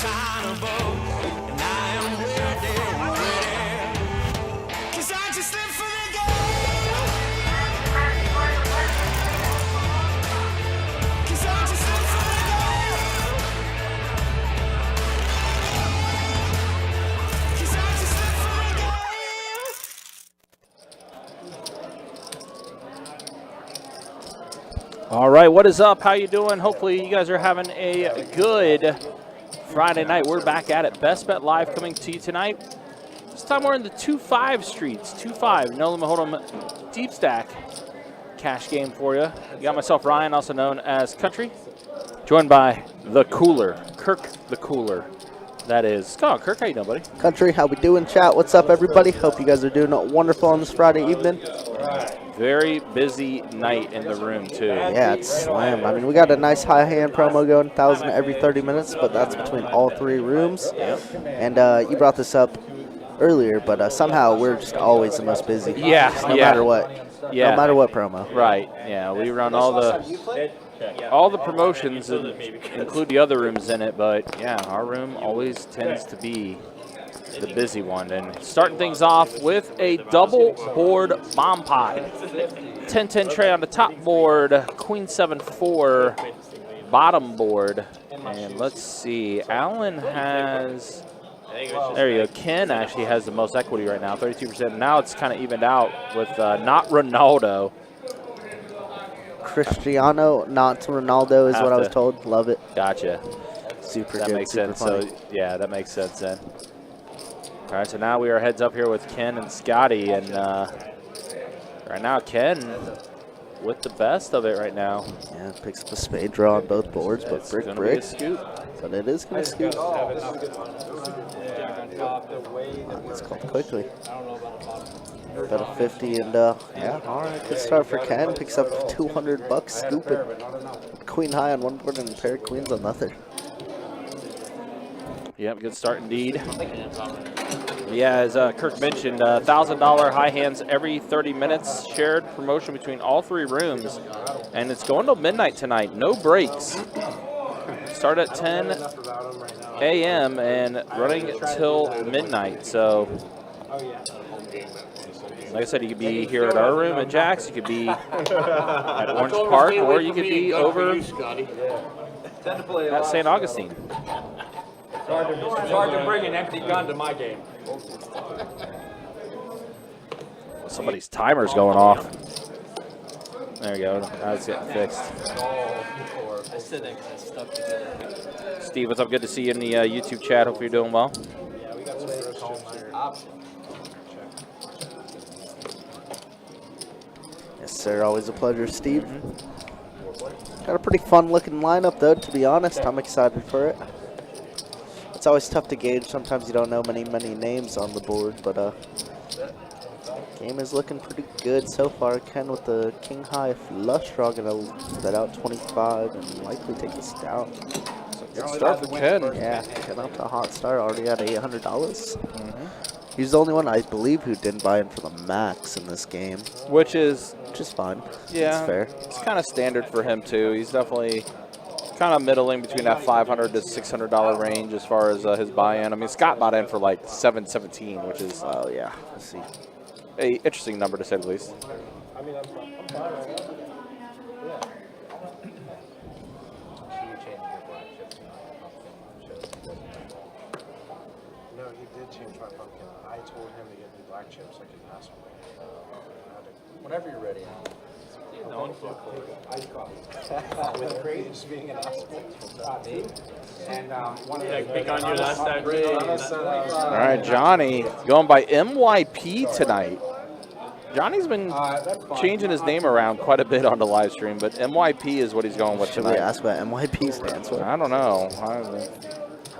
time to vote, and I am ready, ready. 'Cause I just live for the game. 'Cause I just live for the game. 'Cause I just live for the game. All right, what is up? How you doing? Hopefully you guys are having a good Friday night. We're back at it. Best Bet Live coming to you tonight. This time we're in the 2-5 streets. 2-5, no limit hold'em deep stack cash game for you. You got myself, Ryan, also known as Country, joined by the Cooler, Kirk the Cooler. That is. Oh, Kirk, how you doing, buddy? Country, how we doing, chat? What's up, everybody? Hope you guys are doing wonderful on this Friday evening. Very busy night in the room, too. Yeah, it's slammed. I mean, we got a nice high hand promo going, 1,000 every 30 minutes, but that's between all three rooms. Yep. And you brought this up earlier, but somehow we're just always the most busy. Yeah, no matter what. Yeah. No matter what promo. Right. Yeah, we run all the promotions and include the other rooms in it, but yeah, our room always tends to be the busy one. And starting things off with a double board bomb pot. 10-10 tray on the top board, queen 7-4 bottom board. And let's see, Alan has, there you go, Ken actually has the most equity right now, 32%. Now it's kind of evened out with not Ronaldo. Cristiano, not Ronaldo, is what I was told. Love it. Gotcha. Super that good. Makes super sense. funny. So yeah, that makes sense then. All right, so now we are heads up here with Ken and Scotty, and right now Ken with the best of it right now. Yeah, picks up a spade draw on both boards, but It's brick, gonna brick. be a scoop. But it is going to scoop. It's called quickly. Got a 50 and yeah, all right, good start for Ken. Picks up $200 scooping. Queen high on one board and a pair of queens on the other. Yep, good start indeed. Yeah, as Kirk mentioned, $1,000 high hands every 30 minutes, shared promotion between all three rooms, and it's going till midnight tonight. No breaks. Start at 10 a.m. and running till midnight. So, like I said, you could be here at our room at Jack's, you could be at Orange Park, or you could be over at St. Augustine. It's hard to bring an empty gun to my game. Somebody's timer's going off. There you go. Now it's getting fixed. Steve, what's up? Good to see you in the YouTube chat. Hope you're doing well. Yes, sir. Always a pleasure, Steve. Got a pretty fun-looking lineup, though, to be honest. I'm excited for it. It's always tough to gauge. Sometimes you don't know many names on the board, but game is looking pretty good so far. Ken with the king high flush draw, gonna bet out 25 and likely take this down. Good start for Ken. Yeah, Ken up to a hot start, already at $800. He's the only one, I believe, who didn't buy in for the max in this game. Which is fine. Yeah, it's fair. It's kind of standard for him too. He's definitely kind of middling between that $500 to $600 range as far as his buy-in. I mean, Scott bought in for like $717, which is oh yeah, let's see, a interesting number to say the least. I mean, I'm fine. No, he did change my pumpkin. I told him to get me black chips like his last one. Whenever you're ready. Ice coffee. With grapes being an asshole. And one of the pick on you last time. All right, Johnny going by MYP tonight. Johnny's been changing his name around quite a bit on the live stream, but MYP is what he's going with tonight. Should we ask what MYP stands for? I don't know.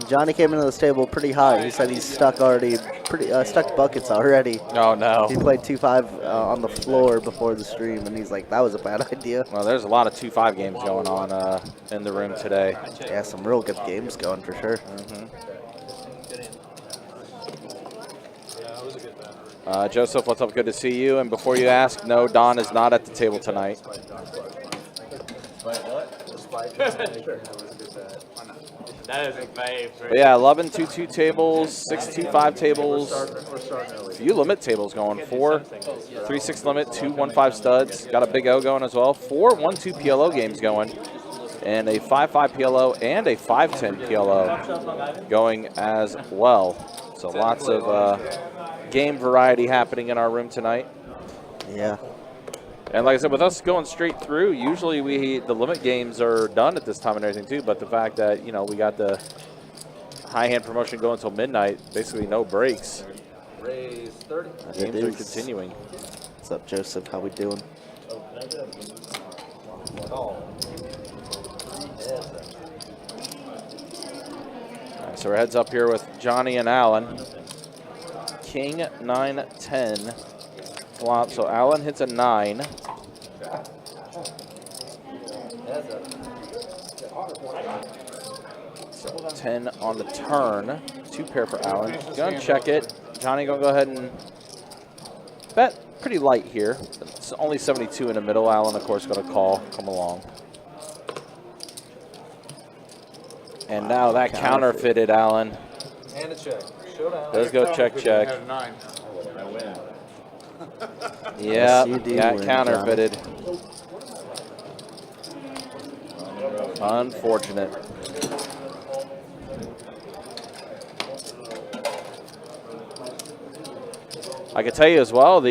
Johnny came into this table pretty high. He said he's stuck already, stuck buckets already. Oh, no. He played 2-5 on the floor before the stream, and he's like, that was a bad idea. Well, there's a lot of 2-5 games going on in the room today. Yeah, some real good games going for sure. Joseph, what's up? Good to see you. And before you ask, no, Don is not at the table tonight. That is a favorite. But yeah, 11 2-2 tables, 6 2-5 tables, a few limit tables going. 4 3-6 limit, 2 1-5 studs. Got a Big O going as well. 4 1-2 PLO games going, and a 5-5 PLO and a 5-10 PLO going as well. So lots of game variety happening in our room tonight. Yeah. And like I said, with us going straight through, usually the limit games are done at this time and everything too. But the fact that we got the high hand promotion going until midnight, basically no breaks. Raise 30. Games are continuing. What's up, Joseph? How we doing? All right, so we're heads up here with Johnny and Alan. King 9-10 flop. So Alan hits a 9. So 10 on the turn. 2 pair for Alan. Gonna check it. Johnny gonna go ahead and bet pretty light here. It's only 72 in the middle. Alan, of course, gonna call. Come along. And now that counterfeited, Alan. And a check. Showdown. Let's go check. I win. Yeah, Yes, you do got win, counterfeited. Unfortunate. I can tell you as well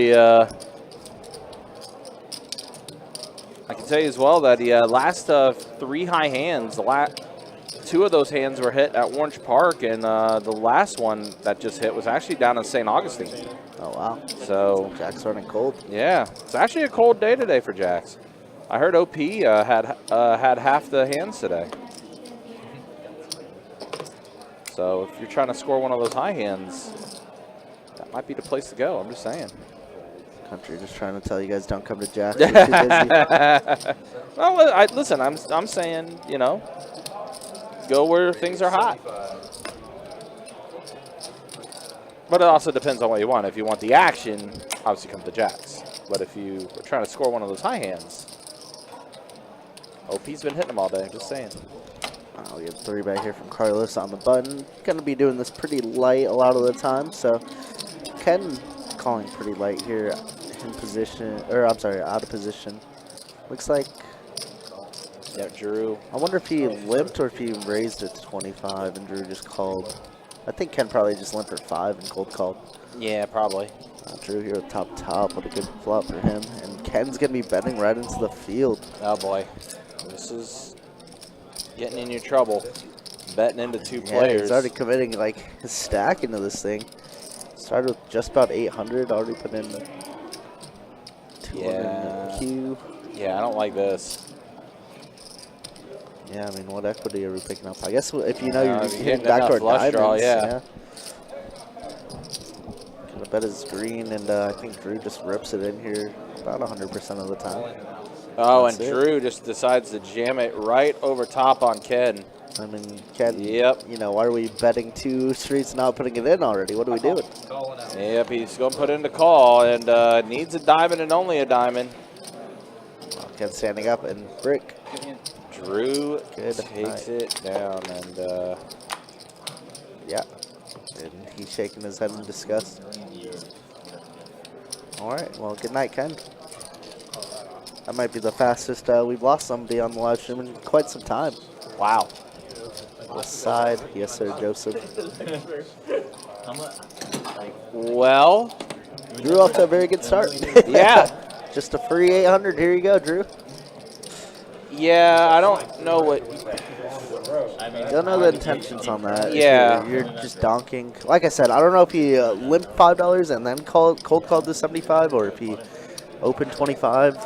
that the last 3 high hands, the 2 of those hands were hit at Orange Park, and the last one that just hit was actually down in St. Augustine. Oh, wow. So Jack's running cold. yeah, it's actually a cold day today for Jacks. I heard OP had half the hands today. So if you're trying to score one of those high hands, that might be the place to go. I'm just saying. Country just trying to tell you guys don't come to Jack's. We're too busy. Well, listen, I'm saying, go where things are hot. But it also depends on what you want. If you want the action, obviously come to Jacks. But if you are trying to score one of those high hands, OP's been hitting them all day. Just saying. We have 3 back here from Carlos on the button. Going to be doing this pretty light a lot of the time. So Ken calling pretty light here in position, or I'm sorry, out of position. Looks like. Yeah, Drew. I wonder if he limped or if he raised it to 25 and Drew just called. I think Ken probably just limped for 5 and cold called. Yeah, probably. Drew here with top. What a good flop for him. And Ken's going to be betting right into the field. Oh, boy. This is getting in your trouble. Betting into 2 Yeah, players. he's already committing like his stack into this thing. Started with just about 800, already put in 200 in the queue. Yeah, I don't like this. Yeah, I mean, what equity are we picking up? I guess if you know you're you're getting hitting backdoor enough flush diamonds, draw, yeah. Gonna bet his green, and I think Drew just rips it in here about 100% of the time. Oh, That's and it. Drew just decides to jam it right over top on Ken. I mean, Ken, Yep. why are we betting 2 streets and not putting it in already? What are we doing? Yep, he's going to put in the call and needs a diamond and only a diamond. Ken standing up and brick. Drew Good takes night. it down and Yeah. And he's shaking his head in disgust. All right, well, good night, Ken. That might be the fastest we've lost somebody on the live stream in quite some time. wow. West side. Yes, sir, Joseph. Well, Drew off to a very good start. yeah. Just a free 800. Here you go, Drew. Yeah, I don't know what. Don't know the intentions on that. If Yeah. You're just donking. Like I said, I don't know if he limped $5 and then cold called to 75 or if he opened 25.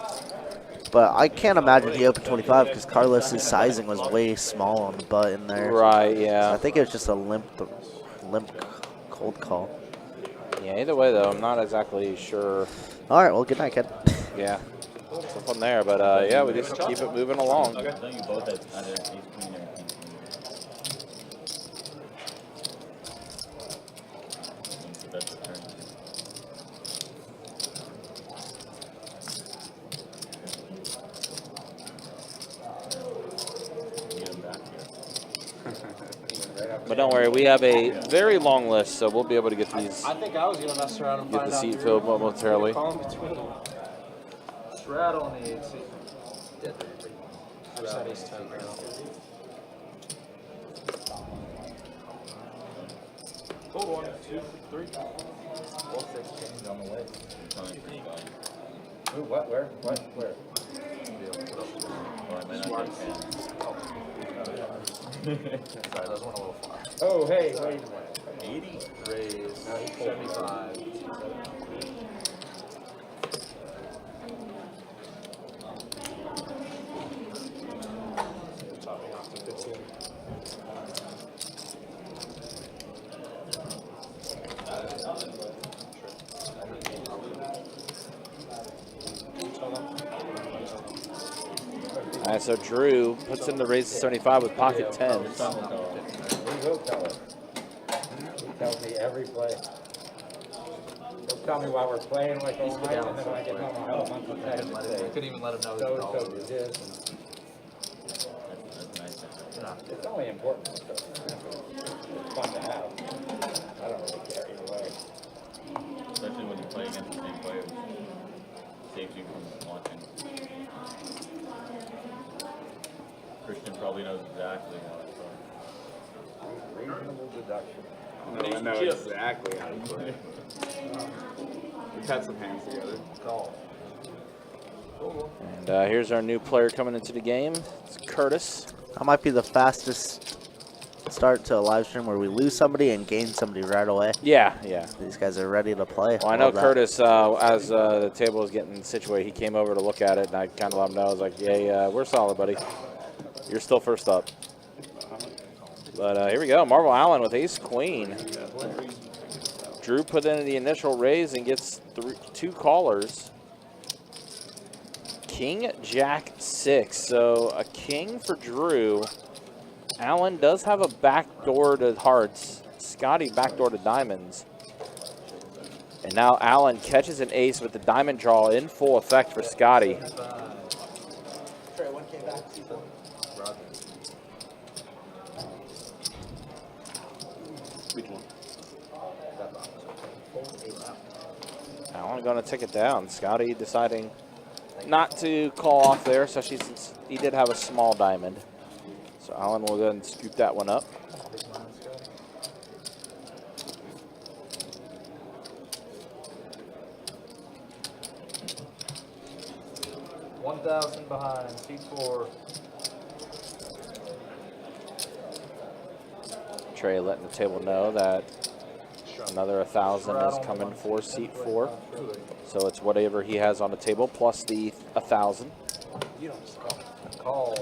But I can't imagine he opened 25 because Carlos's sizing was way small on the button there. Right, So yeah. I think it was just a limp cold call. Yeah, either way, though, I'm not exactly sure. All right, well, good night, Ken. Yeah, something there. But, yeah, we just keep it moving along. don't worry, we have a very long list, so we'll be able to get these, I think I was going to mess around and get find the out. seat filled momentarily. Call in between. Straddle on the 8 seat. I said he's 10 right now. Hold 1, 2, 3. All 16 on the way. Ooh, what? Where? What? Where? Sorry, those went a little far. Oh, hey, wait a minute. 80? Raise. 75. Topping off to 15. All right, so Drew puts in the raise to 75 with pocket 10s. He will tell it. He tells me every play. He'll tell me while we're playing like all night, and then when I get home, I'll have a bunch of text and say, Couldn't even let him know. so did this. It's only important stuff. It's fun to have. I don't really care either way. Especially when you play against the same players. Saves you from watching. Christian probably knows exactly how it's going. Reasonable deduction. I know exactly how to play. We've had some hands together. Call. And here's our new player coming into the game. It's Curtis. That might be the fastest start to a live stream where we lose somebody and gain somebody right away. Yeah, yeah. These guys are ready to play. Well, I know Love that. Curtis, as the table was getting situated, he came over to look at it, and I kind of let him know. I was like, yeah, we're solid, buddy. You're still first up. But here we go. Marvel Allen with ace-queen. Drew put in the initial raise and gets 2 callers. King, Jack, 6. So a king for Drew. Allen does have a backdoor to hearts. Scotty backdoor to diamonds. And now Allen catches an ace with the diamond draw in full effect for Scotty. Allen going to take it down. Scotty deciding not to call off there, especially since he did have a small diamond. So Allen will go ahead and scoop that one up. $1,000 behind, seat 4. Trey letting the table know that another 1,000 is coming for seat 4. So it's whatever he has on the table plus the 1,000. You don't call.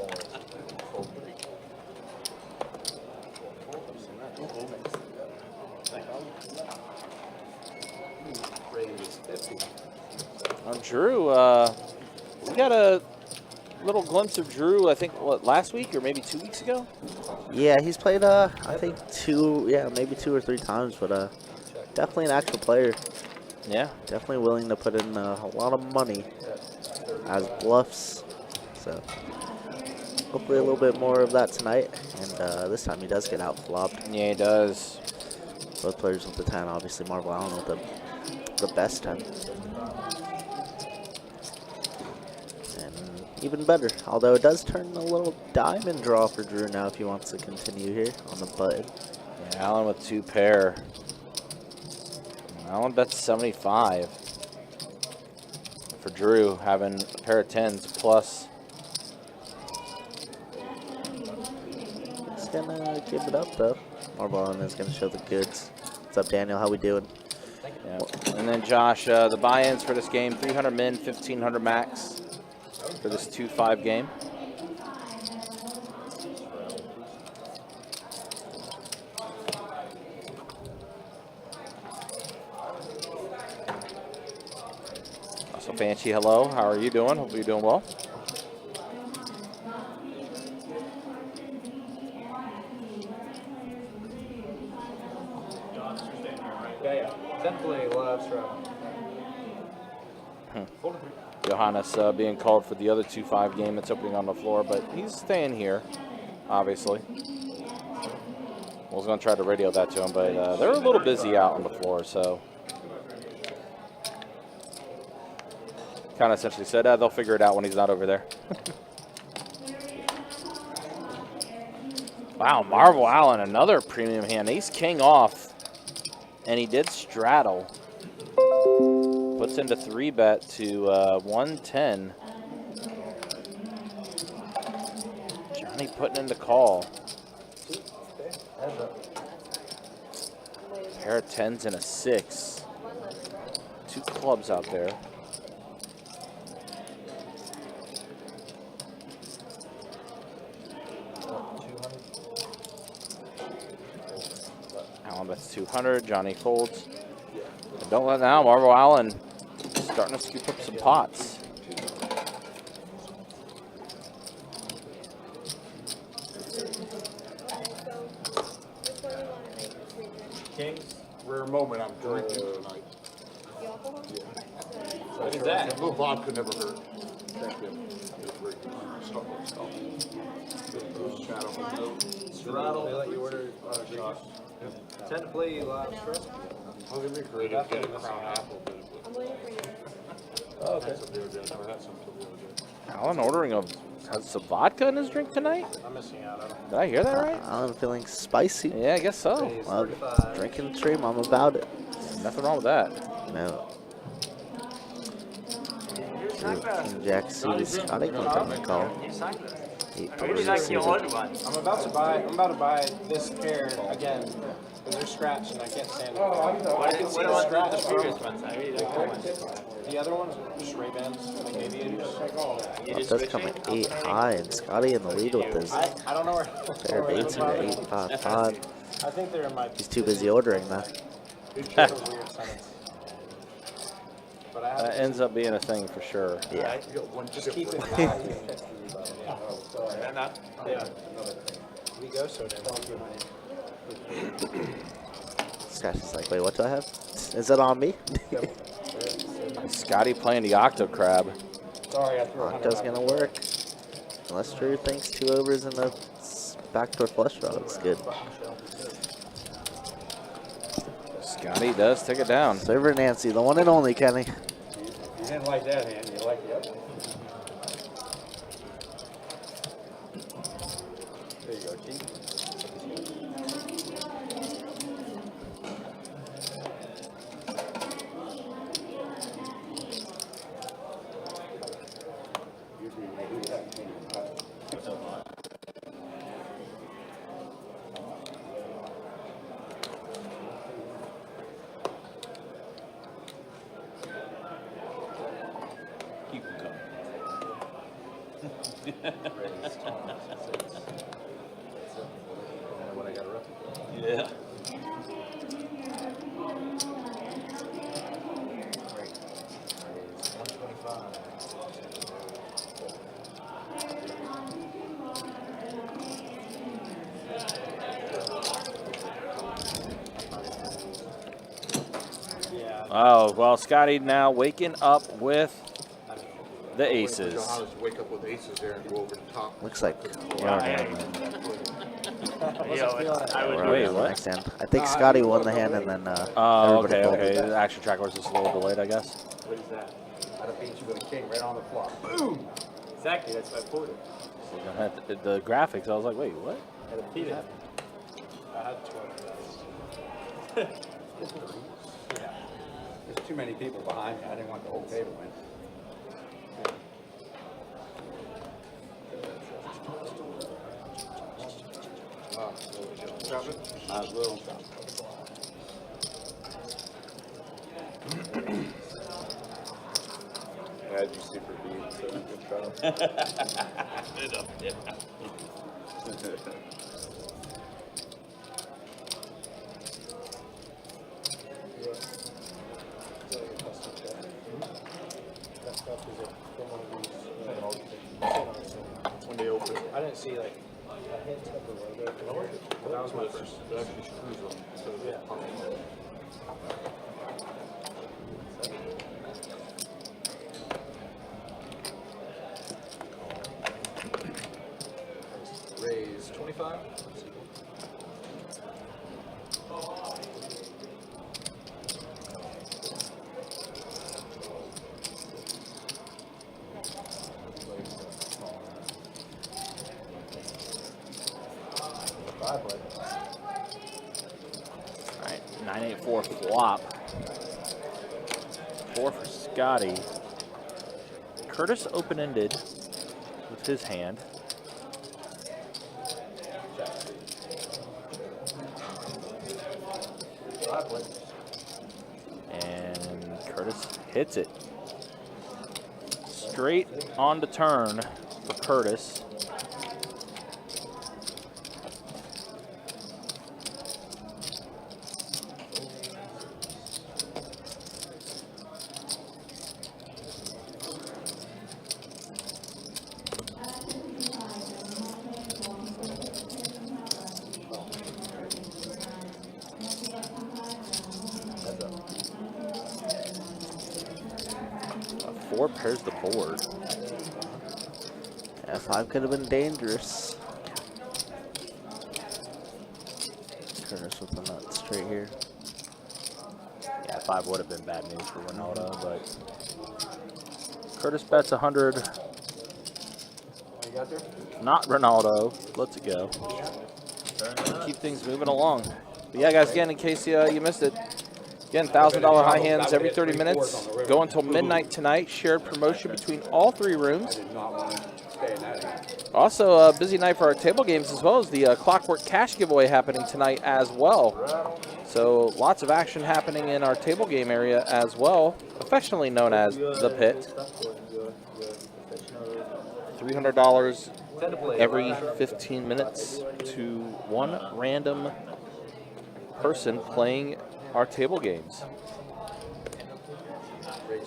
Raise 50. Drew, we got a little glimpse of Drew, I think, what, last week or maybe 2 weeks ago? Yeah, he's played, I think maybe 2 or 3 times, but definitely an actual player. Yeah. Definitely willing to put in a lot of money as bluffs. So hopefully a little bit more of that tonight. And this time he does get out flopped. Yeah, he does. Both players with the 10, obviously Marvel Allen with the best 10. And even better, although it does turn a little diamond draw for Drew now if he wants to continue here on the button. Yeah, Allen with 2 pair. Allen bets 75 for Drew, having a pair of 10s plus. He's gonna give it up though. Marvel Allen is gonna show the goods. What's up, Daniel? How we doing? Yeah. And then Josh, the buy-ins for this game: 300 min, 1,500 max for this 2-5 game. So Banshee, hello. How are you doing? Hope you're doing well. Yeah. Simply last round. Johannes being called for the other 2-5 game that's opening on the floor, but he's staying here, obviously. I was going to try to radio that to him, but they're a little busy out on the floor, so. Kind of essentially said, they'll figure it out when he's not over there. Wow, Marvel Allen, another premium hand. Ace King off, and he did straddle. Puts into 3-bet to 110. Johnny putting in the call. Pair of 10s and a 6. 2 clubs out there. Allen bets 200. Johnny folds. And don't let now. Marvel Allen starting to scoop up some pots. Kings, rare moment, I'm drinking tonight. What is that? A little vodka never hurt. Thank you. I'm just drinking Starbucks coffee. They let you order shots. Tend to play live stress. I'll give me credit. Get a Crown Apple. Oh, okay. Never had some the other day. Allen ordering has some vodka in his drink tonight? I'm missing out. Did I hear that right? I'm feeling spicy. Yeah, I guess so. Well, drinking the stream, I'm about it. Nothing wrong with that. No. King Jack suited Scotty comes on the call. 8 doors suited. I'm about to buy this pair again. They're scratched and I can't stand it. I can see the scratch. The other ones are just Ray-Bans, like aviators. It does come at 8 high, and Scotty in the lead with his I don't know where. pair of 8s and an 8-5-5. I think they're in my. He's too busy ordering that. Weird sentence. But I have That ends up being a thing for sure. Yeah. just keep it high. Yeah. We go so damn. Scotty's like, wait, what do I have? Is it on me? Scotty playing the Octo Crab. Sorry, I threw a Octo's gonna work. Unless Drew thinks 2 overs and a backdoor flush draw looks good. Scotty does take it down. Server Nancy, the one and only, Kenny. You didn't like that hand, you like the other. There you go, Chief. Keep them coming. Yeah. Oh, well, Scotty now waking up with the Johannes aces. wake up with aces there and go over the top. Looks like Wait, what? next hand. I think Scotty won the hand and then Oh, everybody okay, folded. okay. The action track was just a little delayed, I guess. What is that? I'd have beat you with a king right on the flop. Boom! Exactly, that's what I pulled it. The graphics, I was like, wait, what? I had a beat it. I had 12 guys. Yeah. There's too many people behind me. I didn't want the whole table win. Little. Yeah, you super beat, so good job. When they open, I didn't see like a hint of the logo. That was my first. it actually screws them. So Yeah. Raise 25. 9-8-4 flop. 4 for Scotty. Curtis open-ended with his hand. And Curtis hits it. Straight on the turn for Curtis. Four pairs the board. Yeah, 5 could have been dangerous. Curtis with the nut straight here. Yeah, 5 would have been bad news for Ronaldo, but Curtis bets 100. Not Ronaldo. Lets it go. Keep things moving along. But yeah, guys, again, in case you missed it, again, $1,000 high hands every 30 minutes. Go until midnight tonight. Shared promotion between all 3 rooms. Also, a busy night for our table games as well as the Clockwork Cash giveaway happening tonight as well. So lots of action happening in our table game area as well, affectionately known as the Pit. $300 every 15 minutes to one random person playing our table games.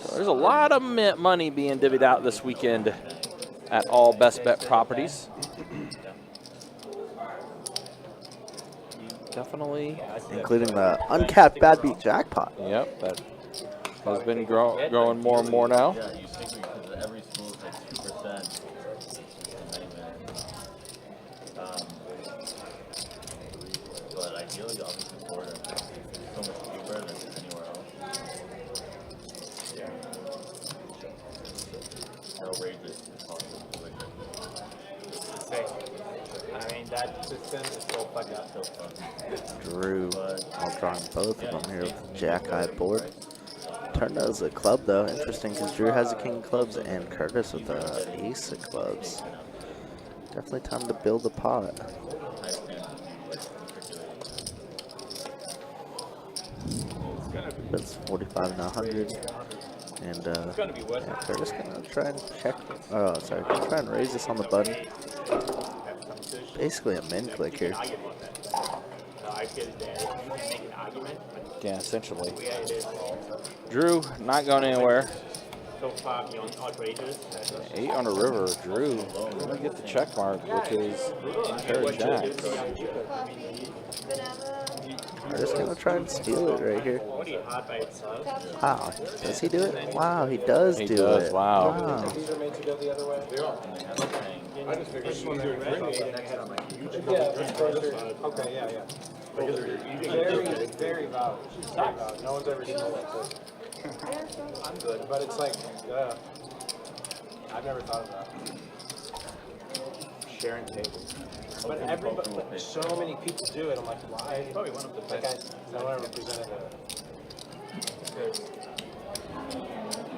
So there's a lot of money being divvied out this weekend at all Best Bet properties. Definitely. Including the uncapped Bad Beat jackpot. Yep, that has been growing more and more now. Yeah, you think because every school is like 2%. But ideally, obviously, Florida is so much cheaper than anywhere else. Outrageous. I mean, that system is so fucking up. So fun. Drew, I'll draw both of them here with the jack-high board. Turned out as a club, though. Interesting, because Drew has a king of clubs and Curtis with a ace of clubs. Definitely time to build the pot. That's 45 and 100. And yeah, Curtis gonna try and check. Oh, sorry, gonna try and raise this on the button. Basically a min click here. Yeah, essentially. Drew not going anywhere. So far beyond outrageous. 8 on the river. Drew gonna get the check mark, which is pair of jacks. We're just gonna try and steal it right here. Wow, does he do it? Wow, he does He do does, it. wow. These are made to go the other way. I just figured you were doing okay, yeah. Very valid. No one's ever seen that. I'm good, but it's like, I've never thought of that. Sharing tables. But everybody, so many people do it. I'm like, why? Probably one of the best. No one ever presented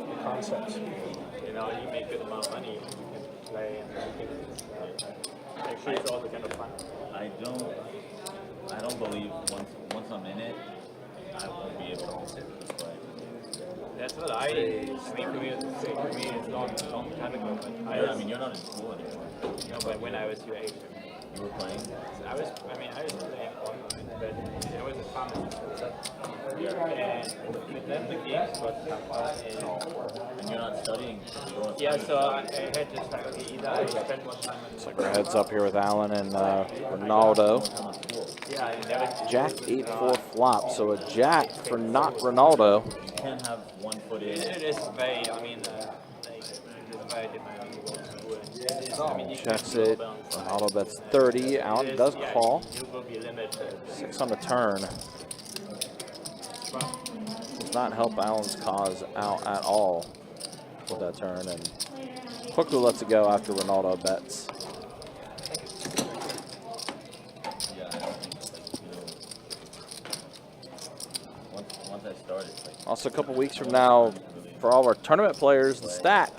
the concepts. You know, you make good amount of money, you can play and actually it's all the kind of fun. I don't believe once I'm in it, I won't be able to sit this way. That's what I mean, for me it's long time ago, but I mean, you're not in school anymore. you know, but when I was your age, You were playing? I was playing online, but it was fun. And with them, the games was fun. And you're not studying? Yeah, so I had to start, okay, either I spend more time on So heads up here with Allen and Ronaldo. yeah, and that was Jack 8-4 flop, so a jack for not Ronaldo. You can't have one foot in. it is very, I mean, it's very different. Checks it. Ronaldo bets 30. Allen does call. You will be limited. 6 on the turn. Does not help Allen's cause out at all with that turn, and quickly lets it go after Ronaldo bets. Yeah, I don't think once I start, it's like Also, a couple weeks from now, for all of our tournament players, the stack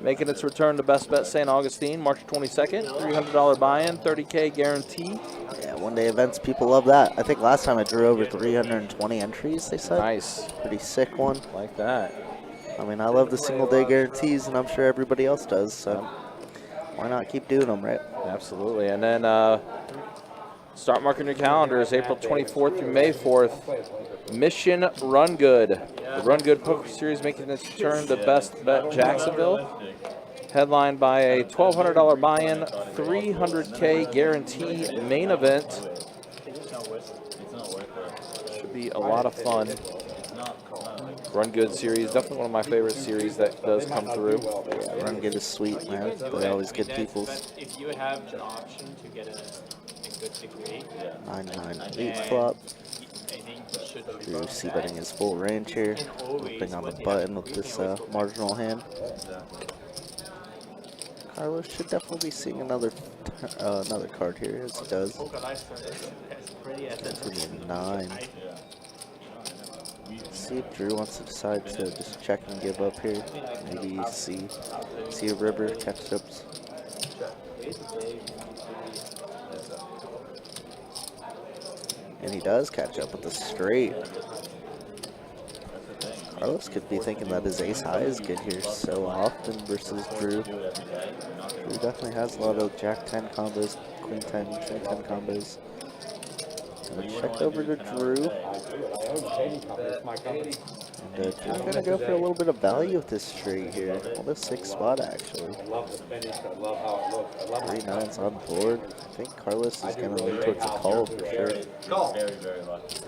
making its return to Best Bet St. Augustine, March 22nd. $300 buy-in, 30K guarantee. Yeah, one-day events, people love that. I think last time I drew over 320 entries, they said. Nice. Pretty sick one. Like that. I mean, I love the single-day guarantees, and I'm sure everybody else does, so why not keep doing them, right? Absolutely. And then start marking your calendars, April 24th through May 4th. Mission Run Good. The Run Good Poker Series making its return to Best Bet Jacksonville. Headlined by a $1,200 buy-in, 300K guarantee main event. Should be a lot of fun. Run Good series, definitely one of my favorite series that does come through. Yeah, Run Good is sweet, man. They always get people's. If you have an option to get a good degree, 9-9-8 flop. I think you should be Drew c-betting his full range here. Flipping on the button with this marginal hand. Carlos should definitely be seeing another card here, as he does. poker life as pretty as That's gonna be a 9. See if Drew wants to decide to just check and give up here. Maybe see a river, catch ups. And he does catch up with the straight. Carlos could be thinking that his ace high is good here so often versus Drew. Drew definitely has a lot of Jack 10 combos, Queen 10, King 10 combos. And check over to Drew. And Drew's gonna go for a little bit of value with this straight here. Almost 6 spot actually. I love the finish. I love how it looks. I love 3 9s on board. I think Carlos is gonna lean towards a call for sure. very, very lucky.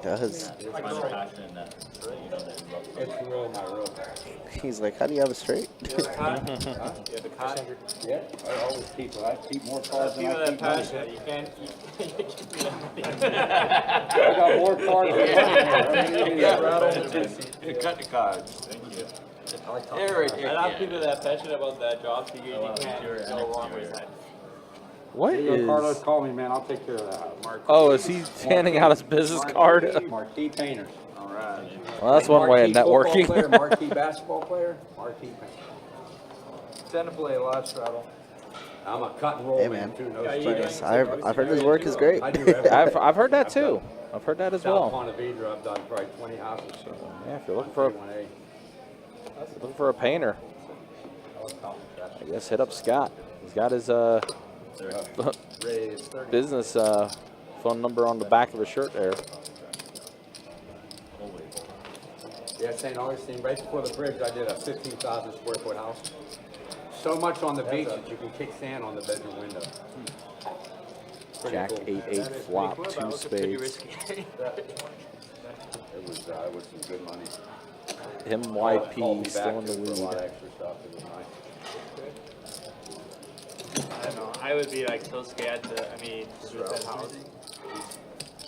Does. It's my passion in that. You know, that you love It's real, my real. He's like, how do you have a straight? Yeah, the card. Yeah, I always keep more cards than People I that keep money. passionate, you can't. I got more cards than money. Cut the cards. Thank you. Eric, A lot of people that are passionate about their jobs, you Oh, can't sure, go wrong with that. What Carlos, is... call me, man. I'll take care of that. Oh, is he handing out his business card? Marquee painters. All right. Well, that's one way of Marquee football player, networking. marquee basketball player, marquee painter. Tend to play a lot, Straddle. I'm a cut and roll Hey, man man. too. No Yes, strings. I've heard his work is great. I do everything. I've heard that too. I've heard that as South well. Ponte Vedra, I've done probably 20 houses. So. Yeah, if you're looking for a painter, I guess hit up Scott. He's got his business phone number on the back of his shirt there. Yeah, St. Augustine, right before the bridge, I did a 15,000 square foot house. So much on the beach that you can kick sand on the bedroom window. Pretty Jack cool. 8-8 flop, 2 spades. It was some good money. Him Called me YP back still in the for a lot of lead. extra stuff. It was nice. I don't know. I would be like so scared to, I mean, lose that house.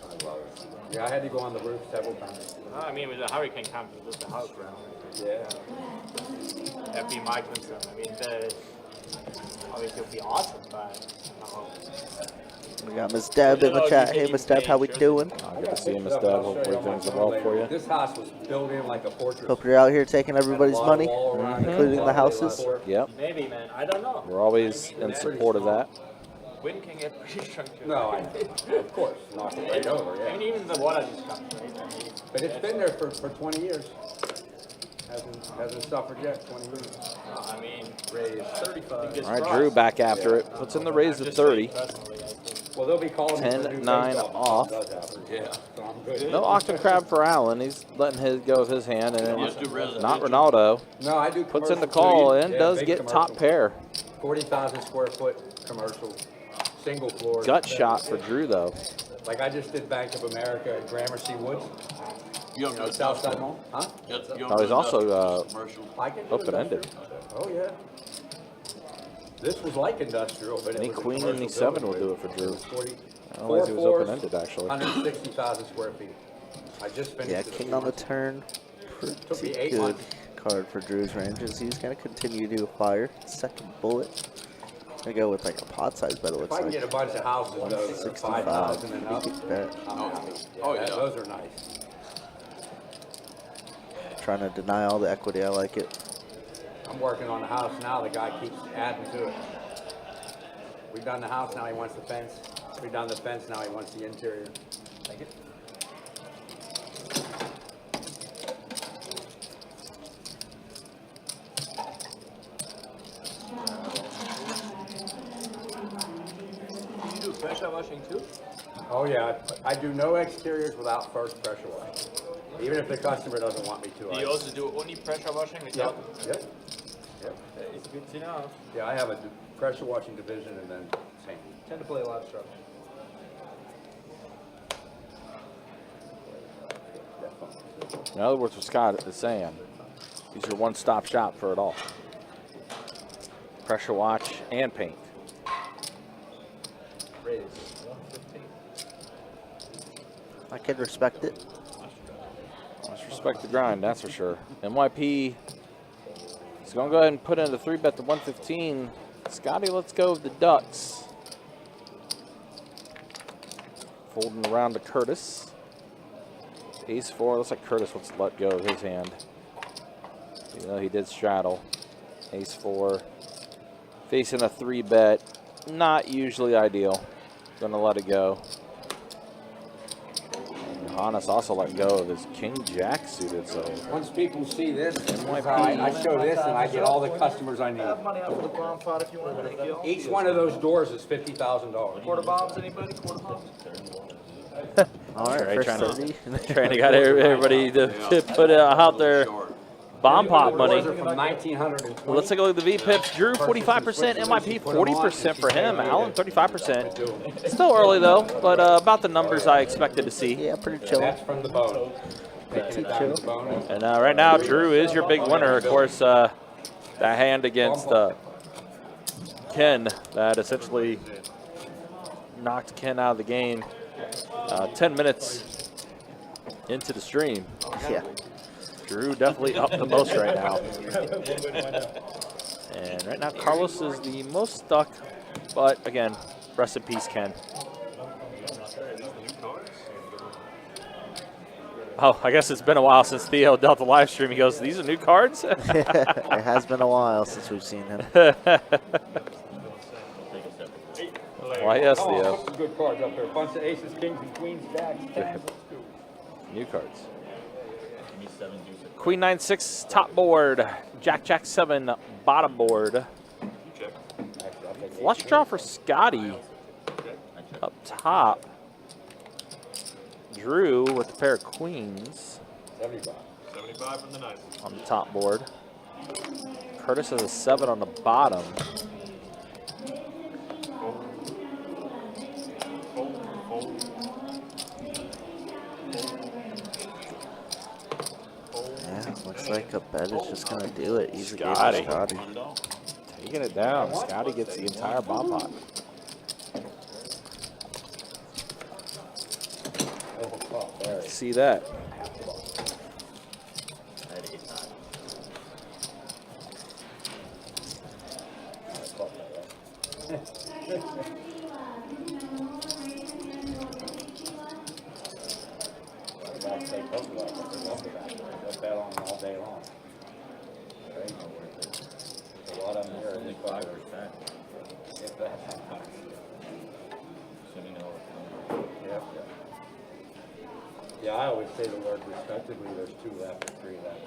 I love it. Yeah, I had to go on the roof several times. No, I mean, with the hurricane comes, you lose the house around. Yeah. That'd be my concern. I mean, obviously it would be awesome, but We got Miss Deb in the chat. Hey, Miss Deb, how we doing? I'll get to see him, Mr. Deb. Hopefully things are well for you. This house was built in like a fortress. Hope you're out here taking everybody's money, including the houses. Yep, maybe, man. I don't know. we're always in support of that. Wind can get pretty structured. No, of course, knock it right over, I yeah. mean, even the water just comes, right? I mean, But it's been there for 20 years. Hasn't suffered yet, 20 years. I mean, raise 35. All right, Drew back after it. Puts in the raise of 30. Well, they'll be calling me for 10, new 9 baseball off. if it does happen. Yeah, so I'm good. No Octa Crab for Allen. He's letting his go with his hand, and then not Ronaldo. No, I do Puts in the commercial call too. and Yeah, does big get commercial. top pair. 40,000 square foot commercial, single floor. Gut shot for Drew, though. Like I just did Bank of America at Gramercy Woods, You you know, Southside Mall. Huh? Oh, he's also I can do open-ended. industrial. Oh yeah. This was like industrial, but Any it was a queen, commercial any 7 will building. do it for Drew. 40, I don't realize he was 4 open-ended, actually. 160,000 square feet. I just finished. Yeah, it. king on the turn. Took me Pretty 8 good months. card for Drew's ranges. He's going to continue to fire. Second bullet. Gonna go with like a pot size bet, it If looks I can like. get a bunch of houses, though, that are 165. 5,000 and up, Pretty good bet. I'm happy. Oh, yeah. Those are nice. trying to deny all the equity. I like it. I'm working on the house now. The guy keeps adding to it. We've done the house, now he wants the fence. We've done the fence, now he wants the interior. Take it. You do pressure washing too? Oh yeah, I do no exteriors without first pressure wash. Even if the customer doesn't want me to. Do you also do only pressure washing without? Yep. It's good to know. Yeah, I have a pressure washing division and then same. Tend to play a lot of stuff. In other words, what Scott is saying, he's your one-stop shop for it all. Pressure wash and paint. I can respect it. Let's respect the grind, that's for sure. NYP is going to go ahead and put in the 3-bet to 115. Scotty, let's go with the Ducks. Folding around to Curtis. Ace 4, looks like Curtis wants to let go of his hand. Even though he did straddle. Ace 4. Facing a 3-bet. Not usually ideal. Gonna let it go. And Johannes also let go of his King-Jack suited, so. Once people see this, NYP. I show this and I get all the customers I need. Money out for the bomb pot if you want to make it. Each one of those doors is $50,000. Quarter bombs, anybody? Quarter bombs? All right, Right, first trying to- 30. Trying to get everybody to put out their bomb pot The money. doors are from 1920. Well, let's take a look at the V-Pips. Drew, 45%. NYP, 40% for him. Alan, 35%. Still early, though, but about the numbers I expected to see. Yeah, pretty chill. That's from the bone. Taking it down to the bone. And right now, Drew is your big winner. Of course, that hand against Ken that essentially knocked Ken out of the game. 10 minutes into the stream. Yeah. Drew definitely up the most right now. And right now, Carlos is the most stuck. But again, rest in peace, Ken. Oh, I guess it's been a while since Theo dealt the live stream. He goes, "These are new cards?" It has been a while since we've seen him. Why, yes, Oh, Theo. put some good cards up there. A bunch of aces, kings, and queens, jacks. New cards. Give me 7 deuces. Queen 9-6 top board. Jack 7 bottom board. Flush draw for Scotty up top. Drew with a pair of queens 75 from the knife. on the top board. Curtis has a 7 on the bottom. Yeah, looks like a bet is just going to do it. Easy game for Scotty. Scotty. Taking it down. Scotty gets the entire bomb pot. See that. I had 8-9. They'll bet on all day long. There ain't no worth it. A lot of them here are only 5%. If that. Assuming they all Yeah. Yeah, I always say the word respectively, there's 2 left or 3 left.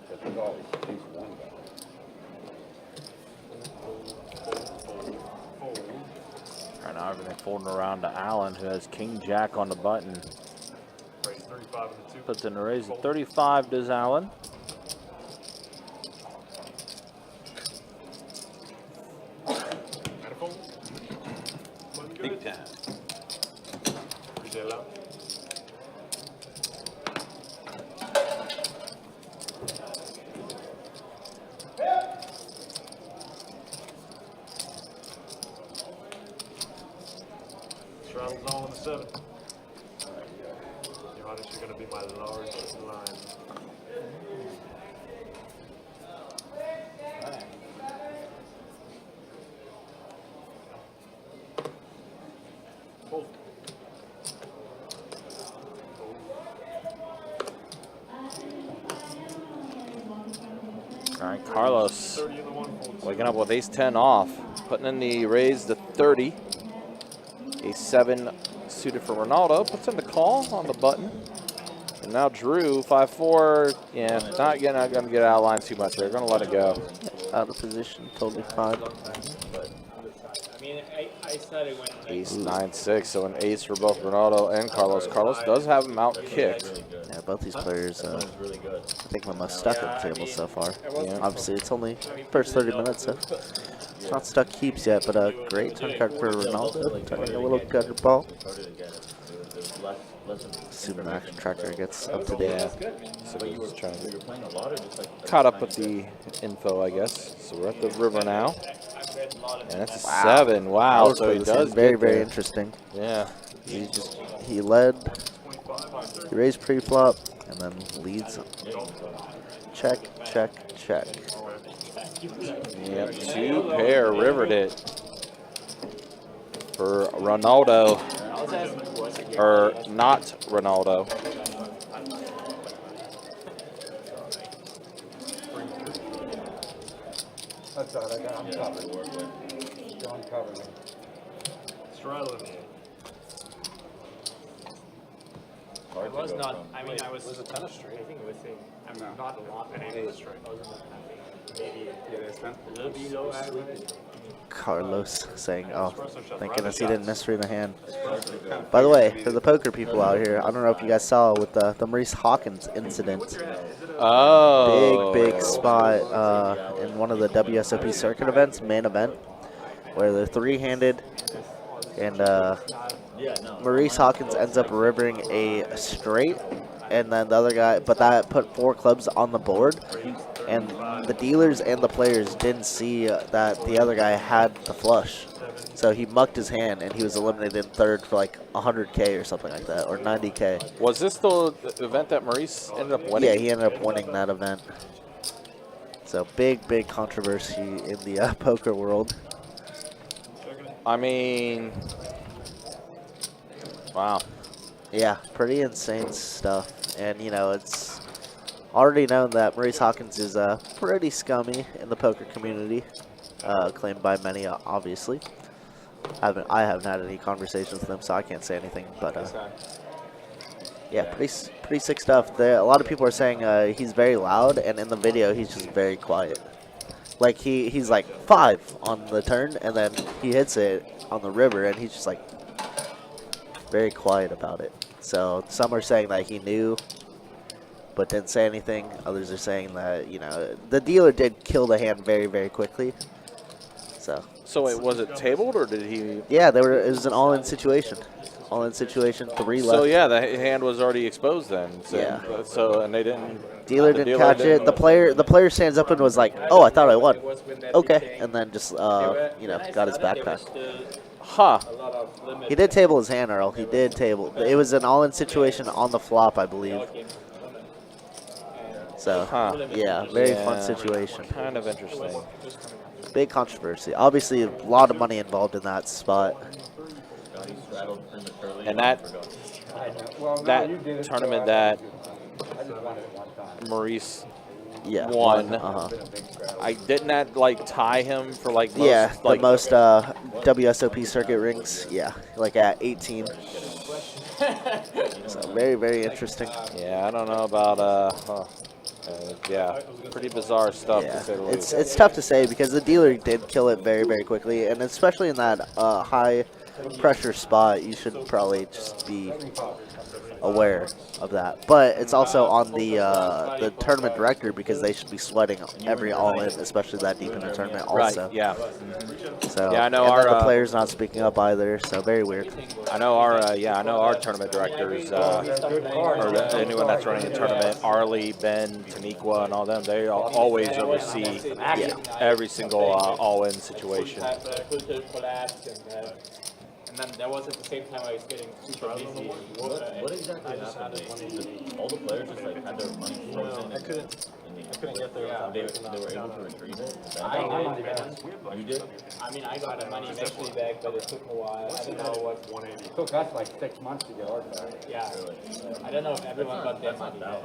But there's always at least one guy. Right now, everything folding around to Allen, who has King-Jack on the button. Raise 35 in the 2. Puts in a raise of 35, does Allen. Manifold. Wasn't good. Big time. Appreciate that. Straddle's on with the 7. Johannes, you're going to be my largest line. Fold. All right, Carlos waking up with ace-10 off, putting in the raise to 30. Ace-7 suited for Ronaldo, puts in the call on the button. And now Drew, 5-4, yeah, not going to get out of line too much. They're going to let it go. Out of position, totally fine. I mean, I said it when Ace 9-6, so an ace for both Ronaldo and Carlos. Carlos does have him out kicked. Yeah, both these players, I think the most stuck at the table so far. Yeah. Obviously, it's only first 30 minutes, so it's not stuck heaps yet, but a great turn card for Ronaldo, turning a little gutter ball. Assuming the action tracker gets up to date. So he's trying to caught up with the info, I guess. So we're at the river now. And that's a 7. Wow. So he does very, get very there. interesting. Yeah. He led, he raised pre-flop, and then leads. Check, check, check. Yep, 2 pair rivered it for Ronaldo. Or not Ronaldo. That's all I got. I'm covered. Don't cover me. struggling. It was not. I mean, I was. Was it tennis straight? I think it was. I'm No. not a lot. But it was straight. I wasn't maybe Yeah, it is 10. a little below average. Carlos saying, oh, thank goodness he didn't mystery the hand. By the way, for the poker people out here, I don't know if you guys saw with the Maurice Hawkins incident. Oh. Big spot in one of the WSOP circuit events, main event, where they're three-handed, and Maurice Hawkins ends up rivering a straight, and then the other guy, but that put 4 clubs on the board, and the dealers and the players didn't see that the other guy had the flush. So he mucked his hand, and he was eliminated in third for like 100K or something like that, or 90K. Was this the event that Maurice ended up winning? Yeah, he ended up winning that event. So big controversy in the poker world. I mean, wow. Yeah, pretty insane stuff. And, you know, it's already known that Maurice Hawkins is pretty scummy in the poker community, claimed by many, obviously. I haven't had any conversations with him, so I can't say anything. But, yeah, pretty sick stuff. A lot of people are saying he's very loud, and in the video, he's just very quiet. Like, he's like 5 on the turn, and then he hits it on the river, and he's just like very quiet about it. So some are saying that he knew but didn't say anything. Others are saying that, you know, the dealer did kill the hand very quickly. So wait, was it tabled or did he? yeah, it was an all-in situation. All-in situation, 3 left. So yeah, the hand was already exposed then. So, Yeah. So and they didn't. Dealer didn't catch it. The player stands up and was like, "Oh, I thought I won." Okay, and then just you know, got his backpack. Huh. He did table his hand, Earl. He did table. It was an all-in situation on the flop, I believe. So, yeah, very fun situation. Kind of interesting. Big controversy. Obviously, a lot of money involved in that spot. And that tournament that Maurice Yeah, won. Uh-huh. I didn't that like tie him for like most, Yeah, like, the most WSOP circuit rings. Yeah, like at 18. So very interesting. Yeah, I don't know about yeah, pretty bizarre stuff Yeah, to say the least. it's tough to say because the dealer did kill it very quickly, and especially in that high pressure spot, you should probably just be aware of that. But it's also on the tournament director because they should be sweating every all-in, especially that deep in the tournament also. Right, yeah. So, Yeah, I know and then our, the player's not speaking up either, so very weird. I know our tournament directors, or anyone that's running the tournament, Arlie, Ben, Taniqua, and all them, they always oversee every single all-in situation. And then that was at the same time I was getting super busy. exactly happened? All the players just like had their money frozen. I couldn't get there. They were able to retrieve it. You did? I mean, I got the money eventually back, but it took a while. I don't know what. It took us like 6 months to get ours back. Yeah. I don't know if everyone got their money back.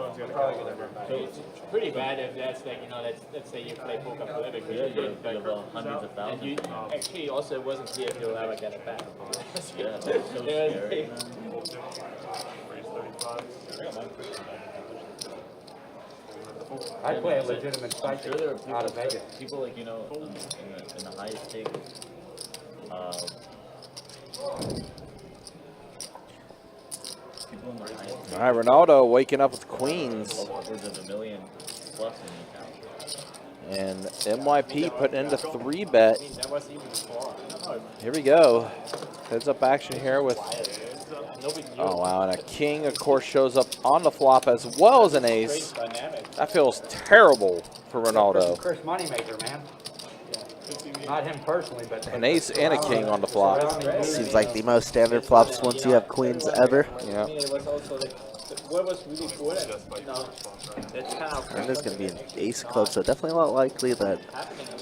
It's pretty bad if that's like, you know, let's say you play poker for a living. Yeah, you have hundreds of And you thousands. actually also it wasn't clear if you'll ever get it back. Yeah, that's so scary, man. I play a legitimate I'm site sure there are out of Vegas. people like, you know, in the highest stake, people in the highest All right, Ronaldo waking up with queens. upwards of $1 million plus in the account. And MYP putting in the 3-bet. That was even before. I don't know. Here we go. Heads up action here with, Nobody knew. oh wow, and a king, of course, shows up on the flop as well as an ace. Dynamic. That feels terrible for Ronaldo. Chris Moneymaker, man. Not him personally, but An ace and a king on the flop. Seems like the most standard flops once you have queens ever. Yeah. I mean, it was also like, what was really cool, and you know, that's kind of And there's going to be an ace club, so definitely a lot likely that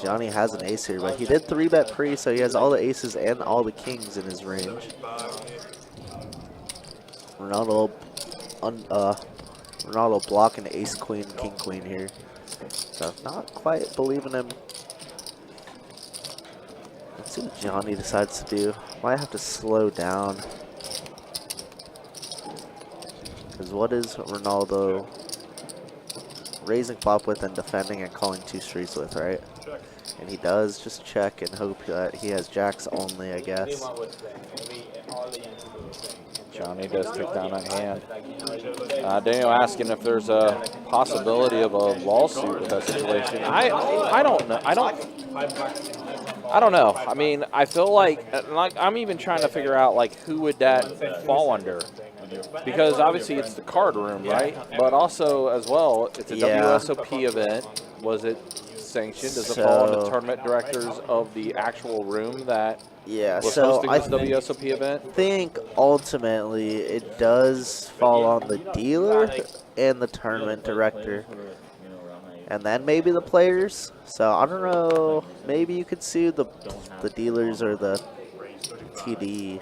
Johnny has an ace here. But he did 3-bet pre, so he has all the aces and all the kings in his range. Ronaldo blocking ace queen, king queen here. So not quite believing him. Let's see what Johnny decides to do. Might have to slow down. Because what is Ronaldo raising flop with and defending and calling 2 streets with, right? And he does just check and hope that he has jacks only, I guess. everyone was playing. All the young people were playing. Johnny does take down that hand. Daniel asking if there's a possibility of a lawsuit with that situation. I don't know. I don't know. I mean, I feel like I'm even trying to figure out like who would that fall under, because obviously it's the card room, right? But also as well, it's a WSOP event. Was it sanctioned? Does it fall on the tournament directors of the actual room that was hosting this WSOP event? I think ultimately it does fall on the dealer and the tournament director, and then maybe the players. So I don't know. Maybe you could sue the dealers or the TD.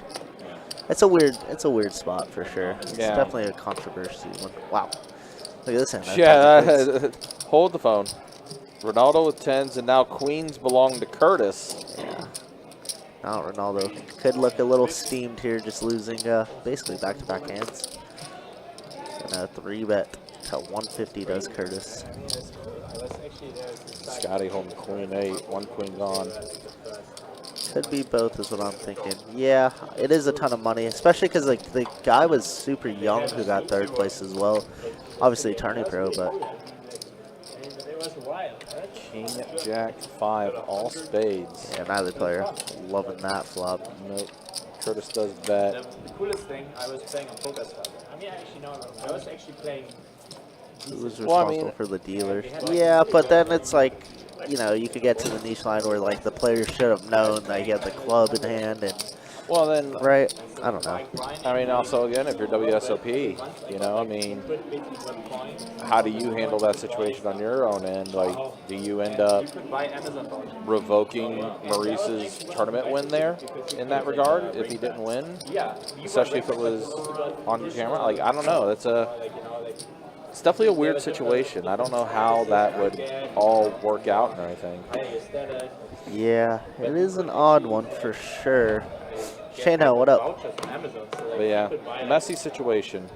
It's a weird spot for sure. It's definitely a controversy one. Wow, look at this hand. Yeah, hold the phone. Ronaldo with 10s, and now queens belong to Curtis. Yeah. Now Ronaldo could look a little steamed here, just losing basically back-to-back hands. And a 3-bet to 150 does Curtis. Scotty holding queen 8, 1 queen gone. Could be both is what I'm thinking. Yeah, it is a ton of money, especially because like the guy was super young who got 3rd place as well. Obviously tourney pro, but King, Jack, 5, all spades. yeah, neither player loving that flop. Nope. Curtis does bet. The coolest thing, I was playing on poker spot. I mean, actually, no, I was actually playing. Who was responsible for the dealer? Yeah, but then it's like, you know, you could get to the niche line where like the player should have known that he had the club in hand, and Well, then, right? I don't know. I mean, also, again, if you're WSOP, you know, I mean, how do you handle that situation on your own end? Like, do you end up revoking Maurice's tournament win there in that regard if he didn't win? Especially if it was on camera? Like, I don't know. It's definitely a weird situation. I don't know how that would all work out and everything. Yeah, it is an odd one for sure. Shano, what up? But yeah, messy situation.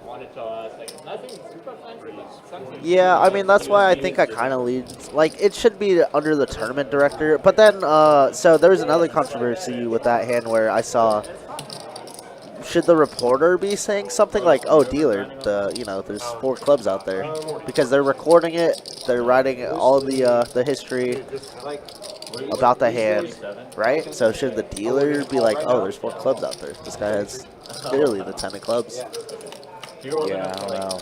Yeah, I mean, that's why I think I kind of lead. Like, it should be under the tournament director. But then, so there was another controversy with that hand where I saw, should the reporter be saying something like, oh, dealer, you know, there's 4 clubs out there. Because they're recording it, they're writing all the history about the hand, right? So should the dealer be like, oh, there's 4 clubs out there. This guy has clearly the 10 of clubs. Yeah, I don't know.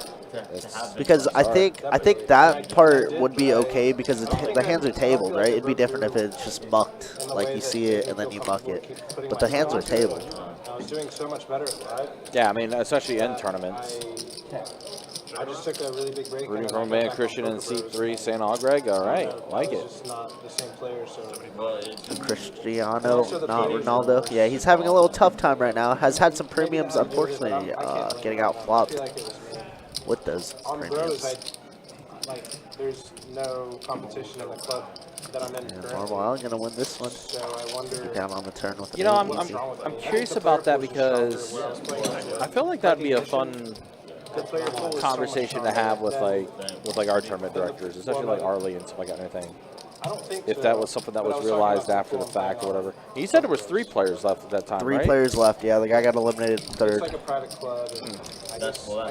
Because I think that part would be okay because the hands are tabled, right? It'd be different if it's just mucked, like you see it and then you muck it. But the hands are tabled. I was doing so much better at live. Yeah, I mean, especially in tournaments. I just took a really big break. Rooting for my man Christian in seat 3, St. Greg. All right, like it. Just not the same player, so. Cristiano, not Ronaldo. Yeah, he's having a little tough time right now. Has had some premiums, unfortunately, getting out flopped with those On premiums. bros, there's no competition in the club that I'm in. Yeah, Marble Island gonna win this one. So I wonder. Down on the turn with the You know, easy. I'm curious about that because I feel like that'd be a fun conversation to have with like our tournament directors, especially like Arlie and stuff like that. Anything. I don't think If that was something that was realized after the fact or whatever. He said there was 3 players left at that time, Three right? players left. Yeah, the guy got eliminated in It's third. like a private club, and I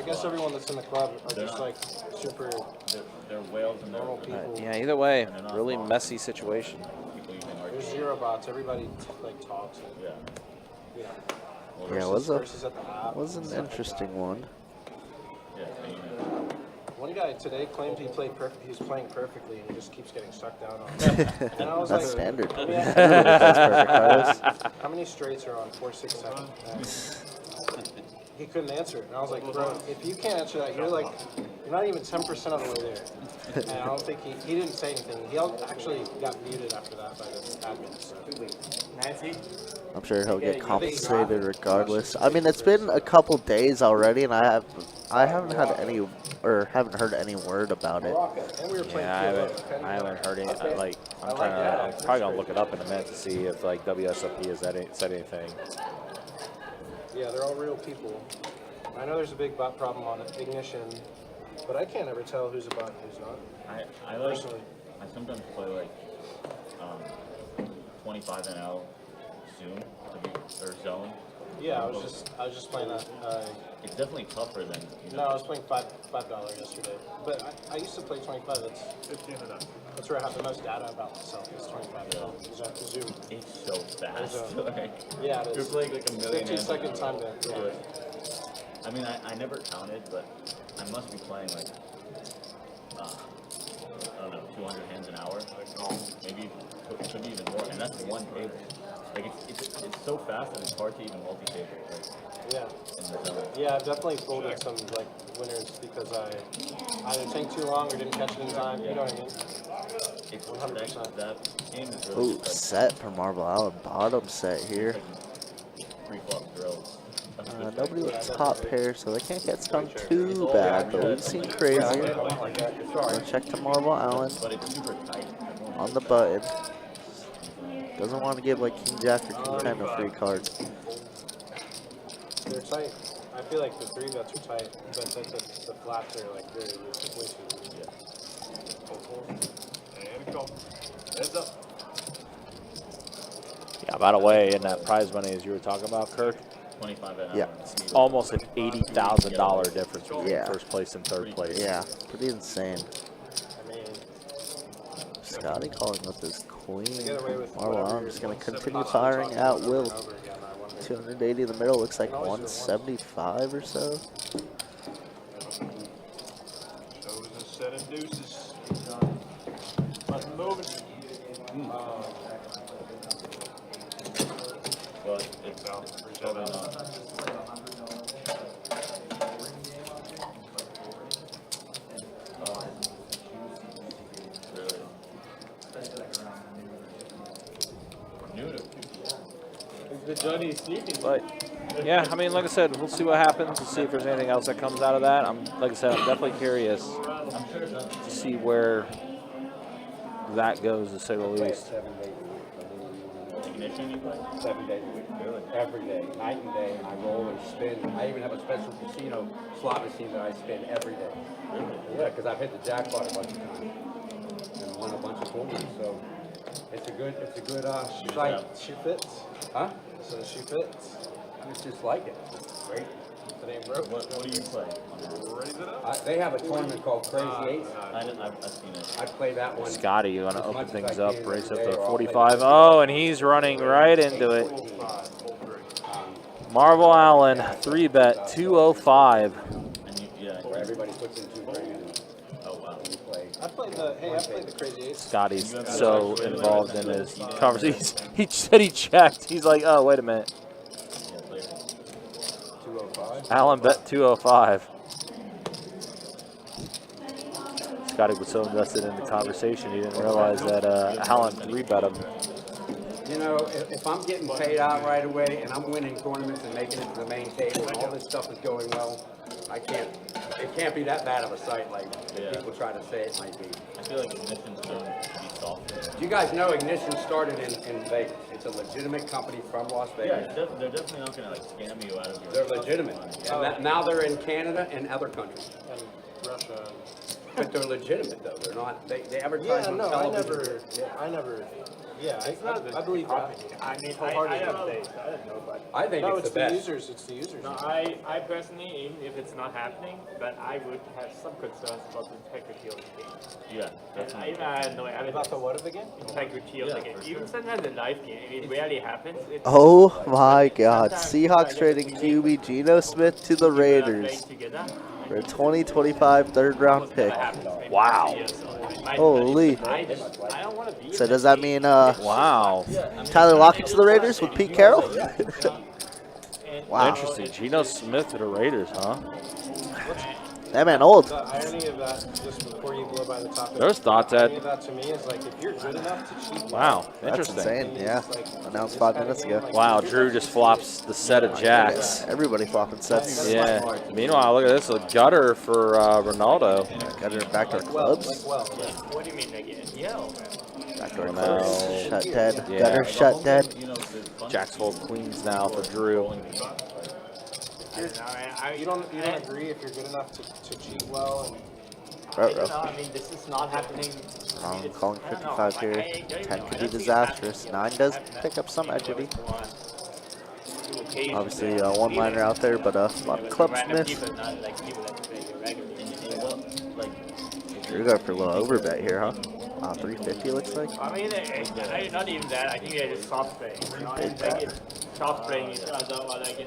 guess everyone that's in the club are just like super They're whales and normal people. Yeah, either way, really messy situation. There's 0 bots. Everybody like talks. And, Yeah. Yeah, it versus at the app. was an interesting one. One guy today claimed he played he was playing perfectly, and he just keeps getting sucked down on. And I was That's like, standard. Yeah. That's perfect, Carlos. How many straights are on 4, 6, 7? He couldn't answer it, and I was like, bro, if you can't answer that, you're not even 10% of the way there. And I don't think he didn't say anything. He actually got muted after that by the admin. So. Nancy? I'm sure he'll get compensated regardless. I mean, it's been a couple days already, and I haven't had any haven't heard any word about it. Yeah, I haven't heard any. I'm probably gonna look it up in a minute to see if like WSOP has said anything. Yeah, they're all real people. I know there's a big bot problem on Ignition, but I can't ever tell who's a bot and who's not. I sometimes play like 25 NL Zoom or zone. Yeah, I was just playing that. It's definitely tougher than. No, I was playing $5 yesterday, but I used to play 25. That's 15 and up. That's where I have the most data about myself. Is 25. Is that Zoom? It's so fast. Yeah, it is. You're playing like a million. 15-second time to. Yeah. I mean, I never counted, but I must be playing like I don't know, 200 hands an hour. Maybe it could be even more, and that's one table. Like it's so fast that it's hard to even multi-table. Yeah. Yeah, I've definitely folded some like winners because I either take too long or didn't catch it in time. You know what I mean? It's 100%. That game is really Ooh, set for Marble Island. Bottom set here. Pre-flop drills. Nobody with top pair, so they can't get stung too bad, but we've seen crazier. Go check to Marble Island on the button. Doesn't want to give like King Jack or King 10 a free card. They're tight. I feel like the 3 bets are tight, but the flats are like very loose, way too loose. And go. Heads up. Yeah, by the way, in that prize money as you were talking about, Kirk. 25 an hour. Yeah. Almost an $80,000 difference between Yeah. first place and third place. Yeah, pretty insane. I mean, Scotty calling with his queen. get away with Marble whatever Island just going to you're continue possibly firing talking at about will. over and over again, I wonder. 280 in the middle, looks like 175 or so. Shows a set of deuces. Button moving. Well, it's probably not. The Johnny is sleeping. But yeah, I mean, like I said, we'll see what happens. We'll see if there's anything else that comes out of that. Like I said, I'm definitely curious to see where that goes, to say the least. 7 days a week. Really? Every day, night and day, and I roll and spin. I even have a special casino slot machine that I spin every day. Yeah, because I've hit the jackpot a bunch of times and won a bunch of tournaments. So it's a good site. She fits. Huh? So she fits. It's just like it. It's great. It ain't broke. What do you play? They have a tournament called Crazy Eights. I've seen it. I play that one. Scotty, you want to as open much as things I up, can race up every to day, or I'll play 45. the- Oh, and he's running right into it. Marble Island, 3-bet, 205. And Where everybody puts in 2 grand and oh wow. you play. I played the Crazy Eights. Scotty's so involved in his conversation. He said he checked. He's like, oh, wait a minute. Allen bet 205. Scotty was so invested in the conversation, he didn't realize that Allen 3-bet him. You know, if I'm getting paid out right away and I'm winning tournaments and making it to the main table and all this stuff is going well, it can't be that bad of a sight like people try to say it might be. I feel like Ignition's starting to be soft. Do you guys know Ignition started in Vegas? It's a legitimate company from Las Vegas. Yeah, they're definitely not going to like scam you out of your. They're legitimate. And now they're in Canada and other countries. And Russia. But they're legitimate though. They're not. They advertise Yeah, on no, television. I never. Yeah, I believe that. I mean, Wholeheartedly. I don't know, but I think No, it's it's the the best. users. It's the users. no, I personally, even if it's not happening, but I would have some concerns about the integrity of the game. Yeah, And definitely. even I have no About evidence the what of the game? integrity of Yeah, the game. for Even sure. sometimes in live game, it rarely happens. It's Oh my God. Seahawks trading QB Geno Smith to the Raiders together. for a 2025 third-round pick. Wow. Holy. I don't want to be. So does that mean Wow. Tyler Lockett to the Raiders with Pete Carroll? Wow. Interesting. Geno Smith to the Raiders, huh? That man old. The irony of that, just before you blow by the topic. There's thoughts the irony at- of that to me is like if you're good enough to cheat. Wow. That's Interesting. insane. Yeah. Announced 5 minutes ago. Wow, Drew just flops the set of jacks. Everybody flopping sets. Yeah. Meanwhile, look at this. A gutter for Ronaldo. Got her backdoor clubs. What do you mean again? Yeah. Backdoor No. clubs. Shut dead. Yeah. Gutter shut dead. Jacks full queens now for Drew. You don't agree if you're good enough to cheat well and. Ruh-roh. I mean, this is not happening. I'm calling 55 here. 10 could be disastrous. 9 does pick up some equity. Obviously, one-liner out there, but a lot of club Smith. Drew got for a little overbet here, huh? 350 looks like. I mean, not even that. I think they're just soft playing. You know, it's like it's soft playing each other, or like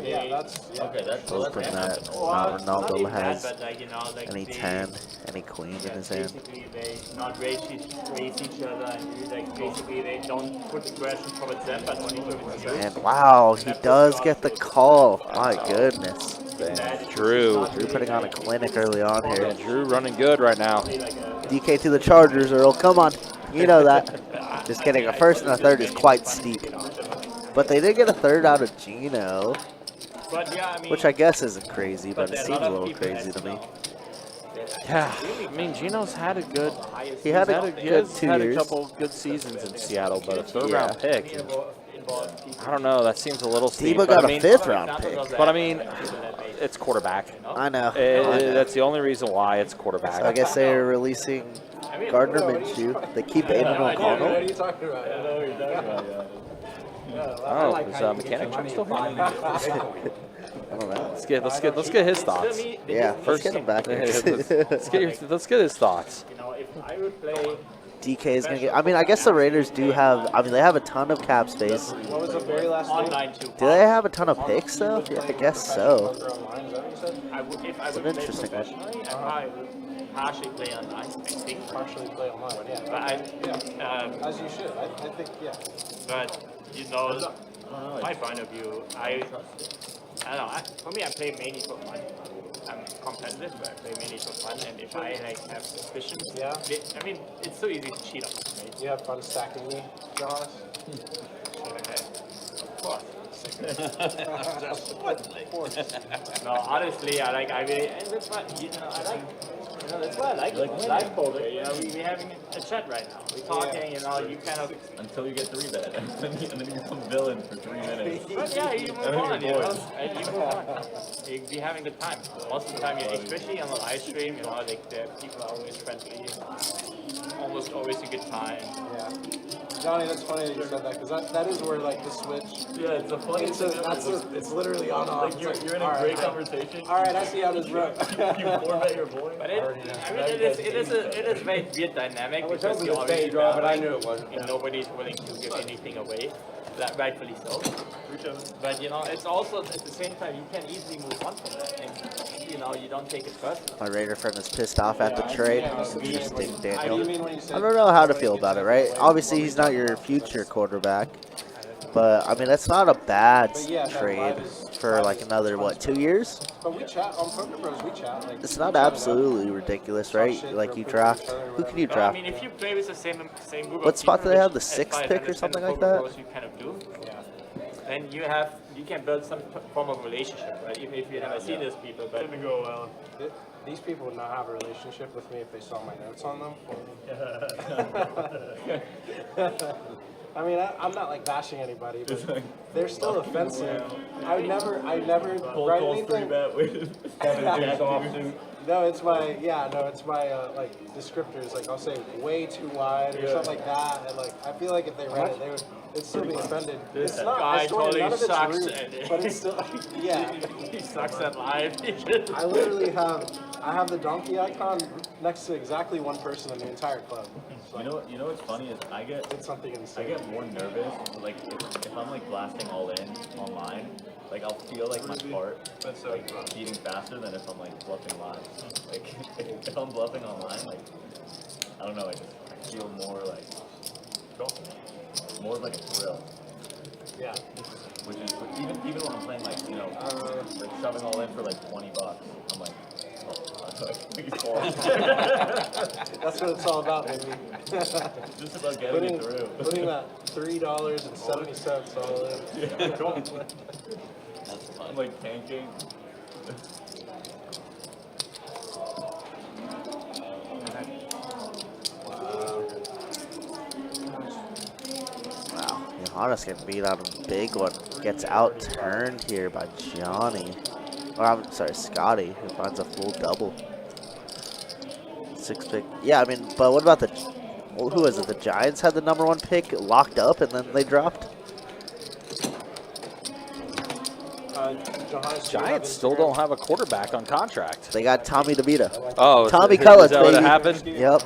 Yeah, that's Okay, that's Hoping that not Ronaldo even that, has but like any they, 10, any queen in his hand. Basically, they not race each other, and like basically they don't put aggression towards them, but only towards you. And wow, he does get the call. My goodness. Drew. Drew putting on a clinic early on Yeah, here. Drew running good right now. DK to the Chargers, Earl. Come on. You know that. Just kidding. A first and a third is quite steep. But they did get a third out of Geno, But yeah, I mean, which I guess isn't crazy, but it seems a little crazy to me. Yeah, I mean, Geno's had a good. He had a he good has 2 had years. a couple good seasons in Seattle, but a third-round pick. I don't know. That seems a little steep. Debo but got I a mean, 5th-round pick. But I mean, it's quarterback. I know. That's the only reason why it's quarterback. So I guess they're releasing Gardner Minshew. They keep Aiden What are O'Connell. you talking about? Oh, is Mechanic Jim still here? I don't know. Let's get his thoughts. Yeah, first get him back here. Let's get his thoughts. you know, if I would play, DK is going to get... I mean, I guess the Raiders do have... I mean, they have a ton of cap space. What was the very last one? online too. Do they have a ton of picks, though? Yeah, I guess so. Online, is that what you said? I would, if I It's would an play interesting one. professionally, I probably would partially play online. I think, Partially play online, yeah. but As you should. I think, yeah. but you know, my point of view, I don't know. For me, I play mainly for fun. I'm competitive, but I play mainly for fun. And if I like have suspicions, Yeah. I mean, it's so easy to cheat on me, right? You have fun stacking me, Jonas? Of course. No, honestly, I really, and that's why, that's why I like live poker. You know, we're having a chat right now. We're talking, you kind of. until you get 3-bet, and then you become villain for 3 minutes. But yeah, you move on, you know. And you move on. You be having a good time. Most of the time, especially on the live stream, like the people are always friendly. Almost always a good time. Yeah. Johnny, that's funny that you said that, because that is where, like, the switch... Yeah, it's a funny It's literally on-off. Like, you're in a great conversation. All right, I see how this works. You 4-bet your boy. But it is a very weird dynamic I was because hoping you to already stay dry, but I traveling knew it wasn't. and nobody's willing to give anything away. That rightfully so. But it's also at the same time you can easily move on from that, and you don't take it personal. My Raider friend is pissed off at the trade. Interesting, Daniel. What do you mean when you say... I don't know how to feel about it, right? Obviously, he's not your future quarterback. But I mean, that's not a bad But yeah, no, trade live is- for live like is another what 2 years? But we chat on Poker Bros. We chat. Like, It's we not chat it up. absolutely ridiculous, Talk right? shit Like real you quick with draft. each other or Who can you No, I draft? mean, if you play with the same group What of spot do people, they have? which, The as sixth far as pick or I understand something the like Poker that? Bros you kind of do, Yeah. then you can build some form of relationship, right? Even if you never see these people, but go well. These people would not have a relationship with me if they saw my notes on them. I mean, I'm not like bashing anybody, but they're still offensive. I never write anything. No, it's my like descriptors. Like I'll say way too wide or something like that, and like I feel like if they read it, they'd still be offended. It's not. guy I swear, totally none of it's sucks rude, at- but it's still yeah. He sucks at live. I literally have the donkey icon next to exactly one person in the entire club. So You know what's funny is I get it's something I insane. get more nervous, like if I'm like blasting all in online, like I'll feel like my heart like beating faster than if I'm like bluffing live. Like if I'm bluffing online, like I don't know, I feel more like more of like a thrill. Yeah. Which is even when I'm playing like like shoving all in for like $20, I'm like, please fall. That's what it's all about, baby. Just about getting it through. Putting that $3.70 all in. I'm like tanking. Wow, Johannes getting beat out of a big one. Gets outturned here by Johnny. Or I'm sorry, Scotty, who finds a full double. 6 pick. Yeah, I mean, but what about the? Well, who is it? The Giants had the #1 pick locked up, and then they dropped. Giants still don't have a quarterback on contract. They got Tommy DeVito. Oh, Tommy is Cullis, that what baby. happened? Yep.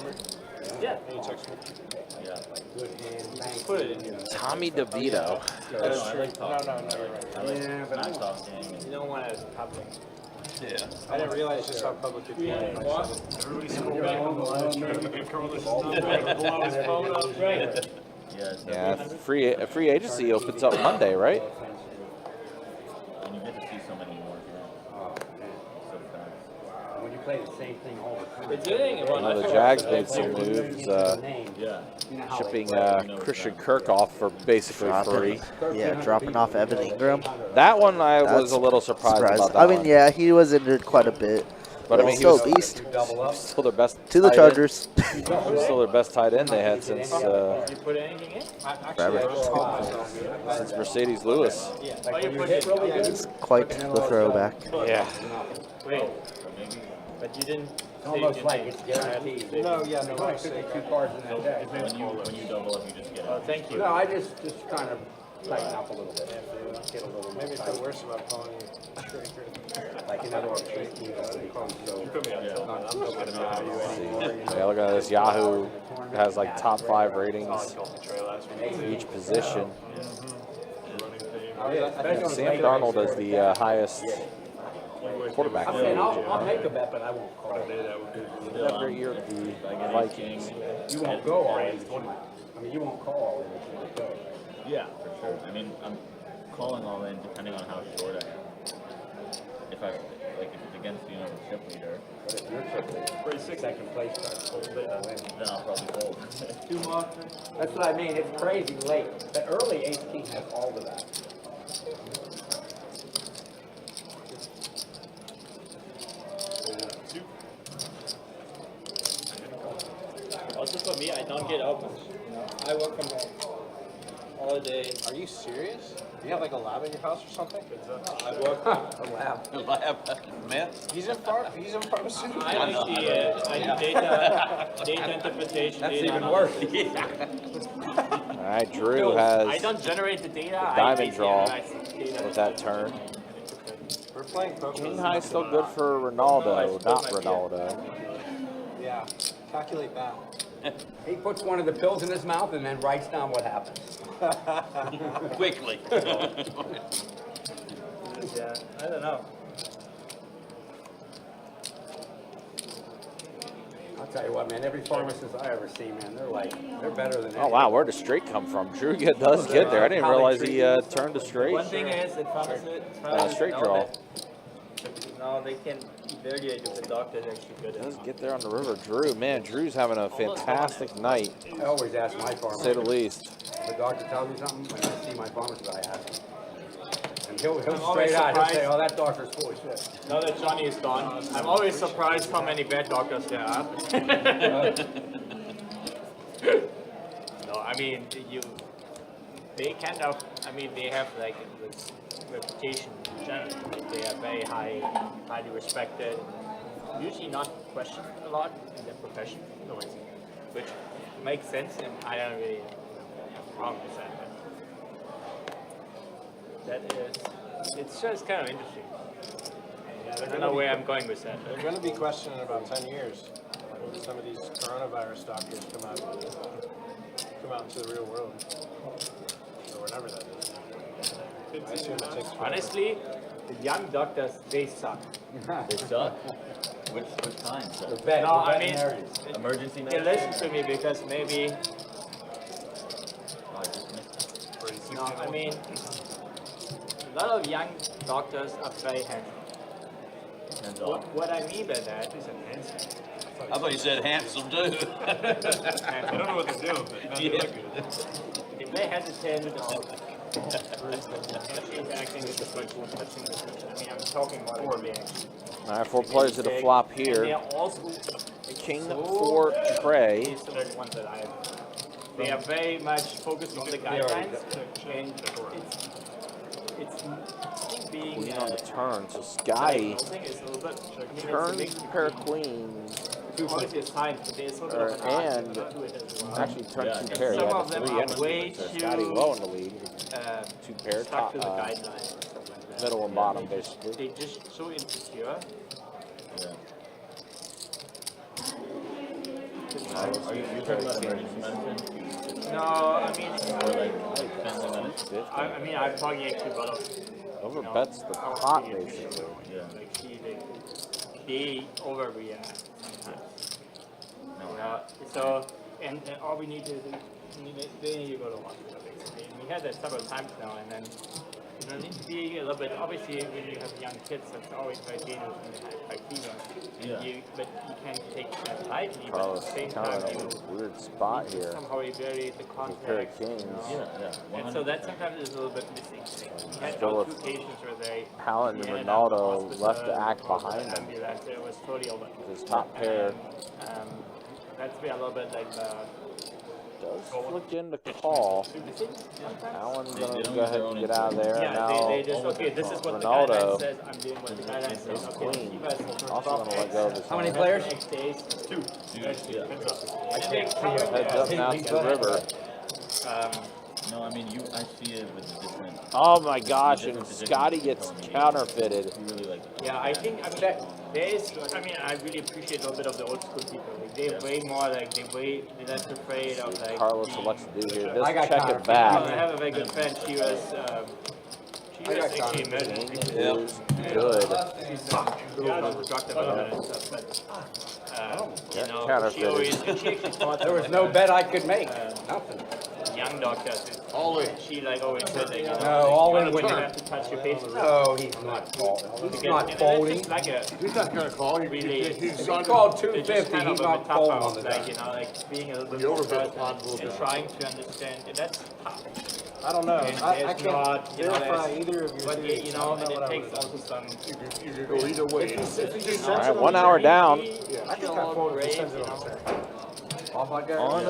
Tommy DeVito. That's true. like talking. No, you're right. I like not talking. You don't want to public. I didn't realize just how public it was. Yeah, free agency opens up Monday, right? And you get to see so many more games. So fast. When you play the same thing all the time. It's doing it. I know the Jags made some moves, Yeah. shipping Christian Kirk off for basically free. Yeah, dropping off Evan Ingram. That one I was That's a little surprised about that I mean, one. yeah, he was injured quite a bit. But I mean, he still was a beast. still their best To the tight end. Chargers. He was still their best tight end they had since You put anything in? since Mercedes Lewis. Oh, you put it. It's quite the throwback. Yeah. Wait. But you didn't. It's almost like it's guaranteed. No, yeah, no, There's I only see. 52 cards in that deck. When you double up, you just get Oh, it. thank you. No, I just kind of tighten up a little bit. Get a little Maybe more feel tight. worse about calling you traitor. Like in other words, they call them so. Yeah, look at this. Yahoo has like top 5 ratings each position. Sam Darnold is the highest quarterback. I'm saying I'll make a bet, but I won't call it. Every year of the Vikings. You won't go all in. I mean, you won't call all in if you won't go. Yeah, for sure. I mean, I'm calling all in depending on how short I am. If it's against, the chip leader, But if you're chipping, second place starts holding it all in. then I'll probably fold. That's what I mean. It's crazy late. The early ace king has all of that. Also for me, I don't get up. I work from home all day. Are you serious? Do you have like a lab in your house or something? I work. He's in pharmaceutical. I do data interpretation. That's data even analysis. worse. All right, Drew I has don't generate the data. I diamond basically draw analyze the data. with that turn. We're playing poker. King high still good for Ronaldo, not Ronaldo. Yeah, calculate that. He puts one of the pills in his mouth and then writes down what happens. Quickly. Yeah, I don't know. I'll tell you what, man, every pharmacist I ever see, man, they're better than Oh, wow, where'd the straight come from? Drew does get there. I didn't realize he turned to straight. One thing is that pharmacists Straight know draw. that now they can evaluate if the doctor is actually good. Does get there on the river. Drew, man, Drew's having a fantastic night, I always ask my to pharmacist. say the least. If the doctor tells me something, when I see my pharmacist, I ask him. And he'll I'm always straight out, he'll say, surprised. oh, that doctor's full of shit. Now that Johnny is gone, I'm always surprised how many bad doctors there are. No, I mean, they kind of, I mean, they have like this reputation in general. They are very highly respected, usually not questioned a lot in their profession, which makes sense, and I don't really have a problem with that. But that is, it's just kind of interesting. I don't know where I'm going with that. They're going to be questioned in about 10 years when some of these coronavirus doctors come out into the real world. So whenever that is. I assume it takes forever. Honestly, the young doctors, they suck. They suck. Which kind? The vet, No, the I mean, veterinarians. Emergency you medicine? listen to me because maybe, Oh, I just missed it. no, I mean, a lot of young doctors are very handsome. Hands off. What I mean by that is handsome. I thought you said handsome too. I don't know what they're doing, but they look good. They may hesitate or she's acting as if like we're touching the switch. I mean, I'm talking about four reactions. All right, 4 players to the flop And here. they're also King so- for Trey. These are the ones that they are very much focused on the guidelines, and it's being Queen on the turn, so Scotty is a little bit, turns pair of queens. obviously it's fine, but there's sort of an And art to it as well. actually turned Yeah, 2 and pair. He some had of the them 3 are energy, way so too, Scotty well in the lead. 2 pair, stuck top, to the guidelines and stuff like that. middle and bottom, basically. They just so insecure. Yeah. Are you talking about emergency medicine? No, I mean, Or like family medicine? I mean, I'm talking actually about Overbets the pot, basically. Yeah. like they overreact sometimes. You know, so and all we need to do, they need to go to hospital basically. We had that several times now, and then you know, need to be a little bit. Obviously, when you have young kids, that's always very dangerous when they have high fever. Yeah. But you can't take that lightly. But Carlos at the same kind time, of you in a weird spot here. somehow evaluate the Pair of context. kings. Yeah. And so that sometimes is a little bit missing. We had Still two with occasions where they Palin and he ended up Ronaldo in hospital, left to act called behind an him. ambulance. It was totally over. His top pair That's been a little bit like the does flick in to call. Allen's going to go ahead and get out of there. yeah, Now they just okay. This is what the Ronaldo guideline says. I'm doing what the guideline says. Okay, clean. you guys Also going to let go of his How many hand. players? X days. Yeah. Heads up now to the river. No, I mean I see it with the different. Oh my gosh, and Scotty gets counterfeited. You really like. Yeah, I think there is. I mean, I really appreciate a little bit of the old school people. Like, they're way more like they're less afraid of like. Carlos being- elects to do here. I Doesn't got check it I back. have a very good friend. She was actually a medical. King is good. She's drug development and stuff, but you know, she always she actually thought There was no bet I could make. Nothing. young doctors. All in. She like always said that you know, No, all you in don't winner. have to touch your patients. No, he's not folding. He's not It's folding. just like a He's not gonna call. really. He's If he on. called It's just 250, kind he's of a not folding on metaphor, the like deck. you know, like being a little bit You more overbet the present pot a little and bit. trying to understand. And that's tough. I don't know. And I there's can't not, you know, verify there's- either of your But theories. you I know, don't and know it what I takes would've also some. You could go either way. If you just All send right, it 1 on hour the down. I think I folded to send it on the Off I go. On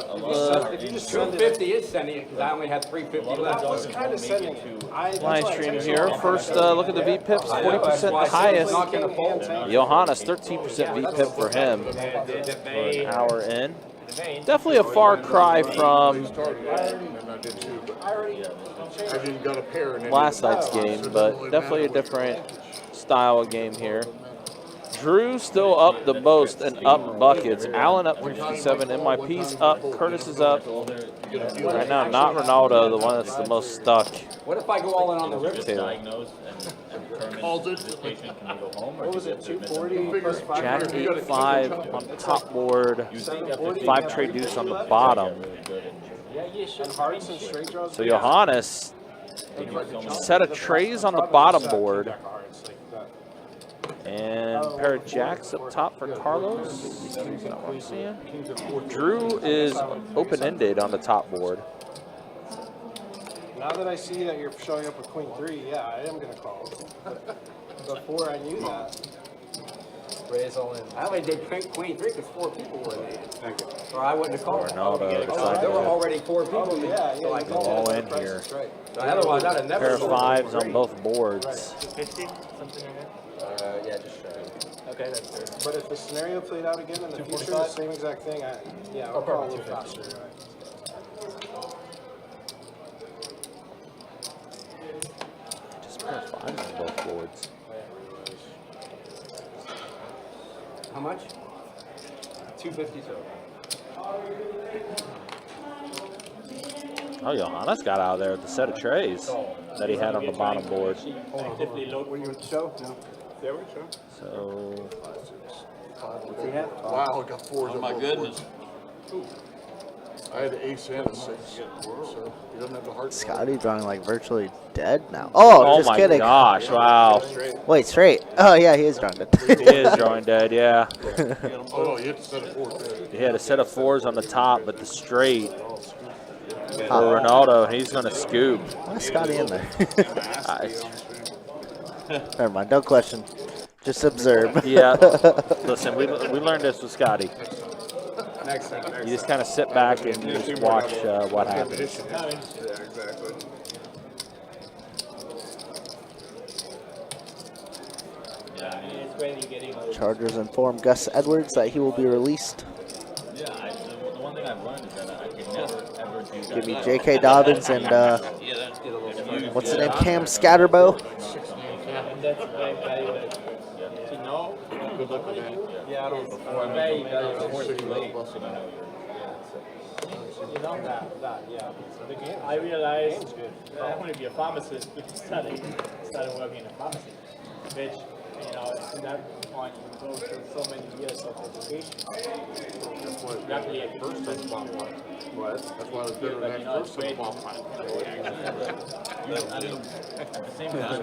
If you just send it, 250 is sending it because I only had 350 left. I was kind of sending it. Live stream here. First look at the VPIPs, 40% the highest. Not gonna fold. Johannes, 13% VPIP for him for an hour in. Very Definitely a far cry from Started, and I did too, but I didn't got a pair in any last of them. night's game, but definitely a different style of game here. Drew still up the most and up buckets. Allen up 57. MYP's up. Curtis is up. Right now, not Ronaldo, the one that's the most stuck. What if I go all in on the river? Diagnosed and determined this patient can go home, or What was it, 240 plus Jack 500? 8-5 on the top board. 5 trade deuce on the bottom. And hearts and straight draws. So Johannes, set of trays on the bottom board. And pair of jacks up top for Carlos. Is that what I'm seeing? Drew is open-ended on the top board. Now that I see that you're showing up with queen 3, yeah, I am going to call. Before I knew that. Raise all in. I only did queen 3 because 4 people were in it. Or I wouldn't have called. Ronaldo There were already 4 people. Oh, yeah, So I go called. all in here. Right. Otherwise, I'd have never. Pair of 5s on both boards. 50, something like that. Yeah, just Okay, that's fair. But if the scenario played out again in the future, the same exact thing, I'll call a little faster. Just pair of 5s on both boards. How much? 250. Oh, Johannes got out of there with the set of trays that he had on the bottom board. Actively load. What do you would show? No. There we go. So, What's he have? Wow, I got 4s. Oh my goodness. I had an ace and a 6, so he doesn't have the heart. Scotty drawing like virtually dead now. Oh, just my kidding. gosh, wow. Wait, straight. Oh, yeah, he is drawing dead. He is drawing dead, yeah. Oh, no, you hit the set of 4s. He had a set of 4s on the top, but the straight for Ronaldo, he's going to scoop. Why is Scotty in there? Never mind, don't question. Just observe. Yeah. Listen, we learned this with Scotty. Next thing. You just kind of sit back and you just watch what happens. Yeah, exactly. Yeah, I mean, It's when you're getting all Chargers inform Gus Edwards that he will be released. yeah. The one thing I've learned is that I can never ever do that. Give me J.K. Dobbins and what's the name? Cam Scatterbo. and that's very valuable to know. Good luck with that. Yeah, I don't. Very valuable. Before it's too late, so you know. You know that, yeah. So the game. I realized I want to be a pharmacist started working in a pharmacy, which, you know, at that point you go through so many years of education. Luckily, at first That's why I was better but than you know, that it's first great. bomb fight. I mean, at the same time,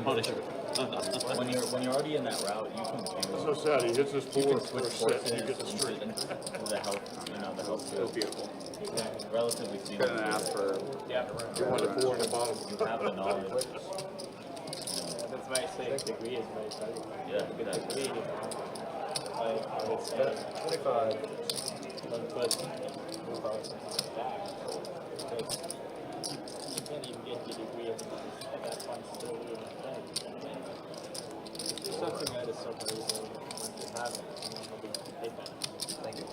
when you're already in that route, you can do. So sad, he hits his You 4 can switch for a courses set, you get the straight. into the health, the health field. Beautiful. Relatively speaking, Couldn't ask for. Yeah, You want a 4 on the bottom. you have the knowledge. that's why I say degree is very valuable. Yeah, Good exactly. degree, I would say 25. Don't put willpower something like that. Because you can't even get your degree at that point still really playing. It's something that is so valuable when you have it. You know, nobody can take that. Thank you.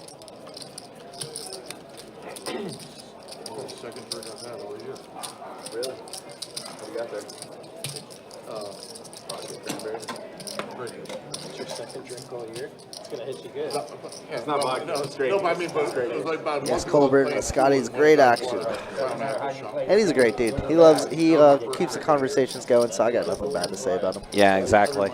Second drink I've had all year. Really? What do you got there? Cranberry. It's your second drink all year. It's gonna hit you good. It's not vodka. No, It's straight. No, but I mean, but it was like about Yes, Colbert. Scotty's great action. And he's a great dude. He keeps the conversations going, so I got nothing bad to say about him. Yeah, exactly.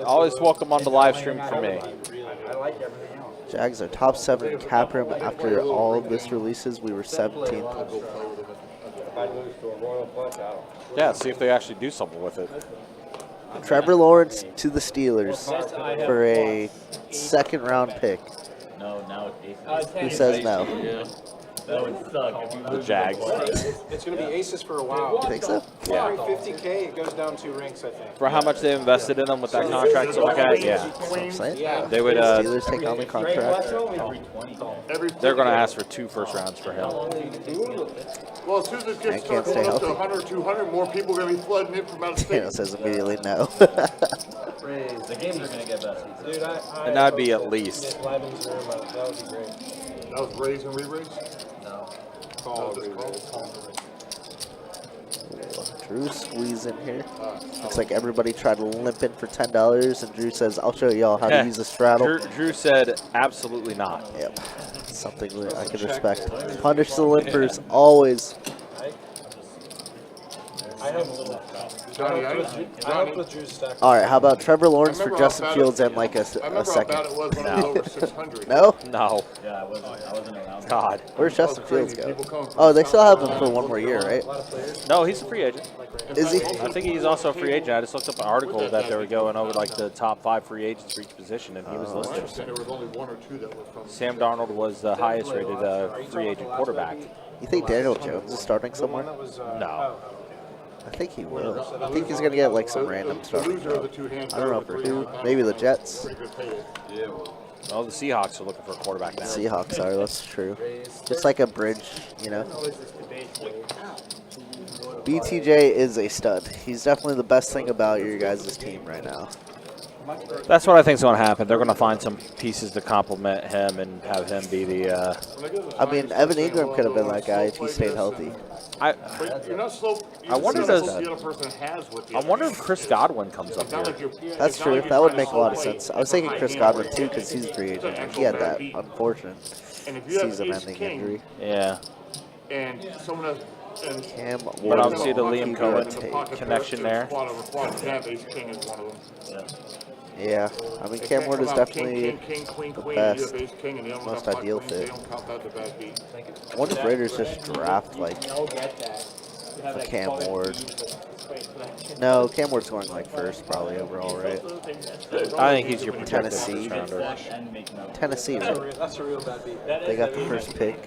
Always welcome on the live stream for me. I like everything else. Jags are top 7 in cap room. After all of this releases, we were 17th. If I lose to a Royal Flush, out. Yeah, see if they actually do something with it. Trevor Lawrence to the Steelers for a second round pick. No, now it's Who says no? Yeah. That would suck if you The lose Jags. It's gonna be aces for a while. You think so? Yeah. 50K, it goes down 2 ranks, I think. For how much they invested in them with that contract to look at, yeah. That's what I'm saying. Yeah. They would. Steelers take on the contract. every 20. They're going to ask for 2 first rounds for him. Well, as soon as this kid I starts can't stay going up to healthy. 100 or 200, more people are going to be flooding in from out of state. Daniel says immediately no. The games are going to get better. Dude, And that'd be at least. Lyman's room, that would be great. That was raise and re-raise? No. That was just called. Drew squeezing here. Looks like everybody tried to limp in for $10, and Drew says, "I'll show y'all how to use a straddle." Drew said, "Absolutely not." Yep, something that I can respect. Punish the limpers always. Johnny, I hope with Drew's stack. All right, how about Trevor Lawrence for remember Justin how bad Fields it- and like a I remember how second? bad it was when I was over 600. No? No. Yeah, I wasn't around. God. Where's That was Justin Fields crazy. go? People coming from Oh, they South still have him Carolina. for one more year, right? No, he's a free agent. Is he? I think he's also a free agent. I just looked up an article that they were going over like the top 5 free agents for each position, and he was I listed. understand there was only 1 or 2 that were from. Sam Darnold was the highest rated free agent quarterback. You think Daniel Jones is starting somewhere? No. I think he will. I think he's going to get like some random The starting loser of the job. 2 hands. I don't know for who. Maybe the Jets. Pretty good payday. Yeah, well. Oh, the Seahawks are looking for a quarterback now. Seahawks are, that's true. Just like a bridge, you know. BTJ is a stud. He's definitely the best thing about your guys' team right now. That's what I think is going to happen. They're going to find some pieces to complement him and have him be the. I mean, Evan Ingram could have been that guy if he stayed healthy. But you're not slow. I wonder if does- the other person has what the I other wonder if person Chris has. Godwin comes up It's not like here. you're- That's it's not true. like you're That would trying to make a lot of slow sense. play I was thinking with Chris my hand Godwin right too there. because he's a free It's an agent. actual He had bad that beat. unfortunate And if you have season-ending ace-king injury. Yeah. and someone has. And Cam But Ward I'll will see the keep Liam you Cohen at tape. connection there. Ace-king is one of them. Yeah, I mean, They Cam can't Ward come is out definitely king, queen, the queen, and you best, have ace-king, and the other one's most got ideal queens, they fit. don't count that as a bad beat. I wonder if Raiders just draft like For Cam Ward. No, Cam Ward's going like first probably overall, right? I think he's your projected Tennessee. first rounder. Tennessee, right? That's a real bad beat. They got the first pick.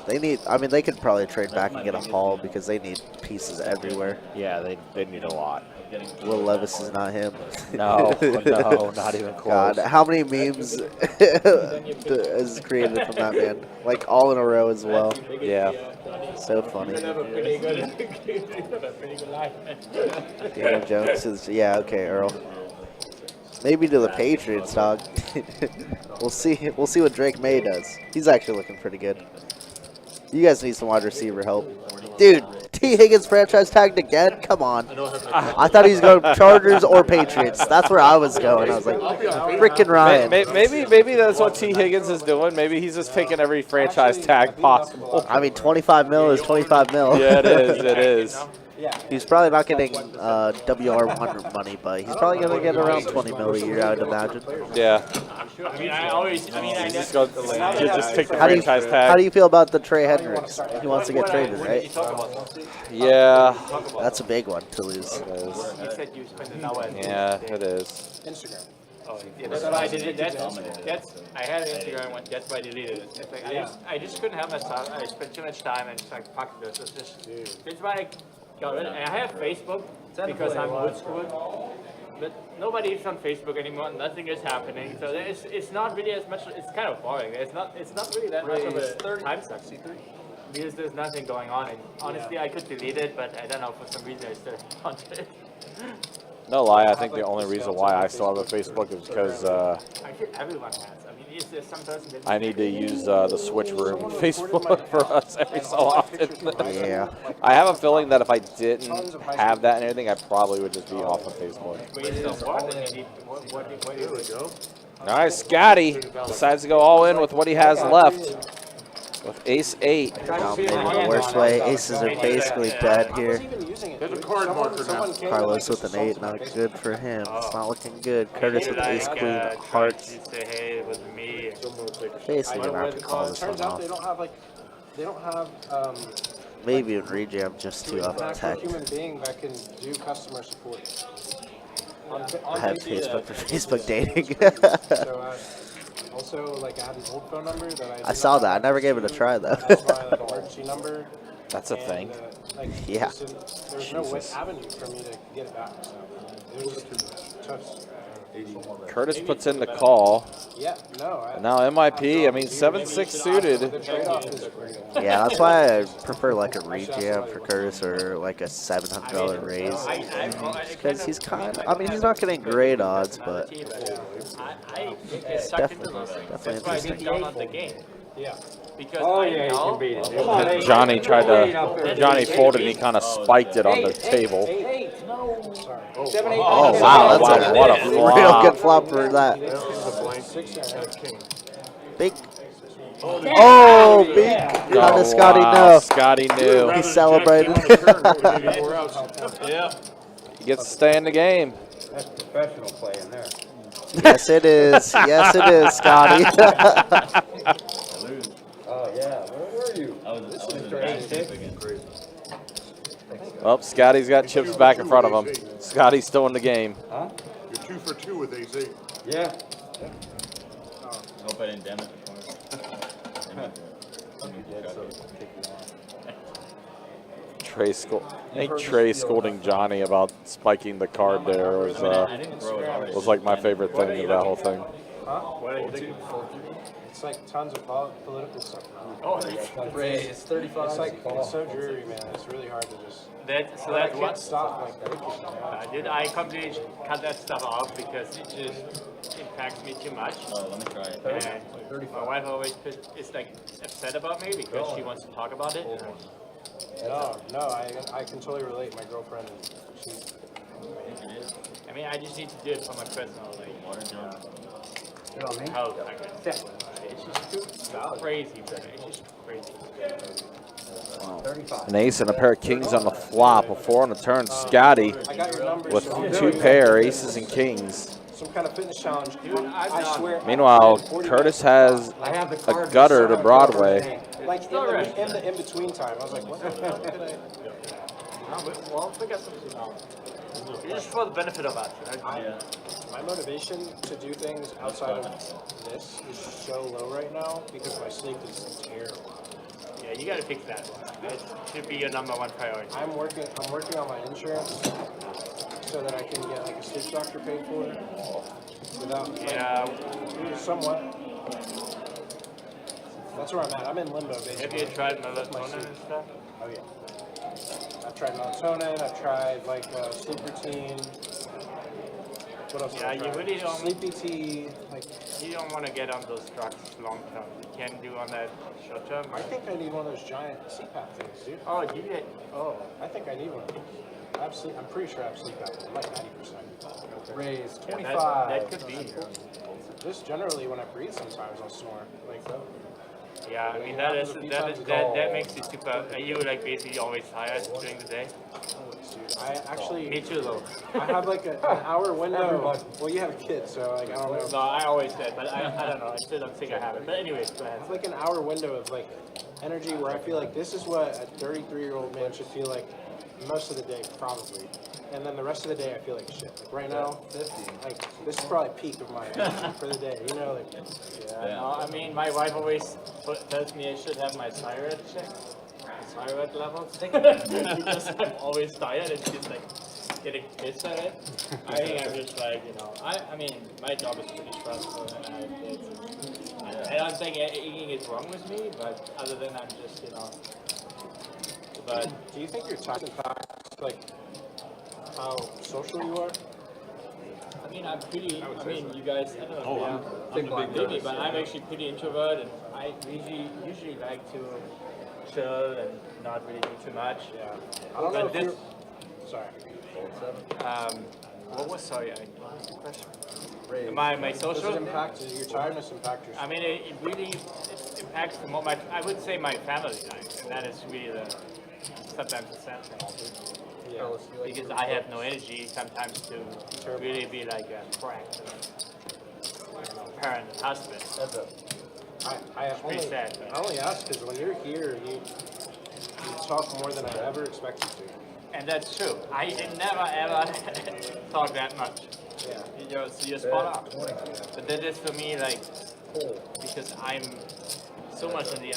They need. I mean, they could probably trade back and get a haul because they need pieces everywhere. Yeah, they need a lot. Will Levis is not him. No, no, not even close. God, how many memes is created from that man? Like all in a row as well. Yeah. So funny. You have a pretty good life. Daniel Jones is, yeah, okay, Earl. Maybe to the Patriots, dog. We'll see. We'll see what Drake May does. He's actually looking pretty good. You guys need some wide receiver help, dude. T. Higgins franchise tagged again. Come on. I thought he was going Chargers or Patriots. That's where I was going. I was like, freaking Ryan. Maybe that's what T. Higgins is doing. Maybe he's just taking every franchise tag possible. I mean, 25 mil is 25 mil. Yeah, it is. It is. He's probably not getting WR1 money, but he's probably going to get around 20 mil a year, I would imagine. Yeah. I mean, I Just go. Just take the How do you franchise tag. how do you feel about the Trey Hendricks? He wants to get traded, right? Yeah. That's a big one to lose. You said you spent an hour. Yeah, it is. Instagram. Oh, yeah, that's why I did it. That's I had an Instagram one. That's why I deleted it. It's like I just couldn't help myself. I spent too much time and just like fuck this. It's why I got rid of it. And I have Facebook because I'm old school. But nobody is on Facebook anymore. Nothing is happening. So it's not really as much. It's kind of boring. It's not really that much of a time suck. Because there's nothing going on. And honestly, I could delete it, but I don't know, for some reason I still want it. No lie, I think the only reason why I still have a Facebook is because I think everyone has. I mean, is there some person that I need to use the switch room Facebook for us every so often. Yeah. I have a feeling that if I didn't have that and everything, I probably would just be off of Facebook. All right, Scotty decides to go all in with what he has left. With ace 8. Dominating the worst way. Aces are basically dead here. There's a card marker now. Carlos with an 8, not good for him. It's not looking good. Curtis with ace queen, hearts. say, hey, it was me. Basically gonna have to call this one Turns out off. they don't have Maybe in rejam just too up an tech. actual human being that can do customer support. I have Facebook for Facebook dating. So also, like, I had an old phone number that I saw that. I never gave it a try though. That's my like, emergency number. That's a thing. Like, Yeah. there's no way, avenue for me to get it back. So it was just tough. Curtis puts in the call. Yeah, no. Now MIP, I mean 7-6 suited. The trade-off is great. Yeah, that's why I prefer like a rejam for Curtis or like a $700 raise. Because he's I mean, he's not getting great odds, but I it's definitely That's why I didn't interesting. download the game. Yeah. Because Oh I yeah, you know can beat it. Johnny tried to, Johnny folded and he kind of spiked it on the table. Sorry. Oh, wow, what a Real flop. good flop for that. King. Big. Oh, big. How does Scotty wow, know? Scotty knew. He celebrated. Yeah. He gets to stay in the game. That's professional play in there. Yes, it is. Yes, it is, Scotty. Oh yeah, where were you? I was in bad shape again. Well, Scotty's got chips back in front of him. Scotty's still in the game. Huh? You're 2 for 2 with ace 8. Yeah. I hope I didn't damage it for I think Trey scolding Johnny about spiking the card there was like my favorite thing of that whole thing. What are you thinking? It's like tons of political stuff now. Oh, It's 35. It's like it's so dreary, man. It's really hard to just. so I that's can't what stop like thinking. I completely cut that stuff out because it just impacts me too much. Oh, let me try it. And my wife always is like upset about me because she wants to talk about it. No, I can totally relate. My girlfriend, she. I mean, I just need to do it for my personal health. I guess. It's just too crazy, but it's just crazy. An ace and a pair of kings on the flop, a 4 on the turn. Scotty I got your numbers. with so 2 pair, aces and kings. Some kind of fitness challenge. I swear. Meanwhile, Curtis has a gutter to Broadway. Like in the in-between time, I was like, what the hell did I? Well, we got something else. Just for the benefit of us. My motivation to do things outside of this is so low right now because my sleep is terrible. Yeah, you gotta fix that. It should be your #1 priority. I'm working on my insurance so that I can get like a sleep doctor paid for without somewhat. That's where I'm at. I'm in limbo basically. Have you tried melatonin and stuff? Oh yeah. I've tried melatonin. I've tried like sleep routine. What else? Yeah, you really don't. Sleepy tea. Like you don't want to get on those drugs long term. You can do on that short term. I think I need one of those giant CPAP things, dude. Oh, you get. Oh, I think I need one. I'm pretty sure I have sleep apnea. I'm like 90%. Raise 25. Yeah, that could be. Just generally when I breathe, sometimes I'll snore. Like so. Yeah, I mean that makes you super. Are you like basically always tired during the day? I actually. Me too, though. I have like an hour window. Well, you have kids, so like I don't know. No, I always did, but I don't know. I still don't think I have it. But anyways, go ahead. It's like an hour window of like energy where I feel like this is what a 33-year-old man should feel like most of the day, probably. And then the rest of the day, I feel like shit. Like right now, 50. Like this is probably peak of my energy for the day. You know, like. Yeah. No, I mean, my wife always tells me I should have my thyroid checked. Thyroid levels. Because I'm always tired and she's like getting pissed at it. I think I'm just like, I mean, my job is pretty stressful and I don't think anything is wrong with me, but other than I'm just, But do you think your time impacts like how social you are? I mean, I'm pretty. I mean, you guys. I don't know. I'm the big baby, but I'm actually pretty introvert, and I usually like to chill and not really do too much. Yeah. I don't know if you're. Sorry. What was sorry? What was the question? My social. Does it impact your tiredness? Impact your. I mean, it really impacts the more I would say my family life, and that is really sometimes the sad thing. Yeah. Because I have no energy sometimes to really be like a parent and husband. I only ask because when you're here, you talk more than I ever expected to. And that's true. I never ever talk that much. Yeah. You're spot on. But that is for me like because I'm so much in the.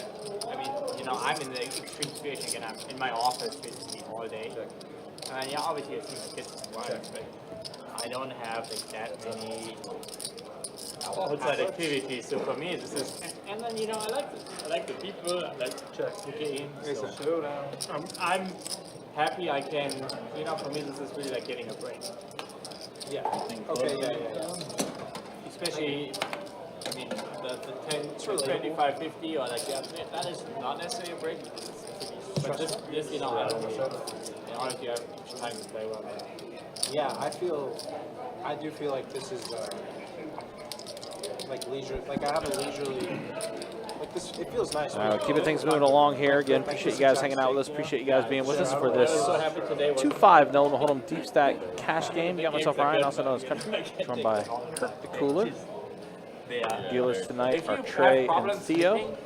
I mean, I'm in the extreme situation again. I'm in my office basically all day. And yeah, obviously I see my kids and wife, but I don't have like that many outside activities. So for me, this is, and then I like the people. I like the game. So showdown. I'm happy I can. For me, this is really like getting a break. Yeah. Okay. Yeah. Especially, I mean, the 10, 25, 50, or like that is not necessarily a break. But this, you know, I don't know. And honestly, I have time to play well. Yeah, I do feel like this is like leisure. Like I have a leisurely. Like this, it feels nice. Keeping things moving along here. Again, appreciate you guys hanging out with us. Appreciate you guys being with us for this 2-5 Nolan Hold'em Deep Stack cash game. Got myself Ryan, also known as Country, joined by Kirk the Cooler. Dealers tonight are Trey and Theo.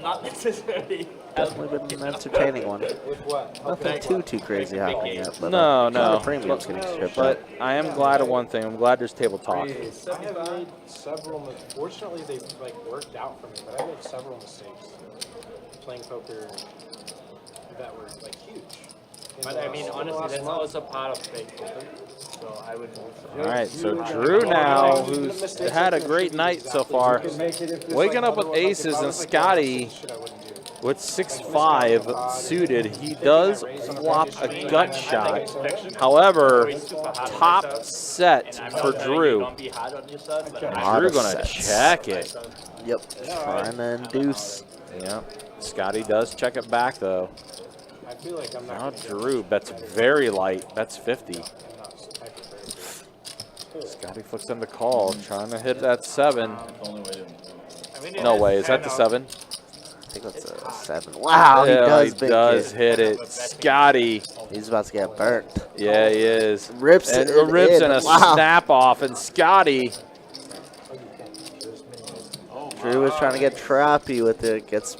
Not necessarily. Definitely been an entertaining one. Nothing too crazy happening yet. But, No. The premium's getting stripped. But I am glad of one thing. I'm glad there's table talk. I have made several. Fortunately, they've like worked out for me, but I made several mistakes playing poker that were like huge. But I mean, honestly, that's also part of playing poker. So I would. All right, so Drew now, who's had a great night so far, waking up with aces, and Scotty with 6-5 suited. He does flop a gut shot. However, top set for Drew. Drew gonna check it. Yep, trying to induce. Yep, Scotty does check it back though. I feel like I'm Now not. Drew bets very light, bets 50. Scotty flicks him the call, trying to hit that 7. No way, is that the 7? I think that's a 7. Wow, Yeah, he he does hit it. Scotty. He's about to get burnt. Yeah, he is. Rips and it rips in. and a Wow. snap off, and Scotty. Drew was trying to get trappy with it, gets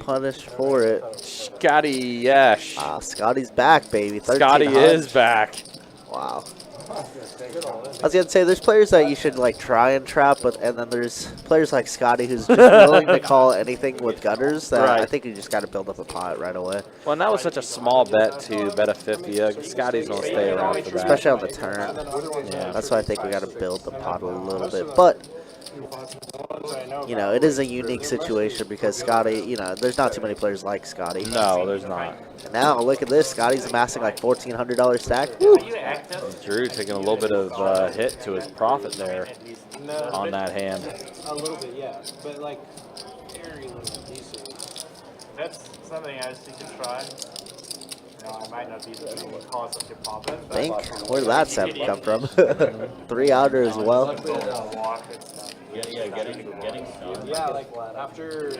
punished for it. Scotty, yes. Scotty's back, baby. Scotty 1300. is back. Wow. I was gonna say there's players that you should like try and trap, and then there's players like Scotty who's just willing to call anything with gutters. That I think you just got to build up a pot right away. Well, and that was such a small bet to bet a 50. Scotty's gonna stay around for that, especially on the turn. Yeah, that's why I think we got to build the pot a little bit, but. You know, it is a unique situation because Scotty, you know, there's not too many players like Scotty. No, there's not. And now, look at this. Scotty's amassing like $1,400 stack. Woo. Drew taking a little bit of hit to his profit there on that hand. A little bit, yeah. But like, very little pieces. That's something else you can try. No, I might not be the cause of the problem. Think? Where did that 7 come from? 3-outer as well. Yeah, like after,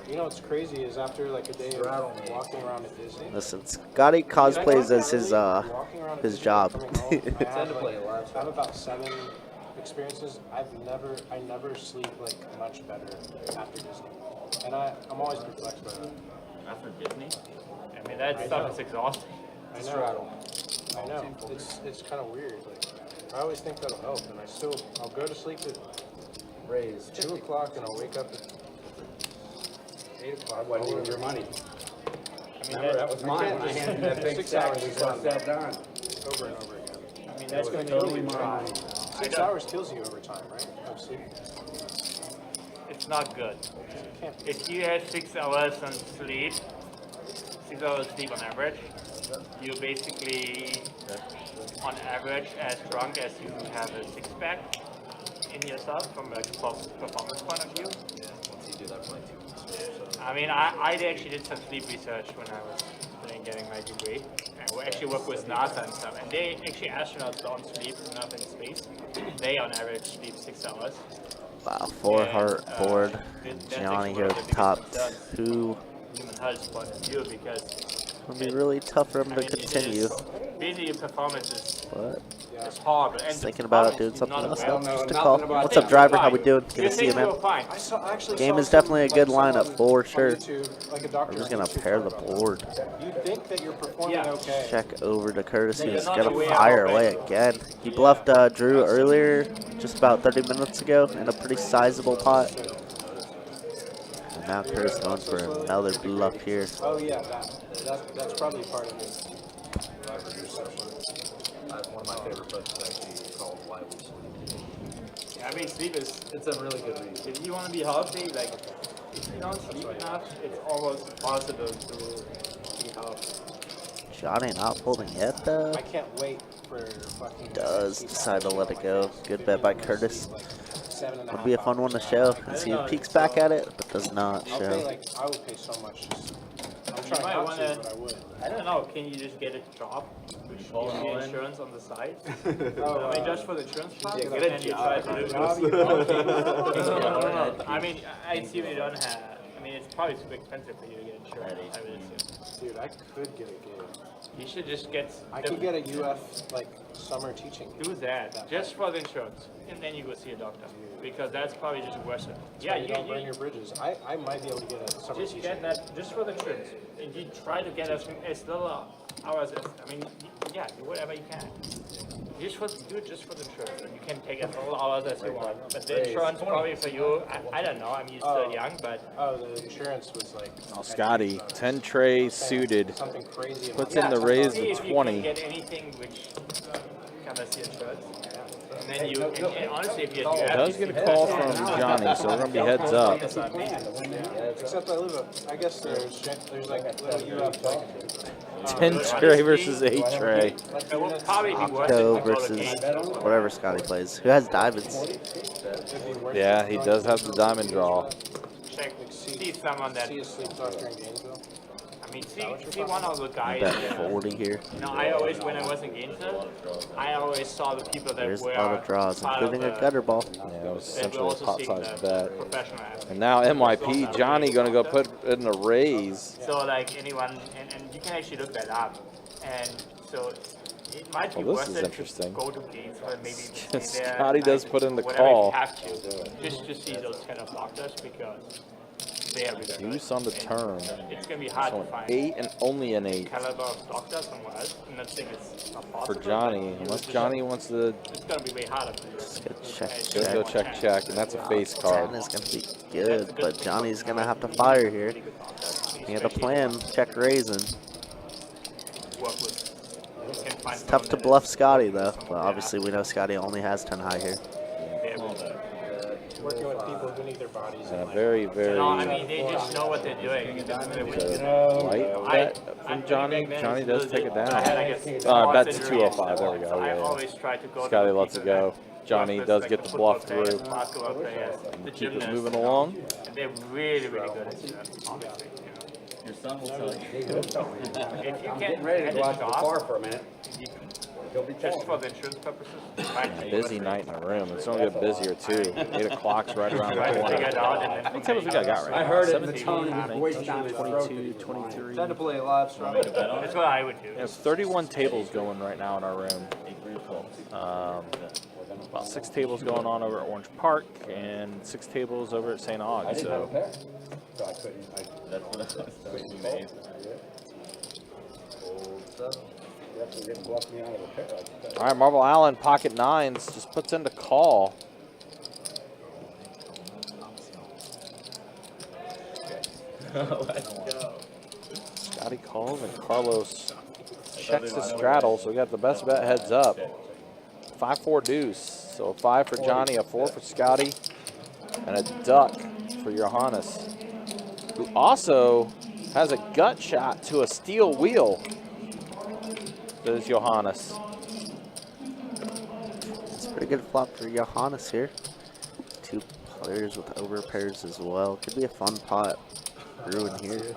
you know what's crazy is after like a day of walking around at Disney. Listen, Scotty cosplays as his job. I have about 7 experiences. I never sleep like much better after Disney, and I'm always perplexed by that. After Disney? I mean, that stuff is exhausting. I know. It's kind of weird. Like, I always think that'll help, and I'll go to sleep at 2 o'clock, and I'll wake up at 8 o'clock. That wasn't even your money. I mean, Remember, that was mine. I handed that big 6 stack hours and we is sat down. over and over again. I mean, that's going to totally be try. 6 hours kills you over time, right? Of sleep. It's not good. If you have 6 hours on sleep, 6 hours sleep on average, you basically, on average, as drunk as you have a 6-pack in yourself from a performance point of view. Yeah, once you do that for like 2 weeks. I mean, I actually did some sleep research when I was getting my degree. And we actually work with NASA and stuff. And they actually, astronauts don't sleep enough in space. They, on average, sleep 6 hours. Wow, 4-heart board. Johnny here at the top 2. Human health point of view, because It'll be really tough for him to continue. Basically, your performance is But horrible. just thinking about doing something else. Just a call. What's up, driver? How we doing? Good to see you, man. Game is definitely a good lineup for sure. We're just gonna pair the board. You think that you're performing okay. Check over to Curtis, who's gonna fire away again. He bluffed Drew earlier, just about 30 minutes ago, in a pretty sizable pot. And now Curtis going for another bluff here. Oh yeah, that's probably part of it. One of my favorite books is actually called Why We Sleep. I mean, sleep is, It's a really good read. if you want to be healthy, like, if you don't sleep enough, it's almost impossible to be healthy. Johnny not folding yet though. I can't wait for fucking. Does decide to let it go. Good bet by Curtis. 7.5 Would be a fun one to show. And see who peeks back at it, but does not I'll pay show. like, I would pay so much. I'm You trying might not wanna, to, but I would. I don't know, can you just get a job? Call Get all in. insurance on the side? Oh, I mean, just for the insurance part? Yeah, get a and you try job. to do Job, this. you know? No. I mean, I see we don't have, I mean, it's probably super expensive for you to get insurance, I would assume. Dude, I could get a gig. You should just get. I could get a UF, like, summer teaching gig. Do that, just for the insurance, and then you go see a doctor, because that's probably just worth it. Yeah, you don't burn your bridges. I might be able to get a summer Just teaching get that, just for the insurance, and you try to get as little hours as, I mean, yeah, do whatever you can. Do it just for the insurance, and you can take as little hours as you want, but the insurance probably for you, I don't know, I mean, you're still young, but. Oh, the insurance was like. Oh, Scotty, 10 tray suited. Something crazy. Puts in the raise See of if you 20. can get anything which covers the insurance. And then you, and honestly, if you do Does get a call from Johnny, so we're going to be heads up. Except I live I guess there's like little UF like. 10 tray versus 8 tray. It will probably be worth it Octo to go to versus games. whatever Scotty plays. Who has diamonds? Yeah, he does have the diamond draw. Check, see someone that, See a sleep doctor in Gainesville. I mean, see one of the guys. Bet 40 here. You know, I always, when I was in Gainesville, I always saw the people that There's were a lot of draws, part of including a the- gutter ball. Yeah, it was that were essentially a also pot seeing size the bet. professional athletes. And now MYP, Johnny going to go put in a raise. So like anyone, and you can actually look that up. And so it might be Well, this worth is it interesting. to go to games or maybe just be there. Scotty does put in the whatever call. If you have to, just to see those kind of doctors because they are really good. Deuce on the turn. It's going to be hard So to an find 8 and only an 8 caliber of doctor somewhere else. I'm not saying it's not possible. for Johnny. but Unless it's Johnny wants to It's going to be way harder for you. Just go check, just go check, and that's a face card. 10 is going to be good, but Johnny's going to have to fire here. He had a plan, check raising. Work with. You can find It's tough to someone bluff Scotty though. But obviously we know Scotty only has 10 high here. Working with people who need their bodies. And a very, very No, I mean, they just know what they're doing. light bet from Johnny. Johnny does take it down. Bet to 205. There we go. I Yeah, yeah. always try to go. Scotty to the lets it people go. that Johnny work does with, get like, the football bluff players, through. basketball players, the Keep it gymnasts, moving you know, along. and they're really, really good at it, obviously. Your son will tell you. If you can't Ready to get go a out to the job, car for a minute. just for the insurance purposes, Busy night in the room. It's going to get busier too. 8 o'clock's right around the try to figure it corner. out and then How many tables we got right I now? heard it in the 17, tone in his voice 19, down his throat. 22, 23. Time to play live strong. that's what I would do. There's 31 tables going right now in our room. About 6 tables going on over at Orange Park and 6 tables over at St. Aug. So So I couldn't. That's what I was telling you, Dave. Definitely didn't bluff me out of the pit like that. all right, Marvel Allen, pocket 9s, just puts in the call. Scotty calls and Carlos checks the straddle, so we got the best bet heads up. 5-4 deuce. So a 5 for Johnny, a 4 for Scotty, and a duck for Johannes, who also has a gut shot to a steel wheel. There's Johannes. It's a pretty good flop for Johannes here. 2 players with over pairs as well. Could be a fun pot brewing here.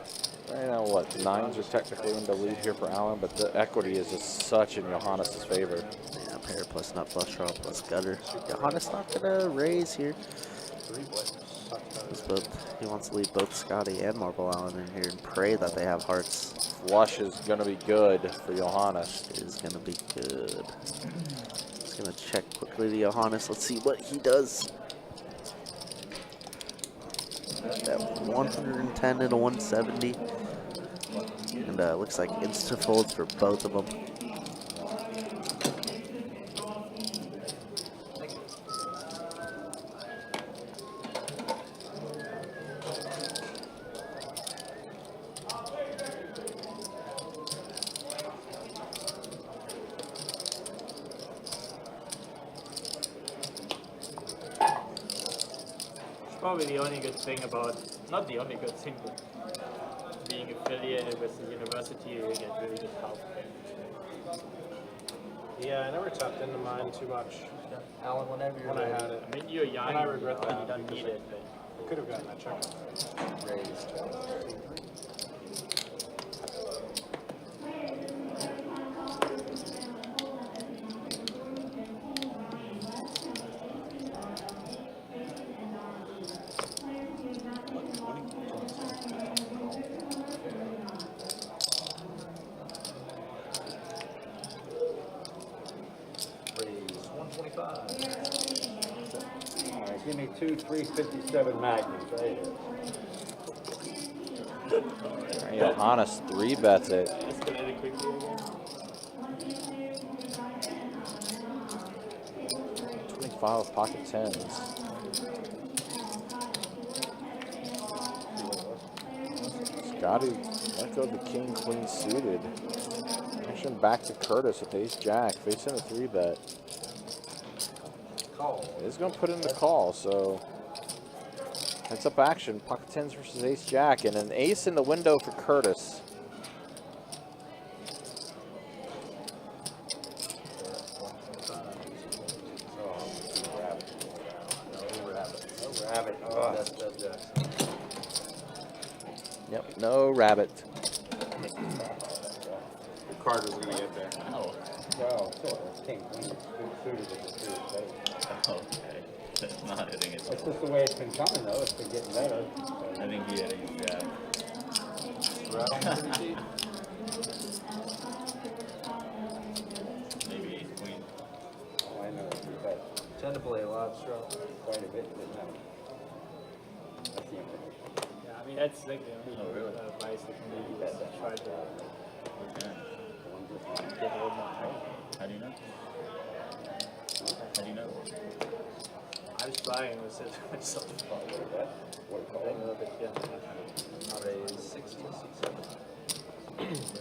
Right now, what, the 9s are technically in the lead here for Allen, but the equity is just such in Johannes' favor. Yeah, pair plus nut flush draw plus gutter. Johannes not gonna raise here. He wants to leave both Scotty and Marble Allen in here and pray that they have hearts. Flush is going to be good for Johannes. It is gonna be good. Just gonna check quickly to Johannes. Let's see what he does. That 110 and a 170. And looks like insta folds for both of them. Probably the only good thing about, not the only good thing, but being affiliated with the university, you get really good help. Yeah, I never tapped into mine too much Alan, whenever you're when I ready. had it. I I mean, you're young. And I regret you that don't need because it. But I could have gotten that check. All right, give me 2 357 Magnums right here. Johannes 3-bets it. escalate it quickly again. 25 pocket tens. Scotty let go of the king queen suited. Action back to Curtis with ace jack, facing a 3-bet. He's going to put in the call, so heads up action. Pocket tens versus ace jack, and an ace in the window for Curtis. Yep, no rabbit. The card was gonna get there. Oh, Well, king queen suited is a suited base. okay. That's not hitting it. That's just the way it's been coming, though. It's been getting better. I think he had ace jack. Maybe ace queen. Oh, I know. But Tend to play a lot strong. quite a bit, didn't have. That's the image. Yeah, I mean, that's like the only Oh, really? advice that can be used. Try to Okay. get a little more time. How do you know? How do you know? I was trying with it myself. What is that? What do you call A it? little bit, yeah. Nowadays, 60, 67.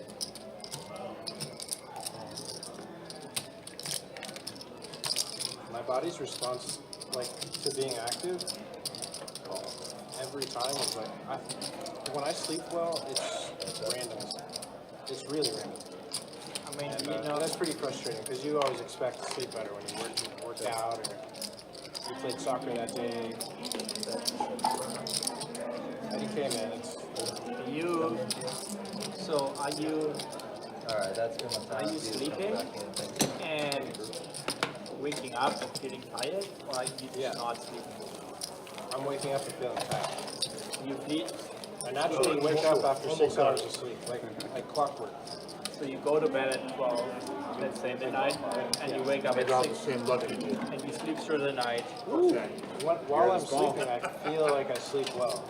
My body's response, like, to being active, every time is like, when I sleep well, it's random. It's really random. I mean, And, you know, that's pretty frustrating because you always expect to sleep better when you work out or you played soccer that day. IDK, man, it's you. So are you Alright, that's good. Are you sleeping and waking up and feeling tired, or are you just not sleeping? I'm waking up and feeling tired. You feel I naturally wake up after 6 hours of sleep, like clockwork. so you go to bed at 12, let's say midnight, and you wake up at 6, and you sleep through the night. While I'm sleeping, I feel like I sleep well,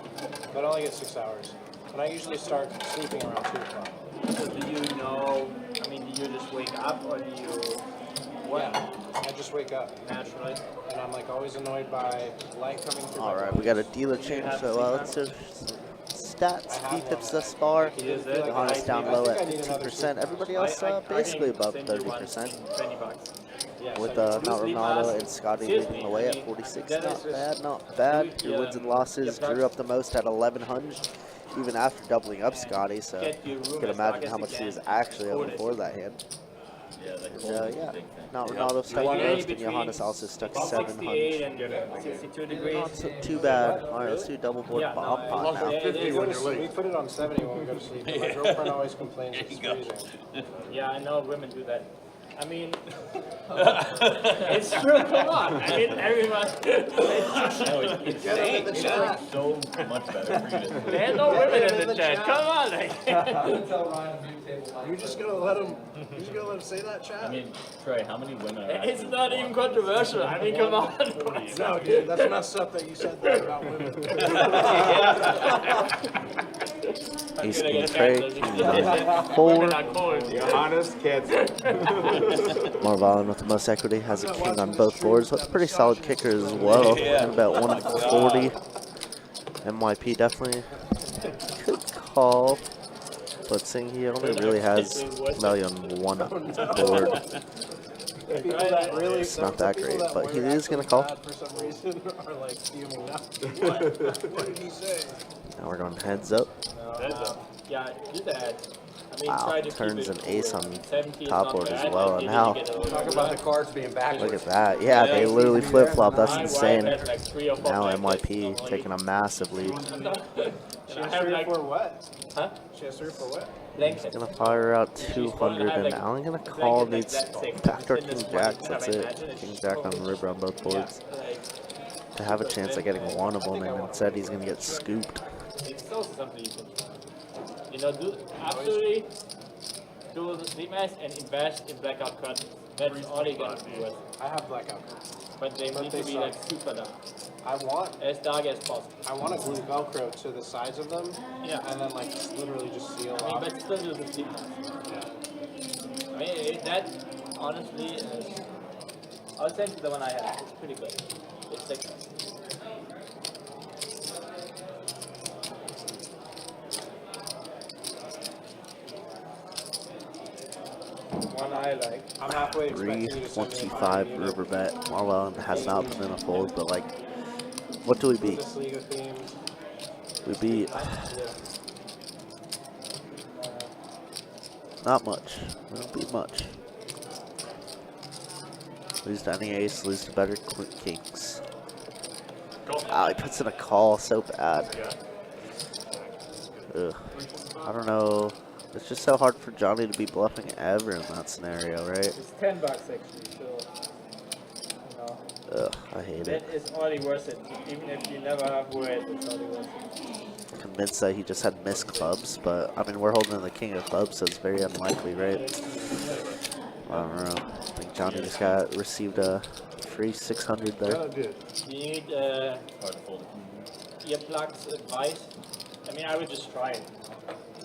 but I only get 6 hours. And I usually start sleeping around 2 o'clock. So do you know? I mean, do you just wake up, or do you? What? Yeah, I just wake up Naturally. and I'm like always annoyed by light coming through. All my right, door. we got a dealer change, so let's do stats, VPIPs thus far. Is it? Johannes down low at I need another 15%. Everybody else basically above 30%. $20. Yeah, With so not Ronaldo and Scotty leading the way at 46. Not bad, not bad. Your wins and losses drew up the most at 1,100, even after doubling up Scotty. So you can imagine how much he was actually over for that hand. Yeah, like So yeah, big thing. not Ronaldo stuck most, and Johannes also stuck 68 700. and 62 degrees. Not too bad. All right, let's do double board Yeah, bomb no, pot now. it is. we put it on 70 when we go to sleep. And my girlfriend always complains it's freezing. Yeah, I know women do that. I mean, it's true. Come on. I mean, everyone. No, it's like so much better for you to There's no women in the chat. Come on. Like. You're just gonna let him say that, chat? I mean, Trey, how many women are It's actually not even controversial. I mean, come on. No, dude, that's messed up that you said that about women. Ace king trade, forward. Johannes cancer. Marvellin with the most equity has a king on both boards. With a pretty solid kicker as well. And about 140. MYP definitely could call. But seeing he only really has value on one board. It's not that great, but he is going to call. For some reason, are like fuming now. What did he say? Now we're going heads up. Yeah, do that. I mean, Wow, try to turns keep an it ace on 70 is top not board as bad, well. but And you now, need to get a little Talk bit about the back. cards being backwards. look at that. Yeah, they literally flip-flop. That's My insane. wife has like 3 or 4 Now blankets MYP normally. taking a massive lead. And She I has have 3 or like 4 what? huh? She has 3 or 4 what? blankets. Gonna fire out She's 200, have, and like, Allen gonna a call. blanket like Needs that thick. backdoor It's in king this jacks. one. That's I it. imagine it's King just jack on the always- river on both Yeah, boards like, to have a chance of getting one of them, and instead he's gonna get scooped. it's also something you can try. You know, do absolutely do the sleep mask and invest in blackout curtains. That's all you can do. With. I have blackout curtains. But they need they to be suck. like super dark, I want as dark as possible. I want to glue Velcro to the sides of them. Yeah. And then like literally just seal I mean, off. but still do the sleep mask. Yeah. I mean, that honestly is. I'll send you the one I have. It's pretty good. It's like. One I like. I'm halfway expecting you to send me a 325 Bayern river bet. Marlon has not been in a fold, but like, what do we beat? Bundesliga themed. We beat Yeah. not much. We don't beat much. Lose to any ace, lose to better kings. Wow, he puts in a call so bad. Ugh. I don't know. It's just so hard for Johnny to be bluffing ever in that scenario, right? It's $10 actually, so you know. Ugh, I hate That it. is only worth it. Even if you never have word, it's only worth it. Convinced that he just had missed clubs, but I mean, we're holding the king of clubs, so it's very unlikely, right? I don't know. I think Johnny just received a free 600 there. You need earplugs advice. I mean, I would just try it.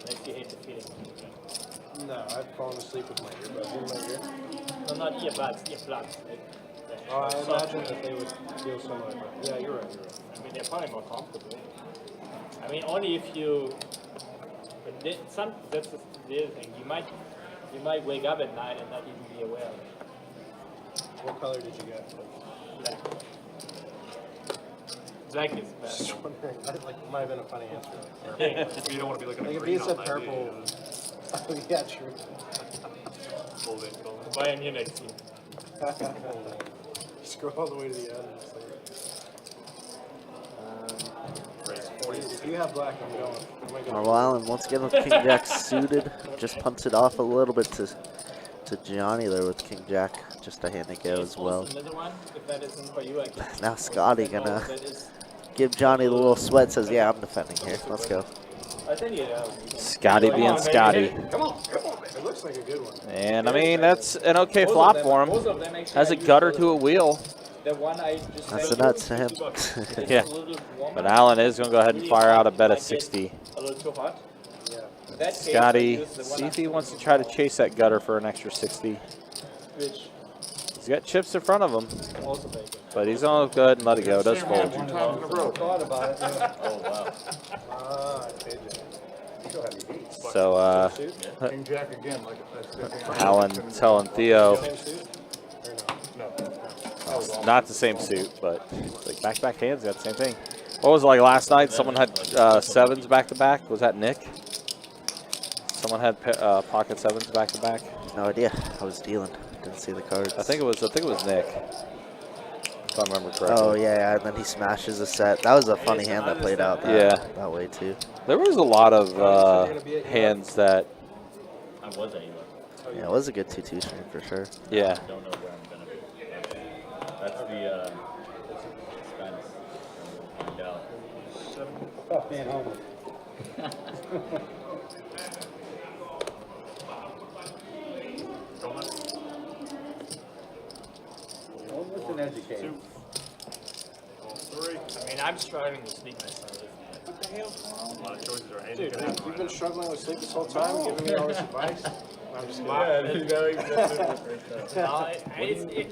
Unless you hate the feeling. No, I've fallen asleep with my earbuds in my ear. No, not earbuds, earplugs. Like, Oh, I imagine that they would feel similar. But yeah, you're right. You're right. I mean, they're probably more comfortable. I mean, only if you. But that's the other thing. You might wake up at night and not even be aware of it. What color did you get? Black. Black is Just bad. wondering. That like might have been a funny answer. You don't want to be looking Like at if he green said all night, purple. Oh yeah, true. Fold it, fold it. Bayern Munich team. Scroll all the way to the end. It's like, if you have black, I'm going. I'm gonna go. Marvel Allen once again with King Jack suited. Just punts it off a little bit to Johnny there with King Jack. Just a hand to go as well. Another one, if that isn't for you, I can. Now Scotty gonna That is. give Johnny the little sweat. Says, "Yeah, I'm defending here. Let's go." I send you Scotty being Scotty. Come on, come on. It looks like a good one. And I mean, that's an okay flop for him. Both of them actually Has a I used gutter for to a wheel. The one I just That's said the nuts to him. it's Yeah. a little warmer. But Allen is going to go ahead and Really fire out a hot, bet might of 60. get a little too hot. Yeah. In that case, I Scotty, use the one see I'm if he wants to thinking try to about, chase that gutter for an extra 60. Which He's got chips in front of him, also very good. but he's going to go ahead and let it go. Does fold. 2 times in a row. Thought about it. Yeah. Oh, wow. Ah, I paid you. So King Jack again, like that's 15. Allen telling Theo, Same suit? Or no? not the same suit, but like back-to-back hands, got the same thing. What was it like last night? Someone had sevens back-to-back. Was that Nick? Someone had pocket sevens back-to-back. No idea. I was dealing. Didn't see the cards. I think it was Nick. If I remember correctly. Oh yeah, and then he smashes a set. That was a funny hand that played out that way too. There was a lot of hands that. I was at you. Yeah, it was a good 2-2 stream for sure. Yeah. I don't know where I'm going to be. That's the suspense. We'll find out. Tough being home. Almost an educator. I mean, I'm struggling to sleep myself. What the hell? A lot of choices are Dude, you've been struggling with sleep this whole time, giving me all this advice. I'm just You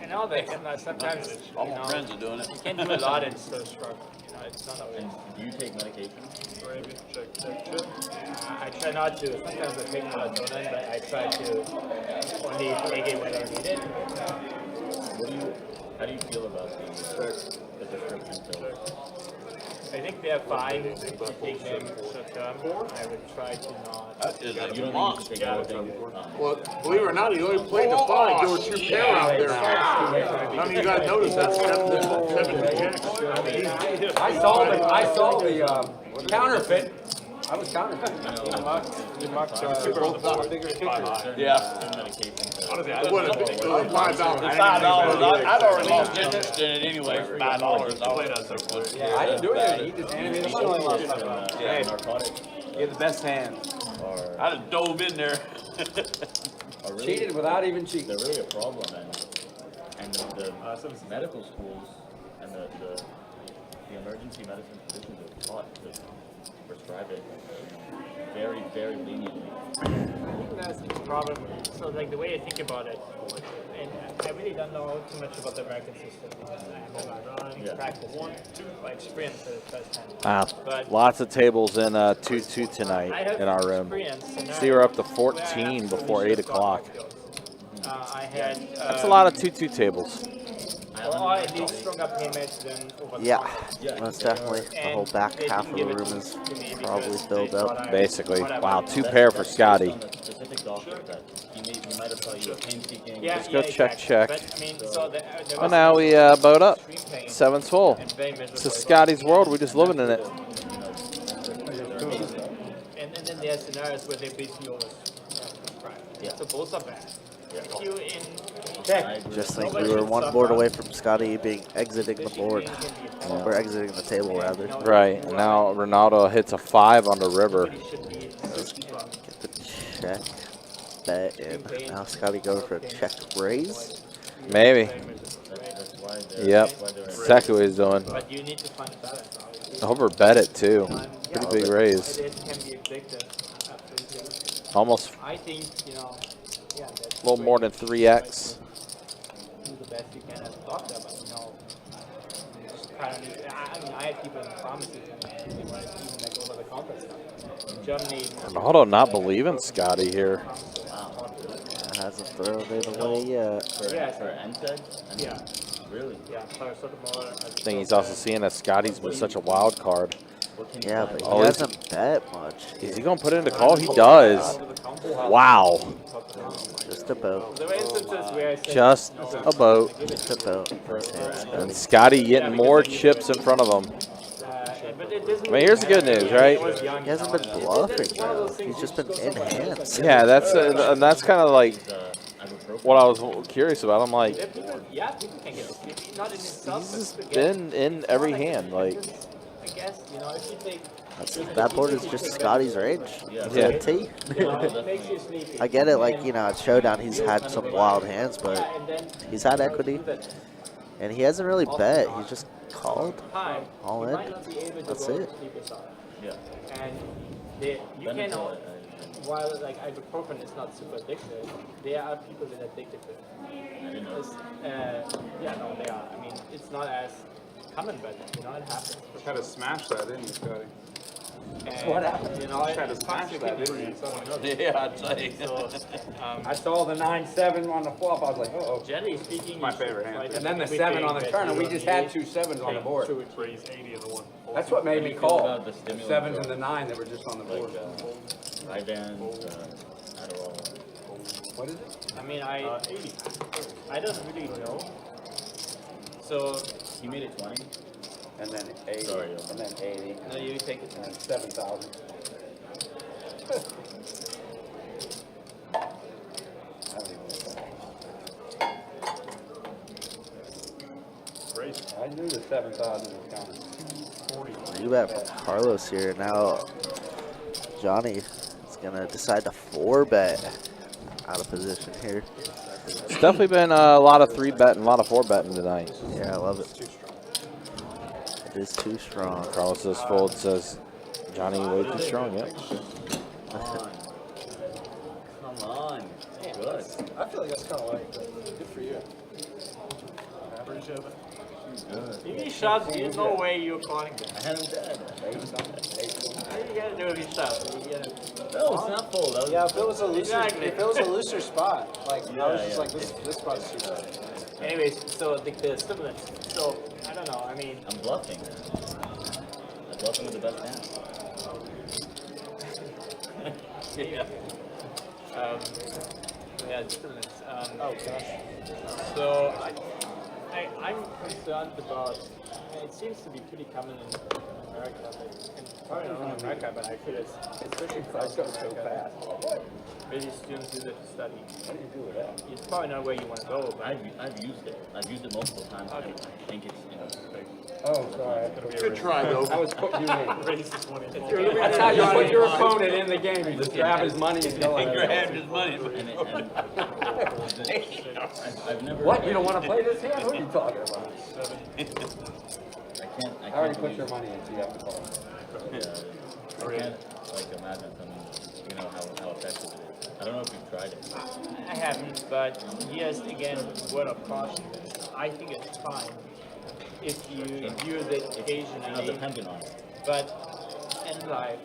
know, they can sometimes, All my friends are doing it. you can do a lot and still struggle. You know, it's not always. And do you take medication? I try not to. Sometimes I take melatonin, but I try to only take it when I need it. How do you feel about the prescription pills? I think they are fine to take them short term. I would try to not. That is a You don't month. need to take everything. Well, believe it or not, he only played the 5. There were 2 pair out there. None of you guys noticed that 7 I saw the counterfeit. I was counterfeit. You mocked both bigger kickers. Yeah. Honestly, I wouldn't have $5. $5. I'd already lost interest in it anyway for $5. Yeah, I didn't do anything. He just handed me the money. Hey, Narcotic. you have the best hand. I just dove in there. Cheated without even cheating. They're really a problem, and the medical schools and the emergency medicine physicians are taught to prescribe it very, very leniently. That's the problem. So like the way I think about it, and I really don't know too much about the American system. I have practice by experience for the first time. Wow, But lots of tables in 2-2 tonight I have in our room. experience in See, we're up to 14 before 8 o'clock. I had. That's a lot of 2-2 tables. Or at least stronger payments than over the Yeah, top. most definitely. The whole back half of the room is probably filled up. Basically. Wow, 2 pair for Scotty. Specific doctor that he might have thought you were painstaking. Let's go check. But, I mean, so there Oh, was now we boat up. extreme pain 7's full. and very miserable. This is Scotty's world. We're just living in it. And then there are scenarios where they basically overprescribe. So both are bad. If you Just think we were one board away from Scotty exiting the board. We're exiting the table, rather. Right. And now Ronaldo hits a 5 on the river. Get the check bet in. Now Scotty goes for a check raise. Maybe. Yep. Exactly what he's doing. But you need to find a balance. Obviously. Over bet it too. Pretty big raise. It can be addictive. Absolutely. Almost I think, you know, yeah, that's a little more than 3x. do the best you can as a doctor, but you know, kind of need, I mean, I had people in the pharmacy and they wanted to even like over the counter stuff. In Germany, Ronaldo not believing Scotty here. Hasn't thrown it away yet. For NSAID? yeah, Really? yeah, paracetamol. I think he's also seeing that Scotty's been such a wild card. Yeah, but he Oh, is- hasn't bet much. Is he going to put it in the call? He does. Wow. Just about. There were instances where I said, Just a boat. Just about. And Scotty getting more chips in front of him. but it doesn't I mean, here's the good news, right? He hasn't been bluffing, though. He's just been in hands. Yeah, and that's kind of like what I was curious about. I'm like, people can get it. Not in itself, he's but been in every hand. Like, I guess, you know, if you take That board is just Scotty's range. Yeah. To a T. it makes you sleepy. I get it, like, you know, at Showdown he's had some wild hands, but And then he's had equity. And he hasn't really bet. He's just called time, all you in. might not be able to That's go it. to sleep yourself. Yeah. And you can, while like ibuprofen is not super addictive, there are people that are addicted to it. Yeah, no, they are. I mean, it's not as common, but you know, it happens. Tried to smash that, didn't you, Scotty? And, What happened? You know, Tried to smash that, didn't you? Yeah, I'd say. So, I saw the 9-7 on the flop. I was like, uh-oh. generally speaking, My you should favorite hand. try to And then the every 7 day on the that turn, and we you just had engage, 2 7s on the take board. 2 or 3. That's what made me feel call. about the The stimulant 7s and the 9 that were just on the board. Ivan, Adderall. What is it? I mean, I don't really know. So, He made it 20. And then 80. Sorry, And then 80. no, you take it. And then 7,000. I don't even know. I knew the 7,000 was coming. You bet from Carlos here. Now Johnny is going to decide to 4-bet out of position here. it's definitely been a lot of 3-betting, a lot of 4-betting tonight. Yeah, I love it. It is too strong. Carlos says fold, says Johnny way too strong. Yep. Come on. Good. I feel like that's kind of light, but good for you. Average of it. These shots, there's no way you're calling them. I had him dead. What do you gotta do with these shots? You gotta, No, it's not full. That was Yeah, if it was a looser, Exactly. if it was a looser spot, like I was just Yeah, like this spot's too bad. anyways, so the stimulants. So I don't know. I mean, I'm bluffing. Welcome to the best band. Yeah. Yeah, it's still nice. Oh gosh. So I'm concerned about. It seems to be pretty common in America, and probably not only America, but I feel it's especially across America. Many students use it to study. What do you do with that? It's probably not where you want to go, but I've used it. I've used it multiple times. I think it's Oh, sorry. Good try, though. I was putting you in. racist one. That's how you put your opponent in the game. You just grab his money and go. Grab his money. I've never. What? You don't want to play this hand? What are you talking about? I can't. I already put your money in, so you have to call. I can't like imagine how effective it is. I don't know if you've tried it. I haven't, but here's again word of caution. I think it's fine if you use it It's not occasionally, dependent on it. but in life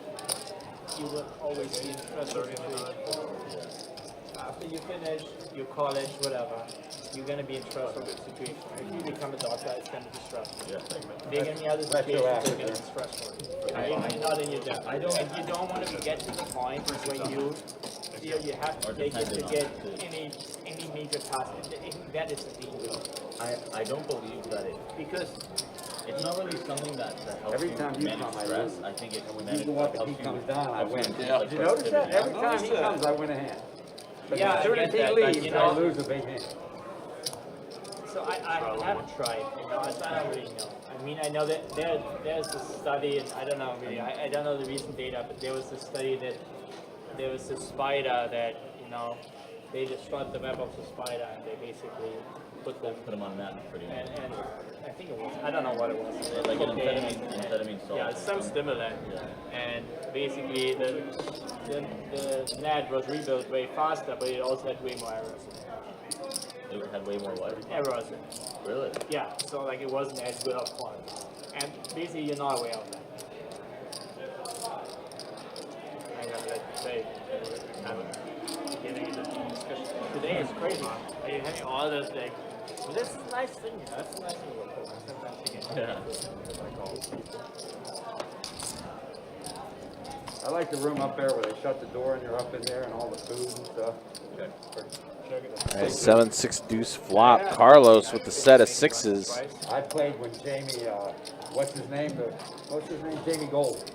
you will always be in stressful situations. After you finish your college, whatever, you're gonna be in stressful situations. If you become a doctor, it's gonna be stressful. Being in the other situations, it's gonna be stressful. Right? Not in your job. And you don't want to get to the point where you feel you have to take it to get any major task. That is the danger. I don't believe that because it's not really something that helps Every time you manage come, I stress. lose. I think it When manage, you go up and helps he you- comes down, I helps win. you Did like you notice that? productivity. Every time he comes, I win a hand. But Yeah, as soon I as get he that, but, leaves, you I know- lose a big hand. So I haven't tried. I don't really know. I mean, I know that there's a study, and I don't know really. I don't know the recent data, but there was a study that there was a spider that they destroyed the web of the spider, and they basically put them on that pretty much. and I think it was, I don't know what it was. Like an Cocaine. amphetamine salt. Yeah, it's some stimulant. And basically the net was rebuilt way faster, but it also had way more errors. It had way more what? Errors. Really? Yeah, so like it wasn't as good of quality. And basically you're not aware of that. I gotta let you say, getting into the discussion. Today is crazy. Are you having all this like, well, this is a nice thing, that's a nice thing. Sometimes you get I like the room up there where they shut the door and you're up in there and all the food and stuff. Okay. All right, 7-6 deuce flop. Carlos with the set of sixes. I played when Jamie, what's his name? Jamie Gold.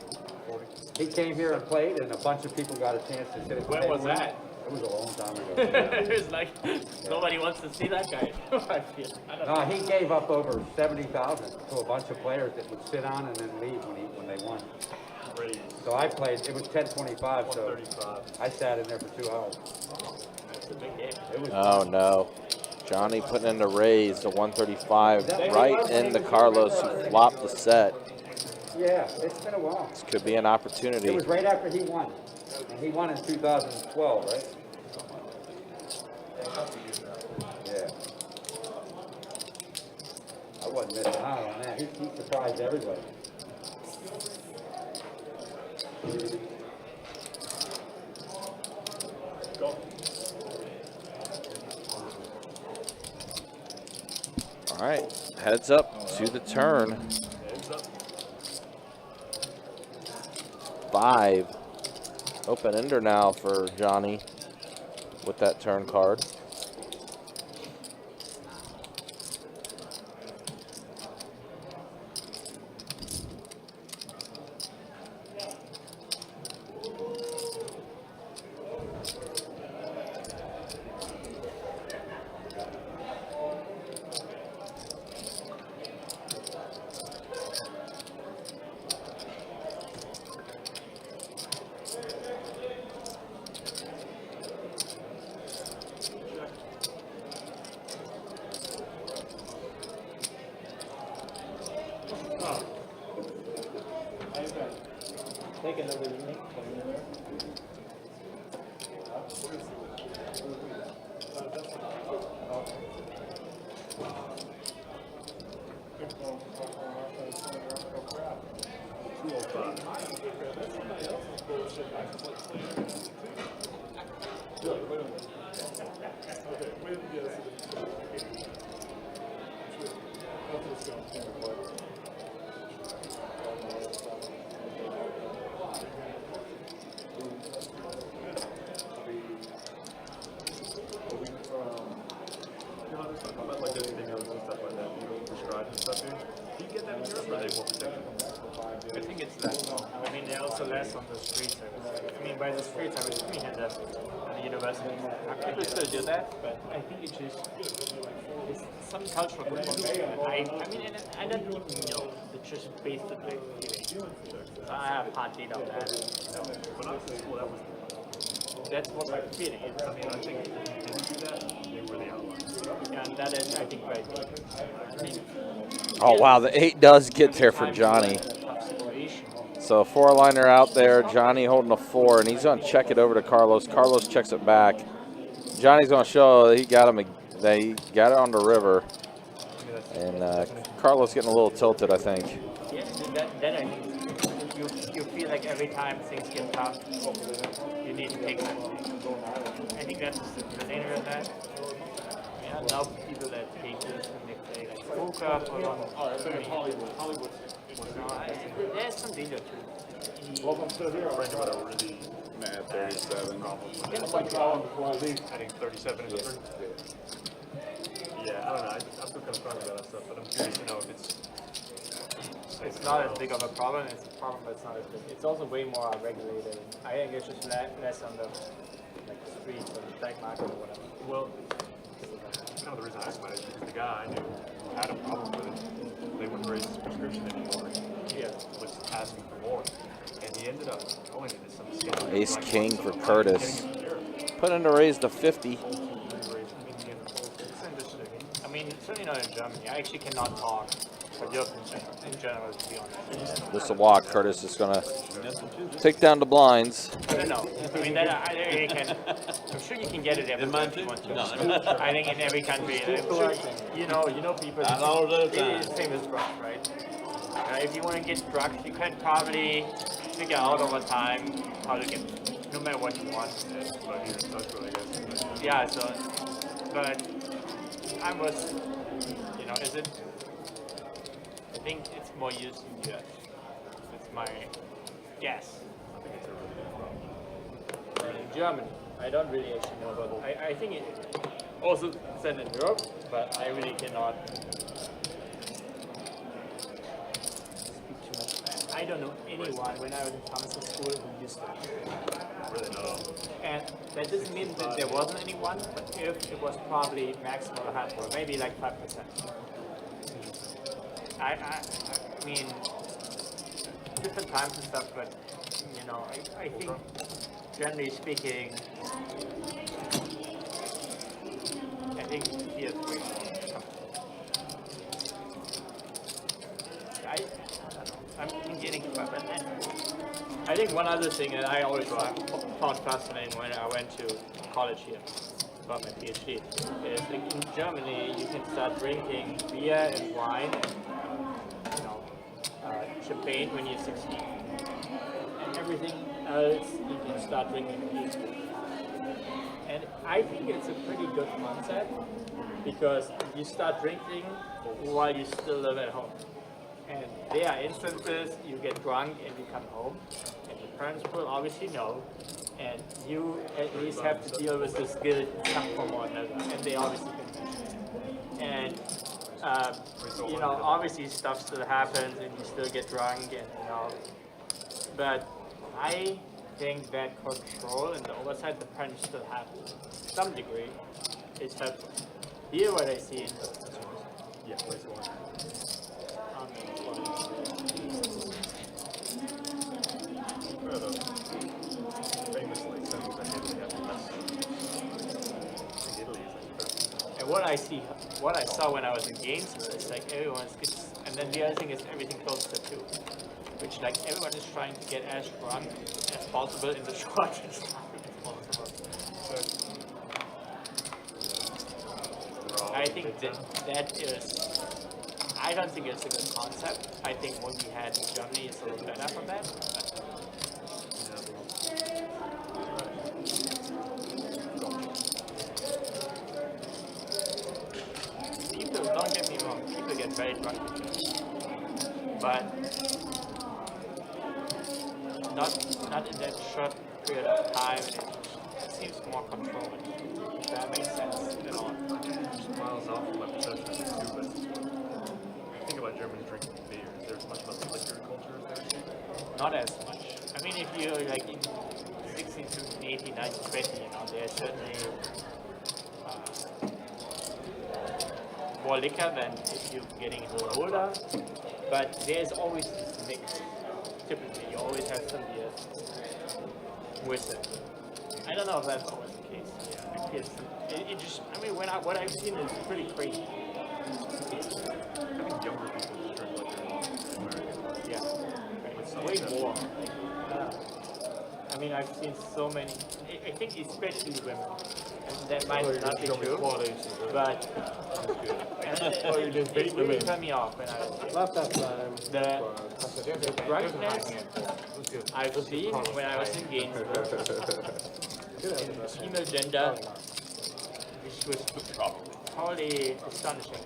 He came here and played, and a bunch of people got a chance to sit at the When table was with him. that? It was a long time ago. It was like, nobody wants to see that guy. I feel. I don't No, know. he gave up over 70,000 to a bunch of players that would sit on and then leave when they won. So I played. It was 10:25, so I sat in there for 2 hours. It's a big game. It was Oh no. Johnny putting in the raise to 135 right into Carlos who flopped the set. Yeah, it's been a while. This could be an It opportunity. was right after he won. And he won in 2012, right? Yeah. I wasn't missing out on that. He surprised everybody. All right, heads up to the turn. 5. Open ender now for Johnny with that turn card. Take another evening. are they more protected? I think it's less. I mean, they're also less on the streets. I mean, by the streets, I was freehand at the university. People still do that, but I think it's just it's some cultural component. I mean, and I don't even know. It's just based on like feeling. So I have hard data on that. But not well, That's what my feeling is. I mean, I think if you didn't do that, they were the outliers. Yeah, and that is, I think, very deep. I mean, Oh, wow. The 8 does get there for Johnny. tough situation. So a 4-liner out there. Johnny holding a 4, and he's going to check it over to Carlos. Carlos checks it back. Johnny's going to show that he got him. That he got it on the river. And Carlos getting a little tilted, I think. Yeah, then I think you feel like every time things get tough, you need to take them. I think that's the danger of that. I mean, I love people that take this and they play like poker for long. Hollywood. There's some danger too. Well, I'm still here. I'm about a really mad 37. I think 37 is a 30. Yeah, I don't know. I'm still kind of talking about that stuff, but I'm curious to know if It's not as big of a problem. It's a problem, but it's not as big. It's also way more regulated. I think it's just less on the streets or the black market or whatever. Well, kind of the reason I asked about it is because the guy I knew had a problem with it. They wouldn't raise his prescription anymore. Yeah. Was asking for more. And he ended up going into some scam. Ace king for Curtis. Put in to raise the 50. I mean, certainly not in Germany. I actually cannot talk for Europe in general, to be honest. This is a walk. Curtis is going to take down the blinds. I don't know. I mean, I really can. I'm sure you can get it everywhere if you want to. I think in every country, I'm sure, you know people. It is the same as drugs, right? If you want to get drugs, you can probably figure out over time how to get it, no matter what you want. Yeah, so, but I was, is it? I think it's more used in the US. That's my guess. In Germany, I don't really actually know about it. I think it also sent in Europe, but I really cannot speak too much. I don't know anyone when I was in pharmacy school who used it. And that doesn't mean that there wasn't anyone, but if it was probably maximum a handful, maybe like 5%. I mean, different times and stuff, but I think generally speaking, I think he is way more. I don't know. I'm getting but then I think one other thing that I always found fascinating when I went to college here about my PhD is like in Germany you can start drinking beer and wine and champagne when you're 16, and everything else you can start drinking in school. And I think it's a pretty good concept because you start drinking while you still live at home. And there are instances you get drunk and you come home, and your parents will obviously know, and you at least have to deal with this guilt in some form or another, and they obviously can. And obviously stuff still happens, and you still get drunk, and but I think that control and the oversight the parents still have to some degree is helpful. Here, what I see. Yeah, place one. And what I saw when I was in games is like everyone's gets, and then the other thing is everything close to 2, which like everyone is trying to get as drunk as possible in the shortest time as possible. I think that is. I don't think it's a good concept. I think what we had in Germany is a little better for that. People, don't get me wrong, people get very drunk, but not in that short period of time. It seems more controlled. If that makes sense at all. Just miles off from my perception of it too, but think about about Germany drinking beer? Is there much about the liquor culture there? Not as much. I mean, if you like in 16, 17, 18, 19, 20, you know, there's certainly more liquor than if you're getting a little older. But there's always this mix. Typically, you always have some beers with it. I don't know if that's always the case. Yeah, it just, I mean, what I've seen is pretty crazy. I think younger people just drink liquor in America. Yeah, way more. I mean, I've seen so many. I think especially women. And that might not be true, but it really turned me off when I was a kid. Not that time. The drunkenness I've seen when I was in Gainesville, female gender, which was totally astonishing.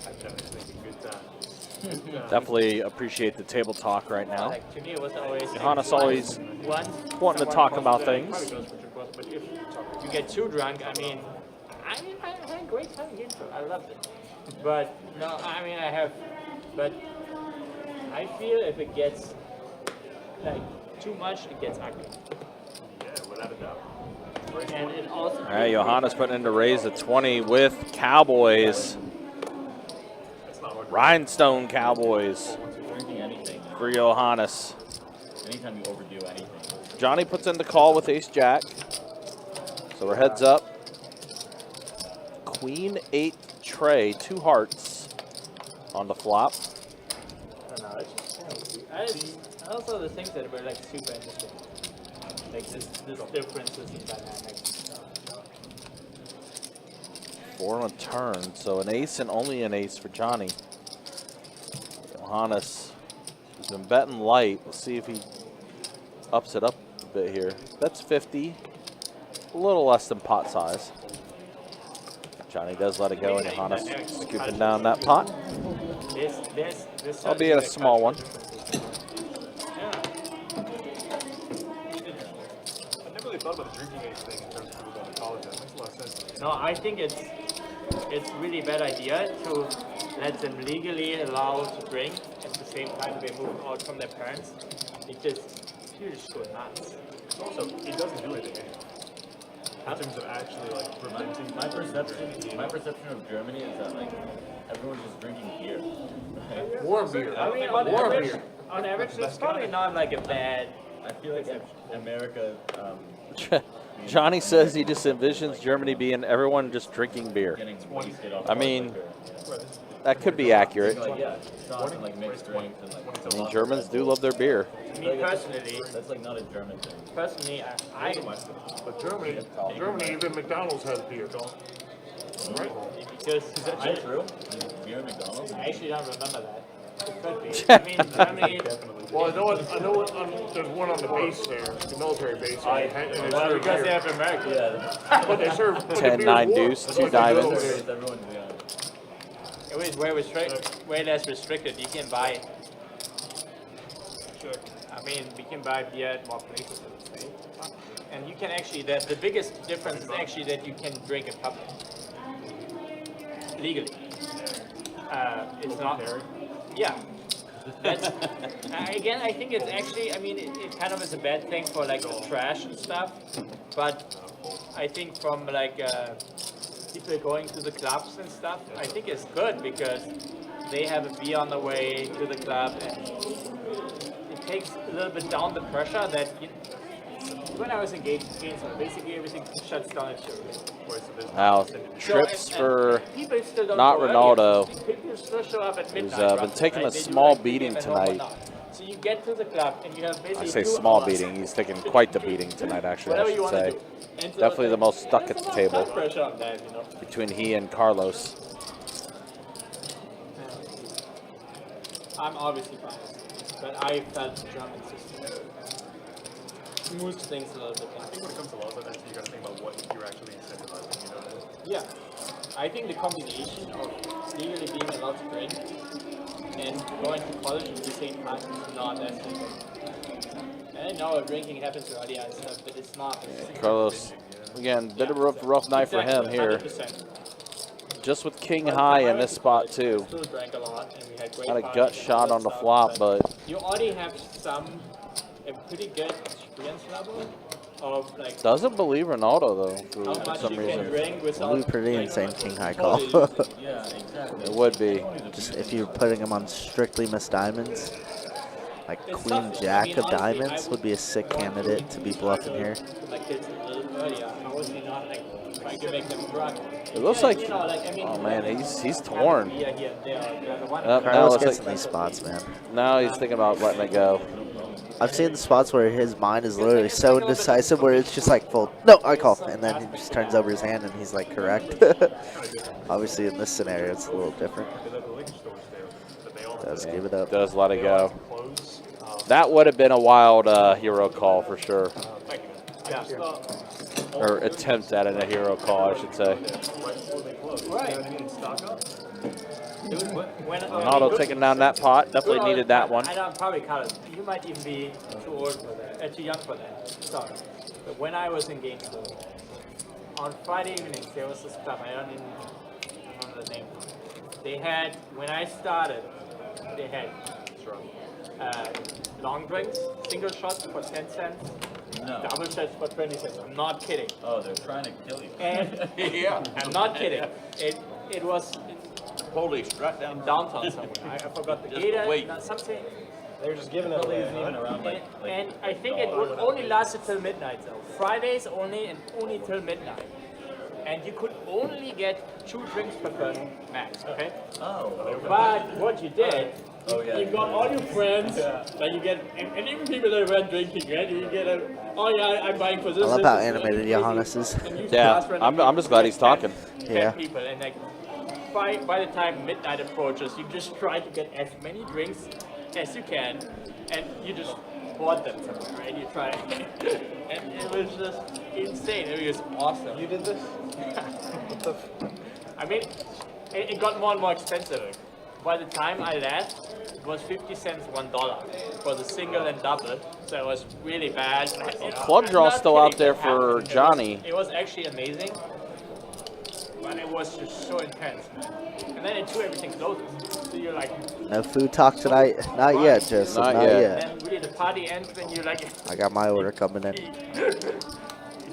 Definitely appreciate the table talk right now. Like, to me, it was always Johannes always wanting to talk about things. But if you get too drunk, I mean, I had a great time in Gainesville. I loved it. But no, I mean, but I feel if it gets like too much, it gets ugly. Yeah, without a doubt. And it also. All right, Johannes putting in to raise the 20 with Cowboys. Rhinestone Cowboys Drinking anything. for Johannes. Anytime you overdo anything. Johnny puts in the call with Ace Jack. So we're heads up. Queen 8 tray, 2 hearts on the flop. I don't know. It's just, I also the things that were like super interesting, like this differences in dynamics. 4 on a turn, so an ace and only an ace for Johnny. Johannes has been betting light. We'll see if he ups it up a bit here. That's 50, a little less than pot size. Johnny does let it go, and Johannes scooping down that pot. This Albeit a small one. I never really thought about the drinking age thing in terms of people going to college. That makes a lot of sense. No, I think it's really bad idea to let them legally allow to drink at the same time they move out from their parents, because you just go nuts. Also, it doesn't do anything in terms of actually like preventing. My perception of Germany is that like everyone's just drinking beer. Warm beer. I mean, on average, it's probably not like a bad. I feel like America. Johnny says he just envisions Germany being everyone just drinking beer. Getting wasted off I mean, liquor. that could be accurate. Like, yeah, shots and like mixed drinks and like. I mean, Germans do love their beer. Me personally, That's like not a German thing. personally, I But Germany, even McDonald's has beer. Right? because Is that true? Beer at McDonald's? I actually don't remember that. It could be. I mean, Germany. Well, I know there's one on the base there, the military base. And they Well, serve because they beer. have America. Yeah. But they serve but the 10, beer's 9 warm. deuce, That's 2 what they do diamonds. over there. Everyone's It was way less restricted. You can buy. Sure. I mean, we can buy beer at more places in the state. And you can actually, the biggest difference is actually that you can drink in public. Legally. It's not. Yeah. That's, again, I think it's actually, I mean, it kind of is a bad thing for like the trash and stuff. But I think from like people going to the clubs and stuff, I think it's good because they have a beer on the way to the club, and it takes a little bit down the pressure that when I was in Gainesville, basically everything shuts down at Sugar. Now, trips for People still don't not go early. Ronaldo, People still show up at midnight. who's been roughly, taking a right? They do small like three beating games at home tonight. whatnot. So you get to the club and you have basically I say 2 small hours. beating, he's taking quite the beating tonight, actually, I Whatever you should want to say. do. And so Definitely the most stuck at the there's table some pressure on that, you know. between he and Carlos. I'm obviously biased, but I felt the German system smooths things a little bit. I think when it comes to laws like that, you got to think about what you're actually incentivizing. You know. Yeah, I think the combination of legally being allowed to drink and going to college at the same time is not as simple. I know drinking happens early and stuff, but it's not. Carlos, again, bit of a rough night for him here. 100%. just with king high in this spot too. Still drank a lot, and we had great Got a parties gut and shot all on the that flop, stuff, but you already have a pretty good experience level of like doesn't believe Ronaldo though how for much some you can reason. drink It without. would be pretty like, insane king high call. Yeah, exactly. It would be. Just if you're putting him on strictly missed diamonds, like It's queen tough. I jack mean, of honestly, diamonds I would be a sick want candidate to be bluffing here. My kids a little earlier. I was not like trying to make them drunk. It looks like, You know, like, I mean, oh man, he's torn. Yeah, they're the one. Now it Carlos looks gets in like, these spots, man. now he's thinking about letting it go. I've seen the spots where his mind is literally so indecisive where it's just like full, no, I call. And then he just turns over his hand and he's like, correct. Obviously in this scenario, it's a little different. Does give it up. Does let it go. That would have been a wild hero call for sure. Or attempt at a hero call, I should say. Ronaldo taking down that pot. Definitely needed that one. I don't probably call it. You might even be too old for that, too young for that. Sorry. But when I was in Gainesville, on Friday evenings, there was this club. I don't even remember the name. They had, when I started, they had long drinks, single shots for 10 cents. No. Double shots for 20 cents. I'm not kidding. Oh, they're trying to kill you. And Yeah. I'm not kidding. It was Police right down in downtown somewhere. I forgot the Just gate. wait. Something. They were just giving it Probably away. isn't even around like. And I think it would only lasted till midnight though. Fridays only and only till midnight. And you could only get 2 drinks per person max, okay? Oh. But what you did, Oh, yeah. you got all your friends, like you get, and even people that weren't drinking, right? You get a, oh yeah, I'm buying for this. I love this, how this, animated and Johannes is. and you Yeah, start I'm just glad he's talking. 10 Yeah. people, and like by the time midnight approaches, you just try to get as many drinks as you can, and you just bought them somewhere, right? You try, and it was just insane. It was awesome. You did this? I mean, it got more and more expensive. By the time I left, it was 50 cents, $1 for the single and double. So it was really bad. Club I'm draw's not still out kidding, there that for happened. Johnny. It was actually amazing, but it was just so intense, man. And then it threw everything closes. So you're like, No food talk tonight. Not yet, Joseph. Not Not yet. yet. then really the party ends when you like. I got my order coming in.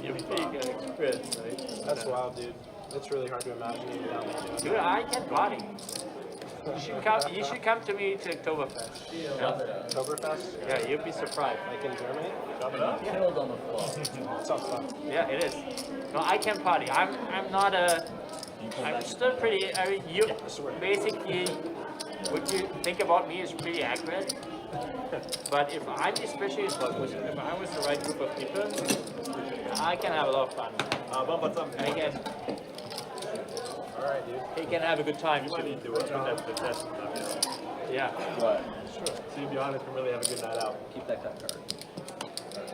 You peak experience, right? That's wild, dude. It's really hard to imagine you down there doing Dude, I can party. You should come to me to Oktoberfest. that. Oktoberfest? Yeah, you'd be surprised. Like in Germany? Killed on the floor. Sounds fun. Yeah, it is. No, I can party. I'm not a. I'm still pretty. I mean, you basically what you think about me is pretty accurate. But if I'm especially if I was the right group of people, I can have a lot of fun. I can. All right, dude. He can have a good time. You need to put that to the test. Yeah. But See if Johannes can really have a good night out. keep that cut card.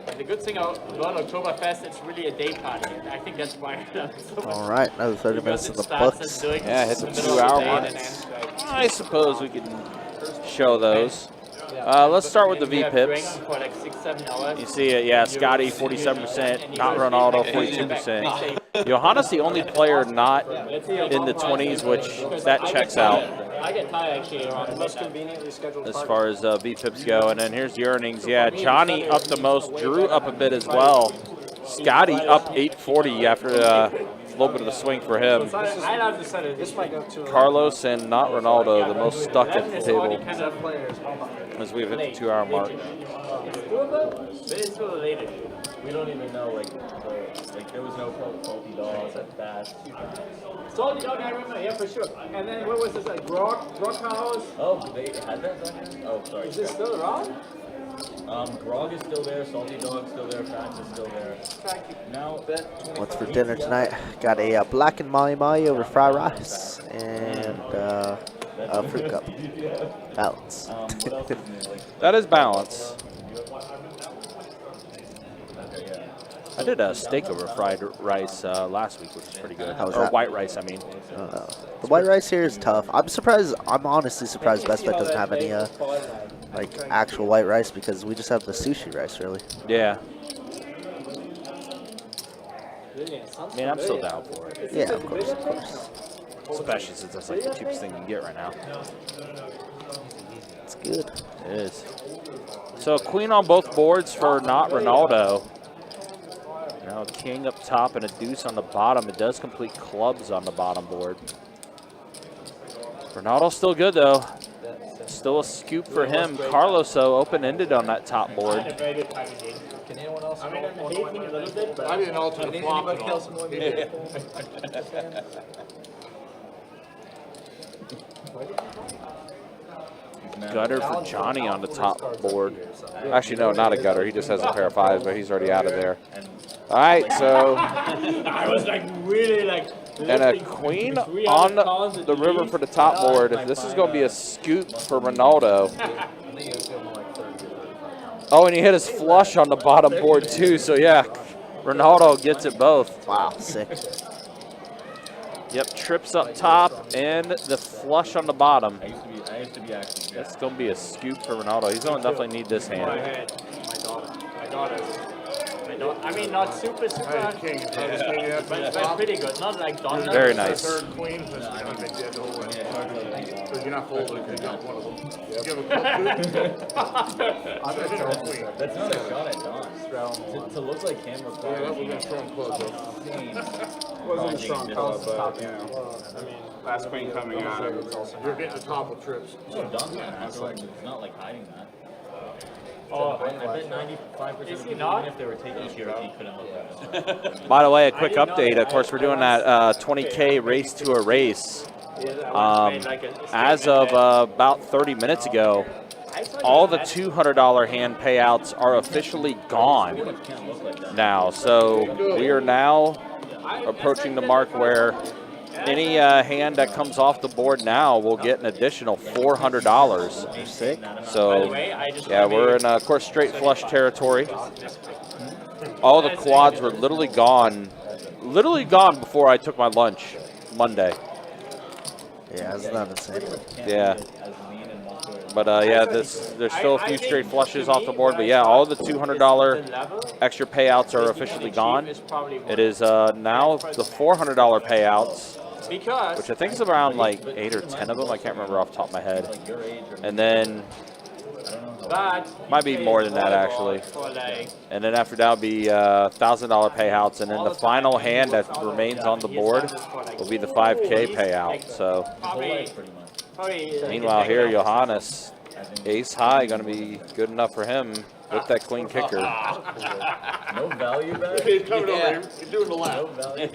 And the good thing about Oktoberfest, it's really a day party. And I think that's why I love it so much. All right, another 30 minutes Because in it the starts books. at doing Yeah, hit the in middle of 2 hour day mark. and then ends like I suppose we can show those. Let's start with the And we have drinks V-pips. for like 6-7 hours. You see it, yeah, Scotty 47%, not Ronaldo 42%. Johannes the only player not in the 20s, which that checks out I get tired actually around Most midnight. conveniently scheduled as party. far as V-pips go. And then here's the earnings. Yeah, Johnny up the most, Drew up a bit as well. Scotty up 840 after a little bit of a swing for him. I love the Saturday. This might go to Carlos and not Ronaldo, the most stuck at the table Kind of players. as we've hit the 2 hour mark. It's doable, but it's too late. We don't even know there was no faulty dogs at best. Salty dog, I remember, yeah, for sure. And then what was this, like Rock House? Oh, they had that back then? Oh, sorry. Is this still around? Grog is still there, Salty Dog's still there, Fax is still there. Now, What's for dinner tonight? Got a black and mahi over fried rice and fruit cup. Balance. what else is new? That is balance. Okay, yeah. I did a steak over fried rice last week, which is pretty good. How was Or that? white rice, I mean. The white rice here is tough. I'm surprised. I'm honestly surprised Best Bet doesn't have any like actual white rice because we just have the sushi rice, really. Yeah. I mean, I'm still down for it. Yeah, of course, of course. especially since that's like the cheapest thing you can get right now. It's good. It is. So queen on both boards for not Ronaldo. Now king up top and a deuce on the bottom. It does complete clubs on the bottom board. Ronaldo's still good though. Still a scoop for him. Carlos, though, open-ended on that top board. Can anyone else? I mean, I'm hating a little bit, but I didn't alter the flop at all. He did. Gutter for Johnny on the top board. Actually, no, not a gutter. He just has a pair of fives, but he's already out of there. All right, so. I was like really like. And a queen on the river for the top board. This is going to be a scoop for Ronaldo. Oh, and he hit his flush on the bottom board, too. So, yeah, Ronaldo gets it both. Wow, sick. Yep, trips up top and the flush on the bottom. I used to be actually. That's going to be a scoop for Ronaldo. He's going to definitely need this hand. My daughter. I mean, not super, Hey, king. but pretty good. Not like Donald. Very nice. Third queen. That's going to make the whole way. Because you're not folding if you got one of them. You have a club too? That's not a shot at Don. To look like him requires. Yeah, that would be a strong club, though. Wasn't a strong club, but, you know, I mean, last queen coming out. You're getting the top with trips. So Don's not natural. He's not like hiding that. Oh, I bet 95% of people, even if they were taking TRT, couldn't look like that. By the way, a quick update. Of course, we're doing that 20K race to a race. As of about 30 minutes ago, all the $200 hand payouts are officially gone now. So we are now approaching the mark where any hand that comes off the board now will get an additional $400. Sick. So, yeah, we're in, of course, straight flush territory. All the quads were literally gone before I took my lunch Monday. Yeah, it's not insane. Yeah. But, yeah, there's still a few straight flushes off the board. But, yeah, all the $200 extra payouts are officially gone. It is now the $400 payouts, which I think is around like 8 or 10 of them. I can't remember off the top of my head. And then might be more than that, actually. And then after that will be $1,000 payouts. And then the final hand that remains on the board will be the 5K payout. So meanwhile here, Johannes, ace high, going to be good enough for him with that queen kicker. No value back? He's coming over here. He's doing the lap. No value.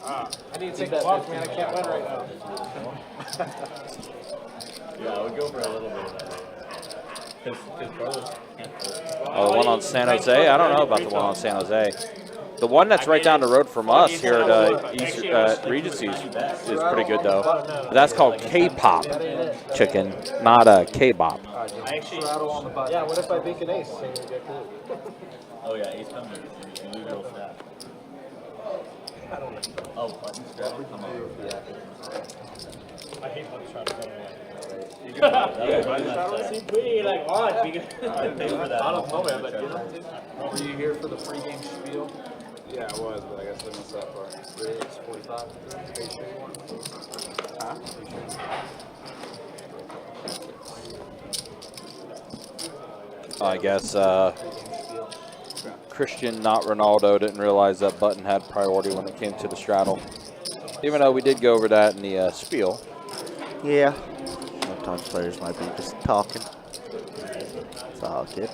I need to take a walk, man. I can't win right now. Yeah, I would go for a little bit of that. Because Carlos can't fold. Oh, the one on San Jose? I don't know about the one on San Jose. The one that's right down the road from us here at Regency is pretty good, though. But that's called K-pop chicken, not a K-bop. Yeah, what if I beat an ace? Oh, yeah, ace comes in. You lose real fast. Oh, button straddle? Come on. I hate button straddle. It's pretty like odd because I don't know, man, but you know. Were you here for the pregame spiel? Yeah, it was, but I guess I missed that part. It's 45. Huh? I guess Christian, not Ronaldo, didn't realize that button had priority when it came to the straddle. Even though we did go over that in the spiel. Yeah. Sometimes players might be just talking. It's all good.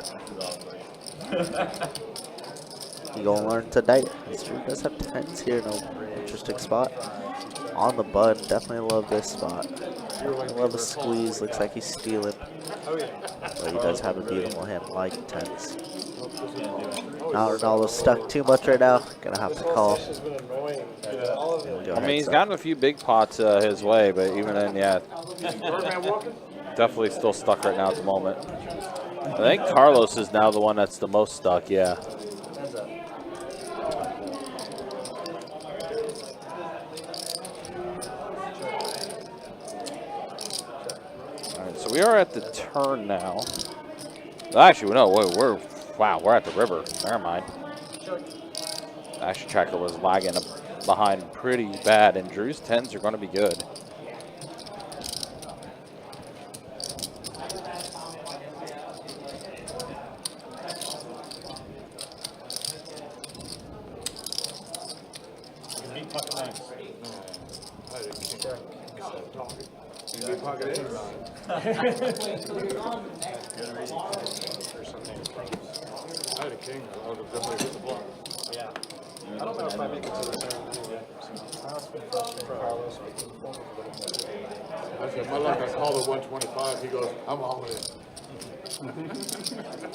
You gonna learn today. This sure does have tens here. No interesting spot. On the button. Definitely love this spot. I love a squeeze. Looks like he's stealing. But he does have a beautiful hand like tens. Now Ronaldo's stuck too much right now. Gonna have to call. I mean, he's gotten a few big pots his way, but even then, yeah. Definitely still stuck right now at the moment. I think Carlos is now the one that's the most stuck, yeah. So we are at the turn now. Actually, no, we're at the river. Never mind. Action tracker was lagging behind pretty bad, and Drew's 10s are going to be good. I had a king. I would have definitely hit the block. Yeah. I don't know if I make it to the turn anyway. It's been frustrating for Carlos. I said, my luck, I called it 125. He goes, I'm all in.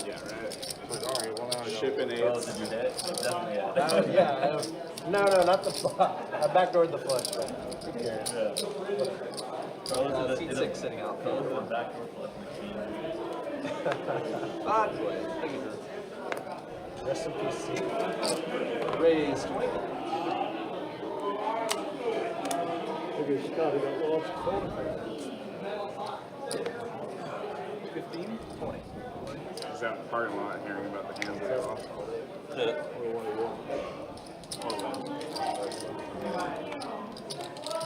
Yeah, right. Like, all right, well, now I got Shipping aids. Did you hit? Definitely hit. Yeah. No, not the flush. I backdoored the flush. But who cares? Seat 6 sitting out. Carlos backdoor flush machine. Rest in peace. Raised. Maybe Scotty got lost. 15, 20. Is that parking lot hearing about the hands that I lost?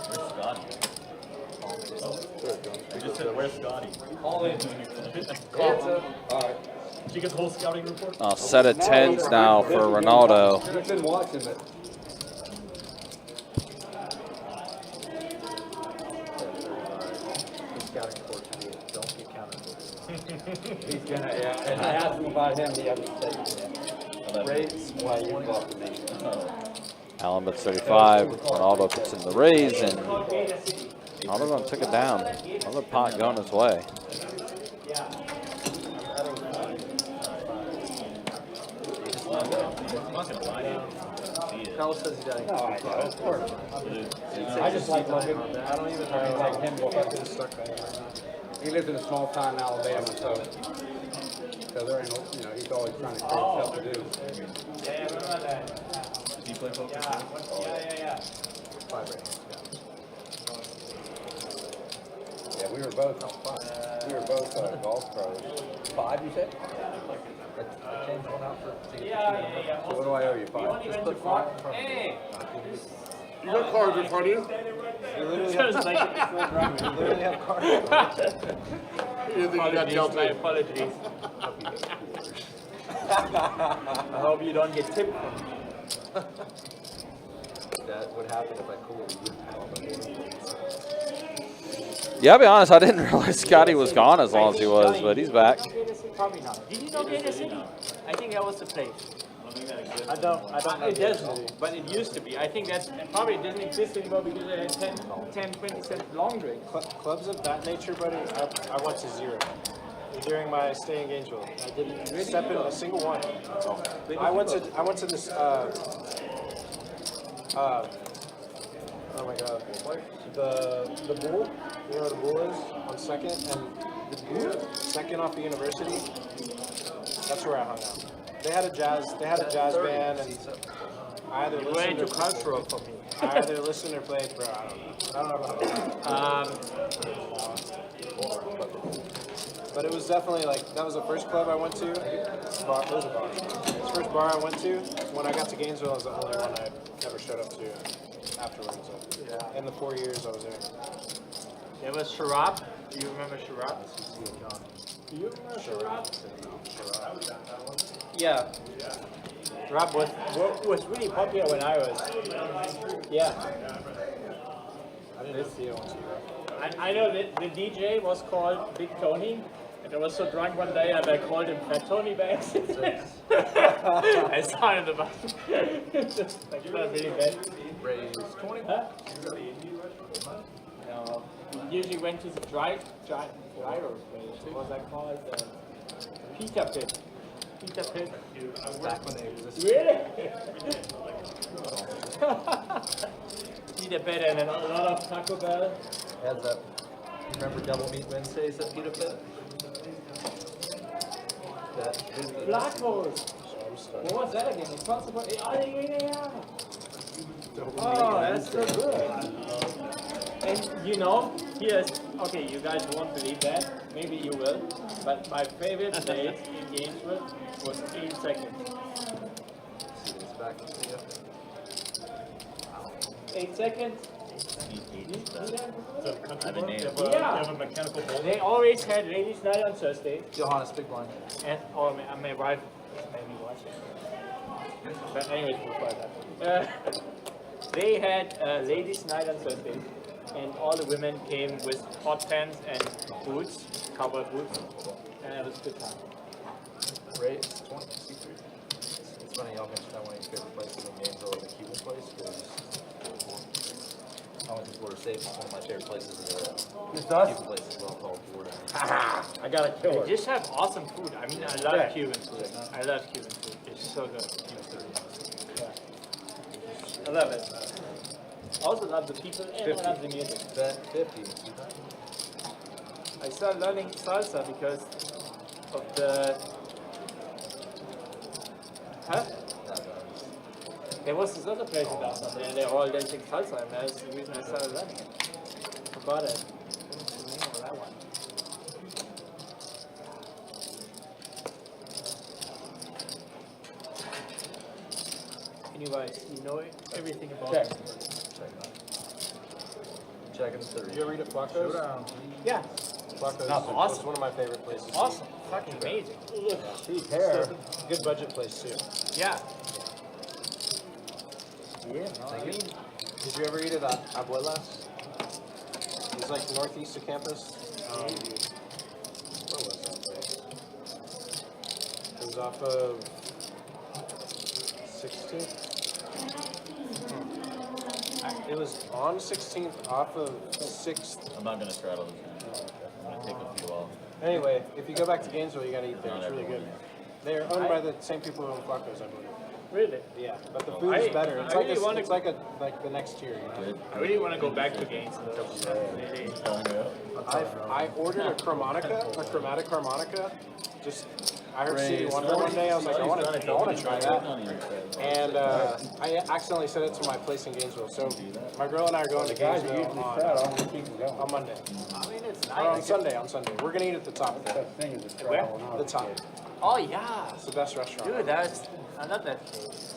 Where's Scotty? I just said, where's Scotty? All in. Alright. Did you get the whole scouting report? Set of 10s now for Ronaldo. I've been watching it. Don't get counted. He's gonna, yeah. And I asked him about him the other day. Raise why you bought me. Allen bets 35. Ronaldo puts in the raise, and Ronaldo going to take it down. Another pot going his way. Carlos says he's got No, I know, of course. I just like looking. I don't even try to take him before. He lives in a small town in Alabama, so there ain't no, he's always trying to create stuff to do. Did you play poker? Yeah. 5 right. Yeah, we were both golf pros. 5, you said? I changed one out for Yeah. So what do I owe you? 5? Just put 5 in front of me. Hey! You got cards in front of you? You literally have cards. You didn't think you got dealt My with? apologies. I hope you don't get tipped from me. That would happen if I cooled you. Yeah, I'll be honest, I didn't realize Scotty was gone as long as he was, but he's back. Probably not. Did you know Kansas City? I think that was the place. I don't know. It doesn't, but it used to be. I think that's probably it doesn't exist anymore because they had 10, 20 cent long drinks. Clubs of that nature, buddy, I went to 0 during my stay in Gainesville. I didn't step in a single one. I went to this oh my god, the Bull. You know what the Bull is on 2nd and the Second off the University. That's where I hung out. They had a jazz band, and I either listened or cultural for me. I either listened or played, bro. I don't know about but it was definitely that was the first club I went to. Bar. It was a bar. It was the first bar I went to. When I got to Gainesville, it was the only one I ever showed up to afterwards. So, in the 4 years I was there. There was Sharab. Do you remember Sharab? Do you remember Sharab? Yeah. Sharab was really popular when I was. Yeah. I didn't see it once. I know that the DJ was called Big Tony, and I was so drunk one day and I called him Fat Tony by accident. I saw him in the bus. That was really bad. Raised 20. Huh? No. We usually went to the driver place. What was that called? Pita Pit. Pita Pit. Back when they existed. Really? Pita Pit and then a lot of Taco Bell. Heads up. Remember Double Meat Wednesdays at Peter Pit? Black Holes. What was that again? It's possible. Yeah. Oh, that's so good. And okay, you guys won't believe that. Maybe you will. But my favorite place in Gainesville was 8 seconds. 8 seconds. I have a name. Yeah. They always had ladies' night on Thursday. Johannes, big blind. And my wife made me watch it. But anyways, before that. They had ladies' night on Thursday. And all the women came with hot pants and boots, cowboy boots. And it was a good time. Ray, it's 2063. It's funny y'all mentioned that one of your favorite places in Gainesville is the Cuban place, because I went to Florida State. It's one of my favorite places is a Cuban place as well called Florida. I got a killer. They just have awesome food. I mean, I love Cuban food. I love Cuban food. It's so good. Yeah. I love it. I also love the people and I love the music. 50. I started learning salsa because of the... Huh? There was this other place in downtown and they're all dancing salsa, and that's the reason I started learning it. Forgot it. What's the name of that one? Anyways, you know everything about it. Checking the Did you ever eat at Flacco's? Showdown. Yeah. Flacco's Awesome. is one of my favorite places. Awesome. Fucking amazing. Cheap hair. Good budget place too. Yeah. Yeah. Did you ever eat at Abuela's? It's like northeast of campus. What was that place? It was off of 16th. It was on 16th, off of 6th. I'm not gonna straddle this. I'm gonna take a few off. Anyway, if you go back to Gainesville, you gotta eat there. It's really good. They're owned by the same people who own Flacco's, I believe. Really? Yeah, but the food is better. It's I like really it's like the next tier. You know? I really want to go back to Gainesville. I ordered a chromatic harmonica. Just I heard Stevie Wonder one day. I was like, I want to try that. And I accidentally sent it to my place in Gainesville. So my girl and I are going to Gainesville on Monday. I mean, it's On nice. Sunday. We're gonna eat at the top. Where? The top. Oh yeah. It's the best restaurant. Dude, I love that place.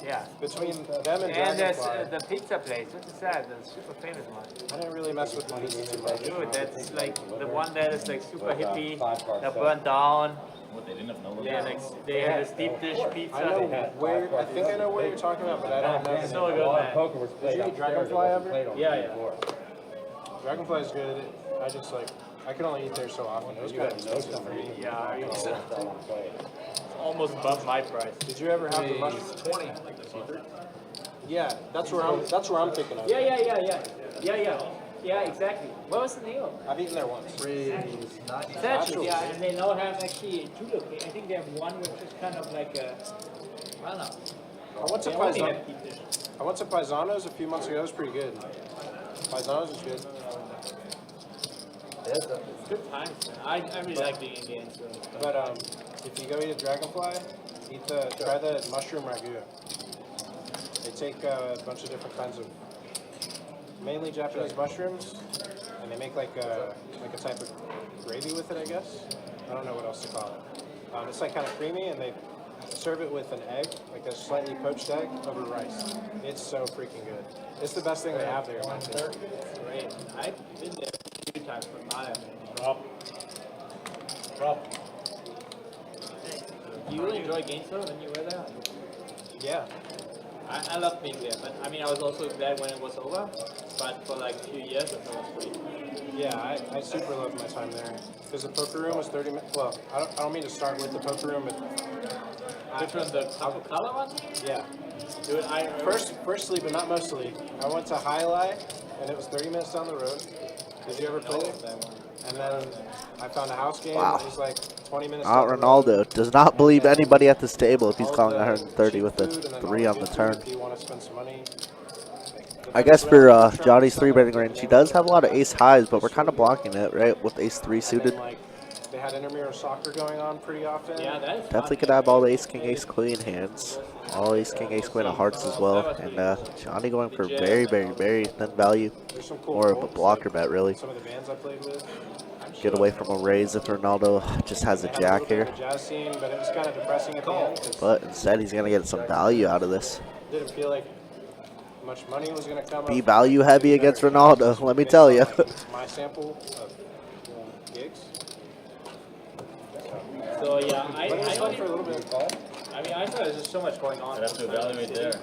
Yeah. Between them and And there's Dragonfly, the pizza place. What is that? The super famous one. I didn't really mess with the pizza too much. Dude, that's like the one that is like super hippie. That burned down. What, they didn't have no Yeah, like they had a deep dish pizza. I think I know where you're talking about, but I don't know. It's so good, man. Did you eat Dragonfly ever? Yeah. Dragonfly is good. I just like I can only eat there so often. It was kind of expensive for me. Yeah, it's almost above my price. Did you ever have the mushroom? 20. Yeah, that's where I'm thinking of. Yeah, exactly. What was the name of it? I've eaten there once. Satchel. Yeah, and they now have actually two locations. I think they have one which is kind of like a, I don't know. I went to Paisano's a few months ago. It was pretty good. Paisano's is good. It's good times, man. I really like being in Gainesville. But if you go eat at Dragonfly, try the mushroom ragu. They take a bunch of different kinds of mainly Japanese mushrooms, and they make like a type of gravy with it, I guess. I don't know what else to call it. It's like kind of creamy, and they serve it with an egg, like a slightly poached egg over rice. It's so freaking good. It's the best thing they have there, in my opinion. Great. I've been there a few times, but not at Rob. Do you really enjoy Gainesville when you were there? Yeah. I love being there, but I mean, I was also glad when it was over, but for like a few years, it was great. Yeah, I super loved my time there. Because the poker room was 30 minutes. Well, I don't mean to start with the poker room, but Different the color one? yeah. Dude, Firstly, but not mostly, I went to Highlight, and it was 30 minutes down the road. Did you ever play it? And then I found a house game. Wow. It was like 20 minutes. Out down the Ronaldo road. does not believe anybody at this table if he's All calling the 130 cheap with a food and then 3 all on the the good turn. food if you want to spend some money. I guess for Johnny's 3-betting range, he does have a lot of ace highs, but we're kind of blocking it, right, with ace 3 suited. Like, they had intramural soccer going on pretty often. Yeah, that is Definitely could have all the ace king ace queen hands, all ace king ace queen of hearts as well, and Johnny going for very thin value, There's some cool more of a quotes, blocker like bet really. Some of the bands I played with. Get away from a raise if Ronaldo just has a They had jack little bit here, of a jazz scene, but it was kind of depressing at the end. 'Cause but instead he's gonna get some value out of this. it didn't feel like much money was going to come. Be value heavy against Ronaldo, let me tell you. My sample of gigs. So yeah, But it was fun for a little bit. I mean, I thought there was just so much going on. I'd have to evaluate there. The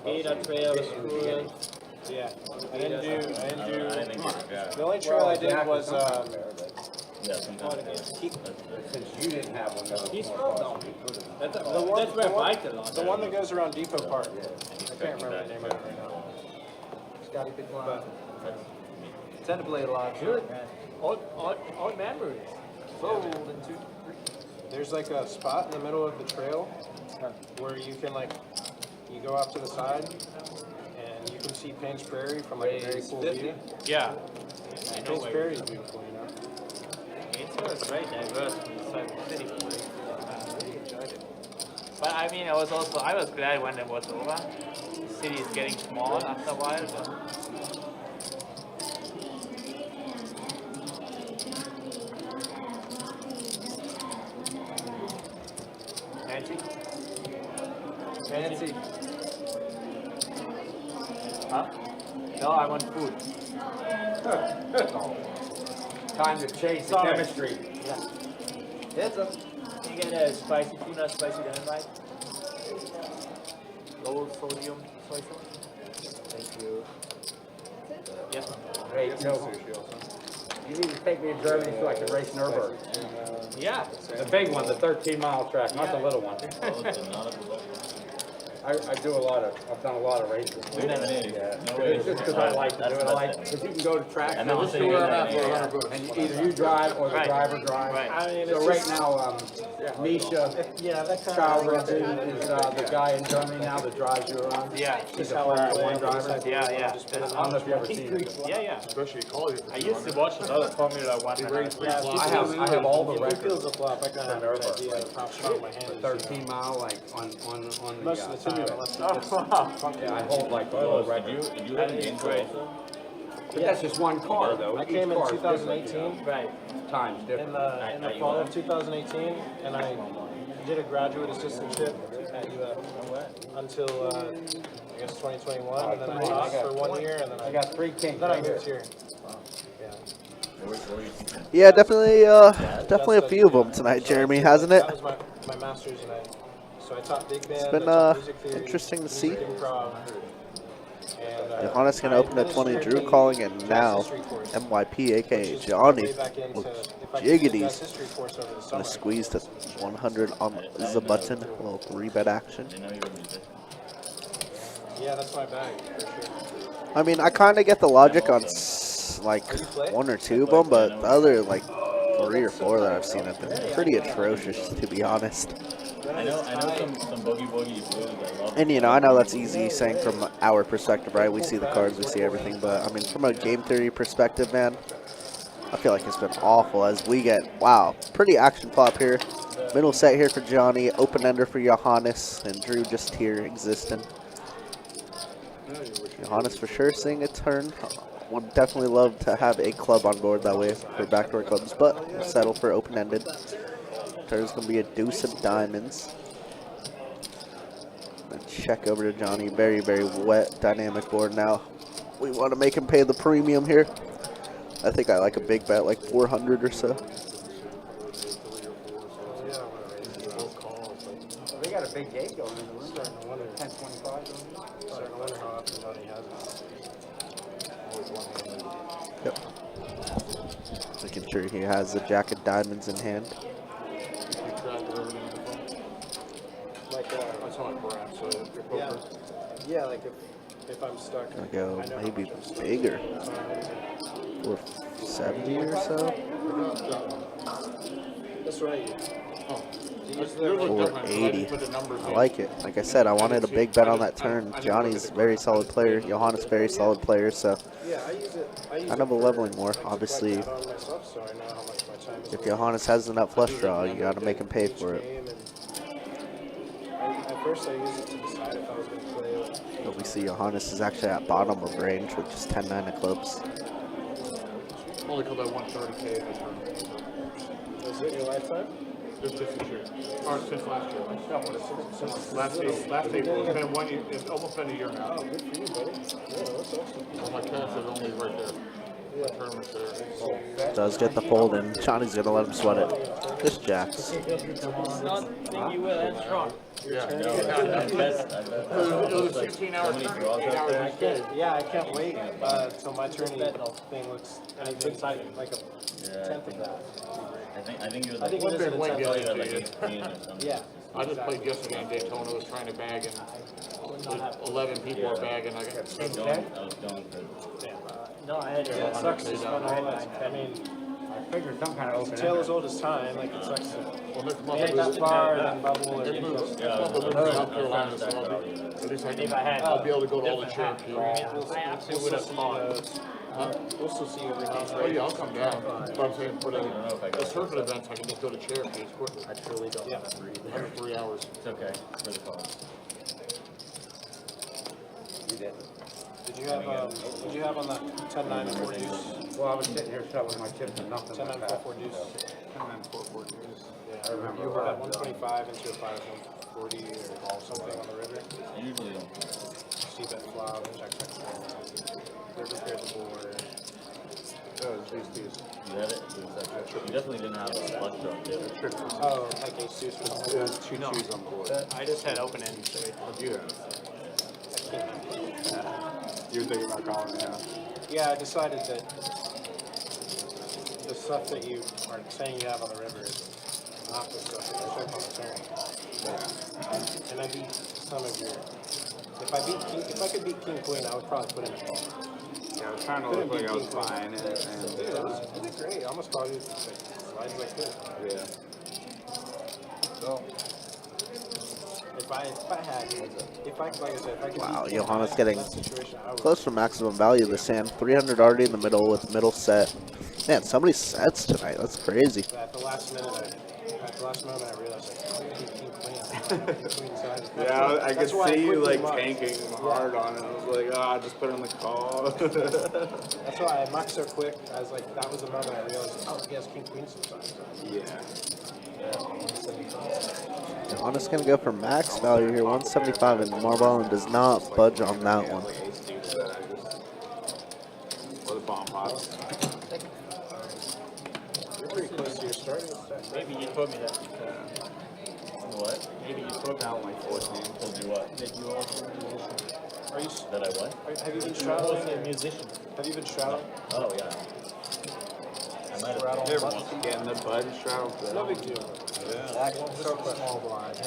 Beta trail was cool. Yeah, I didn't do. I think The only trail I did was yeah, sometimes. Since you didn't have one, that was Peaceful? No. That's one- where the one- Mike belongs. the one that goes around Depot Park. I can't remember the name of it right now. Scotty picked one But up. Tend to play a lot. Good. Old memories. Fold and 2, 3. there's like a spot in the middle of the trail where you can you go off to the side and you can see Payne's Prairie from like a very cool view. Yeah. I know Payne's where. Prairie is beautiful, you know. It's very diverse inside the city. I really enjoyed it. But I mean, I was glad when it was over. The city is getting small after a while. But Nancy? Nancy? Huh? No, I want food. time to change the Sorry. chemistry. Heads up. Can you get a spicy tuna, spicy dynamite? Low sodium soy sauce? Thank you. Yes, ma'am. Hey, you need to take me to Germany so I can race Nürburgring. Yeah. The big one, the 13-mile track, not the little one. I've done a lot of races. We never did. Yeah. No way. It's just because I like to do it. Because you can go to tracks And and then just we'll do say it that, for yeah. $100. And either you drive or the Right. driver drives. Right. I mean, So it's right just- now, Misha Yeah, that kind Childress is the guy in Germany now that drives you around. Yeah. He's a Formula One driver. Yeah. I don't know if you ever seen it. Yeah. Especially college. I used to watch another Formula One. He when I raised was- three I have all the If it records. feels a flop, I kind of have an idea of how strong my hand is. 13-mile, like on the Most of the time, unless it gets funky. Yeah, I hold like the whole record. Did you have a game great. But that's just one car though. I Each came in car is different, you 2018. Right. know. Time's In different. the fall of 2018, and I did a graduate assistantship at UF until I guess 2021, and then I taught for 1 year, and then I got 3 kings then I right here. moved here. Yeah, definitely a few of them tonight, Jeremy, hasn't it? That was my master's, and so I taught big band. been, I taught music theory, interesting to music see. improv, and, Johannes gonna I open at 20, administered Drew a calling, and jazz now history course, MYP, aka which is Johnny, way back into- with if I could take a jazz jiggities. history course over the Gonna summer. squeeze to 100 on the button, a little 3-bet action. They know you were music. Yeah, that's my bag for sure. I mean, I kind of get the logic on like play? 1 or 2 of them, but the other like 3 or 4 that I've seen have been pretty atrocious, to be honest. I know some boogie blues I love. And I know that's easy saying from our perspective, right? We see the cards, we see everything, but I mean, from a game theory perspective, man, I feel like it's been awful as we get, wow, pretty action flop here. Middle set here for Johnny, open ender for Johannes, and Drew just here existing. Johannes for sure seeing a turn. Would definitely love to have a club on board that way for backdoor clubs, but we'll settle for open-ended. Turn's going to be a deuce of diamonds. Then check over to Johnny. Very, very wet, dynamic board now. We want to make him pay the premium here. I think I like a big bet, like 400 or so. They got a big gate going in the room. Starting to wonder. 1025. Starting to wonder how often Johnny has it. Yep. Making sure he has the jack of diamonds in hand. Like, That's how I grab, so if you're poker. yeah, like if I'm stuck. Gonna go I know how maybe much I'm stuck. bigger. That's what I'm gonna 470 or so. do. That's right. Use Yours the, look different, 'cause I 480. didn't put the numbers I in. like it. Like I said, I wanted a big bet on that turn. Johnny's very solid player. Johannes very solid player. So yeah, I use it. I use kind it of a for- leveling war. to Obviously, reflect that on myself, so I know how much my time is if worth. Johannes has the nut flush draw, you got to make him pay for it. Game, and at first I used it to decide if I was going to play. Like, But we see Johannes is actually at bottom of range with just 10-9 of clubs. Only because I won 30K in the tournament. was it your lifetime? Just this year. Or since last year. Last April. It's been 1 year. It's almost been a year now. Good for you, buddy. Yeah, that's awesome. Well, my cash is only right there. The tournament's there. Does get the fold in. Johnny's gonna let him sweat it. Just jacks. Not think you will end strong. Yeah. No, I bet. It was a 16-hour tournament, 8 hours instead. Yeah, I can't wait till my tourney thing looks anything like a tenth of that. I think it was I think One it is big an win incentive. like yesterday. 18 or something. Yeah. I just played yesterday in Daytona. Was trying to bag, and 11 people are bagging. I got I was going for No, I had Yeah, it sucks to spend all that. I mean, I figured some kind of it's a open tale as old as time. Like it sucks to Well, next month get I that lose. far and bubble or Next month you I lose to South Carolina, so I'll be, at least I'll be able to go to all the Cherokees. I absolutely would have thought. We'll still see you every now and Oh yeah, I'll come down. But I'm saying for the circuit events, I can just go to Cherokees quickly. I truly don't want to breathe. Under 3 hours. It's okay for the cause. Did you have on that 10-9 and 4 deuce? Well, I was sitting here shoveling my chips and nothing 10-9 like that. 4 deuce. 10-9-4-4 years. Yeah, I remember you were at that. 125 into a 540 or something on the river. I usually don't. See that flop, check. River cleared the board. These. You had it? You definitely didn't have a flush draw, did you? Oh, like ace deuce or something. Yeah, 2 cheese on board. I just had open end. So Yeah. You're thinking about calling, yeah. Yeah, I decided that the stuff that you are saying you have on the river is not the stuff that I check on the turn. And I beat some of your. If I could beat king queen, I would probably put in a call. Yeah, I was trying to look like I was buying it, Dude, it was great. I almost called you like slides like this. yeah. So, If I like I said, if I could Wow, beat king Johannes queen getting in that situation, I would. close to maximum value this hand. 300 already in the middle with middle set. Man, somebody sets tonight. That's crazy. At the last moment, I realized like, oh, I beat king queen. Queen side. yeah, I could That's why I see you quickly like mucked. tanking hard on it. I was like, oh, just put it on the call. That's why I mucked so quick. I was like, that was the moment I realized, oh, he has king queen sometimes. yeah. Johannes gonna go for max value here. 175 and Marble Island does not budge on that one. Or the bomb pots. You're pretty close to your starting. Maybe you told me that. What? Maybe you told me Down like 14. Told you what? that you also a musician. Are you? That I what? Have you been Also straddling? a musician. Have you been straddling? Oh, yeah. I might have. Every once you get in the bud and straddle. No big deal. Yeah. Just a small blind.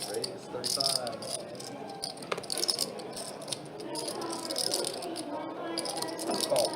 Raise 35. Call.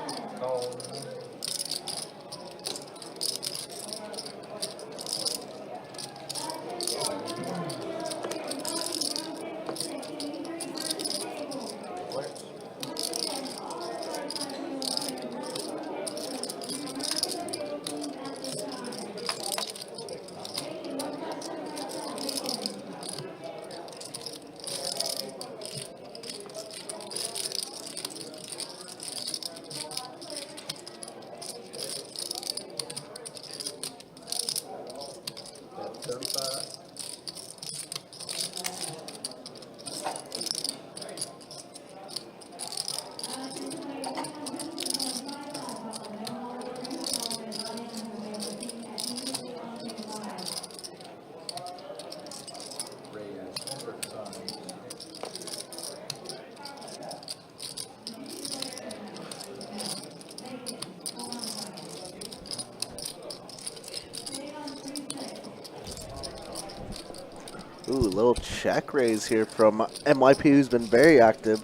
Ooh, little check raise here from MYP, who's been very active.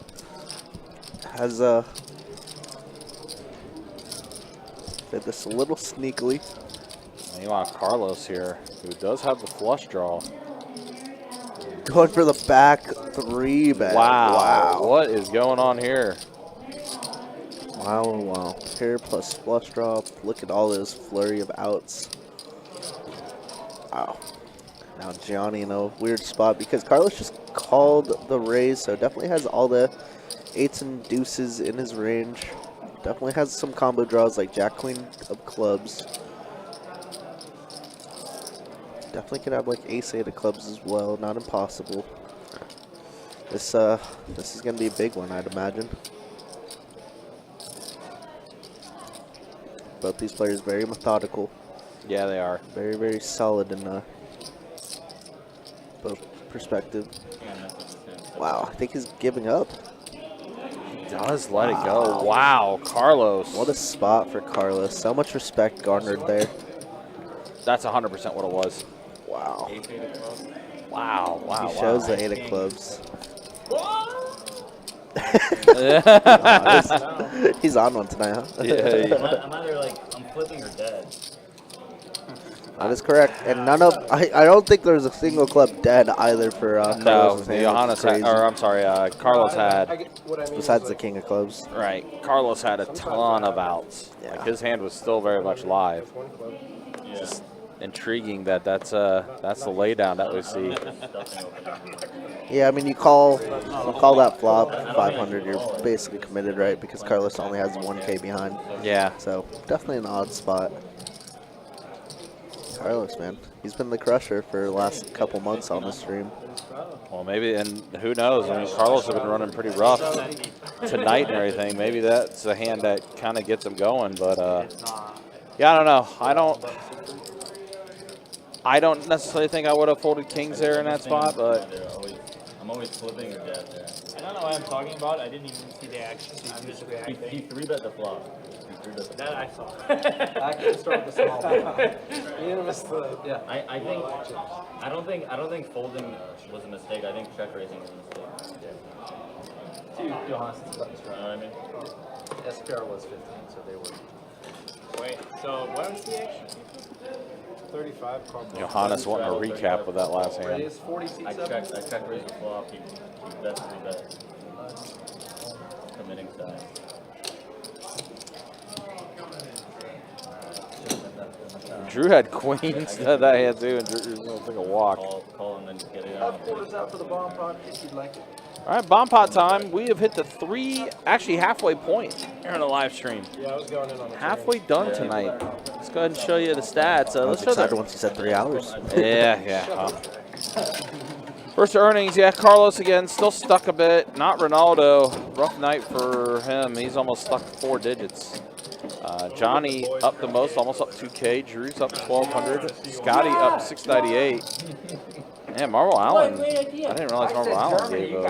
Has did this a little sneakily. And you want Carlos here, who does have the flush draw. Going for the back 3 bet. Wow. What is going on here? Wow, wow. Pair plus flush draw. Look at all those flurry of outs. Wow. Now Johnny in a weird spot because Carlos just called the raise, so definitely has all the 8s and deuces in his range. Definitely has some combo draws like Jack Queen of clubs. Definitely could have like Ace-8 of clubs as well. Not impossible. This is gonna be a big one, I'd imagine. Both these players very methodical. Yeah, they are. Very, very solid in both perspective. Wow, I think he's giving up. He does let it go. Wow, Carlos. What a spot for Carlos. So much respect garnered there. That's 100% what it was. Wow. Wow, wow, He shows wow. the 8 of clubs. He's on one tonight, huh? Yeah. I'm either like, I'm flipping or dead. That is correct. And none of, I don't think there's a single club dead either for No, Carlos' hand, Johannes which is had, crazy. or I'm sorry, Carlos had, Besides the king of clubs. right, Carlos had a ton of outs. Yeah. Like his hand was still very much live. Just intriguing that's the laydown that we see. Yeah, I mean, you call that flop 500, you're basically committed, right? Because Carlos only has 1K behind. Yeah. So definitely an odd spot. Carlos, man, he's been the crusher for the last couple months on the stream. Well, maybe, and who knows? I mean, Carlos has been running pretty rough tonight and everything. Maybe that's a hand that kind of gets him going. But yeah, I don't know. I don't necessarily think I would have folded kings there in that spot, but I'm always flipping or dead there. I don't know what I'm talking about. I didn't even see the action. I'm just He reacting. 3-bet the flop. That I saw. I can start with the small one. You didn't miss the, yeah. I don't think folding was a mistake. I think check raising was a mistake. Two Johannes buttons, You know what I mean? SPR was 15, so they were Wait, so what was the action? 35. Johannes wanting a recap with that last hand. Raise 40 seats I up. check raised the flop. He bet 3-bet. Committing side. Drew had queens that hand too, and Drew was going to take a walk. Call and then get it About out. quarters out for the bomb pot if you'd like it. All right, bomb pot time. We have hit the actually halfway point here on the live stream. Yeah, I was going in on the Halfway done tonight. Let's go ahead and show you the stats. I was Let's show excited the once you said 3 hours. yeah. First earnings, yeah, Carlos again, still stuck a bit. Not Ronaldo. Rough night for him. He's almost stuck 4 digits. Johnny up the most, almost up 2K. Drew's up 1,200. Scotty up 698. Yeah, Marvel Allen. I didn't realize Marvel Allen gave a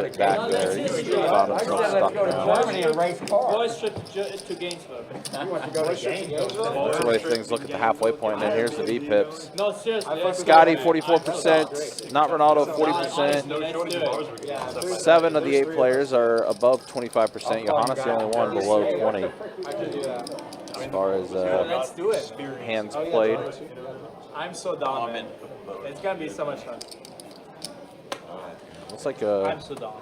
bit back there. He found himself stuck now. Boys trip to Gainesville. You want to go to Gainesville? That's the way things look at the halfway point, and then here's the V-pips. No, seriously. Scotty 44%, not Ronaldo 40%. Yeah, 7 of the 8 players are above 25%. Johannes the only one below 20 I can do that. as far as let's do it. hands played. I'm so down, man. It's gonna be so much fun. Looks like I'm so down.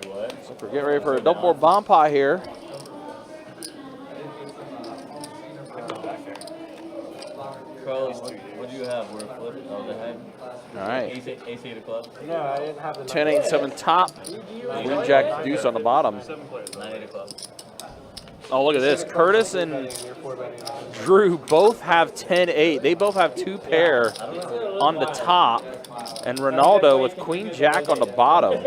so we're getting ready for a double board bomb pot here. Carlos, what do you have? We're flipping. Oh, the head. All right, Ace-8 of clubs. No, I didn't have the 10, 8, 7 top. Queen Jack deuce on the bottom. 9-8 of clubs. Oh, look at this. Curtis and Drew both have 10-8. They both have 2 pair on the top, and Ronaldo with Queen Jack on the bottom.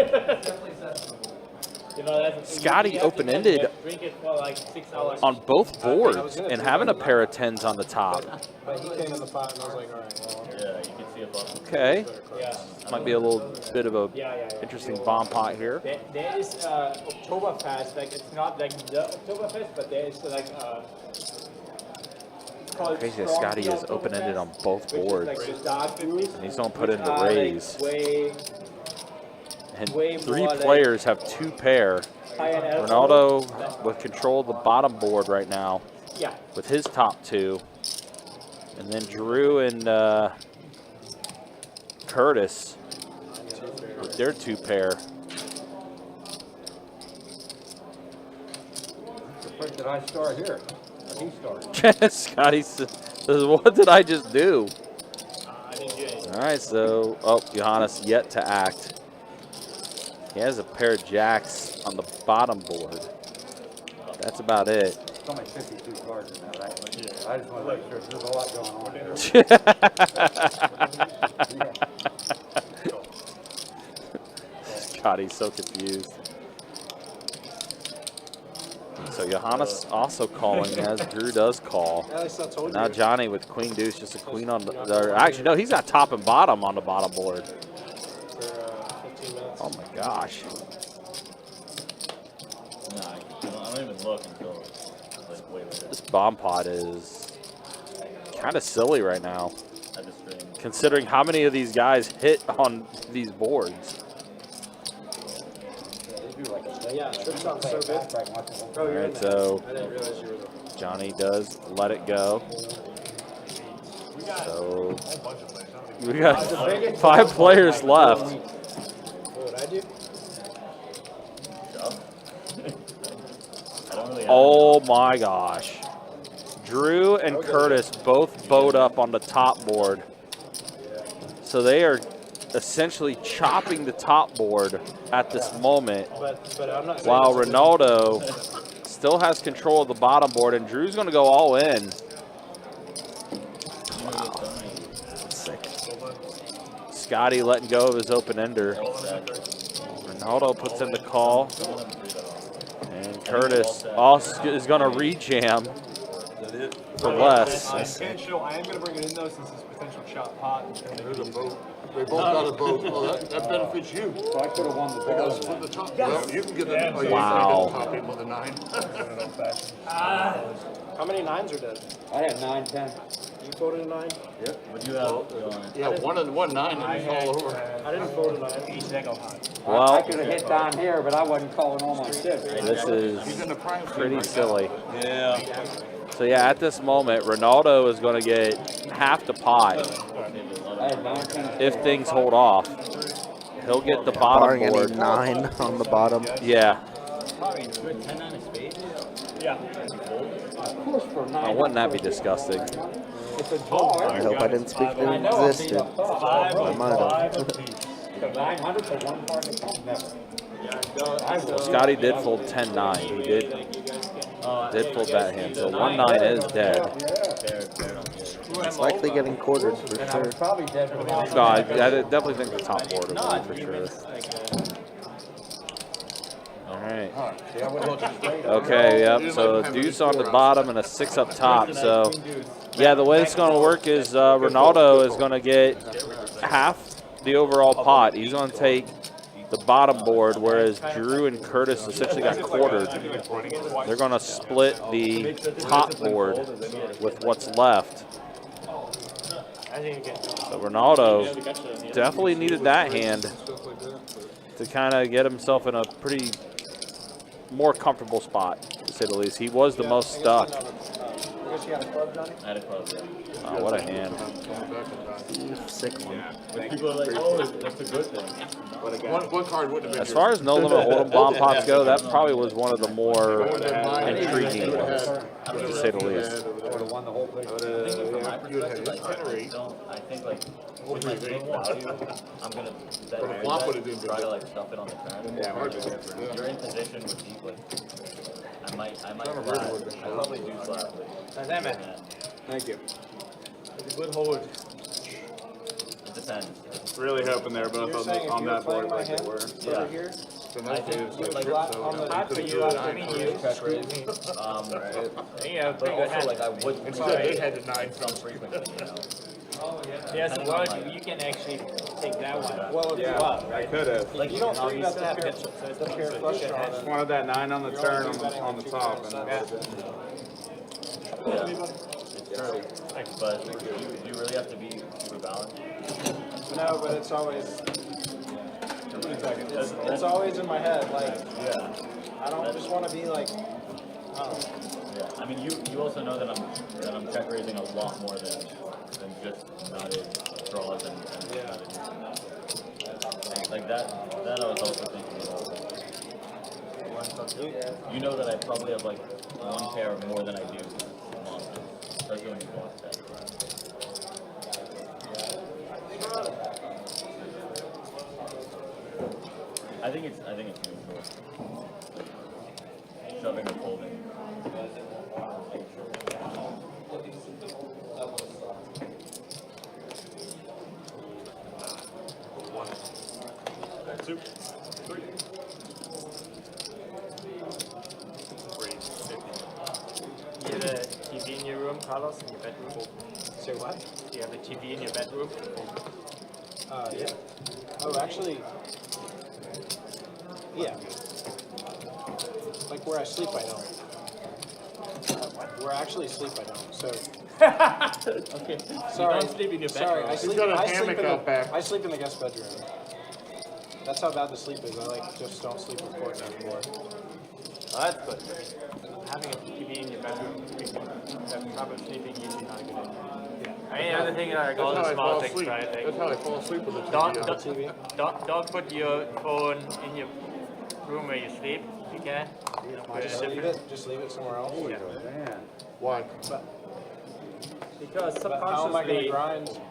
Scotty open-ended Drink it for like 6 hours. on both boards and having a pair of 10s on the top. But he came in the pot and I was like, all right, well. Yeah, you can see a flop. Okay, Yeah. might be a little bit of a interesting bomb pot here. There is Oktoberfest, like it's not like the Oktoberfest, but there is like called Crazy that strong Scotty is Oktoberfest, open-ended on both which is boards. like the dark brews, And he's don't put in which the are, like, raise. And way 3 more, like, players have 2 pair. high and alcohol. Ronaldo with control of the bottom board right now Yeah. with his top 2. And then Drew and Curtis with their 2 pair. shit did I start here? He started. Scotty says, what did I just do? I didn't do anything. All right, so, oh, Johannes yet to act. He has a pair of jacks on the bottom board. That's about it. It's only 52 cards in that, right? Yeah. I just want to make sure there's a lot going on here. Scotty's so confused. So Johannes also calling as Drew does call. At least I told Now you. Johnny with queen deuce, just a queen on the. Actually, no, he's got top and bottom on the bottom board. For 15 minutes. Oh my gosh. Nah, I don't even look until like way later. This bomb pot is kind of silly right now, I just stream. considering how many of these guys hit on these boards. Yeah, trip sounds so good. Oh, All you're in right, there. so I didn't realize you were there. Johnny does let it go. So we got 5 players left. What would I do? I don't really have Oh my gosh. Drew and Curtis both bowed up on the top board. So they are essentially chopping the top board at this moment, But I'm not saying while it's a- Ronaldo still has control of the bottom board, and Drew's going to go all in. Sick. Scotty letting go of his open ender. Ronaldo puts in the call, and Curtis also is going to rejam for less. I can't show. I am going to bring it in though, since it's potential chop pot. There's a vote. They both got a vote. Oh, that benefits you. So I could have won the Because ball. for the top, well, you can get the, oh, you Wow. can get the top 8 with a 9. How many nines are dead? I had 9, 10. You voted a 9? What do you have going? Yeah, 1 9 and it's all over. I didn't vote a 9. I Well, could have hit down here, but I wasn't calling all my chips. this He's is in the prime pretty right silly. Yeah. So yeah, at this moment, Ronaldo is going to get half the pot I had 9, 10. if things hold off. He'll get the bottom Barring any board. 9 on the bottom. Yeah. Good 10 9 of spades. Yeah. Oh, wouldn't that be disgusting? I hope I didn't speak it existed. I might have. 900 for one card in the cup? Never. Well, Scotty did fold 10-9. He did fold that hand. So 1-9 is dead. It's likely getting quartered for And I sure. was probably dead for one. No, I definitely think the top board will be for sure. All right. See, I would've looked straight. Okay, yep. So deuce on the bottom and a 6 up top. So yeah, the way it's going to work is Ronaldo is going to get half the overall pot. He's going to take the bottom board, whereas Drew and Curtis essentially got quartered. They're going to split the top board with what's left. So Ronaldo definitely needed that hand to kind of get himself in a pretty more comfortable spot, to say the least. He was the most stuck. I guess you got a club, Johnny? I had a club, yeah. Oh, what a hand. Sick one. But people are like, oh, that's a good thing. One card wouldn't have been As far as no limit hold'em bomb pots go, that probably was one of the more intriguing ones, to say the least. I would've won the whole thing. I think from my perspective, I think like with my stake value, I'm gonna bet But a flop would've been try to like stuff it on the turn. Yeah, You're in position with deep like I might flat. I probably do flat. Damn it. Thank you. Good hold. It depends. really hoping there, but You're saying if you were playing my hand over here, I think like like on the Not for you, I mean you. Yeah, but pretty good also hand. like I would Instead, they had the 9 some frequently, you know. Yes, well, you can actually take that one. well, if you want, I could have. Like you don't how three you bet said, the pair flush draw. then Wanted that 9 on the turn on the top. And but you really have to be super balanced. No, but it's always, it's always in my head, like, Yeah. I don't just want to be like, I don't know. Yeah. I mean, you also know that I'm check raising a lot more than just knotted draws and like that I was also thinking about. You know that I probably have like one pair more than I do monsters, especially when you go like that. I think it's neutral. Shoving or folding. Two, three. Raise 50. You have a TV in your room, Carlos, in your bedroom? Say what? Do you have a TV in your bedroom? Yeah. Oh, actually, yeah. Like where I sleep, I don't. Where I actually sleep, I don't. So. Okay. Sorry. You don't sleep in your bedroom. Sorry, I He's sleep. got a I sleep hammock in out back. I sleep in the guest bedroom. That's how bad the sleep is. I like just don't sleep with Courtney anymore. Oh, that's good. Having a TV in your bedroom, if you have trouble sleeping, usually not a good idea. I mean, other thing like all That's the how I small fall things, asleep. right? That's how I fall asleep with the TV. Don't put your phone in your room where you sleep. You can. Just leave it. Just leave it somewhere else. Yeah. Man. Why? Because But how am I going to subconsciously, grind? 50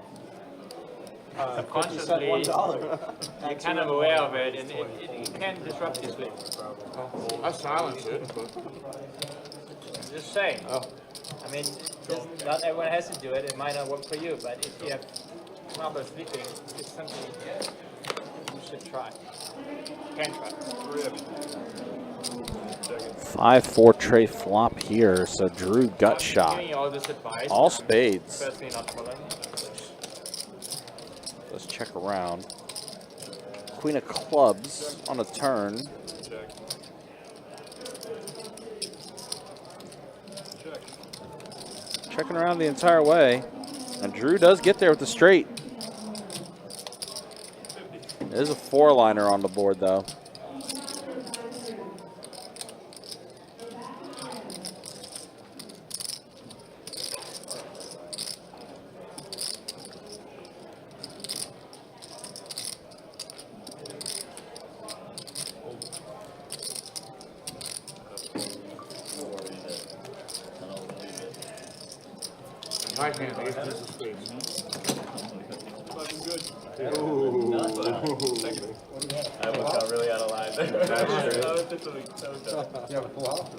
cent subconsciously, $1. you're kind of aware of it, and it can disrupt your sleep. I silence it, but Just saying. oh, I mean, not everyone has to do it. It might not work for you, but if you have trouble sleeping, it's something you should try. You can try. 5-4 tray flop here, so Drew gut shot. Giving you all this advice. All spades. Personally, not following. Let's check around. Queen of clubs on a turn. Check. Check. Checking around the entire way. And Drew does get there with the straight. There's a 4-liner on the board, though. my hand, 8 pieces of spades. Fucking good. I almost got really out of line there. That was just something so dumb. Yeah, well.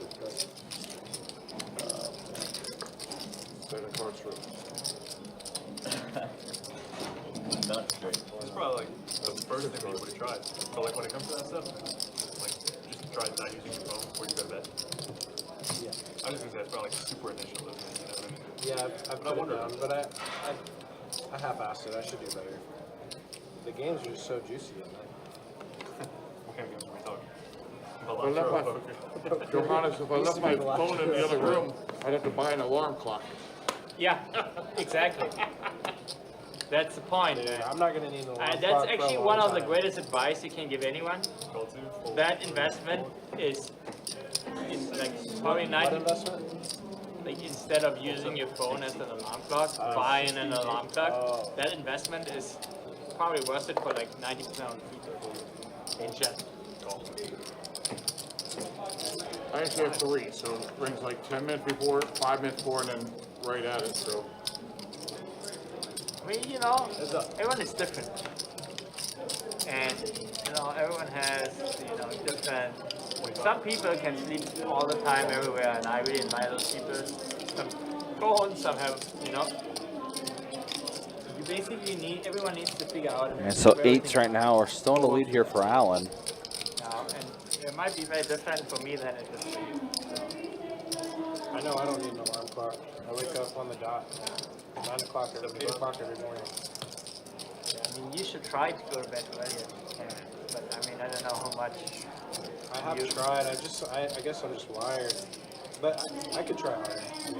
Set a card straight. Not straight. It's probably like the first thing that you would have tried. But like when it comes to that stuff, like just try not using your phone before you go to bed. Yeah. I was just gonna say it's probably like super initial, isn't it? You know what I mean? Yeah, I've put it down, but I half-assed it. I should do better. The games are just so juicy at night. What kind of games are we talking? If I left my, Johannes, if I left my phone in the other room, I'd have to buy an alarm clock. Yeah, exactly. That's the point. Yeah, I'm not gonna need an alarm That's clock for a actually long one of the time. greatest advice you can give anyone. That investment is like probably What 90. investment? Like instead of using your phone as an alarm clock, buying an alarm clock. That investment is probably worth it for like 90% of people in general. I actually have 3, so it brings like 10 minutes before, 5 minutes before, and then right at it, so. I mean, you know, everyone is different. And, you know, everyone has, you know, different... Some people can sleep all the time everywhere, and I really admire those people. Some go home, some have, you know... You basically need, everyone needs to figure out... And so where everything 8s right now are still in the lead here for Allen. now, and it might be very different for me than it is for you. I know I don't need an alarm clock. I wake up on the dot. 9 o'clock or 8 o'clock every morning. I mean, you should try to go to bed earlier if you can. But I mean, I don't know how much. I have tried. I guess I'm just wired. But I could try harder. I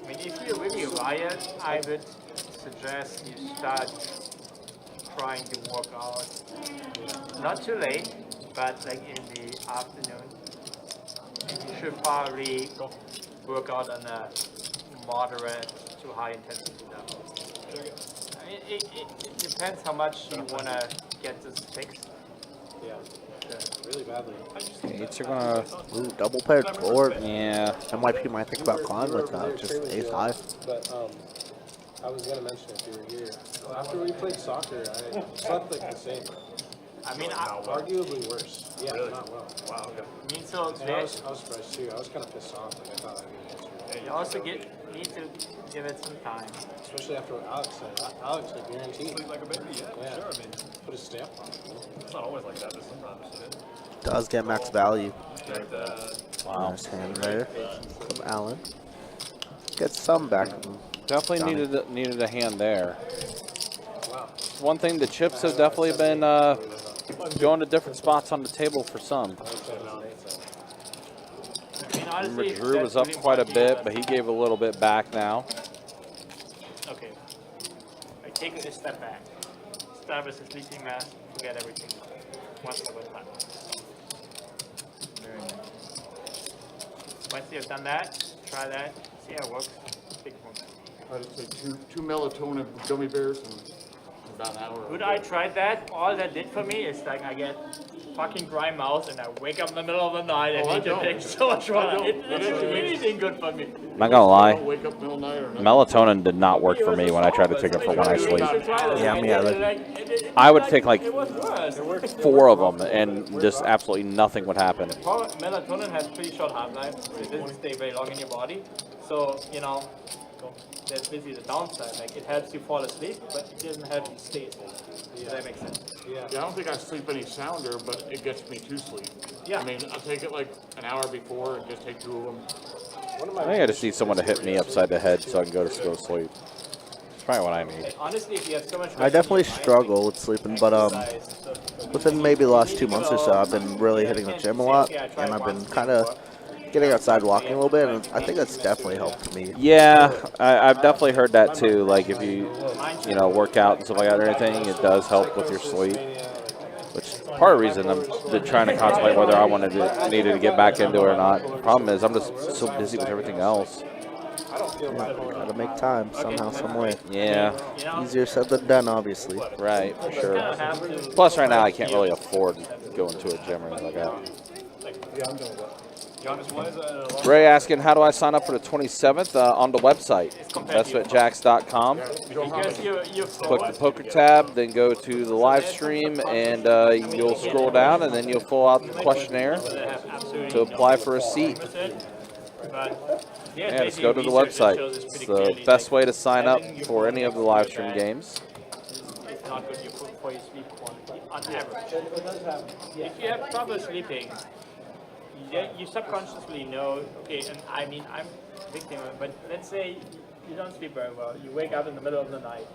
mean, if you're really wired, I would suggest you start trying to work out. Not too late, but like in the afternoon. And you should probably work out on a moderate to high intensity level. I mean, it depends how much you want to get this fixed. Yeah, really badly. Eights are gonna Uh, double paired board. Yeah. NYP might think about calling with just ace high. But I was gonna mention if you were here. After we played soccer, I slept like the same. I mean, Arguably worse. Yeah, not well. Wow, okay. I mean, so And I was surprised too. I was kind of pissed off. Like I thought I'd get an answer. you also need to give it some time. Especially after what Alex said. Alex, I guarantee. Sleep like a baby, yeah, sure. I mean, Put a stamp on it. it's not always like that, but sometimes. Does get max value. Wow. Nice hand there from Allen. Get some back. Definitely Johnny. needed a hand there. Wow. One thing, the chips have definitely been going to different spots on the table for some. I mean, honestly, Remember, Drew was up quite a bit, but he gave a little bit back now. Okay. I take a step back. Start with a sleeping mask, forget everything. One step at a time. Very nice. Once you've done that, try that, see how it works. Take one. I'd say two melatonin gummy bears in about an hour. Good, I tried that. All that did for me is like I get fucking dry mouth and I wake up in the middle of the night and Oh, I need to don't. take so much water. It I doesn't don't. do anything good for me. I'm not gonna lie, Wake up middle of the night or nothing. melatonin did not work for me when I tried to take it for when I sleep. Yeah, me either. I would take like It was worse. 4 of them and just absolutely nothing would happen. Melatonin has pretty short half-life. It doesn't stay very long in your body. So, you know, that's basically the downside. Like, it helps you fall asleep, but it doesn't help you stay asleep. Does that make sense? Yeah, I don't think I sleep any sounder, but it gets me to sleep. Yeah. I mean, I'll take it like an hour before and just take 2 of them. I think I just need someone to hit me upside the head so I can go to sleep. That's probably what I need. Honestly, if you have so much I definitely struggle with sleeping, but within maybe the last 2 months or so, I've been really hitting the gym a lot, and I've been kind of getting outside walking a little bit, and I think that's definitely helped me. Yeah, I've definitely heard that too. Like if you work out and stuff like that or anything, it does help with your sleep. Which part of the reason I'm trying to contemplate whether I needed to get back into it or not. The problem is I'm just so busy with everything else. Gotta make time somehow, some way. Yeah, Easier said than done, obviously. right, for sure. Plus, right now I can't really afford going to a gym or anything like that. Ray asking, how do I sign up for the 27th? On the website, bestbetjacks.com. Because you Click the poker tab, then go to the live stream, and you'll scroll down, and then you'll fill out the questionnaire to apply for a seat. Yeah, just go to the website. It's the best way to sign up for any of the live stream games. It's not good for your sleep quality on average. If you have trouble sleeping, you subconsciously know, okay, and I mean, I'm a victim of it, but let's say you don't sleep very well. You wake up in the middle of the night,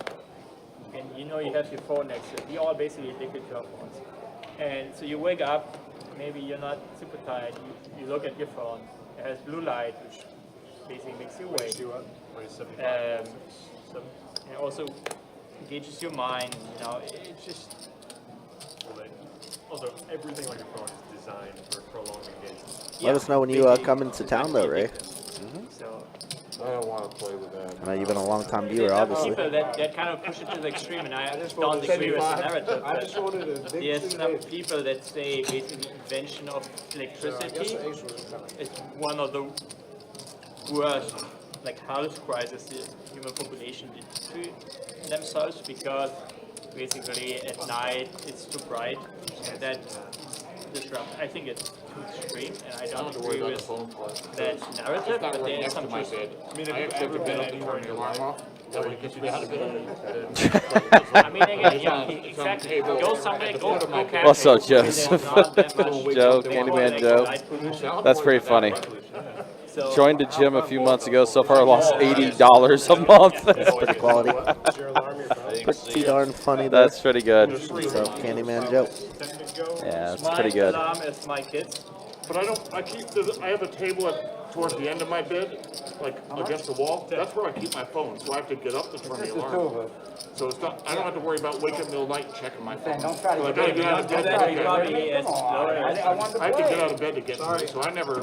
and you know you have your phone next to you. We all basically addicted to our phones. And so you wake up, maybe you're not super tired, you look at your phone, it has blue light, which basically makes you awake. And also engages your mind, it's just... Also, everything on your phone is designed for prolonged engagement. Let us know when you come into town, though, Ray. So, I don't want to play with that. I know you've been a long-time viewer, there's some obviously. people that kind of push it to the extreme, and I don't agree with the narrative. I just wanted a But big there's some people that say basically invention of electricity is one of the worst, health crises the human population did to themselves, because basically at night it's too bright, and that disrupts. I think it's too extreme, and I don't agree with that narrative, but there is some truth. I mean, have you ever been up to turn the alarm off? That way it gets me out of bed. I mean, again, yeah, exactly. Go somewhere, go camping. What's up, Joseph? There's not that much Joe, going on, Candyman Joe. light pollution. That's pretty funny. So, Joined the gym a few months ago. So far, I lost $80 a month. That's pretty quality. Pretty darn funny, though. That's pretty good. So, Candyman Joe. Yeah, it's pretty good. My alarm is my kids. But I have a table at towards the end of my bed, like against the wall, that's where I keep my phone. So I have to get up to turn the alarm off. So it's not, I don't have to worry about waking up in the middle of the night and checking my phone. Don't try to So I gotta get out of bed to get Probably ready. is. I have to get out of bed to get ready, so I never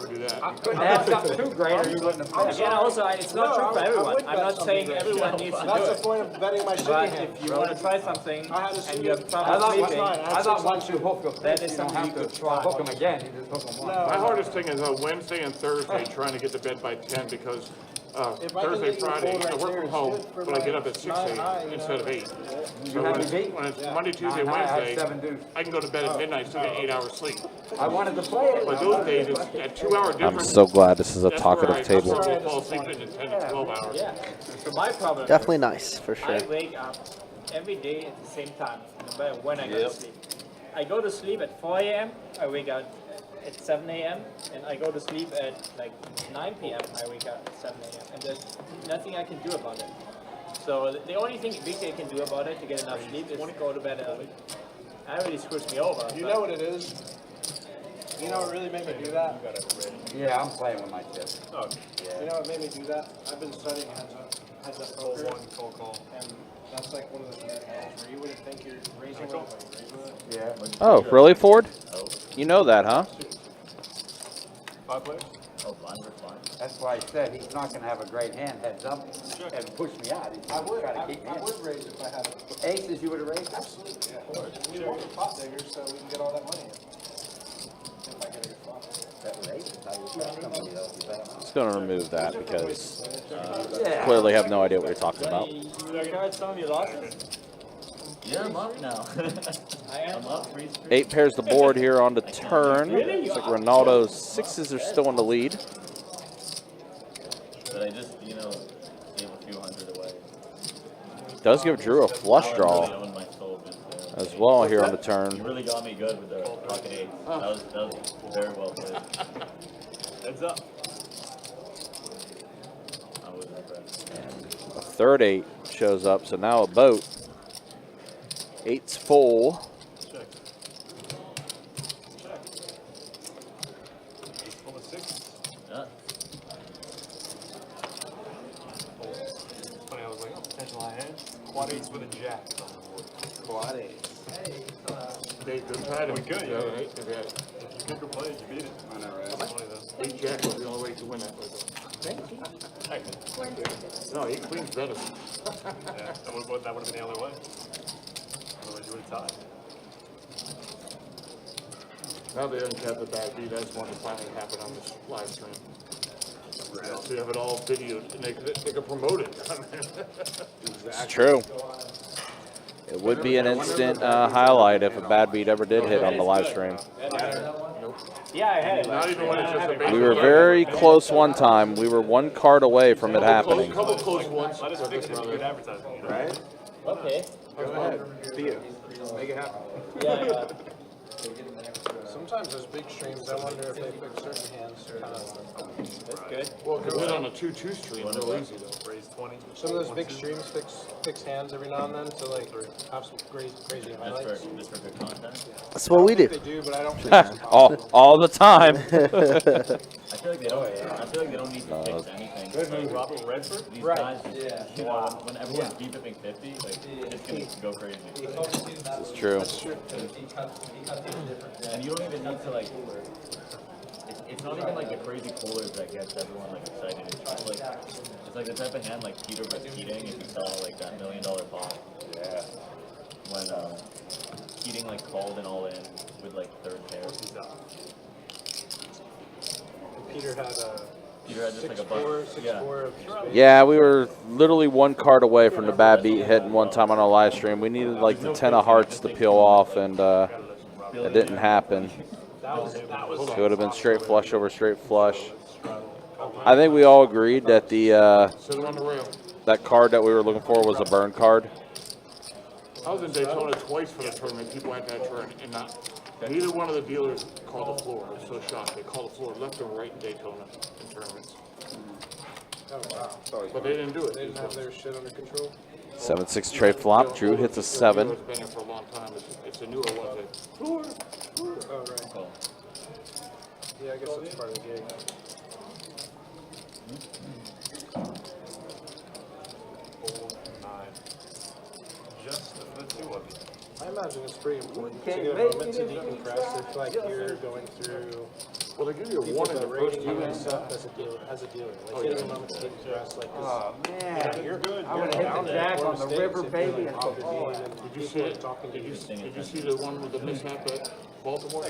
do that. That's something too great or you wouldn't have played. Again, also, it's not true for everyone. I'm not saying everyone needs to do That's the it. point of betting my shitty But hand. if you want to try something I had a and you have I trouble thought sleeping, I thought once you hook a that fish, is you don't something have you to could try. hook them again, you just hook them once. My hardest thing is Wednesday and Thursday trying to get to bed by 10 because If I can Thursday, get you Friday, full right I work there, from home, it's good for but I get my up at 6 nine high, a.m. you instead know. of 8. You So have your beat? when it's Monday, Tuesday, Nine high, I had Wednesday, 7 deuce. I can go to bed at midnight, still get 8 hours sleep. I wanted to play it. But those days, it's a 2-hour I'm difference. so glad this is a That's where talkative I table. probably fall asleep in 10 to 12 hours. Yeah. So my problem Definitely nice, for sure. I wake up every day at the same time, no matter when I go to sleep. I go to sleep at 4 a.m., I wake up at 7 a.m., and I go to sleep at like 9 p.m., I wake up at 7 a.m., and there's nothing I can do about it. So the only thing big I can do about it to get enough sleep is go to bed early. That really screws me over. You know what it is? You know what really made me do that? Yeah, I'm playing with my chips. You know what made me do that? I've been studying heads up poker. And that's like one of the weird hands where you wouldn't think you're raising with it. Yeah. Oh, really, Ford? You know that, huh? 5 players? Oh, blind versus blind. That's why I said he's not gonna have a great hand heads up and push me out. He's I would, try to I keep me in. would raise if I had it. Aces you would have raised? Absolutely, yeah. We want the pot diggers so we can get all that money in. If I get a good flop. That was aces. I was telling somebody else, you bet him out. Just going to remove that because clearly have no idea what you're talking about. You recovered some of your losses? Yeah, I'm up now. I am. I'm up 3 straight. 8 pairs the board here on the turn. Looks like Ronaldo's 6s are still in the lead. But I just, gave a few hundred away. Does give Drew a flush Really draw owned my soul just there. as well here on the You turn. really got me good with the pocket 8. That was very well played. Heads up. I was impressed. A third 8 shows up, so now a boat. 8's full. Check. Check. Ace full of 6. Yeah. It's funny, I was like, oh, potential high hand. Quad 8s with a jack on the board. Quad eight. They've had We it. could, Yeah, yeah. right? They've had it. If you pick or play it, you beat it. I know, right? That's funny, though. 8 jack was the only way to win that. No, 8 queen's better. Yeah, that would have been the only way. Otherwise, you would have tied. Now they don't have the bad beat. I just wanted to finally happen on this live stream. So you have it all videoed and they could promote it. It's true. It would be an instant highlight if a bad beat ever did hit on the live stream. Yeah, I had it. Not even when it's just a basic. We were very close one time. We were 1 card away from it happening. Couple close ones. Let us fix it. It's good advertising. You know? Right? Okay. Go ahead. See you. Make it happen. Yeah. Sometimes those big streams, I wonder if they pick certain hands kind of. That's good. Well, because we're on a 2-2 stream, real easy though. Raise 20. Some of those big streams fix hands every now and then to like have some crazy highlights. Just for good content. That's what we do. They do, but I don't think all the time. I feel like they don't need to fix anything. Good move, Robert Redford. These guys, when everyone's beepipping 50, like, it's gonna go crazy. It's true. And you don't even need to, like, it's not even like the crazy pullers that gets everyone like excited. It's just like, it's like the type of hand like Peter versus Keating, if you saw like that $1 million pot. Yeah. When Keating like called and all in with like third pair. Peter had just like a 6-4, yeah. 6-4 of spades. Yeah, we were literally 1 card away from the bad beat hitting one time on our live stream. We needed like the 10 of hearts to peel off, and it didn't happen. So it would have been straight flush over straight flush. I think we all agreed that Sit on the rail. that card that we were looking for was a burn card. I was in Daytona twice for the tournament. People had that turn, and neither one of the dealers called the floor. I was so shocked. They called the floor left and right in Daytona in tournaments. Oh wow. But they didn't do it. They didn't have their shit under control. 7-6 trade flop. Drew hits a 7. It's been there for a long time. It's a newer one. Floor. Oh right. Yeah, I guess that's part of the gig. Fold 9. Just the two of you. I imagine it's pretty important to get a moment to decompress if like you're going through Well, they give you a people one in that the rate first you time. and stuff as a dealer. Like getting a moment to decompress, like Man, you're good. I would have hit the jack on the river, baby, and football. Did you see it? Did you see the one with the mishap at Baltimore?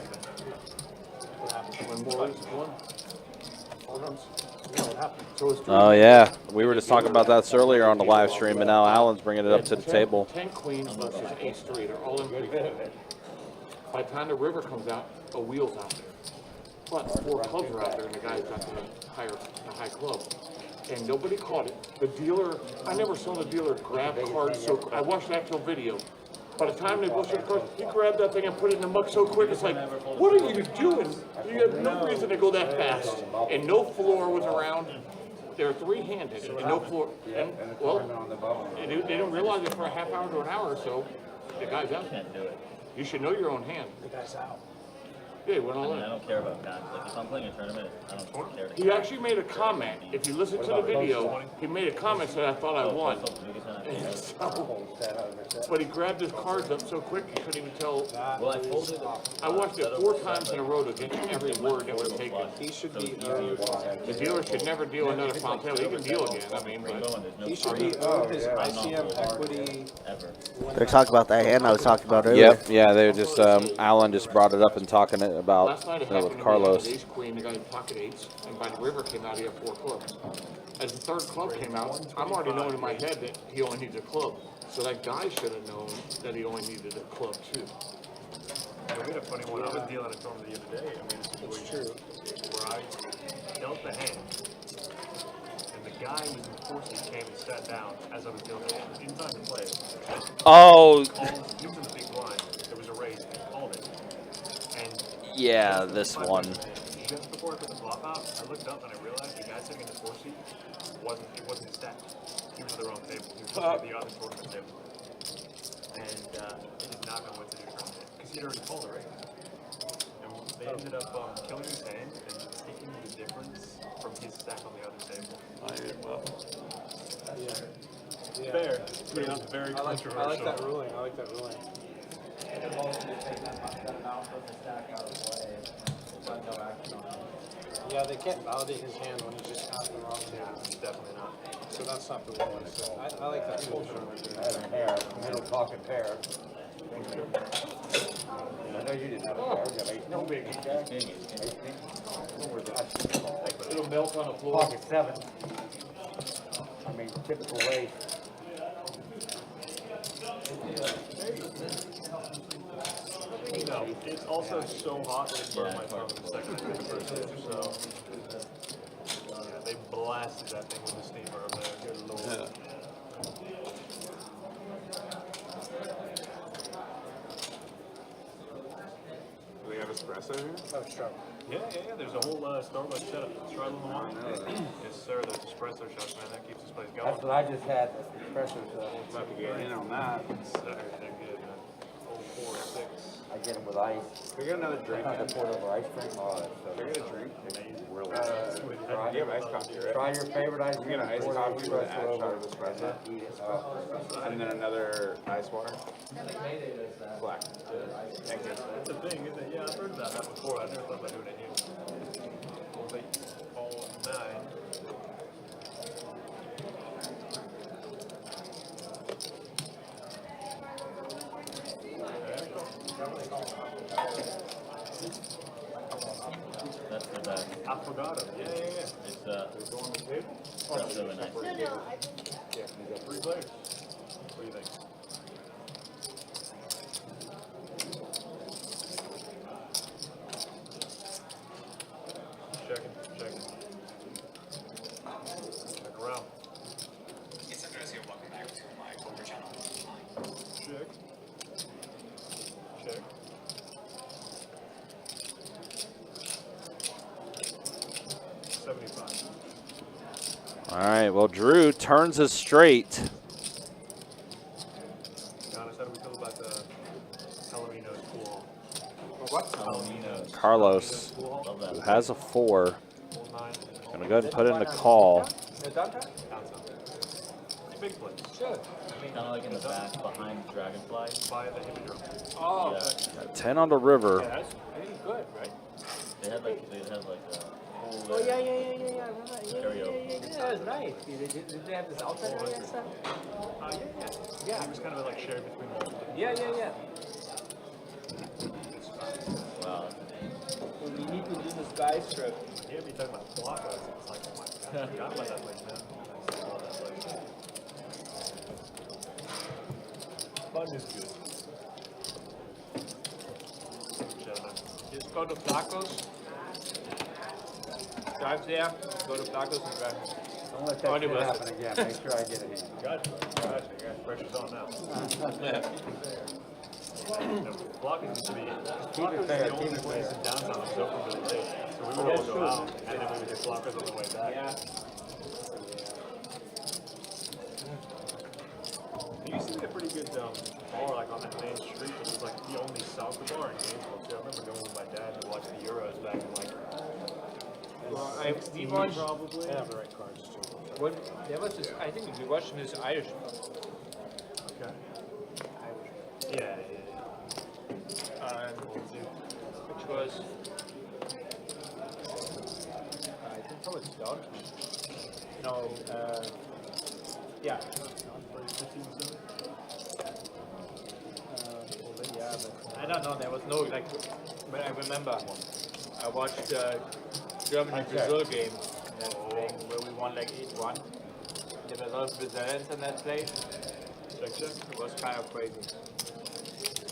When Maurice won? So it's Oh, yeah. We were just talking about that earlier on the live stream, and now Alan's bringing it up to the table. 10 queens versus ace 3. They're all in pre. By the time the river comes out, a wheel's out there. But 4 clubs are out there, and the guy's got the high club. And nobody caught it. The dealer, I never saw the dealer grab cards so quick. I watched the actual video. By the time they busted the cards, he grabbed that thing and put it in the muck so quick. It's like, what are you doing? You have no reason to go that fast. And no floor was around. They're 3-handed and no floor. And, well, they didn't realize it for a half hour to an hour or so. The guy's out. You should know your own hand. The guy's out. Yeah, he went all in. I don't care about that. Like, if I'm playing a tournament, I don't care. He actually made a comment. If you listen to the video, he made a comment saying, I thought I won. But he grabbed his cards up so quick, you couldn't even tell. Well, I folded. I watched it 4 times in a row to get every word that was taken. He should be The dealer should never deal another Fontana. He can deal again, I mean, but he should be owed his ICM equity. They're talking about that hand I was talking about earlier. Yep, yeah, they're just, Alan just brought it up and talking about last night it with happened to me. Carlos. Ace queen, the guy in pocket 8s, and by the river came out, he had 4 clubs. As the 3rd club came out, I'm already knowing in my head that he only needs a club. So that guy should have known that he only needed a club too. We had a funny one. I was dealing a tournament the other day. I mean, it's true. Where I dealt the hand, and the guy was unfortunately came and sat down as I was dealing the hand. In time to play it. Oh, He was in the big blind. There was a raise. He called it. And yeah, this one. just before I put the flop out, I looked up and I realized the guy sitting in the 4 seat wasn't stacked. He was at the wrong table. He was at the other tournament table. And he did not know what to do from it because he'd already called already. And they ended up killing his hand and taking the difference from his stack on the other table. Yeah. Fair. Yeah, very I like controversial. that ruling. I like that ruling. Yeah, they can't validate his hand when he's just out the wrong table. Definitely not. So that's not the ruling. So I like that culture. Hair, middle pocket hair. I know you didn't have a hair. No big. It'll melt on the floor. Pocket 7. I mean, typical race. No, it's also so hot that it burned my thumb in the second and first stage, so yeah, they blasted that thing with the steamer over there. Good lord. Do we have espresso here? Oh, sure. Yeah. There's a whole Starbucks setup. Let's try a little more. Yes, sir. Those espresso shots, man. That keeps this place going. That's what I just had. Espresso. About to get in on that. Sir, they're good, man. Old 4 or 6. I get them with ice. We got another drink. I pour it over ice cream. Oh, that's so Can I good. get a drink? Really? You have iced coffee, right? Try your favorite ice You cream. get an iced pour it coffee with an espresso add over shot it, of espresso. and eat it. Oh. And then another ice water? Black. Thank you. That's the thing, isn't it? Yeah, I've heard about that before. I never thought about doing it here. Well, they all 9. That's the best. I forgot him. Yeah. It's that's really nice. 3 players. What do you think? Checking. Check around. It's Andres here. Welcome back to my poker channel. Check. 75. All right, well, Drew turns us straight. Giannis, how do we feel about the Palomino's pool hall? What? Palomino's. Carlos, who has a 4. Pool 9. Gonna go ahead and put in the call. The downtown? Big place. Sure. Kind of like in the back behind Dragonfly. By the Hippodrome. Oh, Yeah. 10 on the river. yeah, that's pretty good, right? They had a whole Oh, yeah. I remember. Karaoke. Yeah, that was nice. Did they have this outside area and stuff? Yeah. It was kind of like shared between all of them. Yeah. Wow. Well, we need to do this guy's trip. Yeah, but you're talking about Blockhouse. It's like, oh my god, I forgot about that place now. I saw that place. Fun is good. Gentlemen. Just go to Flacco's. Drive there, go to Flacco's and drive. Don't let that shit happen again. Make sure I get it in. Gotcha. Pressure's on now. Block is to be. Block is the only place in downtown that's open really late. So we would all go out, and then we would get blockers on the way back. Yeah. There used to be a pretty good bar like on that main street that was like the only soccer bar in Gainesville. So I remember going with my dad to watch the Euros back in like. We watched. Probably. They have the right cards too. What? There was this. I think we watched this Irish. Okay. Yeah. Which was. I think probably Doug. No. Yeah. Yeah, but I don't know. There was no like. But I remember. I watched Germany-Brazil game. That thing where we won like 8-1. There were a lot of Brazilians in that place. It was kind of crazy.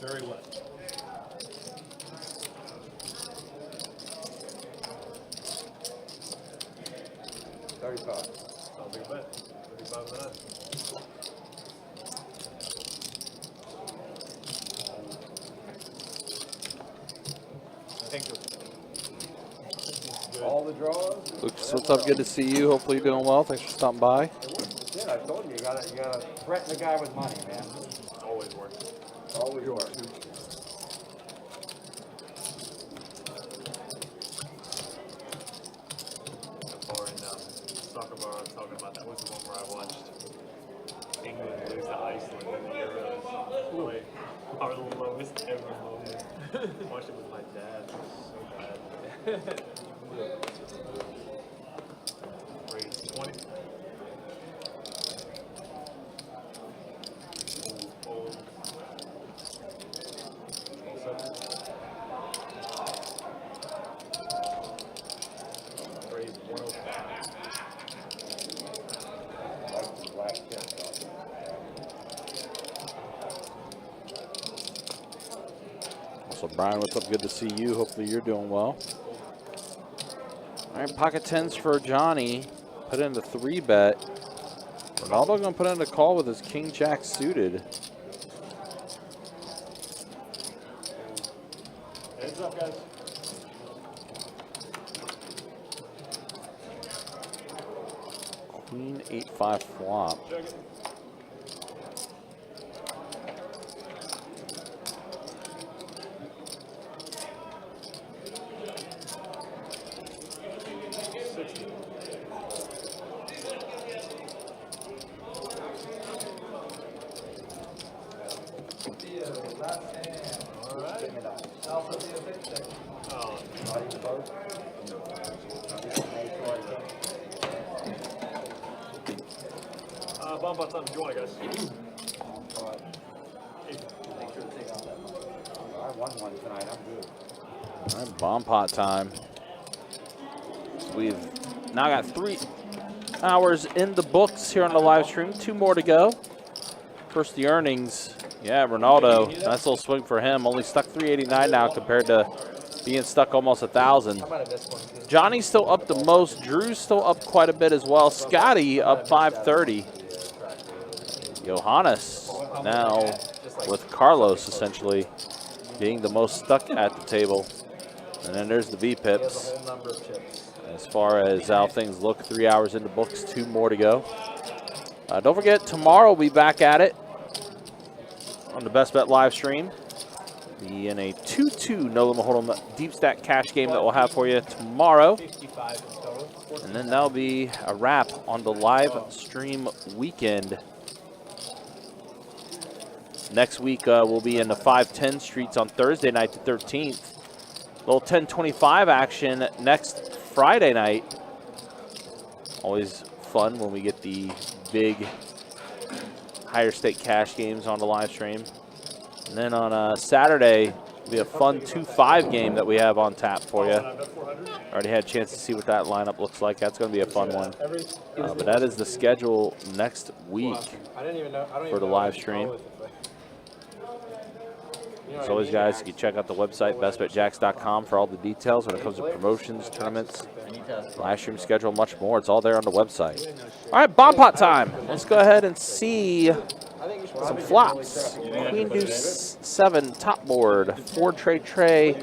Very wet. $35. Sounds like a bet. 35 minutes. Thank you. All the draws. Lucas, what's up? Good to see you. Hopefully you're doing well. Thanks for stopping by. Yeah, I told you, you gotta threaten the guy with money, man. Always works. Always works. The bar in soccer bar I'm talking about, that was the one where I watched England lose to Iceland in the Euros. Like, our lowest ever moment. Watched it with my dad. It was so bad. Great. 20. Old. Great. 105. Like the black tip, So Brian, what's up? Good to see you. Hopefully you're doing well. All right, pocket tens for Johnny. Put in the 3-bet. Ronaldo gonna put in a call with his king jack suited. Heads up, guys. Queen 8-5 flop. Check it. Bump on something. Join, guys. I won one tonight. I'm good. All right, bomb pot time. We've now got 3 hours in the books here on the live stream. 2 more to go. First, the earnings. Yeah, Ronaldo. Nice little swing for him. Only stuck 389 now compared to being stuck almost 1,000. Johnny's still up the most. Drew's still up quite a bit as well. Scotty up 530. Johannes now with Carlos essentially being the most stuck at the table. And then there's the V-pips. As far as how things look, 3 hours in the books, 2 more to go. Don't forget, tomorrow we'll be back at it on the Best Bet live stream. Be in a 2-2 no limit hold'em deep stack cash game that we'll have for you tomorrow. 55 in total. And then that'll be a wrap on the live stream weekend. Next week, we'll be in the 510 streets on Thursday night, the 13th. Little 1025 action next Friday night. Always fun when we get the big higher stake cash games on the live stream. And then on Saturday, it'll be a fun 2-5 game that we have on tap for you. Already had a chance to see what that lineup looks like. That's going to be a fun one. But that is the schedule next week for the live stream. As always, guys, you can check out the website, bestbetjacks.com, for all the details when it comes to promotions, tournaments, live stream schedule, much more. It's all there on the website. All right, bomb pot time. Let's go ahead and see some flops. Queen deuce 7 top board, 4 tray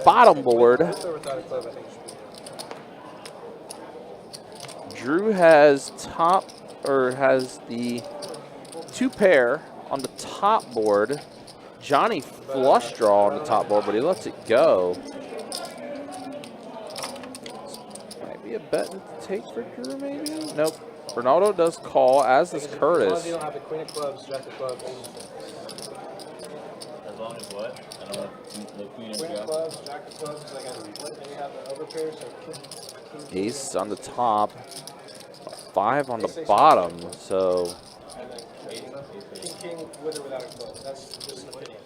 bottom board. Drew has has the 2 pair on the top board. Johnny flush draw on the top board, but he lets it go. Might be a bet to take for Drew, maybe? Nope. Ronaldo does call, as does Curtis. You don't have the queen of clubs, jack of clubs. As long as what? I don't know. The queen of clubs, jack of clubs, because I got a split, and you have the overpair, so king. Ace on the top, 5 on the bottom, so. King with or without a club. That's just an opinion.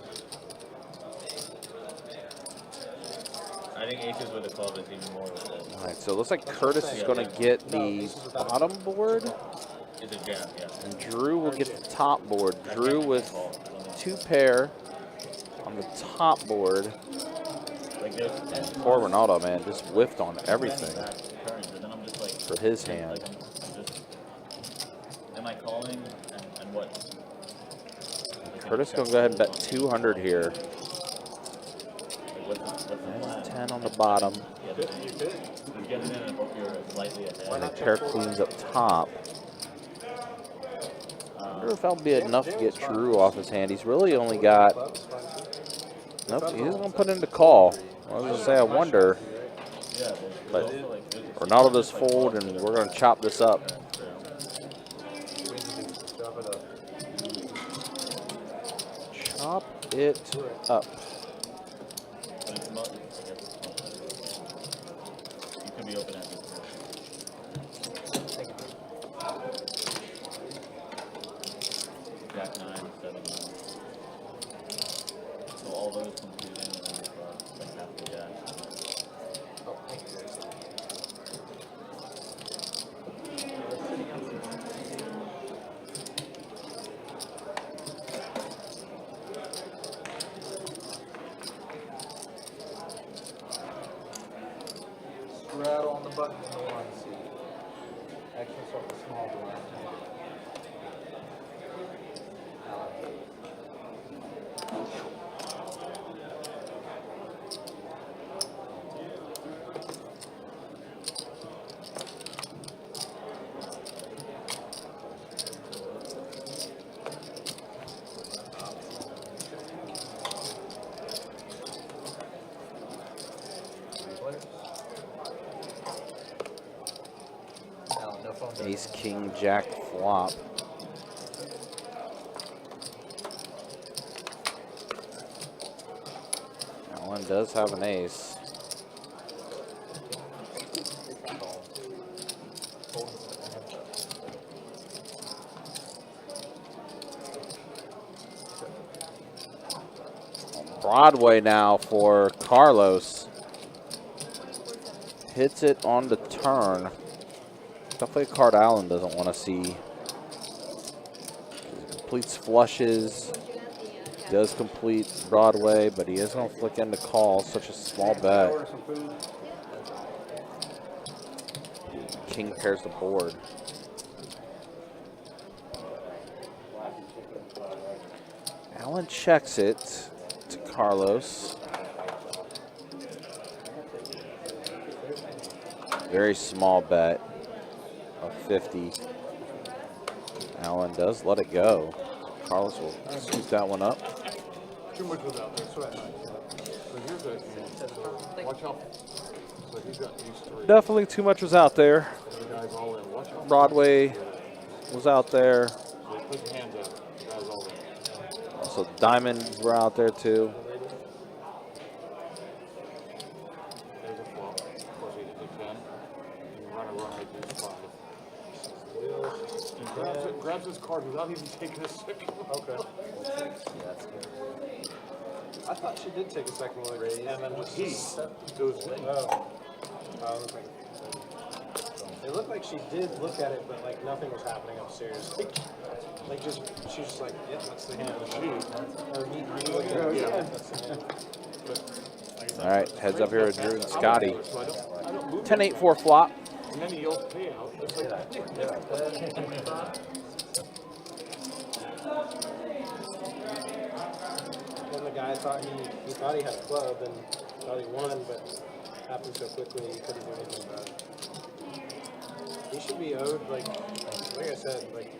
I think aces with a club is even more with it. All right, so it looks like Curtis is going to get the bottom board. It's a jam, yeah. And Drew will get the top board. Drew with 2 pair on the top board. Poor Ronaldo, man, just whiffed on everything for his hand. Am I calling and what? Curtis going to go ahead and bet 200 here. And 10 on the bottom. And a pair queens up top. I wonder if that'll be enough to get Drew off his hand. He's really only got. Nope, he's going to put in the call. I was going to say, I wonder. But Ronaldo does fold, and we're going to chop this up. Chop it up. You can be open at this. Jack 9, 7, 9. So all those complete in and then like half the jack. Oh, thank you guys. Straddle on the button in the line seat. Actually, sort of small door. Ace, king, jack, flop. Alan does have an ace. Broadway now for Carlos. Hits it on the turn. Definitely a card Allen doesn't want to see. He completes flushes. Does complete Broadway, but he is going to flick into call. Such a small bet. King pairs the board. Allen checks it to Carlos. Very small bet of 50. Allen does let it go. Carlos will scoop that one up. Too much was out there, so here's a, watch out. But he's got these three. Definitely too much was out there. The guy's all in. Watch out. Broadway was out there. So put your hands out. The guy's all in. Also, Diamonds were out there too. There's a flop. Of course, he hit the 10. And run right through the 5. And grabs his card without even taking a second. Okay. I thought she did take a second look, and then just goes in. Oh. It looked like she did look at it, but like nothing was happening upstairs. Like just she was just like, yep, that's the hand. Or he Yeah. that's the hand. All right, heads up here with Drew and Scotty. 10-8-4 flop. And then he yells payout. It's like, Then the guy thought he thought he had a club and thought he won, but happened so quickly he couldn't do anything about it. He should be owed like I said, like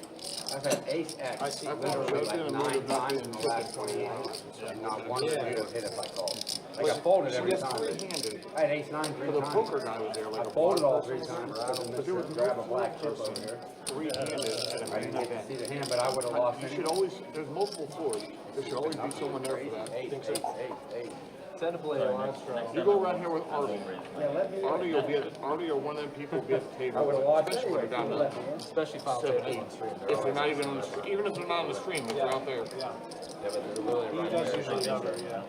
I've had ace X I see literally like 9 times in the last 28 hours. And not one of you have hit if I called. Like I folded every time. I had ace 9 3 the times. poker guy was there. I Like folded all 3 times. I don't But there was grab a no black chip person over here. three-handed at a I main didn't get to event. see the hand, but I would have lost You any. should always, there's multiple floors. There should always be someone there for that. Eight. Tend to play a lot strong. You go around here with Artie. Yeah, let me. Artie will be Artie or one of them people will be at the table. I would have lost Especially when anyway. they're down You there. let me in. Especially if I was 7, taking 8. on stream. If they're not even on the screen, even if they're not on the screen, if they're out there. Yeah. Yeah, but they're really He right does there. usually cover, yeah.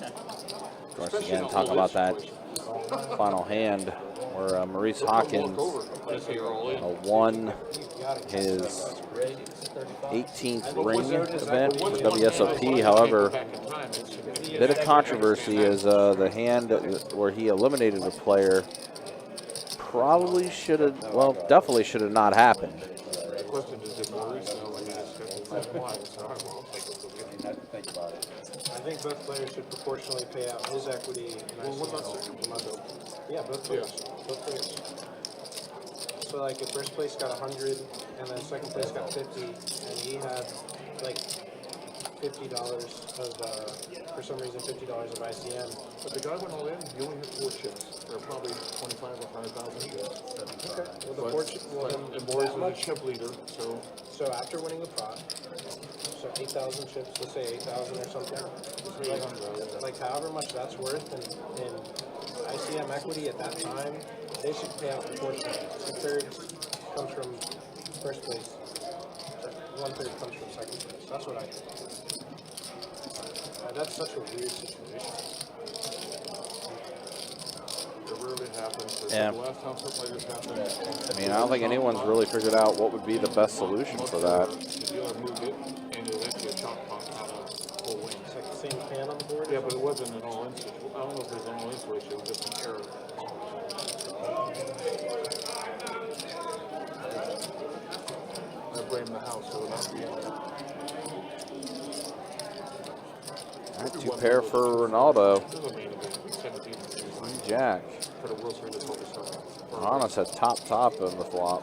Of course, Especially again, in a talk whole about that situation. final hand where Maurice Hawkins Let's say you're all in. won his 18th ring event for WSOP. However, bit of controversy is the hand where he eliminated a player probably should have, well, definitely should have not happened. The question is, did Maurice know when he just said why? So I will take it. You have to think about it. I think both players should proportionally pay out his equity. Well, what about second? Yeah, both players. Both players. So like if first place got 100 and then second place got 50 and he had like $50 of for some reason $50 of ICM. But the guy went all in, he only had 4 chips. They're probably 25 or 100,000 chips. Okay. Well the fortune And Maurice was a chip leader, so after winning the pot, so 8,000 chips, let's say 8,000 or something. Like however much that's worth in ICM equity at that time, they should pay out proportionally. 2/3 comes from first place. 1/3 comes from second place. That's what I think. That's such a weird situation. it rarely happens. Yeah. The last time something like this happened, I mean, I don't think anyone's really figured out what would be the best solution for that. the dealer moved it, and it was actually a chop pot, not a full win. It's like the same pan on the board. Yeah, but it wasn't an all-in situation. I don't know if it was an all-in situation, it was just an error. I blame the house for not being there. Alright, 2 pair for Ronaldo. This is a main event, 17 and 3. Jack. For the World Series of Poker. Johannes had top of the flop.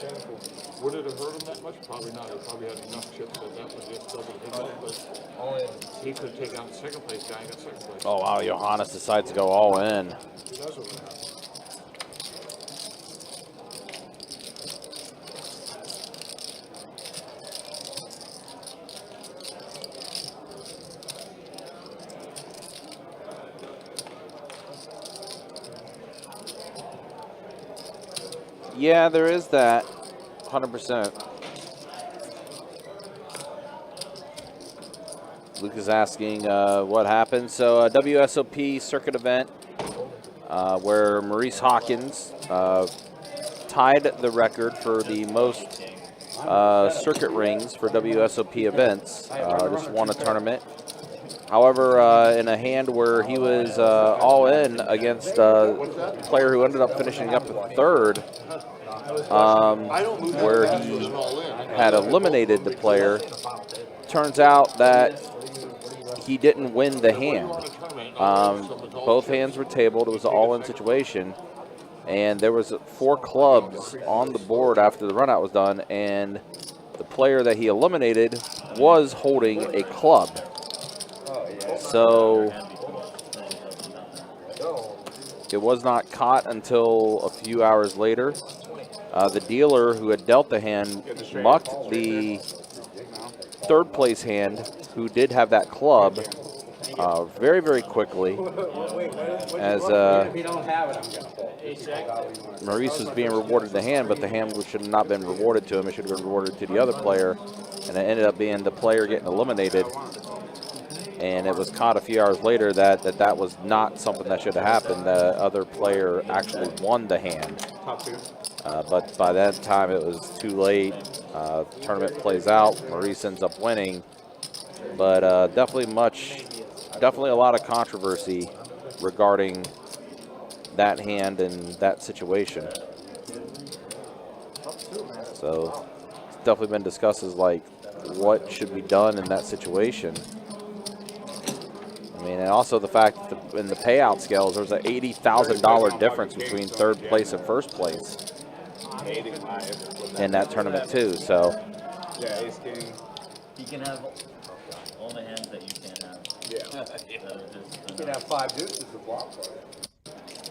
Shameful. Would it have hurt him that much? Probably not. He probably had enough chips that that would just double his up, but he could have taken out the second place guy and got second place. Oh wow, Johannes decides to go all in. Who knows what would happen? Yeah, there is that. 100%. Luke is asking what happened. So, a WSOP circuit event where Maurice Hawkins tied the record for the most circuit rings for WSOP events. Just won a tournament. However, in a hand where he was all in against a player who ended up finishing up at third, where he had eliminated the player, turns out that he didn't win the hand. Both hands were tabled. It was an all-in situation. And there was 4 clubs on the board after the run-out was done, and the player that he eliminated was holding a club. So It was not caught until a few hours later. The dealer who had dealt the hand mucked the third place hand, who did have that club, very, very quickly. As If you don't have it, I'm going to fold. Maurice was being rewarded the hand, but the hand should have not been rewarded to him. It should have been rewarded to the other player, and it ended up being the player getting eliminated. And it was caught a few hours later that was not something that should have happened. The other player actually won the hand. But by that time, it was too late. Tournament plays out. Maurice ends up winning. But definitely a lot of controversy regarding that hand and that situation. So it's definitely been discussed as like what should be done in that situation. I mean, and also the fact that in the payout scales, there's an $80,000 difference between third place and first place in that tournament too. So Yeah, ace king. He can have all the hands that you can't have. Yeah. You can have 5 deuces to block for it.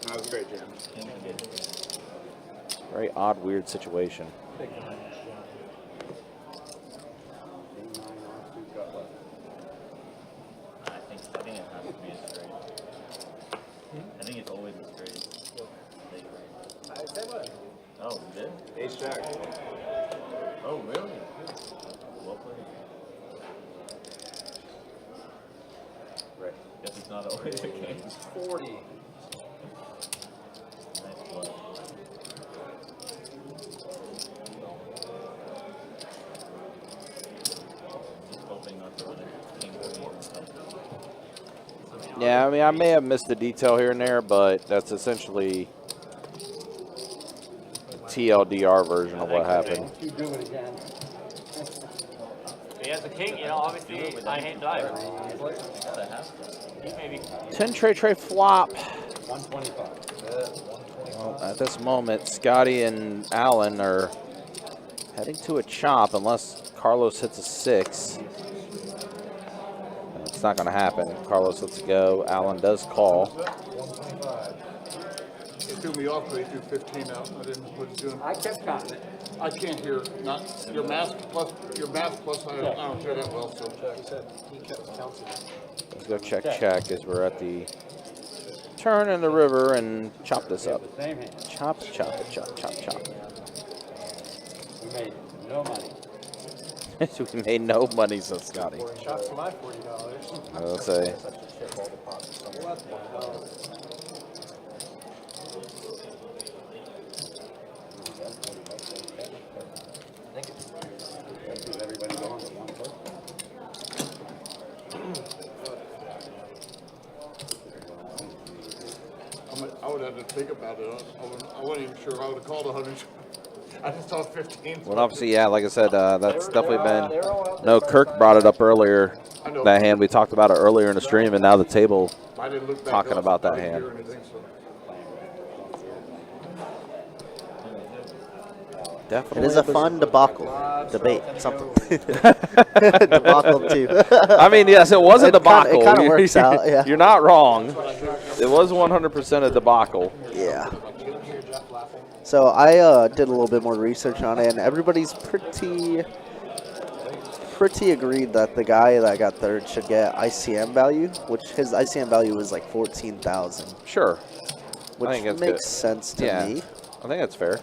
That was great, Jim. very odd, weird situation. I think it has to be a straight. I think it's always a straight. Oh, you did? Ace jack. Oh, really? Well played. Right. Guess it's not always the case. 40. Nice play. Just hoping not to run a king queen or something. Yeah, I mean, I may have missed the detail here and there, but that's essentially TLDR version of what happened. You do it again. He has a king, you know, obviously I hate dive. Gotta have to. He maybe 10 tray flop. 125. Well, at this moment, Scotty and Alan are heading to a chop unless Carlos hits a 6. It's not going to happen. Carlos lets it go. Alan does call. It threw me off because they threw 15 out. I didn't know what it's doing. I kept counting it. I can't hear. Not your mask plus. I don't hear that well. So He said he kept counting. Let's go check as we're at the turn in the river and chop this up. Same hand. Chop. We made no money. We made no money, says Scotty. 4 shots to my $40. I'll say. Everybody going to one person. I would have to think about it. I wasn't even sure I would have called 100. I just thought 15. Well, obviously, yeah, like I said, that's definitely been. No, Kirk brought it up earlier. That hand, we talked about it earlier in the stream, and now the table I didn't look back talking up. about that I didn't hand. hear anything, so. Definitely. It is a fun debacle. Debate, something. Debacle, too. I mean, yes, it was a debacle. It kind of works out, yeah. You're not wrong. It was 100% a debacle. Yeah. So I did a little bit more research on it, and everybody's pretty agreed that the guy that got third should get ICM value, which his ICM value was like 14,000. Sure. Which I think that's makes good. sense to Yeah, me. I think that's fair.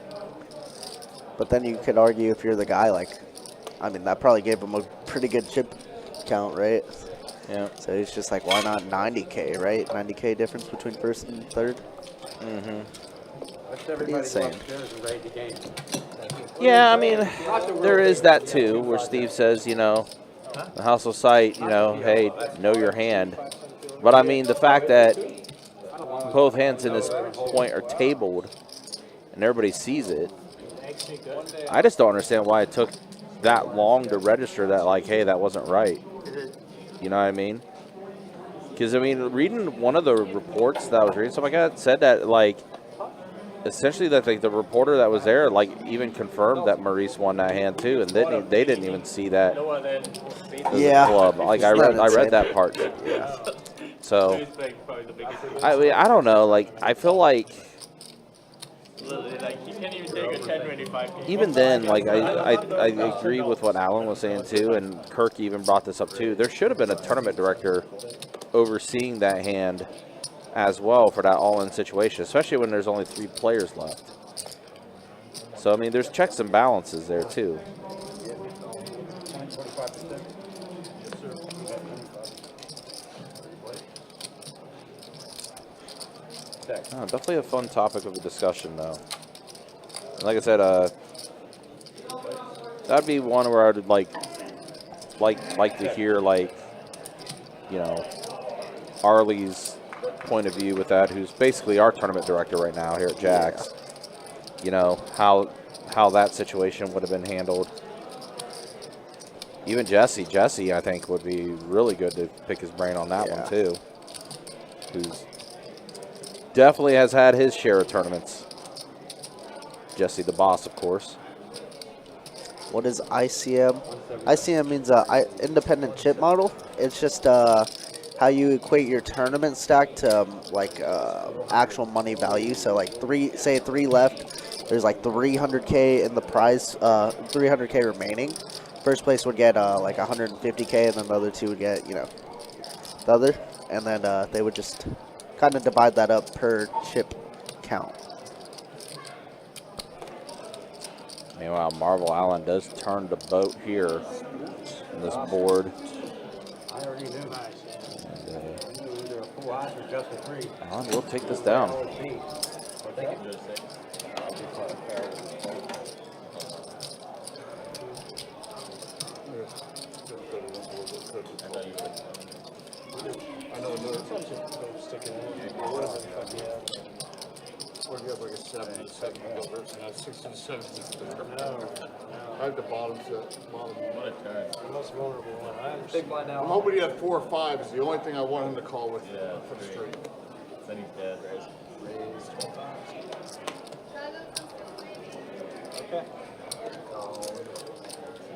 But then you could argue if you're the guy, like, I mean, that probably gave him a pretty good chip count, right? Yeah. So he's just like, why not 90K, right? 90K difference between first and third. Mm-hmm. Everybody insane. upstairs and ready to game. Yeah, I mean, there is that too, where Steve says, you know, the hustle site, you know, hey, know your hand. But I mean, the fact that both hands in this point are tabled and everybody sees it, I just don't understand why it took that long to register that, like, hey, that wasn't right. You know what I mean? Because, I mean, reading one of the reports that I was reading, something like that, said that, like, essentially that like, the reporter that was there, like, even confirmed that Maurice won that hand, too, and they didn't even see that as a club. Like, I read that part. Yeah. So, He's like probably the biggest. I don't know. Like, I feel like Literally, like he can't even take a 10-25. even then, like, I agree with what Alan was saying too, and Kirk even brought this up too. There should have been a tournament director overseeing that hand as well for that all-in situation, especially when there's only 3 players left. So, I mean, there's checks and balances there too. Oh, definitely a fun topic of a discussion, though. And like I said, that'd be one where I would like to hear, like, you know, Arlie's point of view with that, who's basically our tournament director right now here at Jack's. You know, how that situation would have been handled. Even Jesse, I think, would be really good to pick his brain on that one too. Who's definitely has had his share of tournaments. Jesse the boss, of course. What is ICM? ICM means independent chip model. It's just how you equate your tournament stack to actual money value. So like 3 left. There's like 300K in the prize, 300K remaining. First place would get like 150K, and then the other 2 would get, you know, the other. And then they would just kind of divide that up per chip count. Meanwhile, Marvel Allen does turn the boat here on this board. I already knew. And, I knew either a full house or just a 3. Allen will take this down. I know another sticking in. What is it? What do you have, like a 7 over? And that's 16, 17. No. I have the bottom set. Bottom. What a turn. The most vulnerable one. I understand. I'm hoping he had 4 or 5 is the only thing I want him to call with for the straight. Then he's dead, right? Raise 12 Okay.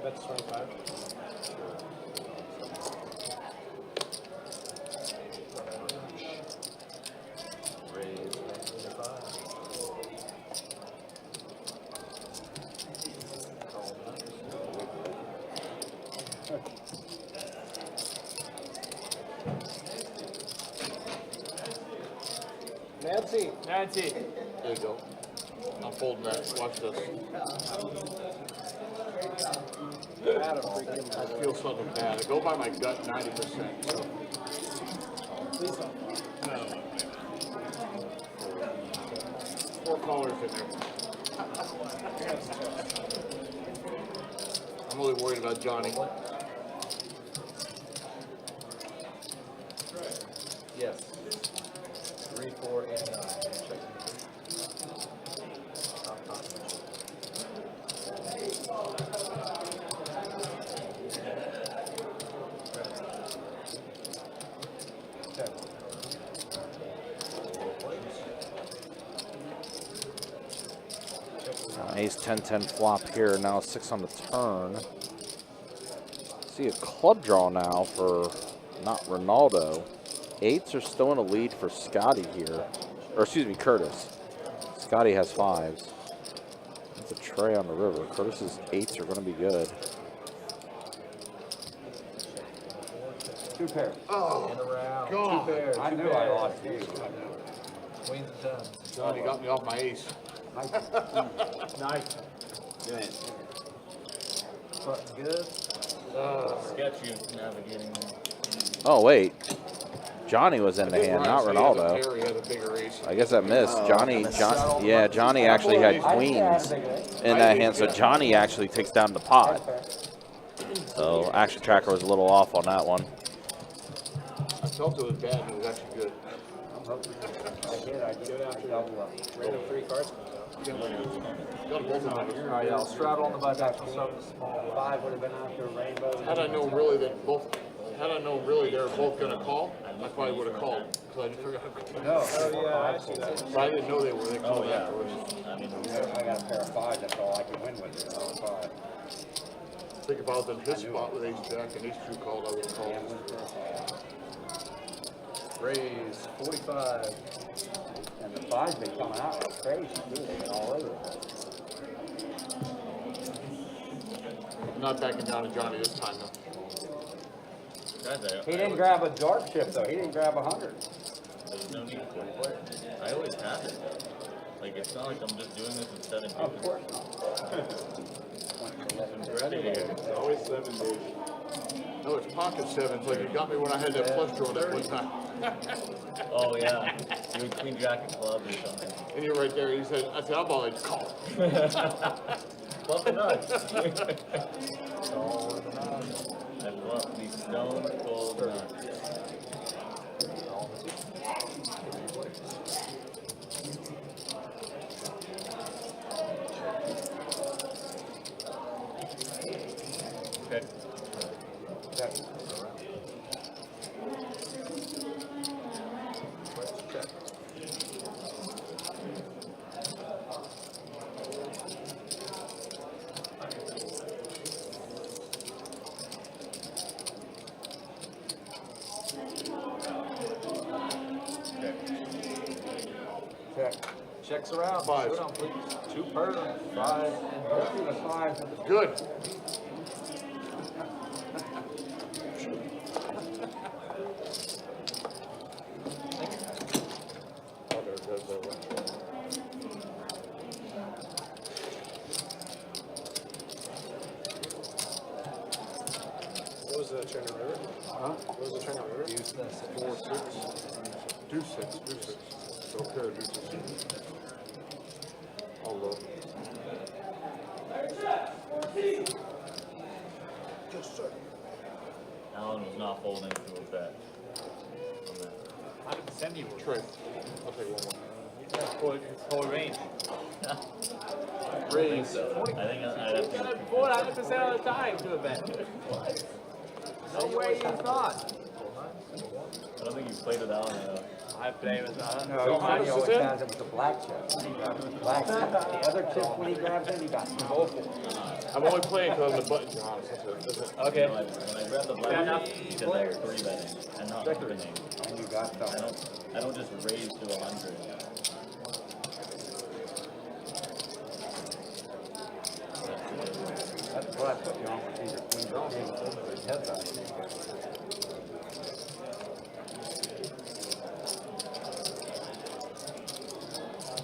That's 25. Raise 25. Nancy. There you go. I'm folding that. Watch this. I feel something bad. I go by my gut 90%. So. Please don't. No. 4 callers in there. I'm really worried about Johnny. Yes. 3, 4, 8, 9. Ace 10-10 flop here. Now 6 on the turn. See a club draw now for not Ronaldo. 8s are still in a lead for Scotty here. Or excuse me, Curtis. Scotty has 5s. That's a tray on the river. Curtis's 8s are going to be good. 2 pairs. Oh, In a round. God. 2 pairs. I knew I lost you. Queens and 10s. Johnny got me off my ace. Nice. Good. Button good. Sketchy navigating. Oh, wait. Johnny was in the hand, not Ronaldo. Terry had a bigger ace. I guess I missed. Johnny actually had queens in that hand, so Johnny actually takes down the pot. So Action Tracker was a little off on that one. I felt it was bad, and it was actually good. I did. I did after double up. Random 3 cards comes out. Got both of them. Alright, I'll straddle on the button. So the small 5 would have been after rainbow. Had I known really they were both going to call, I probably would have called. Because I just forgot. No. Oh, yeah, I see that. But I didn't know they were. They called yeah. afterwards. I mean, I got a pair of 5s. That's all I could win with. It. 5. Think if I was in his spot with ace jack and ace 2 called, I would have called. Raise 45. And the 5's been coming out like crazy, too. They've been all over. Not backing down to Johnny this time, though. He didn't grab a dark chip, though. He didn't grab 100. There's no need for it. I always have it, though. Like, it's not like I'm just doing this in 7 days. Of course not. It's always 7 days. No, it's pocket sevens. Like, it got me when I had that flush draw that one time. Oh, yeah. You would queen jack a club or something. And you're right there. He said, I said, I'll ball it. Call. Club the nuts. I love these stone cold nuts. Okay. Check. Checks around. Five. Showdown, please. 2 per. 5. And hopefully the 5. Good. What was the China River? Huh? What was the China River? Use this. 4, 6. Deuce 6. Deuce 6. So pair of deuces. All low. Alan was not folding to a bet. 100% he would. Trey. I'll take one more. His whole range. Raise. So I think I'd have to. 100% of the time to a bet. No way he's not. I don't think you played it out enough. I play with No, So he how does always this end? has it with the black chip. Black chip. The other chip, when he grabs it, he got both of them. I'm only playing because I'm the button, John. Okay. When I grab the black, because I'm 3 betting and not opening. And you got I them. don't just raise to 100. That's what I put you on with either queen or king. Heads up.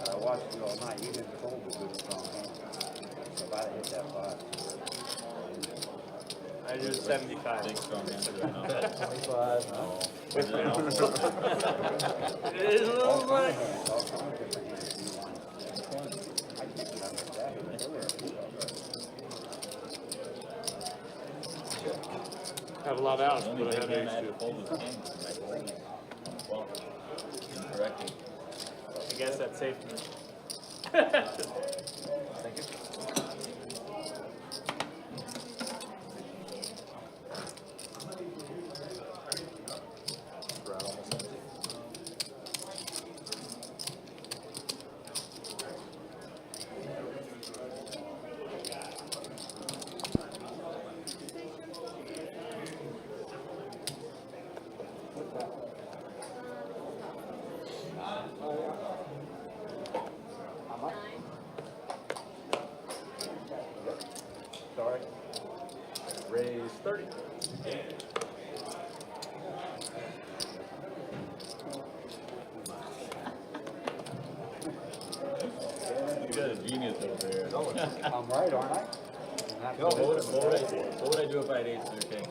I watched you all night. You didn't fold a good strong hand. So if I'd have hit that 5. I do 75. Big strong answer. 25. No. It is a little money. All kinds of different hands you want. I can't get under that. Had a lot out, The only but I big had hand I ace had to two. fold was king. And I folded. Well, incorrectly. I guess that's safe. Thank you. Sorry. Raise 30. You got a genius over here. I'm right, aren't I? What would I do if I had ace or king?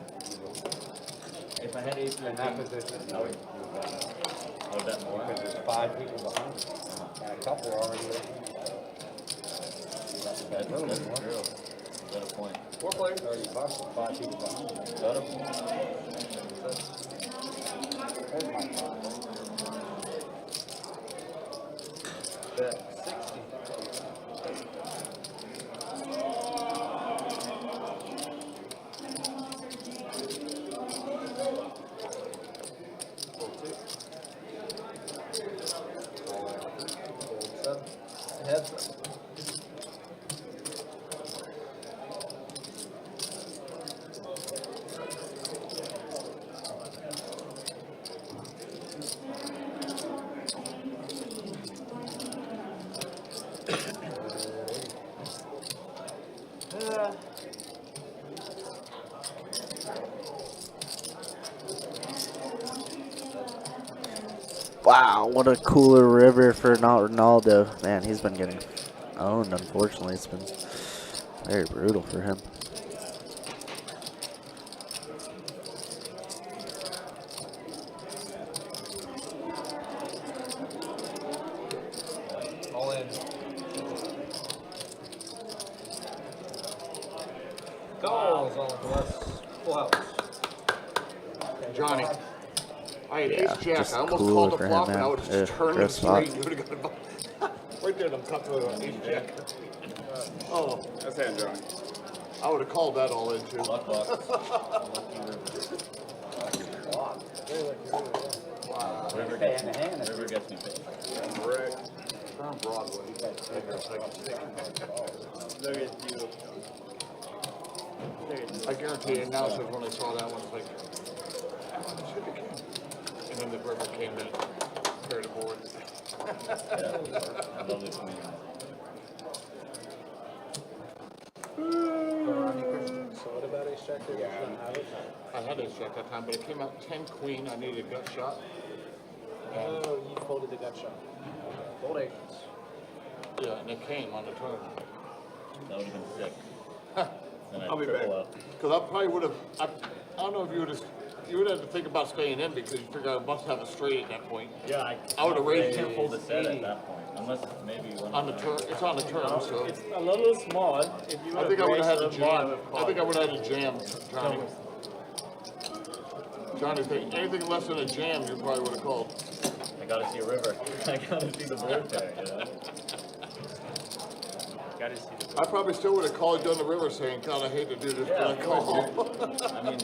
If I had ace or In that king, position, I would bet more. because there's 5 people behind you, and a couple are already there. You got to bet a little bit more. True. Got a point. 4 players, $30, 5 people behind you. Got a point. There's my 5. Bet 60. Heads up. Wow, what a cooler river for not Ronaldo. Man, he's been getting owned, unfortunately. It's been very brutal for him. All in. Goals all for us. Full house. Johnny. I had Yeah, ace jack. just I almost cooler called the for him, flop, and man. I would have just turned Great it spot. straight. You would have got a right there. I'm cut with an ace jack. Oh, That's hand drawing. I would have called that all in too. Luck box. River gets me paid. Correct. Turn Broadway. Look at you. I guarantee you, now says when I saw that one, it's like, and then the river came in, cleared the board. Yeah, I love this one. So what about ace jack? I had ace jack that time, but it came out 10 queen. I needed a gut shot. Oh, you folded the gut shot. Fold agents. Yeah, and it came on the turn. That would have been sick. Then I'll be back. Because I probably would have, I don't know if you would have, you would have to think about staying in because you figure I must have a straight at that point. Yeah, I would have raised can't it fold a set at that point, unless maybe one on the turn. It's on the turn, so. It's a little small. If you I think I would have had a raised more, I jam. would've I called. think I would have had a jam, Johnny. Johnny, think anything less than a jam, you probably would have called. I gotta see a river. I gotta see the board pair, you know? Gotta see the I probably still would have called you on the river saying, God, I hate to do this, Yeah, but I of course, call. I mean,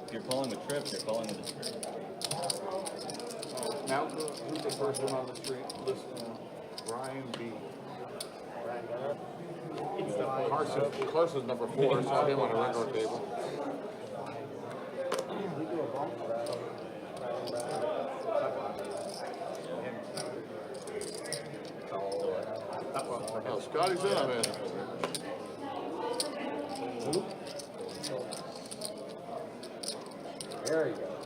if you're calling with trips, you're calling with a straight. Now, who's the first one on the street? Listen, Ryan B. Carson's number 4. I saw him on a regular table. Oh, Scotty's in, I'm in. There you go.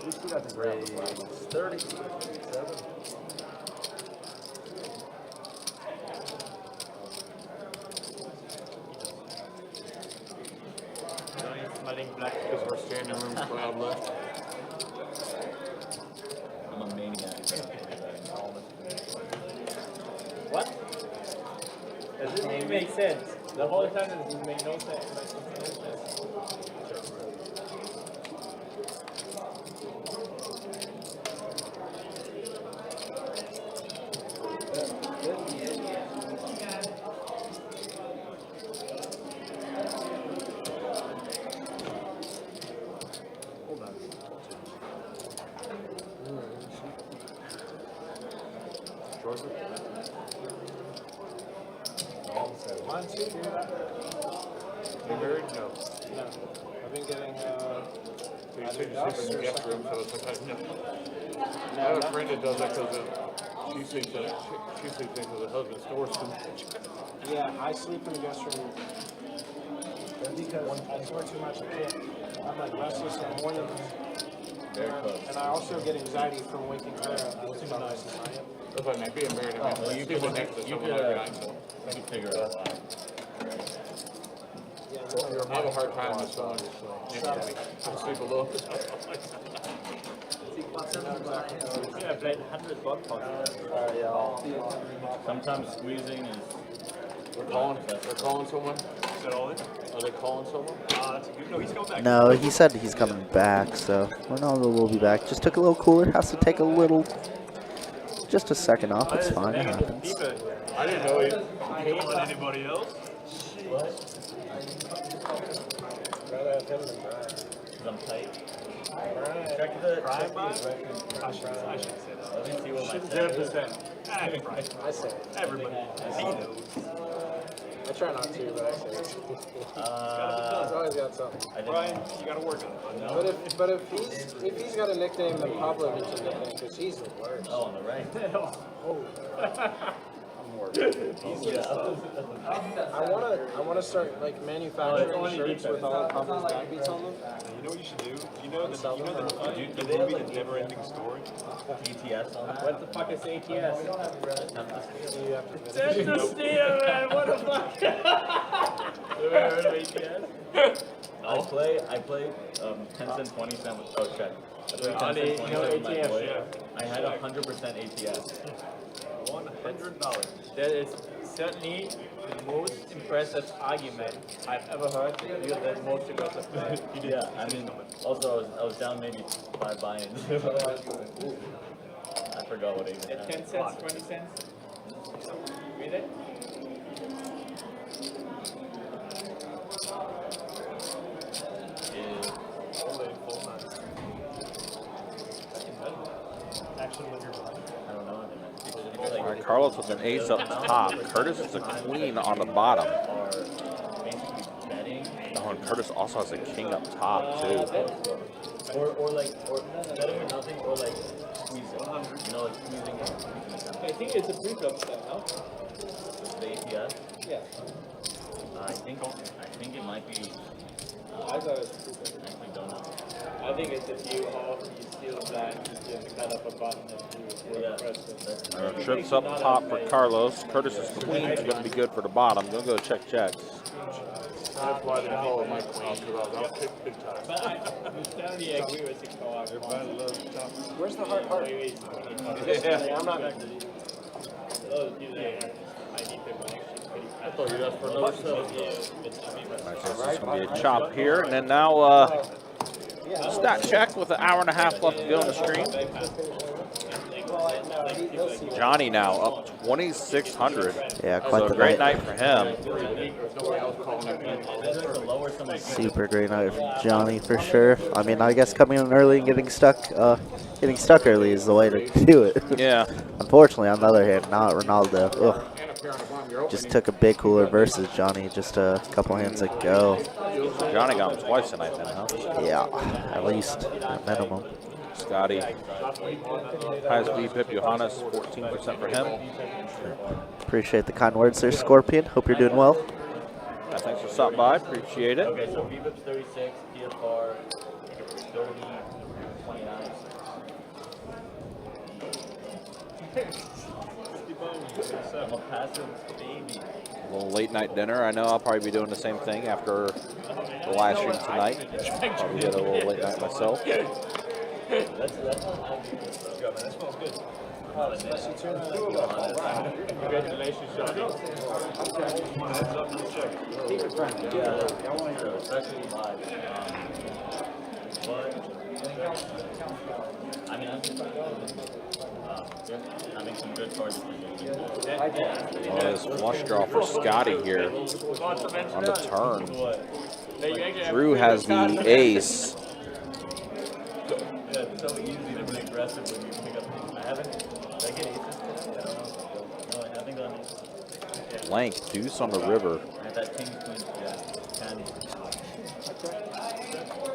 You still got the raise 37. Smelling black. Because our standing room crowd left. I'm a maniac. What? That doesn't even make sense. The whole time it doesn't make no sense. Mine too, dude. You married? No. No. I've been getting, So you said you sleep in the guest room, so it's like, I have a friend that does that because she sleeps in it. She sleeps in because her husband snores too much. yeah, I sleep in the guest room because I snore too much. I can't. I'm like restless in the morning. Very close. And I also get anxiety from waking her up because I'm restless I am. That's what I mean, being married, I mean, Well, you sleeping could, next to you someone could, like that. So. you could figure out why. Yeah, I have a hard time with someone next to me. I sleep a little. Yeah, I played 100 bot pots. Sometimes squeezing is. They're calling someone? Is that all in? Are they calling someone? That's a good. No, he's going back. No, he said he's coming back, so Ronaldo will be back. Just took a little cooler. Has to take a little, just a second off. It's fine. It happens. I didn't know he More than anybody else. rather have him than Brian. Because I'm tight. Check the Prime buy? I shouldn't say that. Let me see what my 0%. I say it. Everybody. He knows. I try not to, but I say it. He's always got something. Brian, you gotta work on it. But if he's got a nickname, then Pablo gets a nickname because he's the worst. Oh, on the right. I'm I wanna start like manufacturing shirts with all of Pablo's backbeats on them. You know what you should do? You know the movie The Never Ending Story? ETS on that? What the fuck is ATS? Attempt Send the steer, man. What the fuck? Have you heard of ATS? I play 10 cent, 20 cent with, oh shit. I played 10 Johnny, cent, 20 you know cent with my ATS, boy. yeah. I had 100% ATS. $100. That is certainly the most impressive argument I've ever heard. You're the most aggressive player. Yeah, I mean, also I was down maybe 5 buy-ins. I forgot what even At 10 cents, 20 cents? Read it? I don't know. All right, Carlos with an ace up top. Curtis is a queen on the bottom. Are basically betting. Oh, and Curtis also has a king up top, too. Or betting or nothing, or like squeezing. You know, like squeezing it. I think it's a pre-flop step, no? The ATS. Yeah. I think it might be. I thought it was a pre-flop. I actually don't know. I think it's if you off, you steal a blind, you just cut up a button and you press it. All right, trips up top for Carlos. Curtis's queen is going to be good for the bottom. Going to go check. That's why I didn't call it my queen, because I was out kicked big time. But I totally agree with the call. Where's the hard part? Yeah. I'm not. All right, so this is going to be a chop here. And then now, stat check with an hour and a half left to go in the stream. Johnny now up 2,600. Yeah, quite So the a great night. night for him. Super great night from Johnny for sure. I mean, I guess coming in early and getting stuck early is the way to do it. Yeah. Unfortunately, on the other hand, not Ronaldo. Ugh. Just took a big cooler versus Johnny just a couple hands ago. Johnny got him twice tonight then, huh? Yeah, at least, at minimum. Scotty, highest VPIP, Johannes, 14% for him. Appreciate the kind words there, Scorpion. Hope you're doing well. Thanks for stopping by. Appreciate it. Okay, so VBIP's 36, PFR 30, 29. I'm a passive baby. A little late night dinner. I know I'll probably be doing the same thing after the live stream tonight. Probably get a little late night myself. That's good, man. That smells good. Congratulations, Johnny. Yeah, especially live. But I mean, I'm just having some good targets. Oh, this flush draw for Scotty here on the turn. Drew has the ace. Yeah, it's so easy to be aggressive when you pick up. I haven't. Did I get aces today? I don't know. No, I haven't gone aces. Blank, deuce on the river. I had that king queen. Yeah, 10.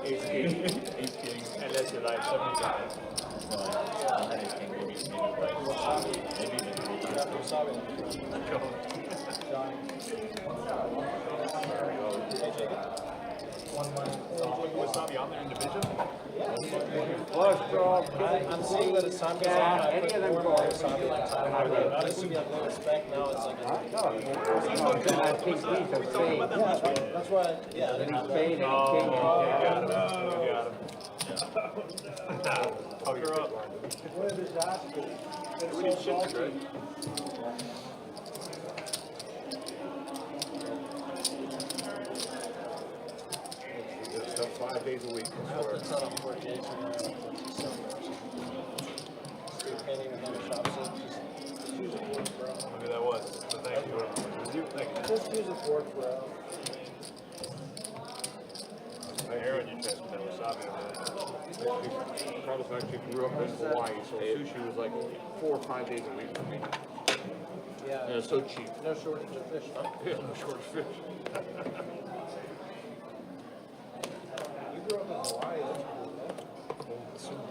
Ace king. Unless you like something guy. No, I had ace king. Maybe Was Bobby on there in division? Flush draw. I'm seeing that as time goes on, I put more and more Wasabi like time. I used to be at low respect, now it's like that's why, yeah. Got him. Fuck her up. We need shit, right? Stuff 5 days a week. Maybe that was. So thank you. Just use a fork, bro. I heard you test with that wasabi. Carlos actually grew up in Hawaii, so sushi was like 4 or 5 days a week for me. Yeah. And it's so cheap. No shortage of fish, huh? Yeah, no short of fish. You grew up in Hawaii, that's cool.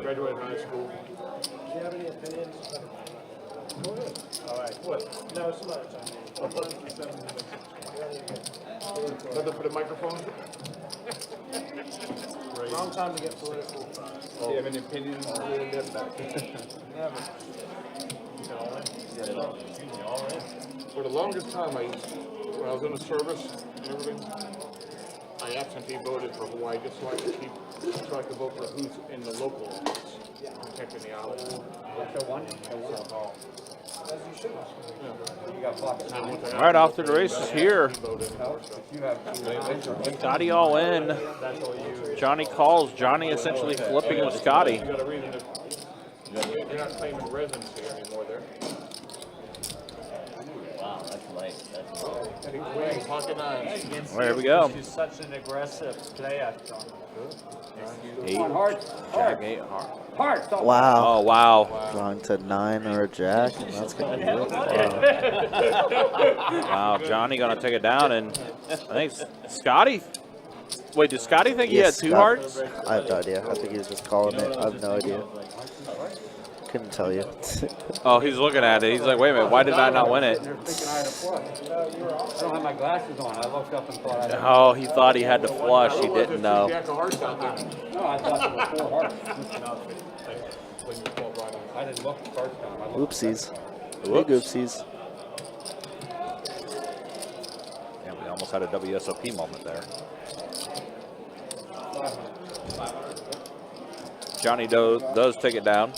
Graduated high school. Do you have any opinions? All right. What? No, it's not. Nothing for the microphone? Wrong time to get political. Do you have any opinions on Never. For the longest time, when I was in the service and everything, I absentee voted for who I disliked to keep, so I could vote for who's in the local office. Protecting the island. As you should. You got pockets. Right off to the races here. You have Scotty all in. Johnny calls. Johnny essentially flipping with Scotty. You got a reason to, you're not claiming residency anymore there. Wow, that's light. That's light. Pocket knives. There we go. He's such an aggressive player, John. 8. heart. Jack 8 hard. Heart. Wow. Oh, wow. Drawing to 9 or a jack, and that's going to be it. Wow, Johnny going to take it down, and I think Scotty. Wait, did Scotty think he had Yes, 2 Scott. hearts? I have no idea. I think he was just calling it. I have no idea. Couldn't tell you. Oh, he's looking at it. He's like, wait a minute, why did I not win it? You're thinking I had a flush. I don't have my glasses on. I looked up and thought I had. Oh, he thought he had to flush. He didn't know. Jack of hearts out there. No, I thought there were 4 hearts. I didn't look the first time. I looked Oopsies. Big Whoops. oopsies. Yeah, we almost had a WSOP moment there. Johnny does take it down.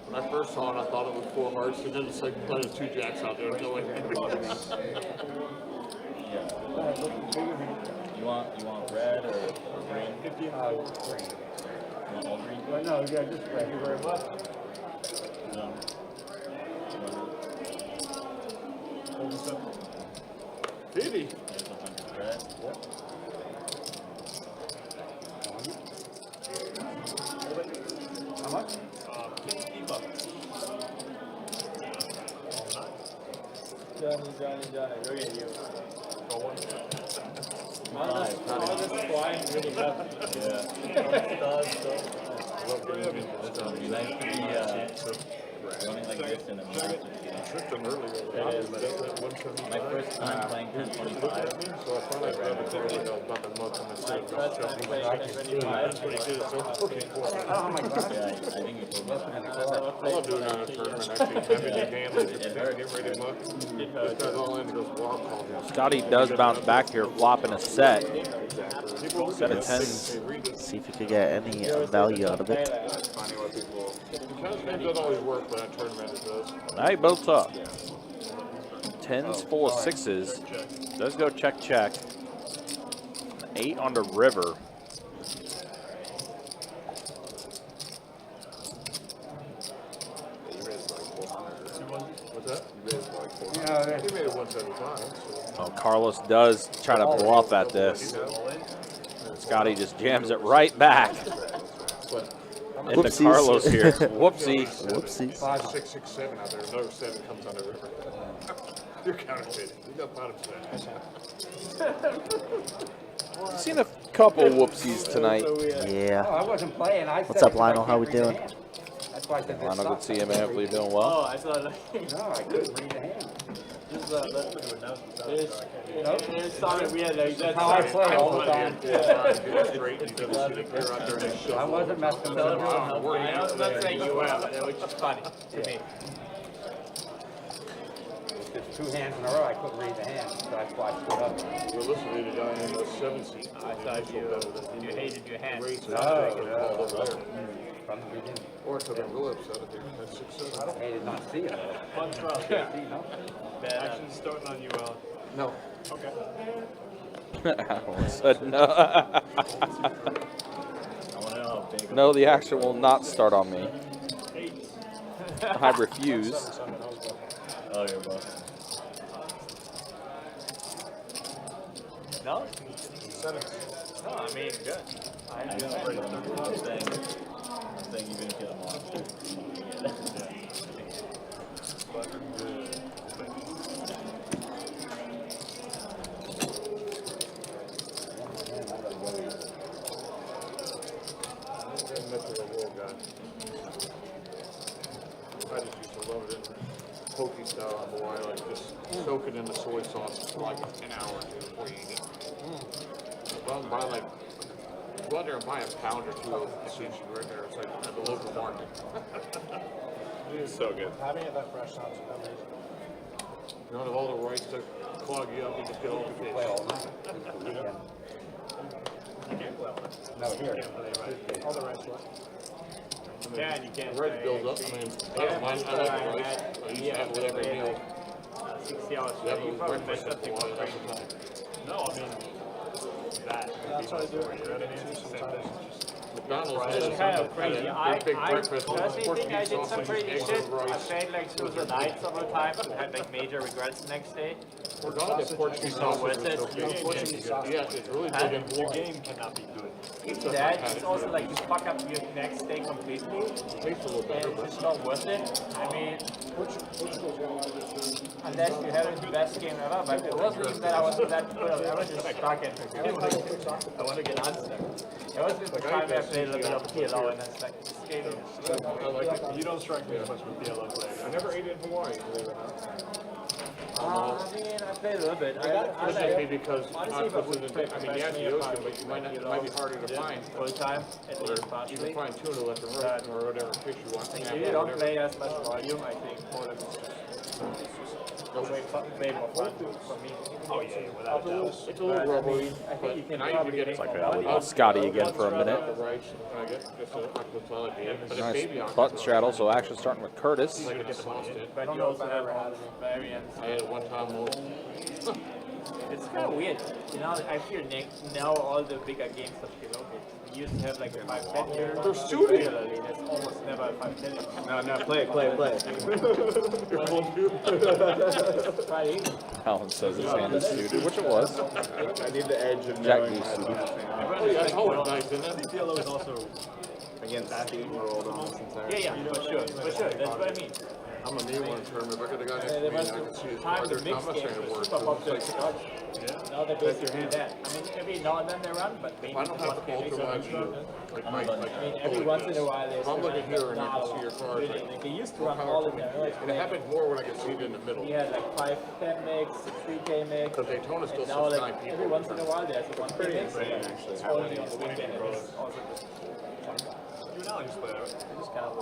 When I first saw it, I thought it was 4 hearts, and then it's like there's 2 jacks out there. No way. You want red or green? You want all green? No, yeah, just thank you very much. No. 50. There's 100 red. How much? $50. Johnny, look at you. Oh, this is flying really well. It's gonna be nice to be running like this in a minute. My first time playing 1025. So I finally grabbed it there about a month and I said, That's what I'm playing 1025. Yeah, I think you told me that. I love doing that in a tournament, actually, having your hand like this, get ready to look. This guy's all in, goes wild call. Scotty does bounce back here, flopping a set. Set of 10s. See if you could get any value out of it. Kind of games don't always work, but in a tournament it does. Now he boats up. 10s full of 6s. Does go check, check. 8 on the river. What's that? Yeah, he made it 175. So. Oh, Carlos does try to bluff at this. Scotty just jams it right back into Whoopsies. Carlos here. Whoopsie. Whoopsies. 5, 6, 6, 7 out there. Another 7 comes on the river. You're counterfeiting. You got bottom set. Seen a couple whoopsies tonight. Yeah. Oh, I wasn't playing. I What's said up, Lionel? How we I can't read doing? the hand. That's why I said Lionel, good to see you, man. Hopefully you're doing well. Oh, I thought like, No, I couldn't read the hand. sorry, we had like That's how I play all the time. I I wasn't messing with him. I was not saying you were, which is funny to me. It's 2 hands in a row. I couldn't read the hand, so that's why I stood up. We're listening to the guy in the 7 seat. I thought you hated your hand. From the beginning. Or it took a real upset at the 6, 7. I did not see it. Fun trial. Action starting on you, Alan. No. Alan said no. I want to know how big. No, the action will not start on me. I refuse. Oh, you're welcome. No? No, I mean, good. I'm saying even if you don't want to. like just soak it in the soy sauce for like an hour or two before you eat it. Go out and buy like, go out there and buy a pound or two of sushi right there. It's like at the local market. It's so good. Having it that fresh sounds amazing. You don't have all the rice to clog you up, you just get all the fish. No, here. All the rice what? Yeah, and you can't. The rice builds up. I mean, I don't mind. I like the rice. I used to have it with every meal. 60 hours. You have it You with probably breakfast messed at up the the water contract. every time. No, I mean, that. That's what I do. You know what I mean? Sometimes. McDonald's It's has kind of had crazy. a big I breakfast with personally think I pork did some sausage, crazy eggs, shit. and I rice. stayed like through the night several times and had like major regrets the next day. We're gonna get Portuguese So sausage. worth it. Yeah, it's really Huh? good. Your game cannot be good. Even that, it's also like you fuck up your next day completely. It tastes a little And better, it's but just not worth it. I mean, unless you had the best game ever, but it wasn't even that I wasn't that good. I was just stuck at I want to get unstuck. It was just the time I played a little bit of PLO and it's like skating. I like it. You don't strike me as much with PLO play. I never ate it in Hawaii, believe it or not. I mean, I played a little bit. Could that be because honestly, if I octopus would is play in, I mean, yes, the ocean, but you might not, it might be harder to find. full time, at Or least you can partially. find tuna left and right, or whatever fish you want. If Snap you or don't whatever. play as much volume, I think Poland is way more fun for me. Oh, yeah, without a doubt. It's a little rubbery, I think you can and I probably usually get make like more money. With Scotty again for a minute. the rice, and I get just an octopus salad at the end. But a Nice baby button octopus, straddle, so action starting with Curtis. I get sauced it. But you also have variants. I had it one time. It's kind of weird. You know, I feel now all the bigger games of PLO we used to have like a 5-10 year. They're suited. Regularly. There's almost never a 5-10 year. No, play it. You're all new. Friday evening. Alan says his hand is suited, which it was. I need the edge of Jack knowing Goose suited. Oh, yeah, that's always nice, isn't it? PLO is also against Steve rolled on this entire. Yeah, for sure. That's what I mean. I'm a new one tournament. If I could have got There next was to me, I could see his time brother. the mix I'm not games saying it were works. super popular in It's Chicago. Now they basically do that. I mean, every now and then they run, but mainly I don't have to one alter game my is view. Like my, I mean, every once in a while there's If I'm looking here and I can see your card, really, like they used to run all the time. and it happens more when I can see it in the middle. We had like 5-10 mix, 3K mix. Because Daytona still And now sells like 9 people. every once in a while there's a 1K mix. It's only on the weekend. It's also you and Alan just play that. just kind of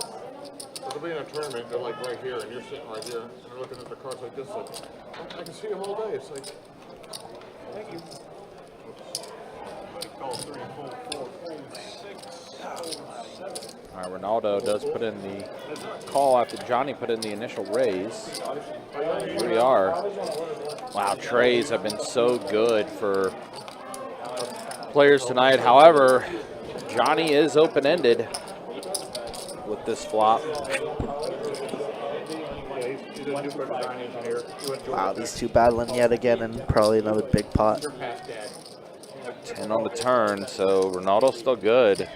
It'll be in a tournament, they're like right here, and you're sitting right here, and they're looking at the cards like this, like, I can see them all day. It's like, thank you. Call 3, 4, 5, 6, 7. All right, Ronaldo does put in the call after Johnny put in the initial raise. Here we are. Wow, trays have been so good for players tonight. However, Johnny is open-ended with this flop. Wow, these two battling yet again, and probably another big pot. 10 on the turn, so Ronaldo's still good.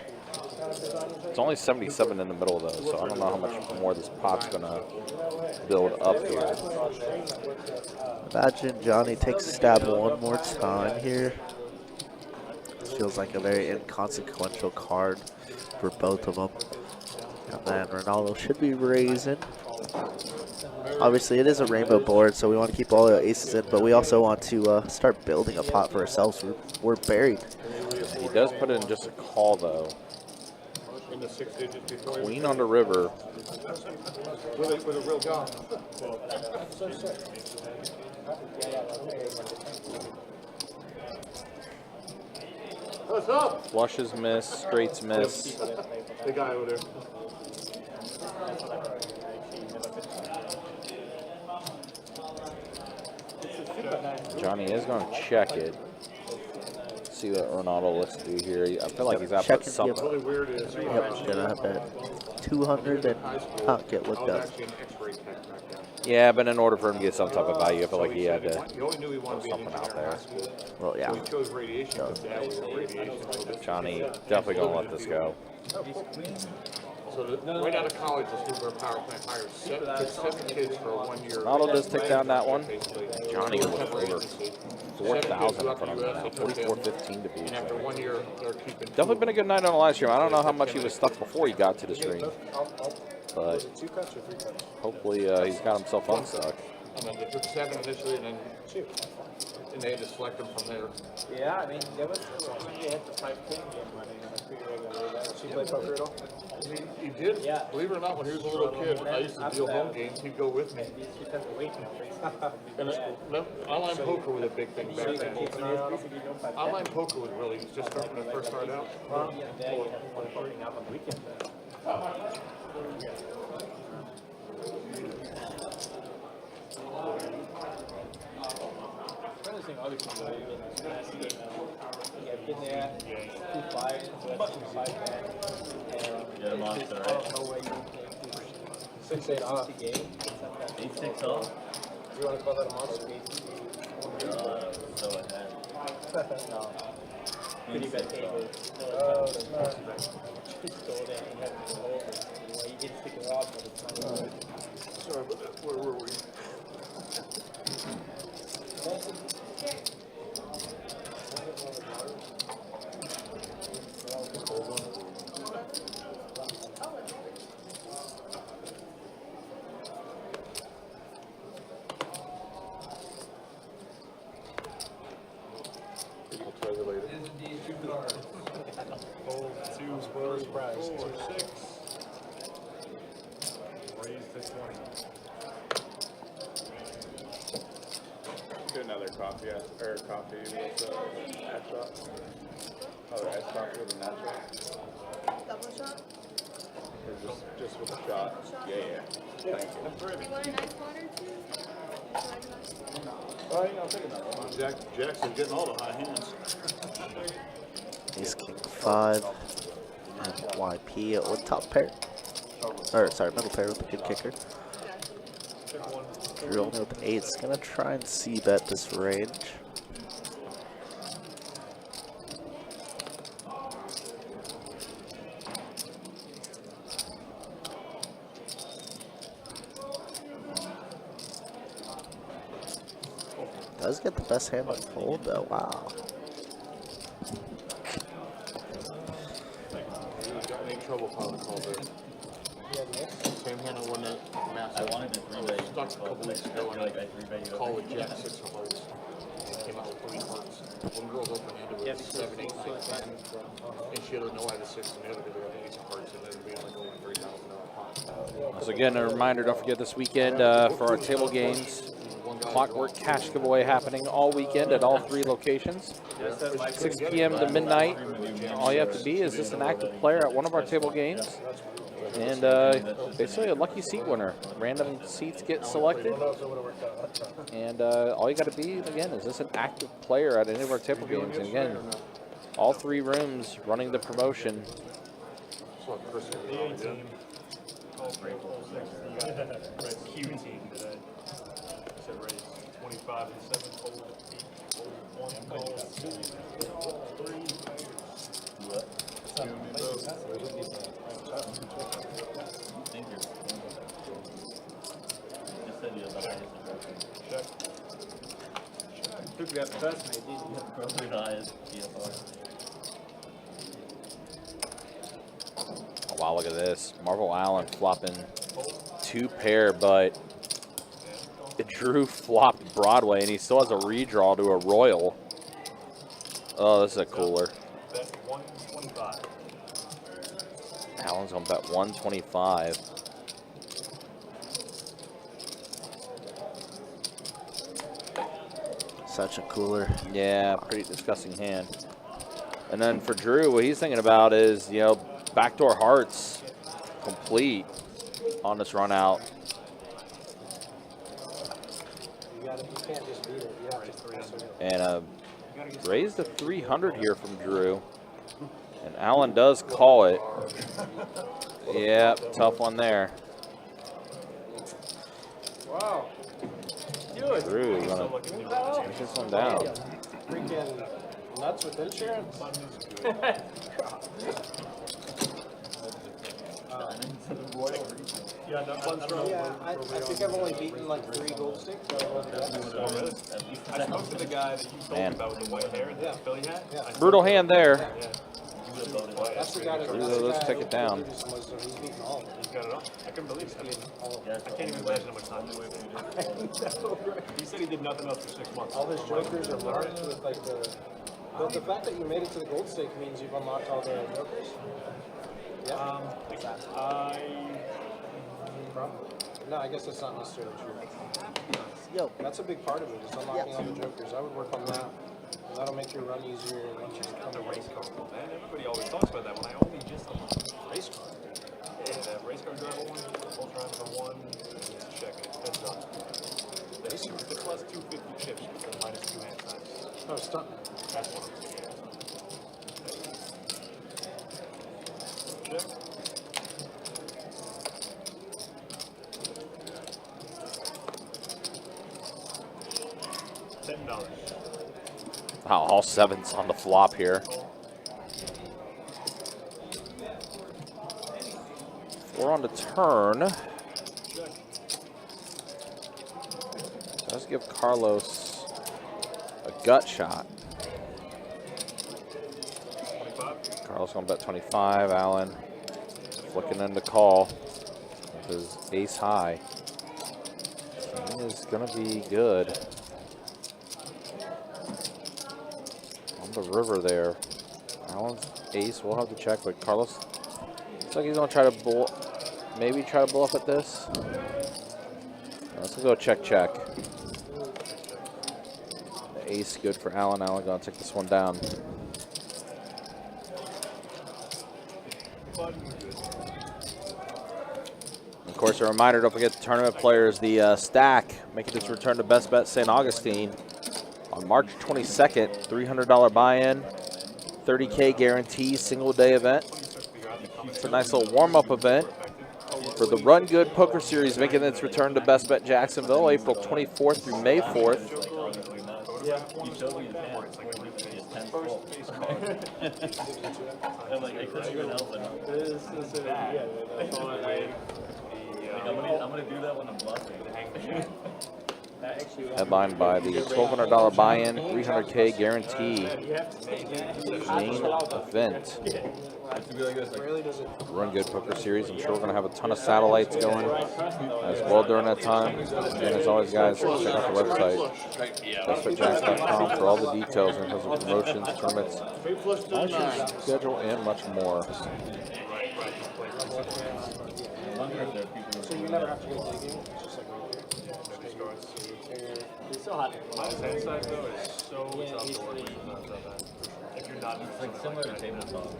It's only 77 in the middle, though, so I don't know how much more this pot's going to build up here. Imagine Johnny takes a stab one more time here. This feels like a very inconsequential card for both of them. And then Ronaldo should be raising. Obviously, it is a rainbow board, so we want to keep all the aces in, but we also want to start building a pot for ourselves. We're buried. He does put in just a call, though. Queen on the river. With a real gun. What's up? Flushes miss, straights miss. The guy over there. Johnny is going to check it. See what Ronaldo looks to do here. I feel like he's got to Check put and something. give. Really weird is Yep, gonna have that 200 and not get looked up. actually an X-ray tech back then. Yeah, but in order for him to get some type of value, I feel like he had to He only knew he wanted to be an something out engineer in there. high school. Well, yeah. So he chose radiation because dad was in radiation. Johnny definitely going to let this go. So right out of college, this nuclear power plant hired seven kids for a 1 year. Ronaldo does take down that one. Basically. Johnny was over 4,000 in front of him now. And 44.15 to be. after 1 year, they're keeping. Definitely been a good night on the live stream. I don't know how much he was stuck before he got to the stream, but hopefully he's got himself unstuck. I mean, they took 7 initially, and then they had to select them from there. Yeah, I mean, there was when we had the 5-10 game running in a pre-regular. Does he play poker at all? He did. Yeah. Believe it or not, when he was a little kid, I used to deal home games. He'd go with me. He just has to wait And online poker was a big thing back then. to Online poker was really just starting when it first started out. Yeah, you have one partying up on the weekend. Trying to think other people that you in the last game. Yeah, been there, 2-5, so that's 2-5 man. Yeah, monster, I right? don't know where you can 6-8 off. the game. 8-6 off? You want to call that a monster? So ahead. No. Pretty bad table. Oh, Just go there and have it go over. Well, you didn't stick around, but it's not good. Sorry about that. Where were we? People try to later. Two spoilers prize. 4-6. Raised to 20. Get another coffee, or coffee with ice shot. Another iced coffee with a natural. Double shot? Or just with a shot. Yeah. Thank you. You want an ice water too? Oh, yeah, I'll take another one. Jackson's getting all the high hands. Ace King 5 and YP with top pair. Or sorry, middle pair with a good kicker. Drew only with 8's gonna try and c-bet this range. Does get the best hand on fold though, wow. Got me in trouble calling the call there. Same hand I won that match. I wanted to three-bet you. Stuck a couple weeks ago I feel like I three-bet you. call with Jack 6 of hearts. Came out with 3 hearts. One girl's open handed with 7, 8, 9, 10. And she doesn't know I had a 6 and the other because they had 8 of hearts and then we only go with $3,000 pot. So again, a reminder, don't forget this weekend for our table games. Clockwork cash giveaway happening all weekend at all 3 locations. 6 p.m. to midnight. All you have to be is just an active player at one of our table games. And basically a lucky seat winner. Random seats get selected. And all you got to be, again, is just an active player at any of our table games. And again, all 3 rooms running the promotion. The A team. Q team today. So raised 25 and 7, fold 8, fold 1, call 3. Thank you. Just said you have the highest impression. Check. Took that first, I didn't. Probably the highest PFR. Oh, wow, look at this. Marvel Allen flopping 2 pair, but Drew flopped Broadway, and he still has a redraw to a Royal. Oh, this is a cooler. Bet 125. Allen's going to bet 125. Such a cooler. Yeah, pretty disgusting hand. And then for Drew, what he's thinking about is, you know, backdoor hearts complete on this run out. You can't just beat it. You have to 3. And raised to 300 here from Drew. And Allen does call it. Yeah, tough one there. Wow. Drew gonna take this one down. Freaking nuts with insurance. Yeah, no, Yeah, I think I've only beaten like 3 gold sticks. I spoke to the guy that you told me about with the white hair, the Philly hat. Brutal hand there. Yeah. That's the guy that. Let's take it down. He's beating all of them. He's got it up. I couldn't believe it. I mean, I can't even imagine how much time he waited. He said he did nothing else for 6 months. All his jokers are marked with like the fact that you made it to the gold stake means you've unlocked all the jokers. Yeah. No, I guess that's not necessarily true. Yo, that's a big part of it, is unlocking all the jokers. I would work on that. That'll make your run easier once you become The race car, man. Everybody always talks about that when I only just unlocked race car. Yeah, that race car driver one, ultra driver one, check it. That's done. That's the plus 250 chips with the minus 2 hand times. Oh, stunt. That's one. Check. $10. Wow, all 7s on the flop here. 4 on the turn. Does give Carlos a gut shot. 25. Carlos gonna bet 25. Allen flicking in the call with his ace high. He is gonna be good. On the river there. Allen's ace, we'll have to check, but Carlos looks like he's gonna try to maybe try to bluff at this. Let's go check. The ace good for Allen. Allen gonna take this one down. Of course, a reminder, don't forget the tournament players, the stack making its return to Best Bet St. Augustine on March 22nd, $300 buy-in, 30K guarantee, single day event. It's a nice little warm-up event for the Run Good Poker Series making its return to Best Bet Jacksonville, April 24th through May 4th. You showed me the hand. It's 10 full. I'm like, I couldn't even help it. I'm gonna do that when I'm bluffing. Headlined by the $1,200 buy-in, 300K guarantee main event. Run Good Poker Series. I'm sure we're going to have a ton of satellites going as well during that time. And as always, guys, check out the website, bestbetjacks.com, for all the details in terms of promotions, tournaments, schedule, and much more. So you never have to go digging. It's just like It's so hot. My hand size though is so tough to work with. If you're not, It's like similar to tabletop.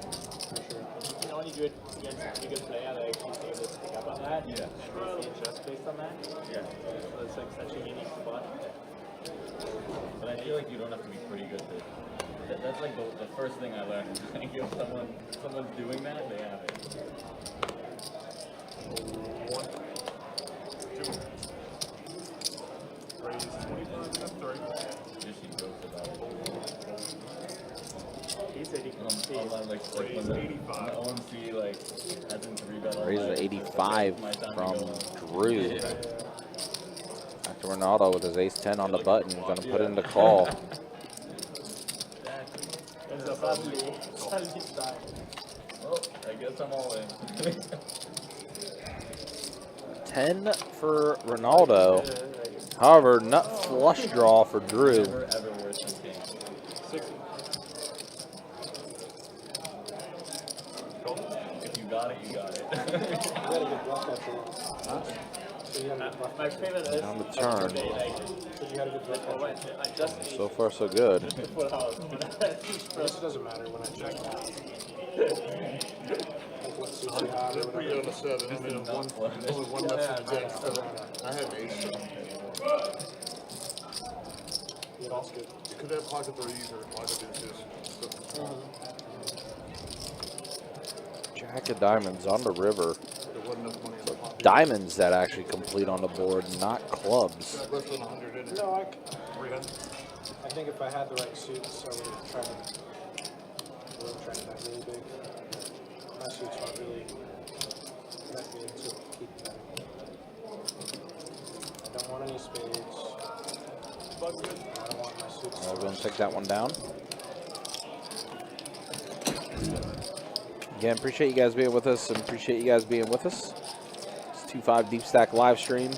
You can only do it against a good player that actually is able to pick up on that. Yeah. And adjust based on that. Yeah. So it's like such a unique spot. But I feel like you don't have to be pretty good to. That's like the first thing I learned. Like if someone's doing that, they have it. 1, 2. Raise 25, that's 30. Just she jokes about it. He said he can see. I'm like when the OMC like hasn't 3-bet all Raises night. 85 My time to from go. Drew. After Ronaldo with his ace-10 on the button, going to put in the call. And so suddenly start. Well, I guess I'm all in. 10 for Ronaldo. However, nut flush draw for Drew. Never ever worse than king. 60. If you got it, you got it. you got a good bluff after that. So you had a good bluff. My favorite is On the turn. So you had a good bluff after that. I just So far, so good. full house. This doesn't matter when I check that. Like what suits you have or whatever. on a 7. I mean, only one message back. I have ace. Yeah, that's good. You could have pocket threes or pocket deuces. Jack of diamonds on the river. There wasn't enough money in the pocket. Diamonds that actually complete on the board, not clubs. Less than 100 in it. No, I think if I had the right suits, I would have tried to bet really big. My suits aren't really that good to keep betting. I don't want any spades. I don't want my suits. I'll go and take that one down. Again, appreciate you guys being with us and appreciate you guys being with us. It's 2-5 Deep Stack live stream.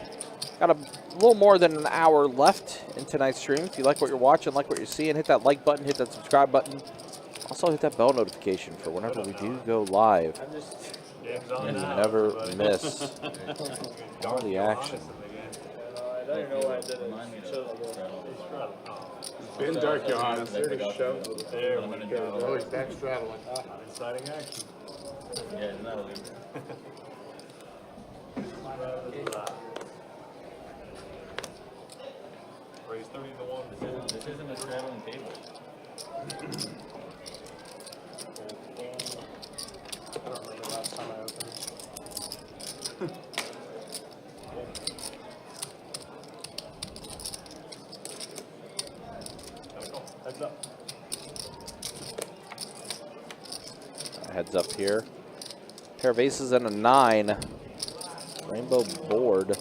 Got a little more than an hour left in tonight's stream. If you like what you're watching, like what you're seeing, hit that like button, hit that subscribe button. Also hit that bell notification for whenever we do go live. You never miss all the action. I don't know why I did it. It's been dark, Johannes. There we go. Oh, he's back straddling. Exciting action. Yeah, isn't that a lead? Raise 30 to 1. This isn't a straddling table. I don't remember the last time I opened. Heads up. Heads up here. Pair of aces and a 9. Rainbow board.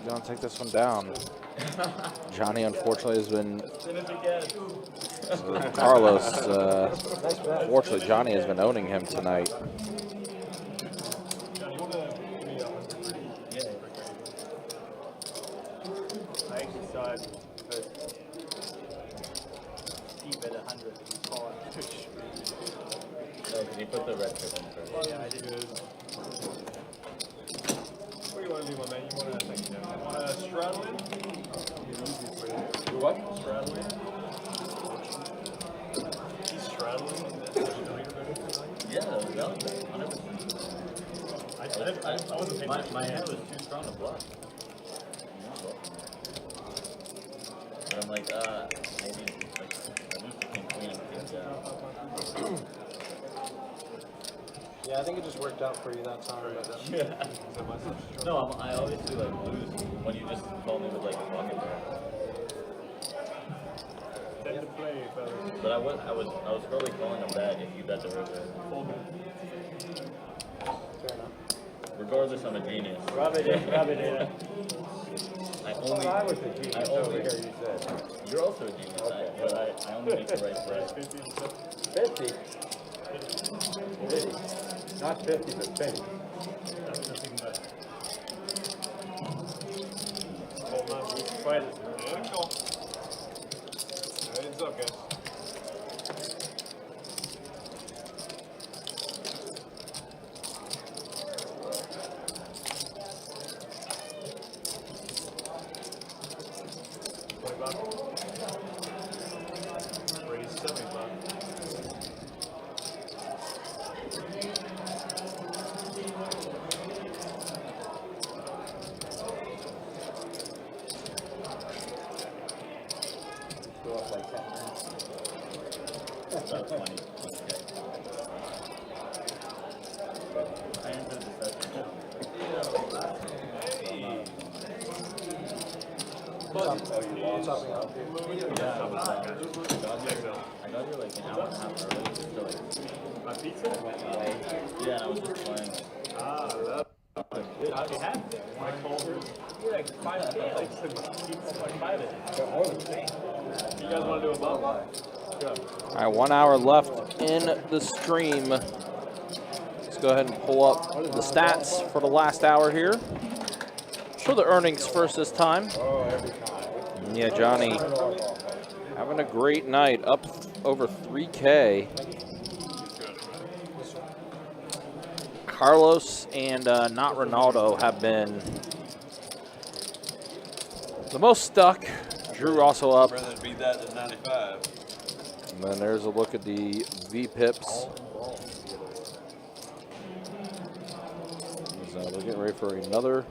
Gonna take this one down. Johnny, unfortunately, has been. Carlos, unfortunately, Johnny has been owning him tonight. I actually saw it first. Deep at 100. No, can you put the red chip in first? Yeah, I did. What do you want to do, my man? You want to straddle in? Do what? Straddle in? He's straddling. Yeah, that was 100%. I wasn't paying attention. My hand was too strong to block. But I'm like, maybe like I lose the king queen and king down. Yeah, I think it just worked out for you that time. Yeah. No, I always do like lose when you just call me with like a pocket pair. Tend to play, fellas. But I was probably calling a bet if you bet the river. Fair enough. Regardless, I'm a genius. Rub it in, rub it in. I only. I was the genius over here, you said. You're also a genius, but I only make the right play. 50. 50. Not 50, but 50. That's even better. Hold on, we can fight it. There we go. Heads up, guys. Raise 75. Go up like that. About 20. Okay. I entered the session now. Topping out. Yeah, I got here like an hour and a half early. So like, My pizza? yeah, and I was just playing. How'd you have it? I called her. You're like 5K. Like 5 it. You guys want to do a bump? All right, 1 hour left in the stream. Let's go ahead and pull up the stats for the last hour here. Show the earnings first this time. Yeah, Johnny having a great night, up over 3K. Carlos and not Ronaldo have been the most stuck. Drew also up. Rather beat that than 95. And then there's a look at the V-pips. So we're getting ready for another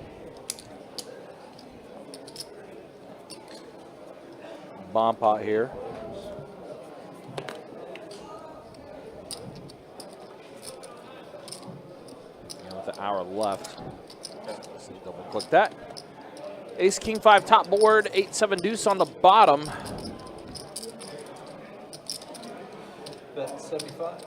bomb pot here. And with an hour left, let's see, double click that. Ace, king, 5 top board, 8-7 deuce on the bottom. Bet 75.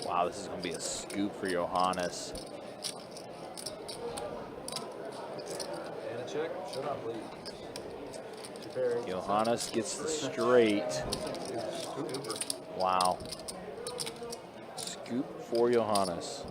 Wow, this is going to be a scoop for Johannes. And a check. Shut up, please. Johannes gets the straight. Wow. Scoop for Johannes.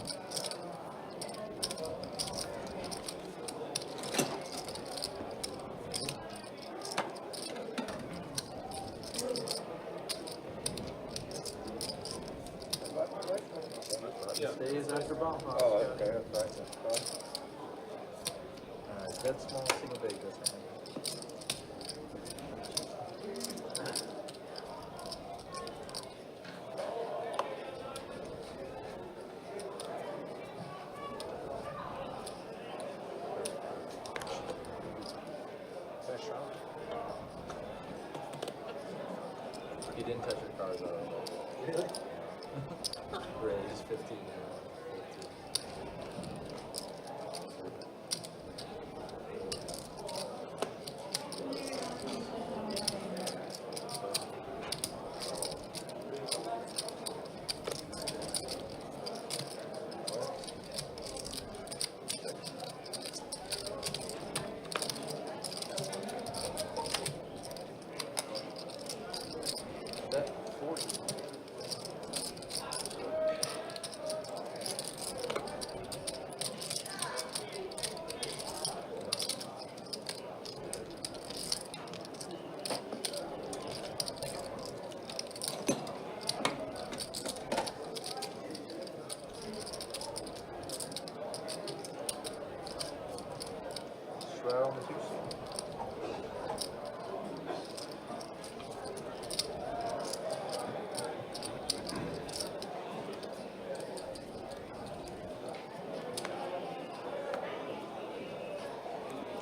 Stays after bomb. Oh, okay, that's right. Dead small, single big this time. You didn't touch your cards though. Really? Really, just 15 now.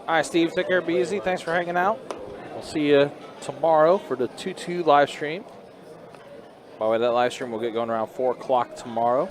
All right, Steve, take care, be easy. Thanks for hanging out. We'll see you tomorrow for the 2-2 live stream. By the way, that live stream will get going around 4 o'clock tomorrow.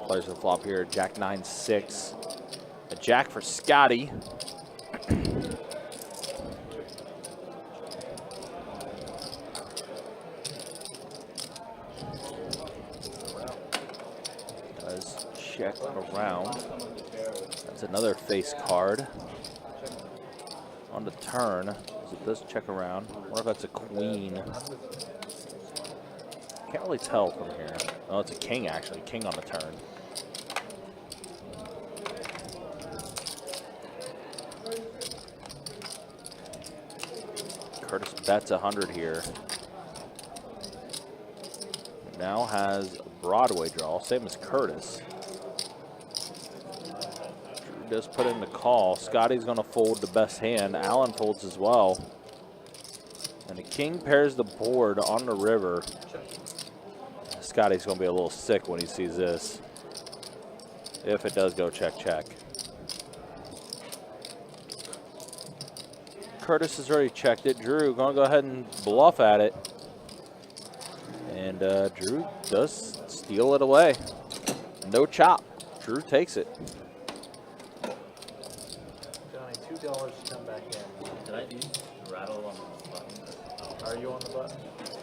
Players to flop here. Jack 9-6. A jack for Scotty. Does check around. That's another face card. On the turn, it does check around. I wonder if that's a queen. Can't really tell from here. Oh, it's a king actually. King on the turn. Curtis bets 100 here. Now has Broadway draw, same as Curtis. Drew does put in the call. Scotty's going to fold the best hand. Allen folds as well. And the king pairs the board on the river. Scotty's going to be a little sick when he sees this. If it does go check, check. Curtis has already checked it. Drew going to go ahead and bluff at it. And Drew does steal it away. No chop. Drew takes it. Johnny, $2 to come back in. Did I use rattle on the button? Are you on the button?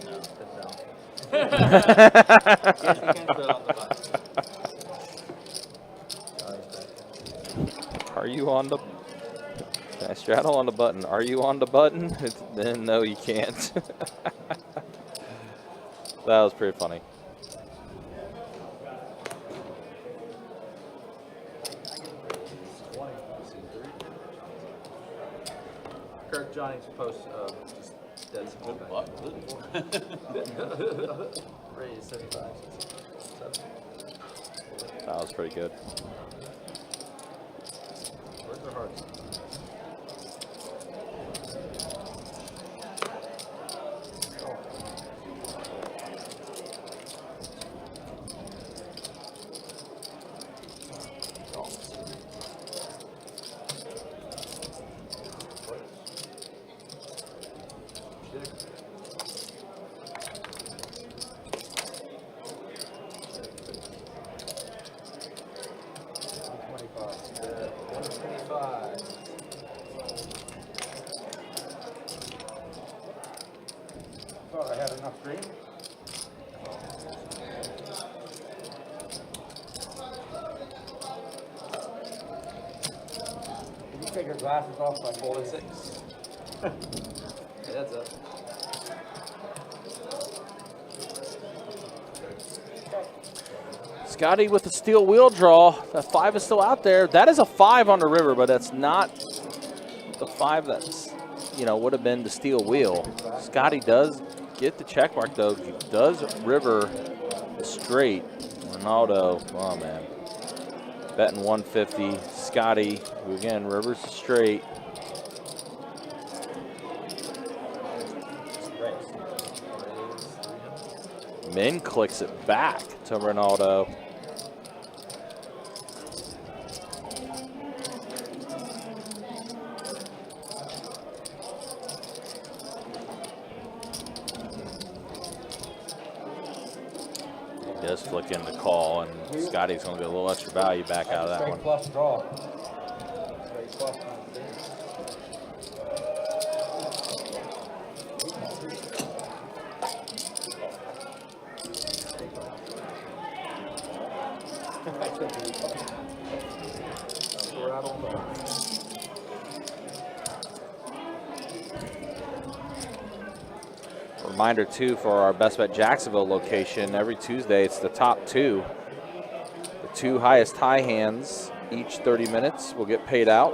No. Then no. Yes, you can put it on the button. Are you on the... Can I straddle on the button? Are you on the button? Then no, you can't. That was pretty funny. Kirk Johnny's post just dead small. Raise 75. That was pretty good. Where's their hearts? Thought I had enough green. Can you take your glasses off by 46? Heads up. Scotty with the steel wheel draw. That 5 is still out there. That is a 5 on the river, but that's not the 5 that's, you know, would have been the steel wheel. Scotty does get the check mark, though. He does river the straight. Ronaldo, oh, man. Betting 150. Scotty, who again rivers the straight. Min clicks it back to Ronaldo. He does flick in the call, and Scotty's going to get a little extra value back out of that Straight one. plus draw. Straight plus on the thing. Reminder, too, for our Best Bet Jacksonville location, every Tuesday it's the top 2. The 2 highest high hands each 30 minutes will get paid out.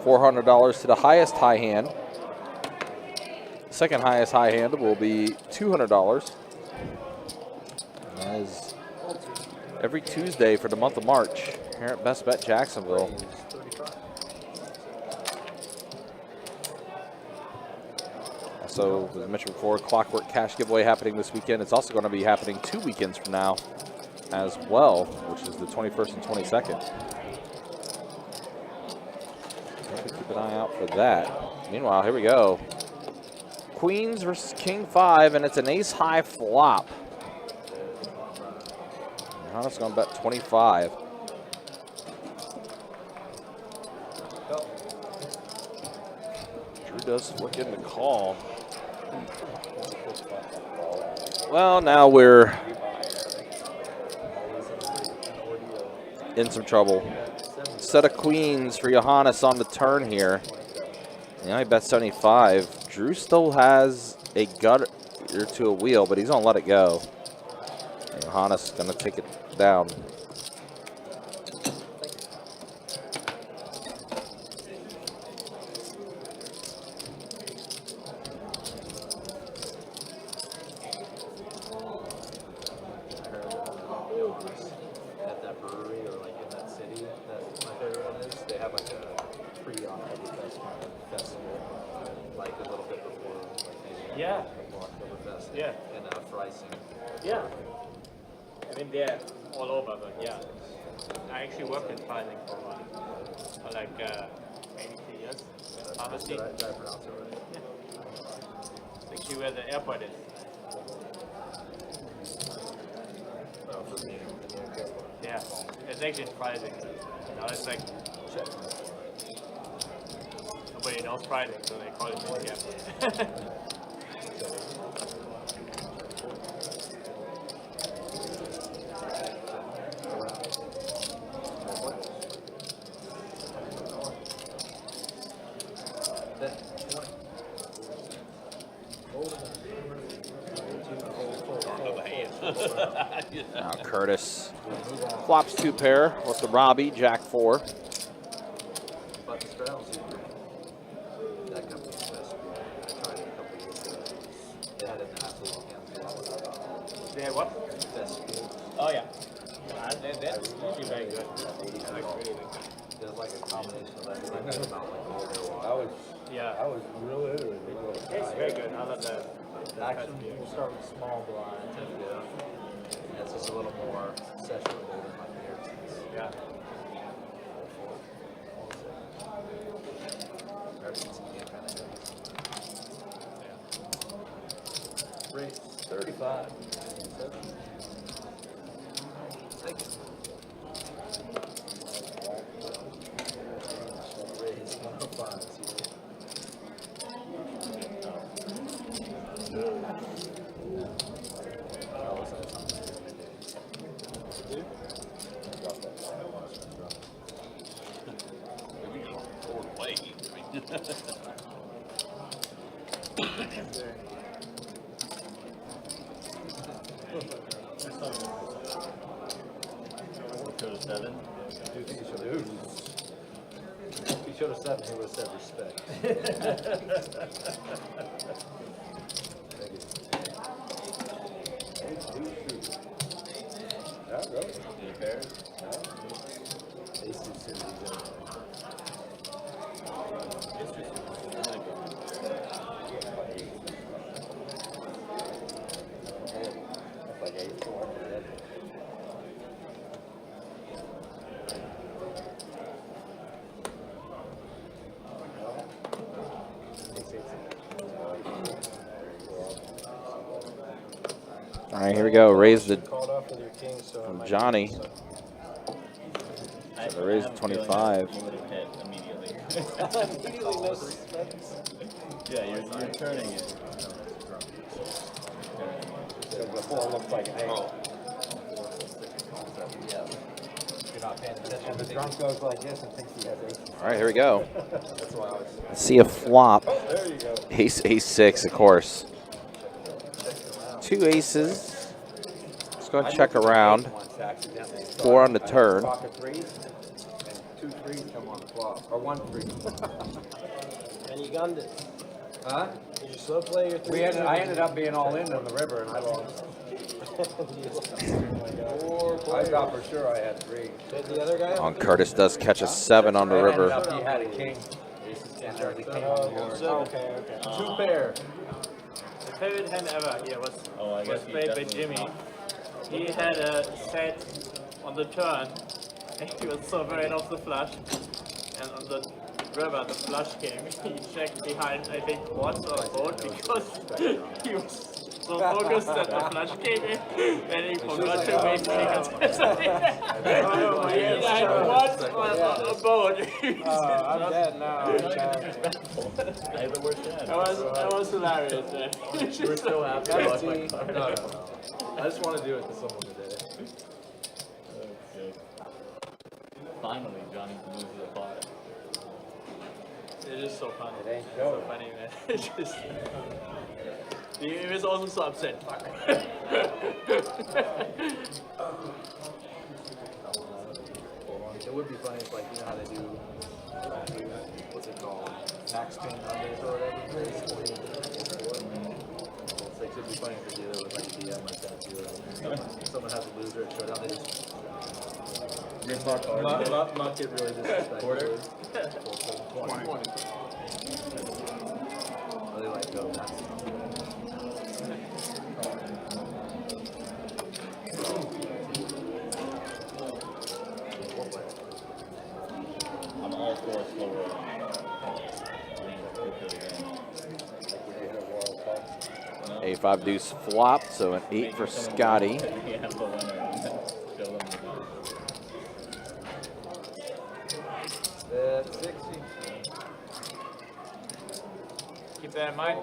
$400 to the highest high hand. The second highest high hand will be $200. That is every Tuesday for the month of March here at Best Bet Jacksonville. So, as I mentioned before, Clockwork Cash giveaway happening this weekend. It's also going to be happening 2 weekends from now as well, which is the 21st and 22nd. Keep an eye out for that. Meanwhile, here we go. Queens versus King 5, and it's an ace-high flop. Johannes going to bet 25. Drew does flick in the call. Well, now we're in some trouble. Set of queens for Johannes on the turn here. Now he bets 75. Drew still has a gutter to a wheel, but he's going to let it go. And Johannes is going to take it down. At that brewery or like in that city that my favorite one is, they have like a pre-Oktoberfest kind of festival, like a little bit before, like maybe Yeah. before Oktoberfest. Yeah. In Freising. Yeah. I mean, they're all over, but yeah. I actually worked in pricing for a while. For like maybe 3 years. Pharmacy. Did I pronounce it right? Yeah. It's actually where the airport is. Oh, for me. Okay. Yeah. It's actually in pricing. Now it's like nobody knows pricing, so they call it the airport. Now Curtis flops 2 pair with the Robbie, Jack 4. But the straddles, that company's best. I tried it a couple years ago. They had an absolute hand. They have what? Best speed. Oh yeah. That's usually very good. There's like a combination of that. Like about like all their I water. was really into it. It's very good. I love that. Action, we'll start with small blind. Yeah. It's just a little more sessionable than my beer. Yeah. Rate 35. Thank you. Raise 105. Seven. If he showed a 7, he would have said respect. Thank you. Pair? Ace two suited, he's in. Like 8-4. All right, here we go. Raise the Called off with your king, so I from might Johnny. do so. So raise 25. You would have hit immediately. Immediately no suspense. Yeah, you're turning it. Before it looks like an 8. You're not paying attention. And the drunk goes like this and thinks he has 8. All right, here we go. That's why I was. Let's see a flop. There you go. Ace, ace, 6, of course. 2 aces. Let's go and check around. 4 on the turn. Pocket 3s and 2 3s come on the flop. Or 1 3. And you gunned it. Huh? Did you slow play your 3? I ended up being all in on the river and I lost. I thought for sure I had 3. Did the other guy? On Curtis does catch a 7 on the river. He had a king. And there's a king on the board. Okay. 2 pair. The favorite hand ever here was I guess played by Jimmy. He had a set on the turn, and he was sovereign of the flush. And on the river, the flush came. He checked behind, I think, quads or boat because he was so focused that the flush came in, and he forgot to make tickets. He had quads on a boat. I'm dead now. I had the worst hand. That was hilarious. Man. You were so happy. I lost my card. No. I just want to do it to someone who did it. Okay. Finally, Johnny moves to the pot. It is so funny. It ain't So funny, man. It's just. He was also so upset. Fuck. It would be funny if, like, you know how they do, what's it called, tax pin Mondays or whatever. It's like, it'd be funny if they do it with like a DM like that too. Someone has a loser at showdown, they just not get really disrespectful. Quarter? 20. They like go nuts. 8-5 deuce flop, so an 8 for Scotty. He has the winner. Fill in the That's 60. Keep that in mind.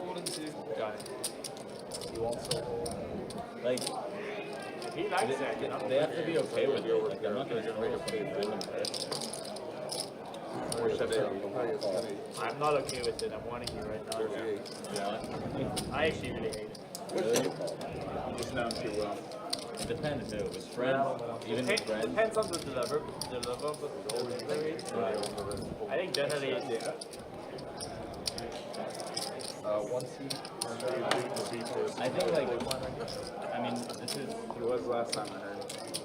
Got it. You also hold. like, If he likes that, you know. they have to be okay with it. Like, I'm not going to try to play win them first. I'm not okay with it. I'm warning you right now. I actually really hate it. Really? It's not too well. It depends too. With friends, even with friends. Depends on the delivery. I think generally, One seat. I think like, I mean, this is. He was last time I heard.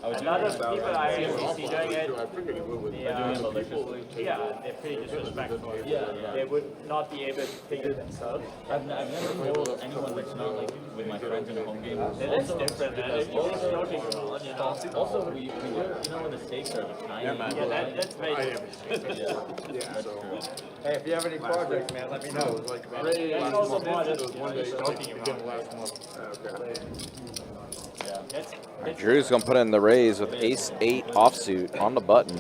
I was a lot of doing people I actually see doing it. I figured he would with doing it maliciously. Yeah, they're pretty disrespectful. Yeah, yeah. They would not be able to take it themselves. I've never told anyone that's not like with my friends in a home game. It is different, man. It's just floating around, you know. Also, we do, you know, when the stakes are tiny. Yeah, that's very different. That's true. Hey, if you have any projects, man, let me know. Like, That's also more just, you know, one day, just talking joking again around. last month. Okay. Drew's going to put in the raise with ace-8 offsuit on the button.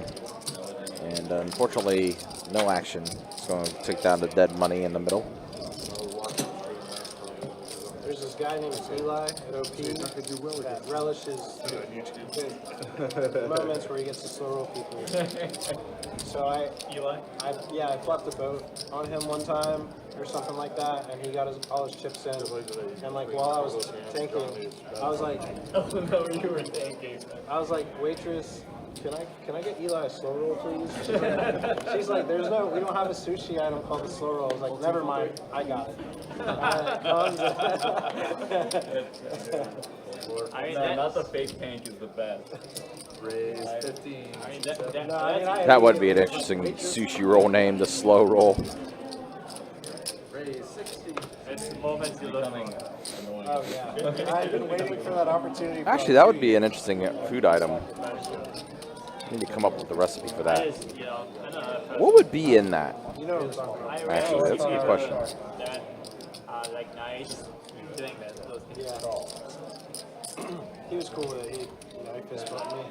And unfortunately, no action. It's going to take down the dead money in the middle. There's this guy named Eli at OP that relishes the moments where he gets to slow roll people. So I flipped a boat on him one time or something like that, and he got all his chips in. And like while I was tanking, I was like, Oh no, you were thinking. I was like, waitress, can I get Eli a slow roll, please? She's like, we don't have a sushi item called the slow roll. I was like, never mind, I got it. I mean, No, not the fake tank is the best. Raise 15. I mean, That would be an interesting sushi roll name, the slow roll. Raise 60. it's the moments you look for. Oh yeah, I've been waiting for that opportunity. for Actually, that would be an interesting food item. Need to come up with the recipe for that. You know, I don't know if What would be in that? You know what I'm talking about. Actually, that's a good question. that like nice doing that. Those things. Yeah. He was cool with it. He fist bumped me.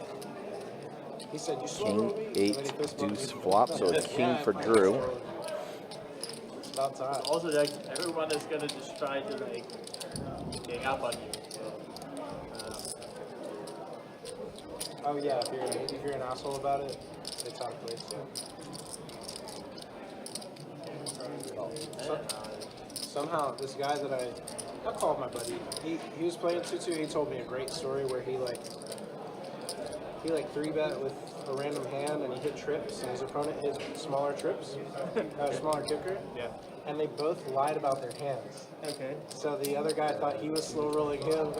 He said, "You slow roll me." King, 8 deuce flop, so it's king for Drew. It's about time. Also, like everyone is gonna just try to like gang up on you. Oh yeah, if you're an asshole about it, it's out of place. Somehow, this guy that I called my buddy. He was playing 2-2. He told me a great story where he 3-bet with a random hand and he hit trips and his opponent hit smaller trips, smaller kicker. Yeah. And they both lied about their hands. Okay. So the other guy thought he was slow rolling him,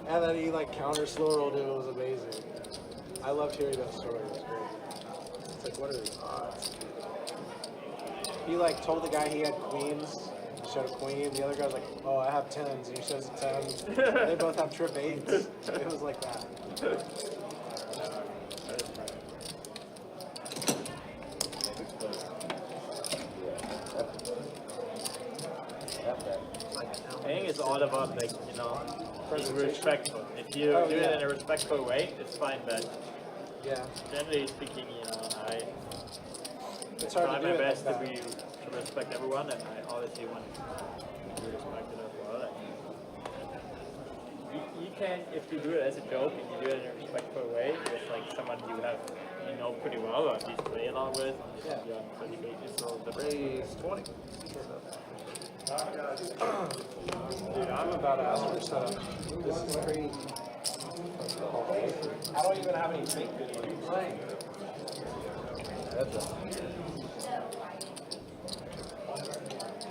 and then he counter slow rolled him. It was amazing. I loved hearing that story. It was great. It's like, what are the odds? He told the guy he had queens. He showed a queen. The other guy's like, oh, I have 10s, and he shows a 10. They both have trip 8s. It was like that. I think it's all about being respectful. If you do it in a respectful way, it's fine. But generally speaking, I try my best to respect everyone, and I obviously want to be respected as well. You can, if you do it as a joke and you do it in a respectful way, with someone you have pretty well or at least play along with, so the Raise 20. Dude, I'm about to ask for some. This is crazy. I don't even have any fake videos playing.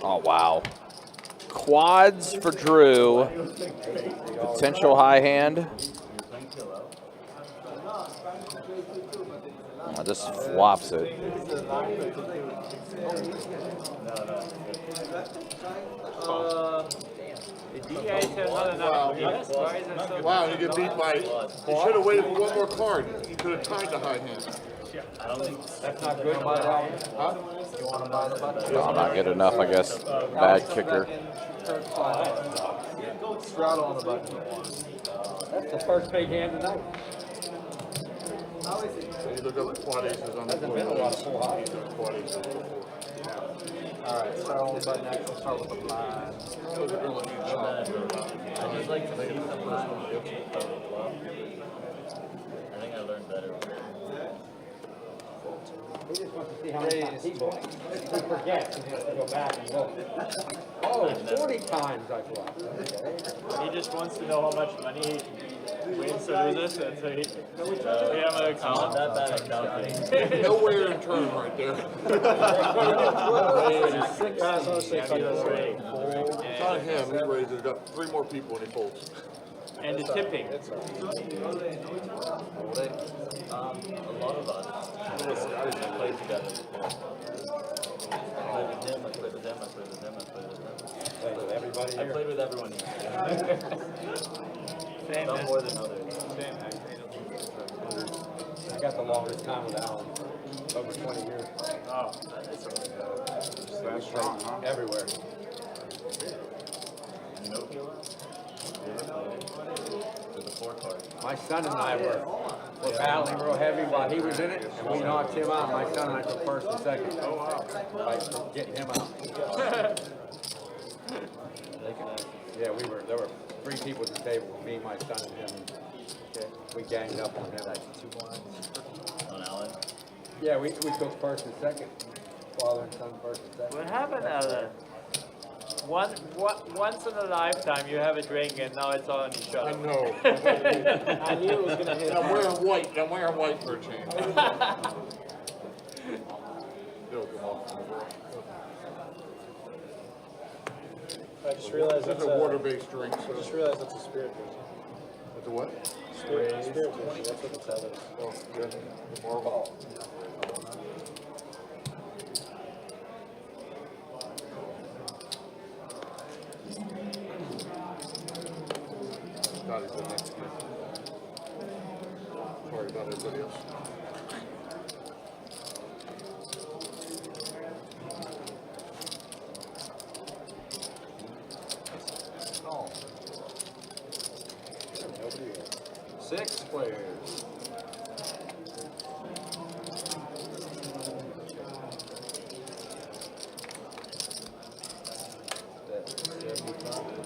Oh, wow. Quads for Drew. Potential high hand. Oh, just flops it. Wow, you get beat by. You should have waited for one more card. You could have tied the high hand. That's not good. Huh? You want to buy the button? No, not good enough, I guess. Bad kicker. Straddle on the button. That's the first big hand tonight. So you look up quad aces on the Hasn't been a lot of full board. highs. He's done quad aces before. Alright, start on the button next. We'll start with the line. Those are really good shots. I just like to see the personal difference of the club. I think I learned better. He just wants to see how many times he bowls. He forgets, he has to go back and look. Oh, 40 times I thought. He just wants to know how much money he wins or loses, and so we have an I'm not account. that bad at calculating. Nowhere in turn right there. Guys, on 6 like this. It's not him, he raises it up. 3 more people and he folds. And the tipping. A lot of us. I played together before. I played with him, I played with him, I played with him, I played with him. Played with everybody I here. played with everyone here. Some more than others. I got the longest time with Alan, over 20 years. Oh, that's a That's strong, huh? Everywhere. No killer? With the 4 card. My son and I were battling real heavy while he was in it, and we knocked him out. My son and I took first and second. Oh, wow. By getting him out. Yeah, there were 3 people at the table, me, my son, and him. We ganged up on him. 2 blinds on Alan. Yeah, we took first and second. Father and son first and second. What happened, Alan? Once in a lifetime you have a drink and now it's all on each I other. know. I knew it was going to hit. I'm wearing white. I'm wearing white for a change. It'll come off. I just realized It's that's a water-based drink, I so. just realized that's a spirit version. It's a what? Spirit version. That's what the tell is. Oh, good. Marble. Scotty's the next kid. Sorry about everybody else. Oh. 6 players. That's 75.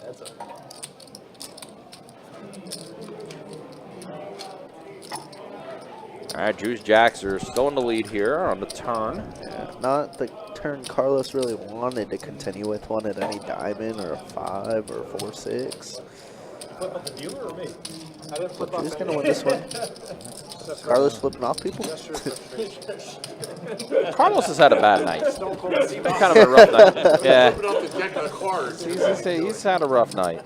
That's a All right, Juice Jacks are still in the lead here on the turn. Yeah, not the turn Carlos really wanted to continue with. Wanted any diamond or a 5 or 4-6. Flip off the viewer or me? I didn't flip off Who's any. going to win this one? Carlos flipping off people? Carlos has had a bad night. Kind of a rough night. Yeah, Open up the deck of cards. he's had a rough night.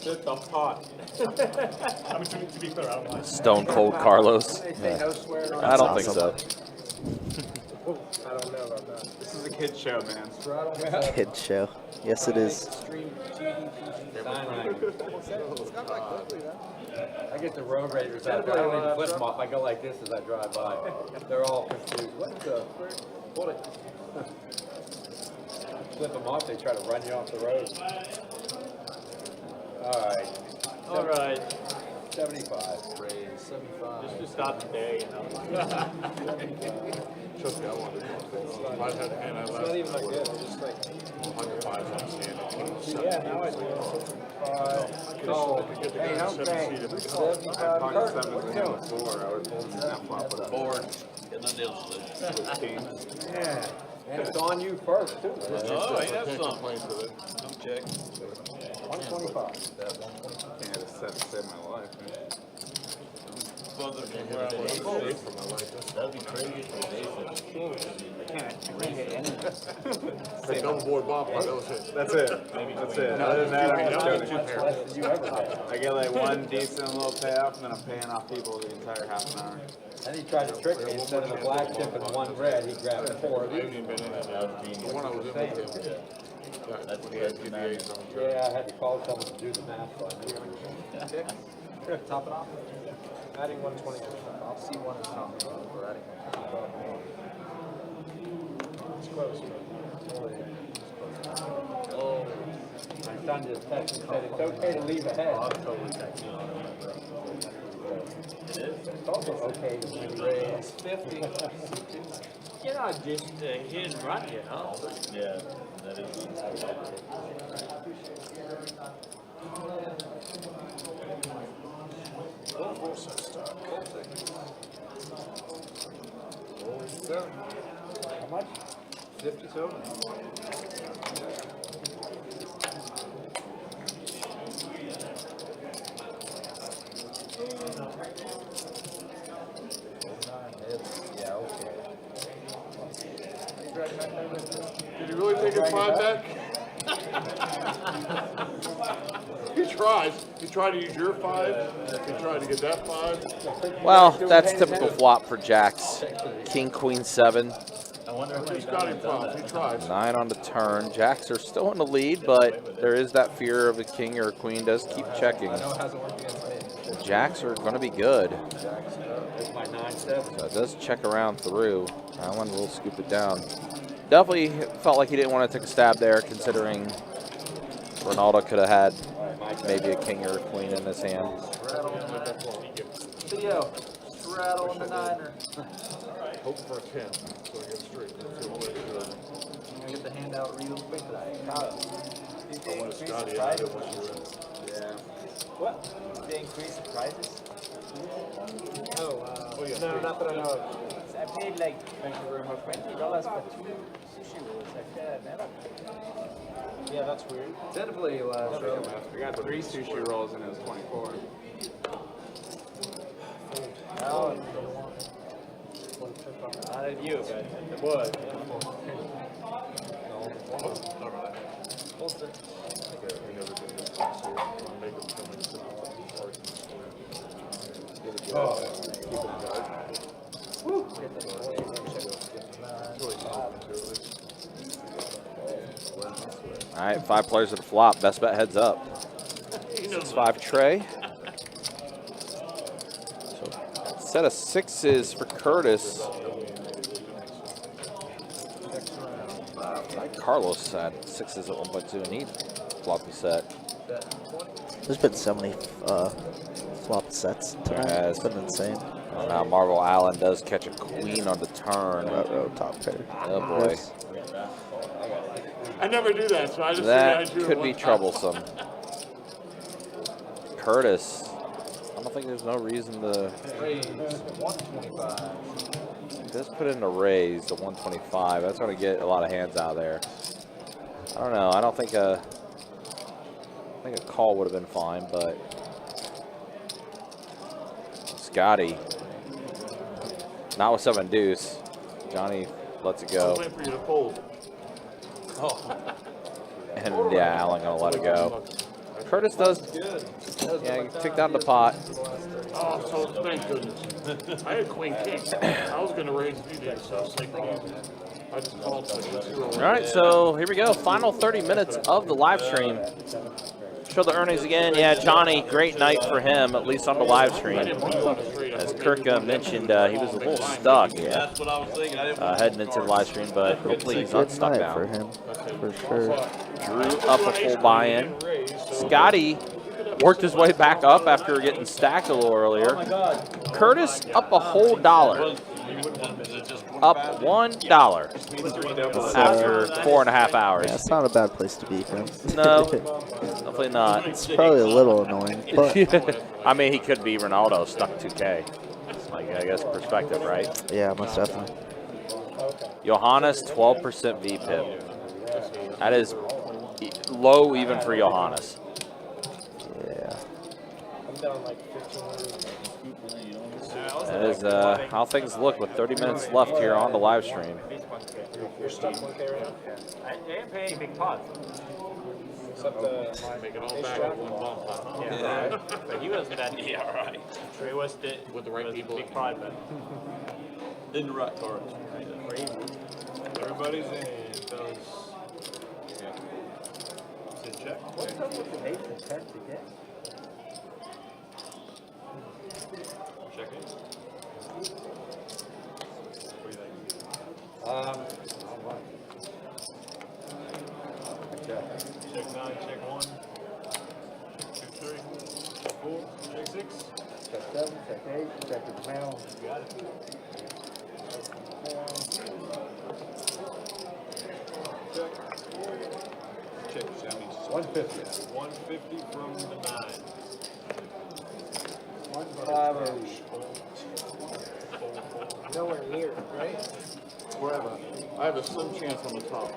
Just a pot. I mean, to be clear, I don't mind. Stone Cold Carlos. They say no swearing on I don't think so. I don't know about that. This is a kid show, man. Kid show. Yes, it is. I get the road raiders out there. I don't even flip them off. I go like this as I drive by. They're all confused. What the frick? Hold it. Flip them off, they try to run you off the road. All right. All right. 75. Raise 75. Just to start the day, you know. Trust me, I wanted to. If I had a hand, I It's left. not even that good. It's just like, 105 on standing. yeah, now I do. Oh, hey, okay. 75. Board. Getting the deal split. Yeah. And it's on you first, too. Oh, ain't that Can't something? complain to it. Come check. 125. That 125. Can't have set my life, man. That'd be crazy for The double board bomb pot, that was it. That's it. That's it. Other than that, I'm just joking. I get like one decent little payoff, and then I'm paying off people the entire half an hour. And he tried to trick me. Instead of a black chip and one red, he grabbed 4 of these. The one I was in with him. That's He had PDAs on. Yeah, I had to call someone to do the math. So I knew. Sure, top it off. Adding 120. I'll see one is top it off. We're adding It's close. Oh, my son just texted and said it's okay to leave ahead. It's also okay to raise 50. You know, just hit and run, you know. Yeah, that is. How much? 57. Yeah, okay. Did he really take his 5 back? He tries. He tried to use your 5. He tried to get that 5. Well, that's typical flop for jacks. King, queen, 7. I wonder if He's got him problems. He tries. 9 on the turn. Jacks are still in the lead, but there is that fear of a king or a queen does keep checking. I know it hasn't worked against me. Jacks are going to be good. It's my 9-7. So it does check around through. Allen will scoop it down. Definitely felt like he didn't want to take a stab there, considering Ronaldo could have had maybe a king or a queen in his hand. Theo, straddle on the 9er. Hope for a 10. So he gets straight. I'm gonna get the handout real quick today. I want Scotty. I didn't want you in. Yeah. What? They increase the prices? Oh, no, not that I know of. I paid like $20 for 2 sushi rolls. I said I'd never. Yeah, that's weird. Typically, We got 3 sushi rolls and it was 24. No, not at you, but at the board. All right, 5 players at the flop. Best bet heads up. 6-5 tray. So set of 6s for Curtis. Carlos had 6s at 1.2 and he flopped the set. There's been so many flop sets tonight. Yeah, It's been insane. Oh, now Marvel Allen does catch a queen on the turn. Row top pair. Oh boy. I never do that, so I just That figured I'd do could it be one time. troublesome. Curtis. I don't think there's no reason to. raise 125. Just put in a raise to 125. That's going to get a lot of hands out of there. I don't know. I don't think I think a call would have been fine, but Scotty. Not with 7 deuce. Johnny lets it I was go. waiting for you to fold. And yeah, Allen going to let it go. Curtis does. Yeah, kick down the pot. Oh, so thank goodness. I had queen king. I was going to raise if you did, so I was like, oh, I just called. All right, so here we go. Final 30 minutes of the live stream. Show the earnings again. Yeah, Johnny, great night for him, at least on the live stream. As Kirk mentioned, he was a little stuck heading into the live stream, but hopefully he's not stuck now. For him, for sure. Drew up a full buy-in. Scotty worked his way back up after getting stacked a little earlier. Curtis up a whole $1. Up $1 after 4.5 hours. Yeah, it's not a bad place to be for him. No, definitely not. It's probably a little annoying, but I mean, he could be Ronaldo stuck 2K. It's like, I guess, perspective, right? yeah, most definitely. Johannes, 12% VPIP. That is low even for Johannes. Yeah. down like 1,500. That is how things look with 30 minutes left here on the live stream. You're stuck 1K right now? I didn't pay any big pots. Except Make it all ace back jack. with one bump pot. Yeah, right. But he wasn't that. Yeah, right. He was With the right was people. Big pot, but In the right cards. crazy. Everybody's in, fellas. Say check. What's up with the 8 and 10 again? Check in. What do you think? Check 9, check 1. 2, 3, 4, check 6. Check 7, check 8, check the panel. You got it. Check. Check. 150. 150 from the 9. Nowhere near, right? Wherever. I have a slim chance on the top.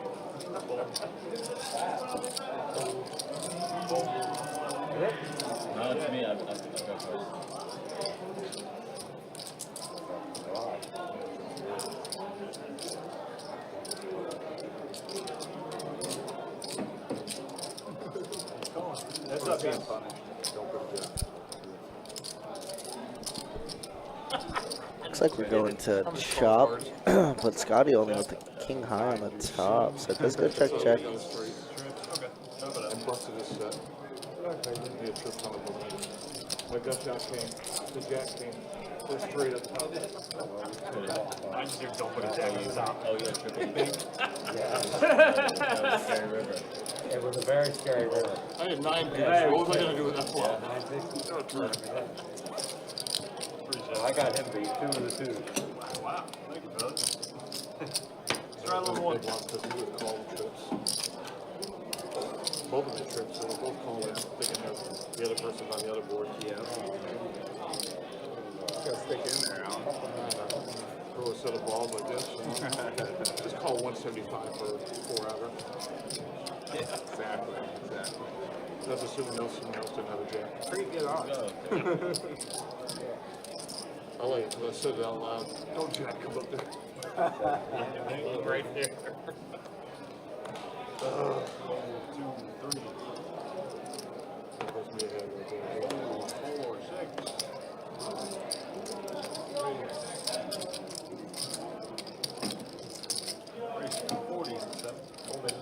No, it's me. I've got cards. That's not being punished. Don't put it Looks like we're going to chop, but Scotty only with the king high on the top, so it does go check check. down straight. And busted his set. Be a trip on the board. My gut shot came. The jack came. We're straight at the top. I just hear don't put a jack on the top. Oh, yeah, triple. Scary River. It was a very scary river. I had 9 picks. What was I going to do with that flop? I got him beat 2 of the 2s. Wow. Thank you, brother. Let's try a little more. Big one because he would call the trips. Both of the trips, they were both calling, thinking of the other person's on the other board. Yeah. Gotta stick in there, Alan. Throw a set of balls like this. Just call 175 for 4 outer. Yeah, exactly. That's assuming someone else didn't have a jack. Pretty good odds. I'll let you, let's say it out loud. Don't jack, come up there. Right there. 1, 2, 3. Supposed to be ahead right there. 4, 6. Race 40, 7. Hold it.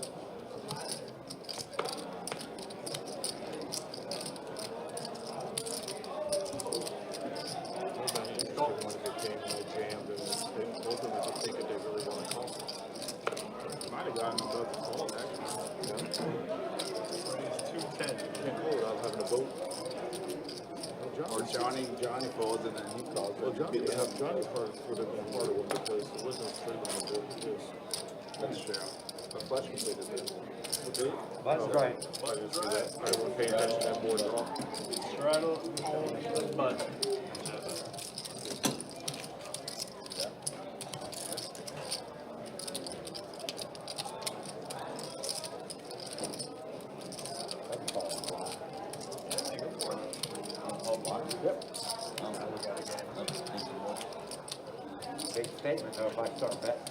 Both of them just think that they really want to call. Might have gotten above the call, actually. Race 210. Can't call without having a vote. Or Johnny folds and then he calls. Well, Johnny would have Johnny part would have been part of it because it wasn't straight on the board. It was. That's true. The flash completed it. That's right. I didn't see that. I wasn't paying attention to that board at all. Straddle on the button. Big statement though if I start betting.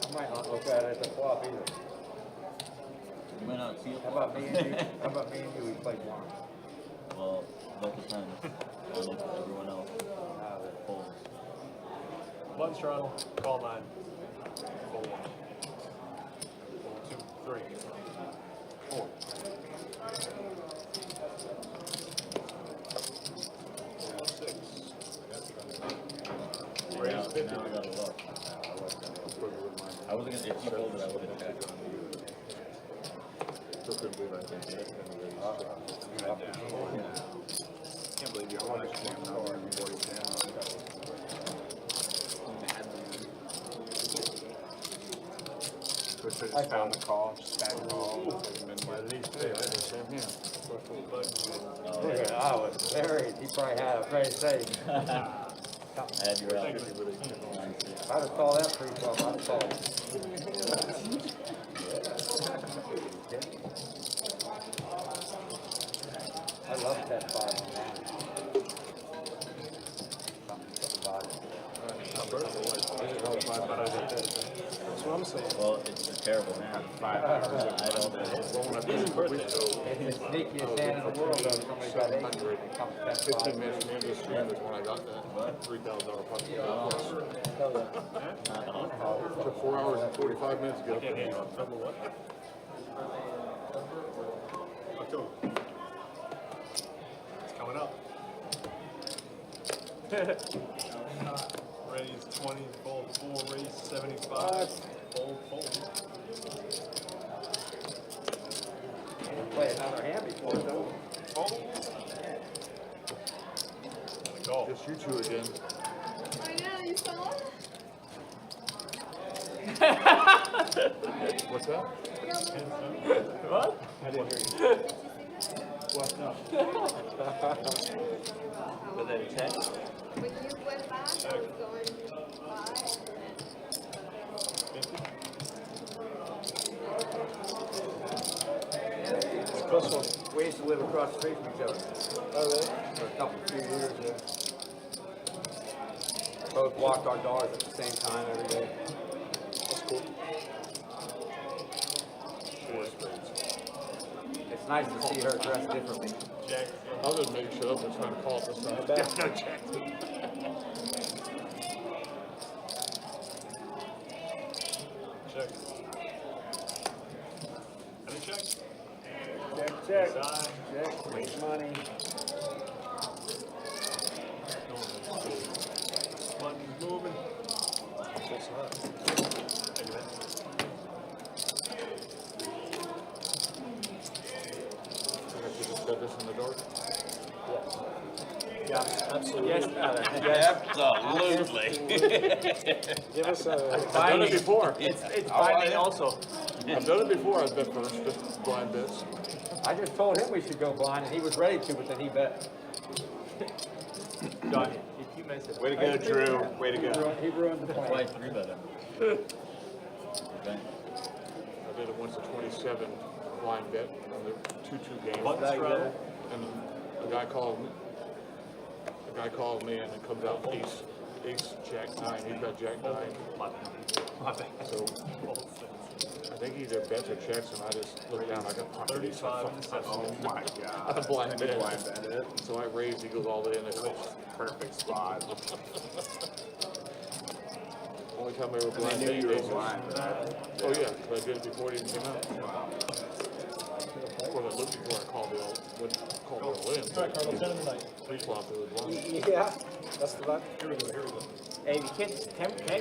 I might not look at it as a flop either. You might not see it. How about me and you? How about me and you? We play one. Well, that depends on if everyone else folds. Button straddle, call 9. Fold 1. 4, 2, 3. 4. 6. Raise 50. Now I got a luck. I wasn't gonna, if you folded, I would have checked. Still couldn't believe I didn't get it. Can't believe you're on a jam now or before you jam. I just found the call, just back call. At least Hey, I had the same hand. Look at I was very. He probably had a very safe. I had you out. I'd have called that pre-flop. I'd have called. love 10-5 online. Something about it. That's what I'm saying. Well, it's a terrible man. 5 hours. I don't know. It's the sneakiest hand in the world, though. Somebody got 8, it comes 10-5. 15 minutes from the end of the stream is when I got that $3,000 puppy. Took 4 hours and 45 minutes to get up there. October. It's coming up. Ready is 20, fold 4, raise 75, fold. Play another hand before it's over. Go. Just you two again. I know, you saw it? What's that? What? I didn't hear you. What? No. Was that a check? When you went back, I was going 5. Close one. We used to live across the street from each other Oh, really? for a few years, yeah. Both walked our dogs at the same time every day. That's cool. It's nice to see her dressed differently. Jack. I'll just make sure I'm trying to call it this time. Yeah, no check. Check. Any check? Check. Sign. Check. Make money. Button's moving. That's not. Take it in. I should have said this in the dark. Yeah, absolutely. Yes, Absolutely. Give us a. I've done it before. it's binding also. I've done it before. I've bet first, just blind bets. I just told him we should go blind, and he was ready to, but then he bet. Johnny, if you mess it Way to go, Drew. Way to go. He ruined the Why plan. 3 better? I Okay. did it once a 27 blind bet on the 2-2 game. Button straddle. And the guy called me and it comes out ace, jack 9. He bet jack 9. My bad. So I think he either bets or checks, and I just looked down. I got pocket ace. 35 and 7. Oh my God. I blind bet. Blind bet it. So I raised, he goes all in. It was Perfect spot. only time I ever And blind they knew bet you were aces. blind, right? Oh yeah, because I did it before it even came out. Well, I looked before I called it all. Wouldn't call it all in. Alright, Carlos, 10 of the night. Pre-flop, it was blind. Yeah, that's the vibe. Here we go. Hey, we can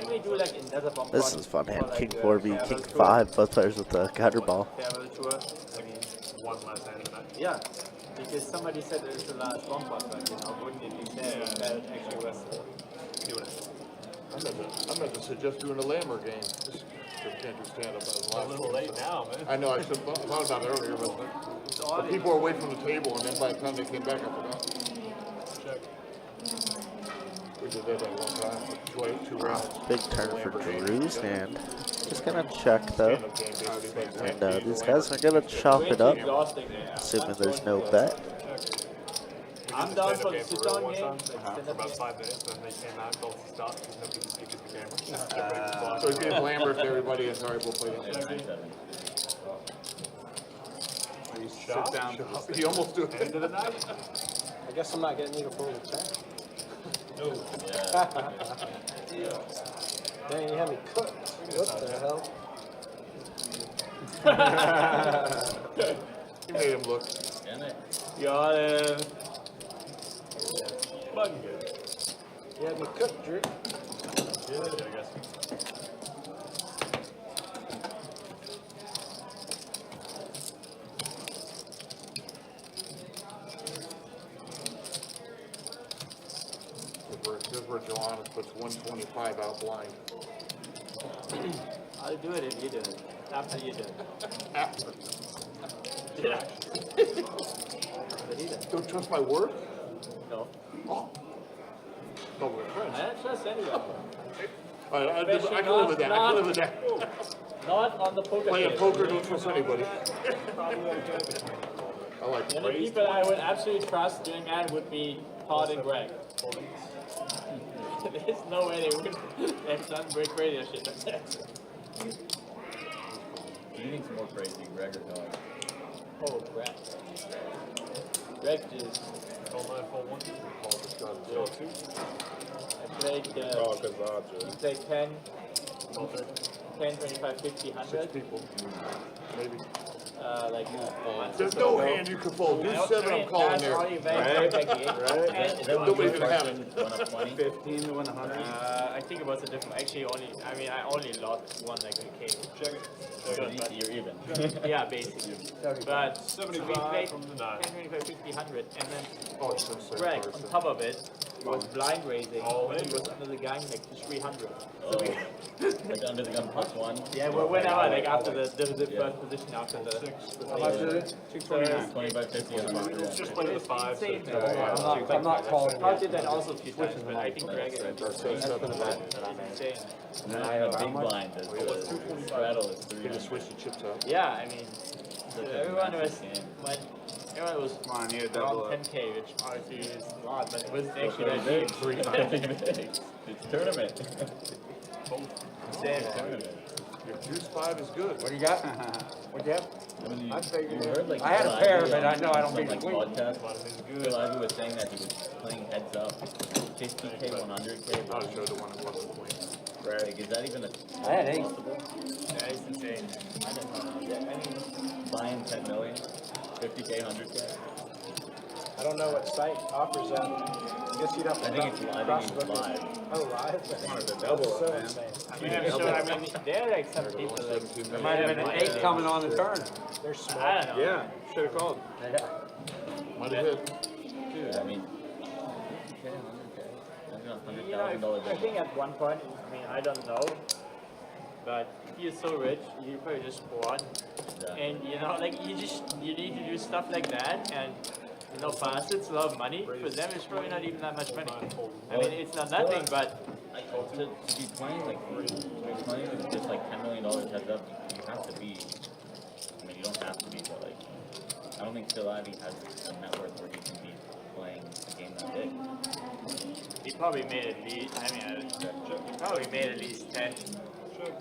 we do like another bump? This is fun hand. Or like King a 4 v farewell King tour? 5. Both players with the gutter ball. Farewell tour. I mean, One last hand of the night. yeah, because somebody said it was the last bump, but you know, wouldn't it be sad if that actually was? Do it. I meant to suggest doing a Lammer game. Just can't do stand-up as A little late now, man. I know, I should have thought about it earlier, but people were away from the table, and then by the time they came back, I forgot. Check. We did that one time, two rounds. Big turn for Drew's hand. Just gonna check though. Stand-up game, basically. And these guys are gonna chop it up. Exhausting, man. Assuming there's no bet. I'm down for the For sit-down one game. time, for about 5 minutes, then they came out, both stopped, because nobody could speak at the camera. So he gave Lambert to everybody, and sorry, we'll play that. Sit down. He almost do it. End of the night. I guess I'm not getting you to pull the check. No. Dang, you had me cooked. What the hell? He made him look. Damn it. Got him. Button good. You had me cooked, Drew. Yeah, I guess. Here's where Johannes puts 125 out blind. I'll do it if you do it. After you do it. After. Yeah. Don't trust my word? No. Oh. No, we're friends. I don't trust anyone. I can live with that. I can live with that. Not on the poker Playing table. poker, don't trust anybody. I like The only people I would absolutely trust doing that would be Todd and Greg. There's no way they would have done great radio shit like that. Who do you think's more crazy, Greg or Todd? Oh, Greg. Greg just. Call 941. Call the Scotty. I played. He played 10, 25, 50, 100. 6 people. Maybe. There's no hand you can fold. Do 7, I'm calling there. Right? Nobody's gonna have it. 15 to win 100. I think it was a different. Actually, I only lost one like a game. Check it. You're even. Yeah, basically. But 75 from the 9. 10, 25, 50, 100, and then Oh, it's so sad. Greg, on top of it, was blind raising when he was under the gun like to 300. So we, Like under the gun +1. yeah, well, whenever like after the first position after the. How much is it? 229. 25, 50, and 100. Just play the 5. Insane, so- man. I'm not calling I it. did that also a few times, but I think Greg is insane. And then I have a big blind. The straddle is Can you 300. switch the chips out? Yeah, I mean, everyone was Come on, you around double up. 10K, which obviously is a lot, but it was actually Pretty that big. deep. It's tournament. Insane. Tournament. Your juice 5 is good. What do you got? What do you have? I mean, I figured you heard like I had a Phil pair, Ivey but I know I don't on beat some, the like queen. podcast. Phil Ivey was saying that he was playing heads up, 50K, 100K. I'll show the one that was the queen. Like, is that even I had 8. possible? That is insane. I don't know. Yeah, I mean, buying 10 million, 50K, 100K. I don't know what site offers that. Guess you'd have to I think it's cross live. look it. Oh, live? Wanted to double So it, man. insane. There are like some people like. There might have been an 8 coming on the turn. They're small. I don't know. Yeah, should have called. Yeah. Might have hit. Dude, I mean, 50K, 100K. That's You know, $100,000 I think at one point, I mean, I don't know, but if you're so rich, you probably just squat, and you know, like you need to do stuff like that, and you know, fast, it's a lot of money. For them, it's probably not even that much money. I mean, it's not nothing, but to be playing like with just like $10 million heads up, you have to be. I mean, you don't have to be, but like, I don't think Phil Ivey has a net worth where he can be playing a game that big. he probably made at least. I mean, he probably made at least 10,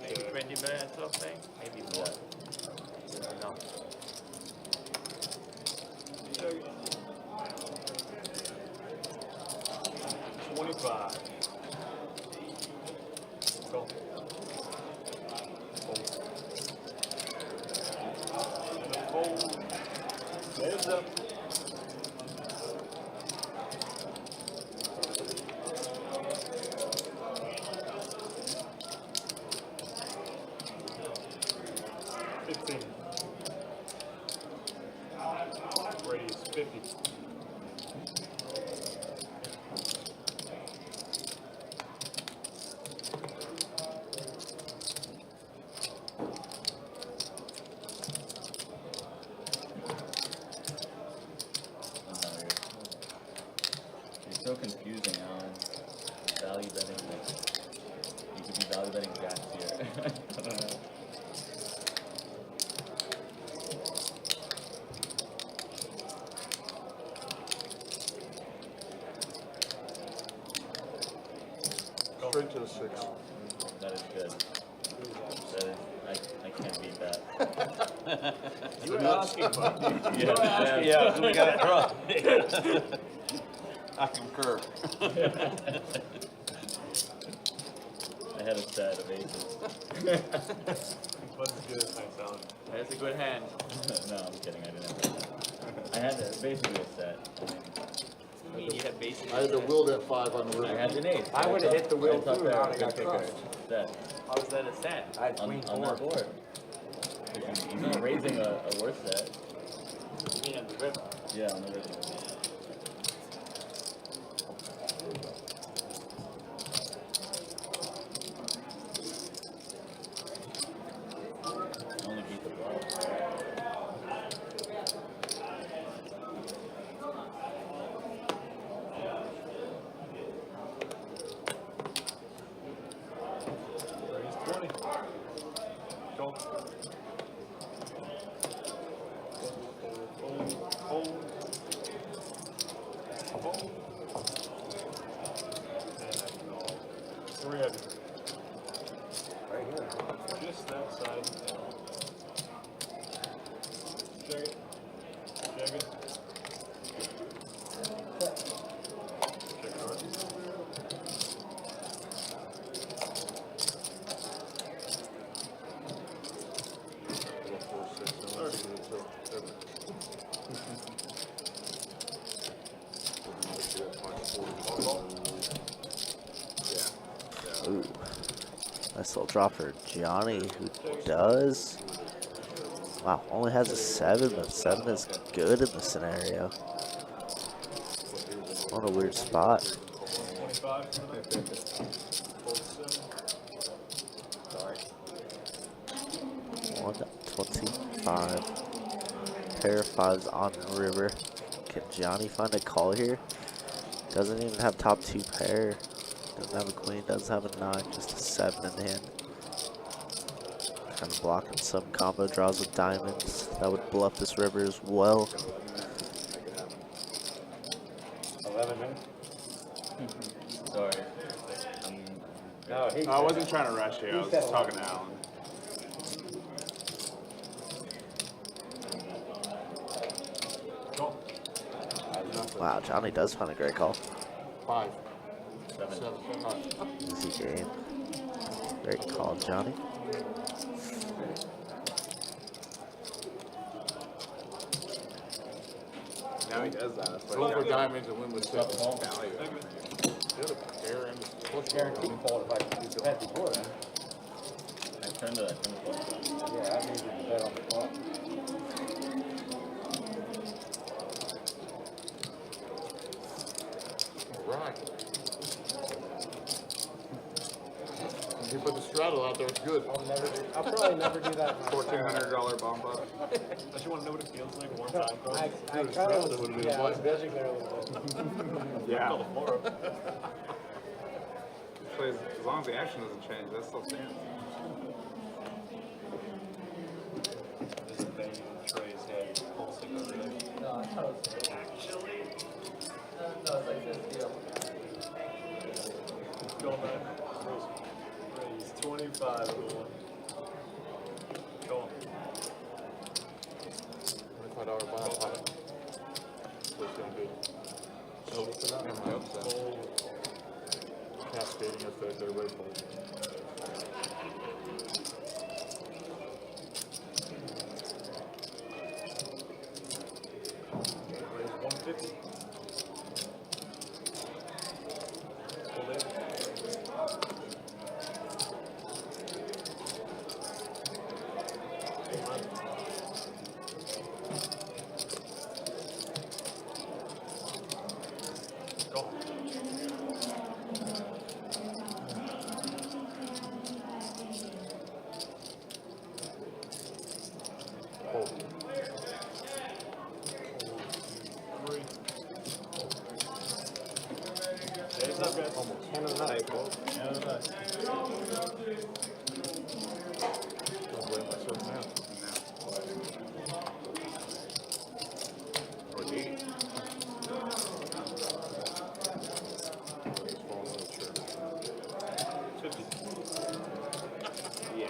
maybe 20 million or something, maybe more. I don't know. 25. Go. Fold. Heads up. Raise 50. It's so confusing, Alan. Value betting, like, you could be value betting jacks here. I don't know. Straight to the 6. That is good. That is, I can't beat that. You were asking for it. Yeah, we got it wrong. I concur. I had a set of aces. What's good? Thanks, Alan. That's a good hand. No, I'm kidding. I didn't have a set. I had basically a set. I mean, you had basically. I had the will that 5 on the I river. had an ace. I would've hit the wheel thought too, they and were I'd have good got kickers. crushed. Set. How's that a set? I had queen On that 4. board. He's not raising a worse set. You mean on the river? Yeah, on the river. I only beat the bluff. Raise 20. Go. Hold. Ooh. Nice little drop for Johnny, who does. Wow, only has a 7, but 7 is good in this scenario. What a weird spot. 125. Pair of 5s on the river. Can Johnny find a call here? Doesn't even have top 2 pair. Doesn't have a queen, does have a 9, just a 7 in hand. Kind of blocking some combo draws with diamonds. That would bluff this river as well. 11 minutes. Sorry. No, I wasn't trying to rush you. I was just talking to Alan. Wow, Johnny does find a great call. 5. 7. 7. Easy game. Great call, Johnny. Now he does that. That's why Roll he for got diamonds and win with 6. value. The other pair and plus guaranteed fold if I can do that before then. I turned the clock. Yeah, that means you can bet on the clock. Right. If you put the straddle out there, it's good. I'll probably never do that. $1,400 bomb up. Don't you want to know what it feels like one time? I kind of, yeah, I was vegging there a little bit. Yeah. Plays, as long as the action doesn't change, that still stands. This is the thing Trey's head pulsing already. No, I thought it was Actually, no, it's like this deal. go man. He's 25 everyone. Go on. $25 buy pot. What's gonna be? Nope. And my upset. Cascading effect, they're red bull. Raise 150. Hold it. Go. Hold. 3. Dave's up, guys. Almost. 10 of the night. Don't blame myself now. Or the 8. Just fall in the chair. 50. Yeah.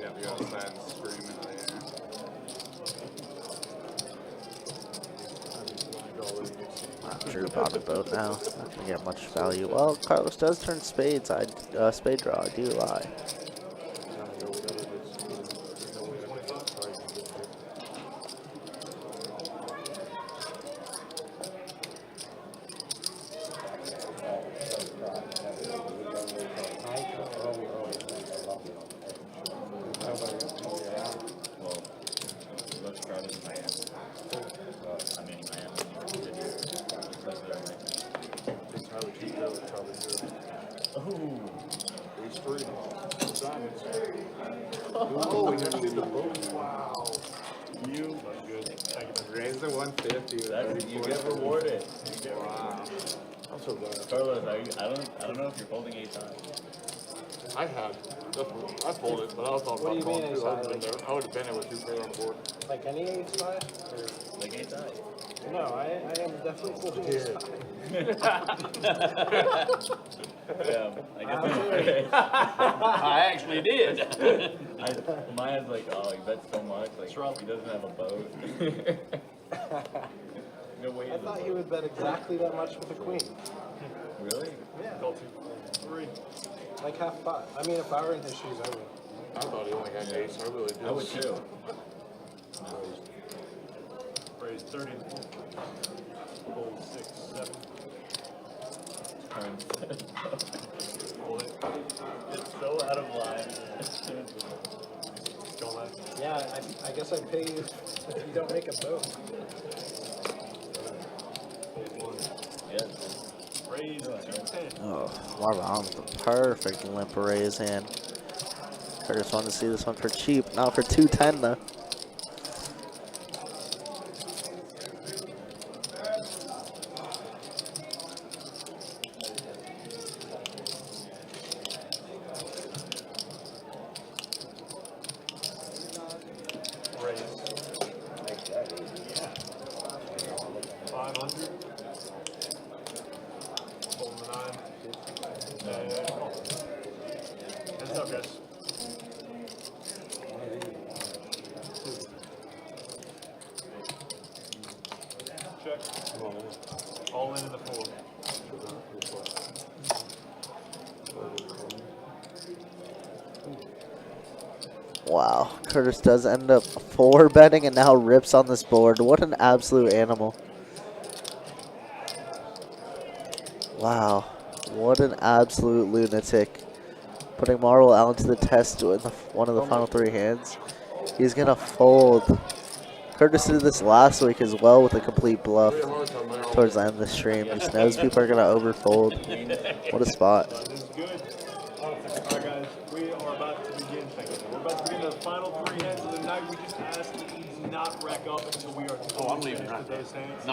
Yeah, we go outside and scream in the air. Drew bought a boat now. Not gonna get much value. Well, Carlos does turn spades. Spade draw. I do lie. Well, let's try this in Miami. I mean, Miami. Oh, Ace 3. Diamonds. Oh, we never did the boat. Wow. you Raise the 150. that's, you get rewarded. Wow. I'm so glad. Carlos, I don't know if you're folding 8 times. I had. I folded, but I was talking What do about you mean calling too. inside? I would have been there with 2 players on the board. Like any ace five? Or, Like 8 times. no, I am definitely folding ace five. Yeah, I guess I'm serious. I actually did. Mine's like, oh, he bets so much. Like, he doesn't have a boat. No way. I thought you would bet exactly that much with a queen. Really? Yeah. Go to 3. Like half pot. I mean, if I were in his shoes, I would. I thought he only had ace. I really did. I would too. Raise 30. Fold 6, 7. Hold it. It's so out of line. Don't let it. Yeah, I guess I'd pay you if you don't make a boat. Fold 1. Yes. Raise 210. Oh, wow, the perfect limp raise hand. Curtis wanted to see this one for cheap, not for 210 though. Raise. 500. Fold the 9. And call. Heads up, guys. Check. All in the fold. Wow, Curtis does end up 4 betting and now rips on this board. What an absolute animal. Wow, what an absolute lunatic. Putting Marvel Allen to the test with one of the final 3 hands. He's going to fold. Curtis did this last week as well with a complete bluff towards the end of the stream. He just knows people are going to overfold. What a spot. That is good. Alright guys, we are about to begin. We're about to begin the final 3 hands of the night. We just asked that you do not rack up until we are I'm leaving finished with those hands.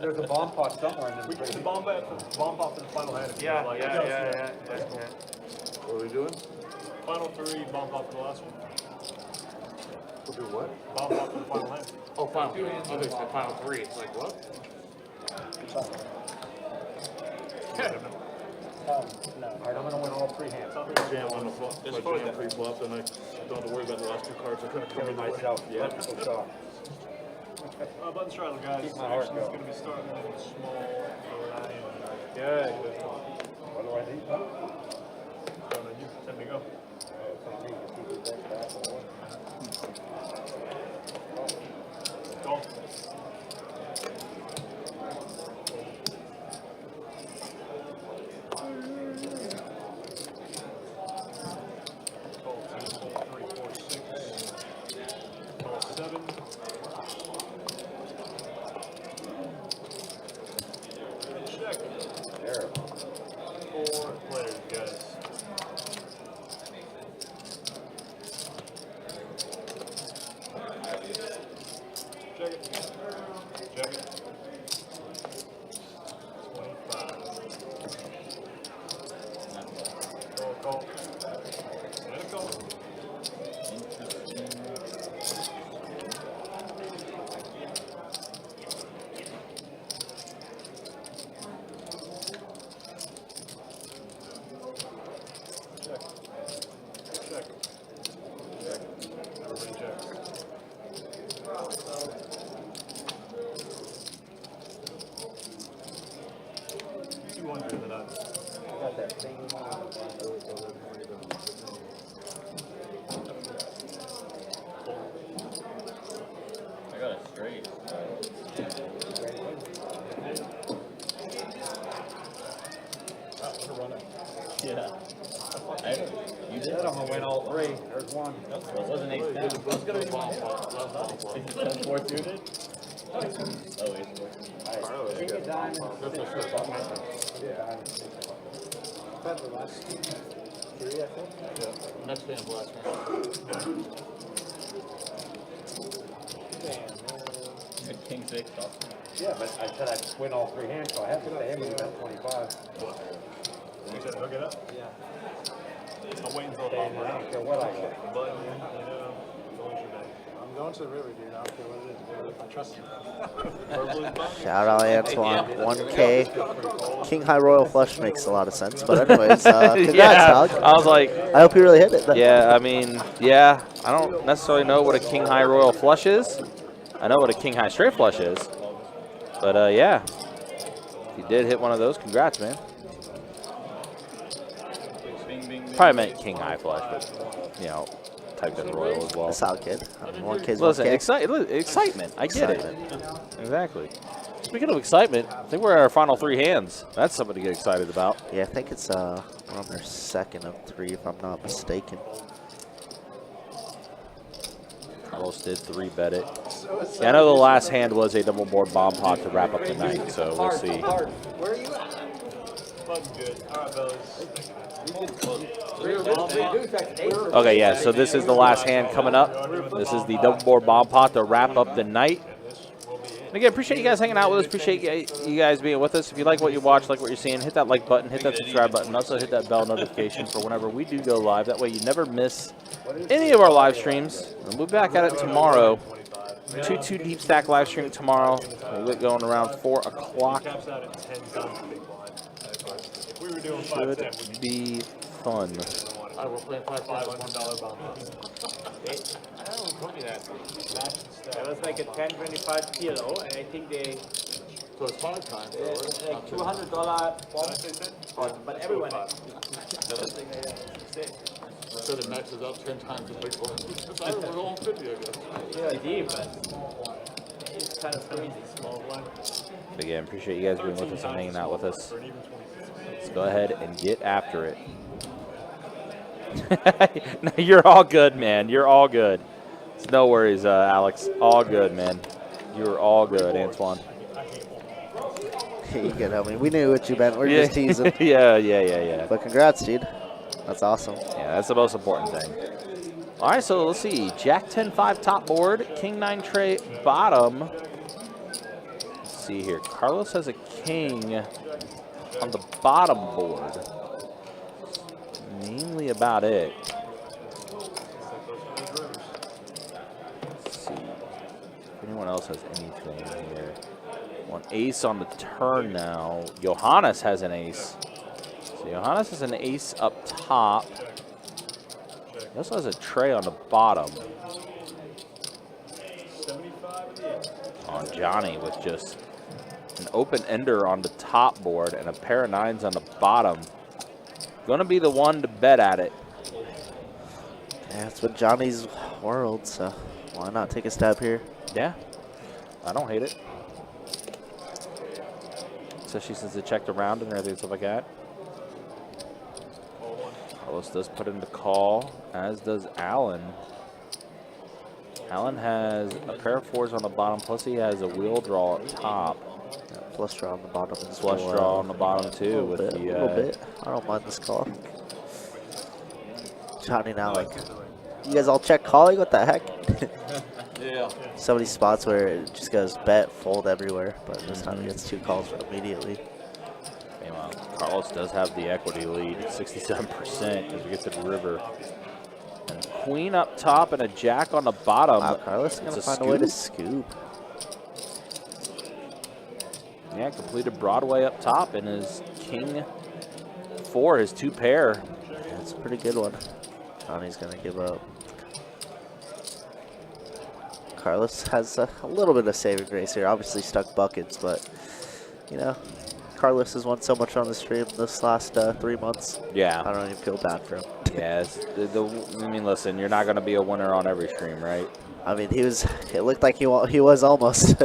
There's a bomb pot somewhere in We there. get the bomb pot for the final hand. if you like. What are we doing? Final 3, bomb pot for the last one. We'll do what? Bomb pot for the final hand. Oh, final 3. I think it's the final 3. It's like, what? No. Alright, I'm gonna win all 3 hands. Jam on the flop. If I jam 3 flop, then I don't have to worry about the last 2 cards. I couldn't come in myself. Yeah. Button straddle, guys. Keep my heart Action is going. going to be starting with a small variety. Good. What do I need? Going on you. 10 to go. Go. Call 2, 3, 4, 6. Call 7. Check. There. 4 players, guys. Check it. Check it. 25. Call. And a call. Check. Check. Check. Everybody checks. 200 in the nuts. Got that thing I got it straight. Yeah. You did. I'm gonna win all 3. There's one. Well, it wasn't ace down. Let's go to the bomb pot. Last bomb pot. 4 suited? Oh, ace 4. King of diamonds. That's a short bomb pot. Yeah. That's the last 3, I think. Yeah. Next hand, last one. King 6 off. Yeah, but I said I'd win all 3 hands, so I have to stay in with about 25. You said hook it up? Yeah. I'm waiting until the And I don't care what I get. button, you know, go into your bag. I'm going to the river, dude. I don't care what it is. I trust you. Shout out Antoine, 1K. King High Royal Flush makes a lot of sense. But anyways, congrats, Yeah, dog. I was like, I hope you really hit it. yeah, I mean, yeah, I don't necessarily know what a King High Royal Flush is. I know what a King High Straight Flush is. But, yeah, if you did hit one of those, congrats, man. Probably meant King High Flush, but, you know, typed in Royal as well. That's all good. I mean, 1K's Listen, 1K. excitement. I get Excitement. it. Exactly. Speaking of excitement, I think we're at our final 3 hands. That's something to get excited about. Yeah, I think it's we're on their second of 3, if I'm not mistaken. Carlos did 3-bet it. Yeah, I know the last hand was a double board bomb pot to wrap up the night, so we'll see. Where are you at? Fucking good. All right, fellas. Okay, yeah, so this is the last hand coming up. This is the double board bomb pot to wrap up the night. And again, appreciate you guys hanging out with us. Appreciate you guys being with us. If you like what you watch, like what you're seeing, hit that like button, hit that subscribe button. Also hit that bell notification for whenever we do go live. That way you never miss any of our live streams. And we'll be back at it tomorrow. 2-2 deep stack live stream tomorrow. We'll get going around 4 o'clock. Caps out at 10 times the big blind. If we were doing Should 5-10, we'd be fun. I will play 5-5 $1 bomb. I don't know, told me that. That was like a 10-25 kilo, and I think they So it's 5 times. So it's we're like not $200 bomb, but everyone. So the max is up 10 times the big one. I was all 50, I guess. Yeah, deep, but it's kind of crazy, small one. Again, appreciate you guys being with us and hanging out with us. Let's go ahead and get after it. No, you're all good, man. You're all good. It's no worries, Alex. All good, man. You're all good, Antoine. You can help me. We knew what you meant. We're just teasing. Yeah. But congrats, dude. That's awesome. Yeah, that's the most important thing. All right, so let's see. Jack 10-5 top board, King 9 tray bottom. Let's see here. Carlos has a king on the bottom board. Mainly about it. Let's see if anyone else has anything here. One ace on the turn now. Johannes has an ace. So Johannes has an ace up top. He also has a tray on the bottom. On Johnny with just an open ender on the top board and a pair of 9s on the bottom. Gonna be the one to bet at it. Yeah, it's with Johnny's world, so why not take a stab here? Yeah, I don't hate it. Especially since it checked around and everything stuff like that. Carlos does put in the call, as does Alan. Alan has a pair of 4s on the bottom, plus he has a wheel draw up top. Yeah, flush draw on the bottom. Flush draw on the bottom too with the a little bit. I don't mind this call. Johnny now like, you guys all check calling? What the heck? Yeah. So many spots where it just goes bet, fold everywhere, but this time he gets 2 calls immediately. Meanwhile, Carlos does have the equity lead, 67% as we get to the river. And queen up top and a jack on the bottom. Wow, Carlos is going to find a way to scoop. Yeah, completed Broadway up top and his king 4, his 2 pair. Yeah, it's a pretty good one. Johnny's going to give up. Carlos has a little bit of saving grace here. Obviously stuck buckets, but, you know, Carlos has won so much on the stream this last 3 months. Yeah. I don't even feel bad for him. Yes. I mean, listen, you're not going to be a winner on every stream, right? I mean, it looked like he was almost.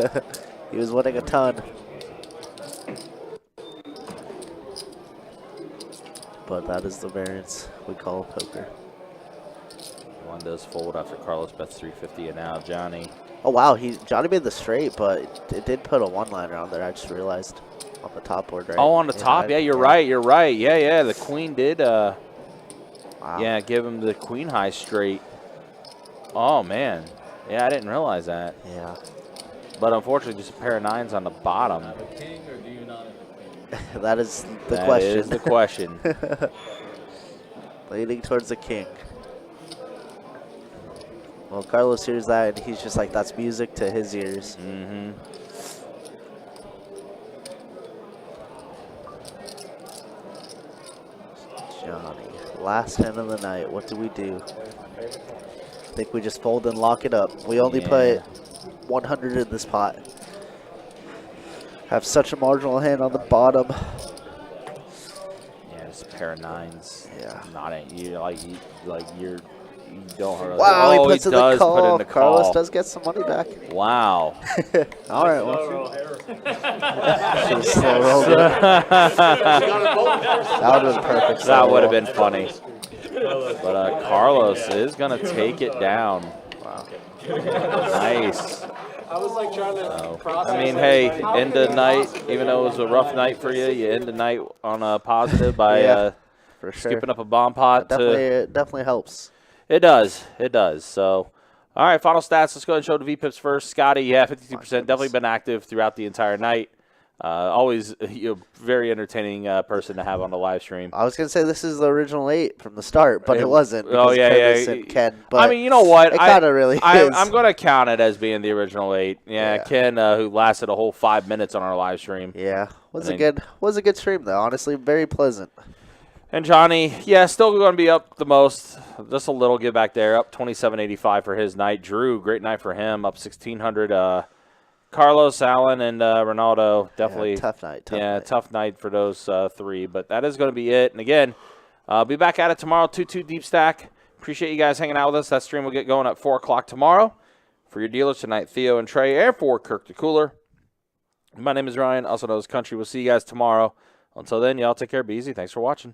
He was winning a ton. But that is the variance we call poker. One does fold after Carlos bets 350, and now Johnny. Oh wow, Johnny made the straight, but it did put a 1-liner on there. I just realized on the top board, right? Oh, on the top, yeah, you're right. Yeah, the queen did. Wow. Yeah, give him the queen high straight. Oh man, yeah, I didn't realize that. Yeah. But unfortunately, just a pair of 9s on the bottom. Have a king or do you not have a king? That is the question. That is the question. Leaning towards the king. Well, Carlos hears that, and he's just like, that's music to his ears. Mm-hmm. Johnny, last hand of the night. What do we do? I think we just fold and lock it up. We only put 100 in this pot. Have such a marginal hand on the bottom. Yeah, just a pair of nines. Yeah. Not at you. You don't hurt. Wow, Oh, he puts in the does call. put in the Carlos call. does get some money back. Wow. All right, well. Should have slow rolled it. That would have been perfect. That would have been funny. But Carlos is going to take it down. Wow. Nice. I was like trying to process. I mean, hey, end the night, even though it was a rough night for you, you end the night on a positive by for sure. skipping up a bomb pot. It definitely helps. It does. It does. So, all right, final stats. Let's go ahead and show the VPIPs first. Scotty, 52%. Definitely been active throughout the entire night. Always a very entertaining person to have on the live stream. I was going to say this is the original 8 from the start, but it wasn't. Oh, because Curtis and Ken, but I mean, you know what? It kind of really is. I'm going to count it as being the original 8. Yeah. Yeah. Ken, who lasted a whole 5 minutes on our live stream. Yeah. Was a good stream, though. Honestly, very pleasant. And Johnny, yeah, still going to be up the most. Just a little get back there, up 27.85 for his night. Drew, great night for him, up 1,600. Carlos, Allen, and Ronaldo, definitely. Tough night. Tough night for those three. But that is going to be it. And again, I'll be back at it tomorrow, 2-2 deep stack. Appreciate you guys hanging out with us. That stream will get going at 4 o'clock tomorrow. For your dealers tonight, Theo and Trey, and for Kirk the Cooler. My name is Ryan, also known as Country. We'll see you guys tomorrow. Until then, y'all take care. Be easy. Thanks for watching.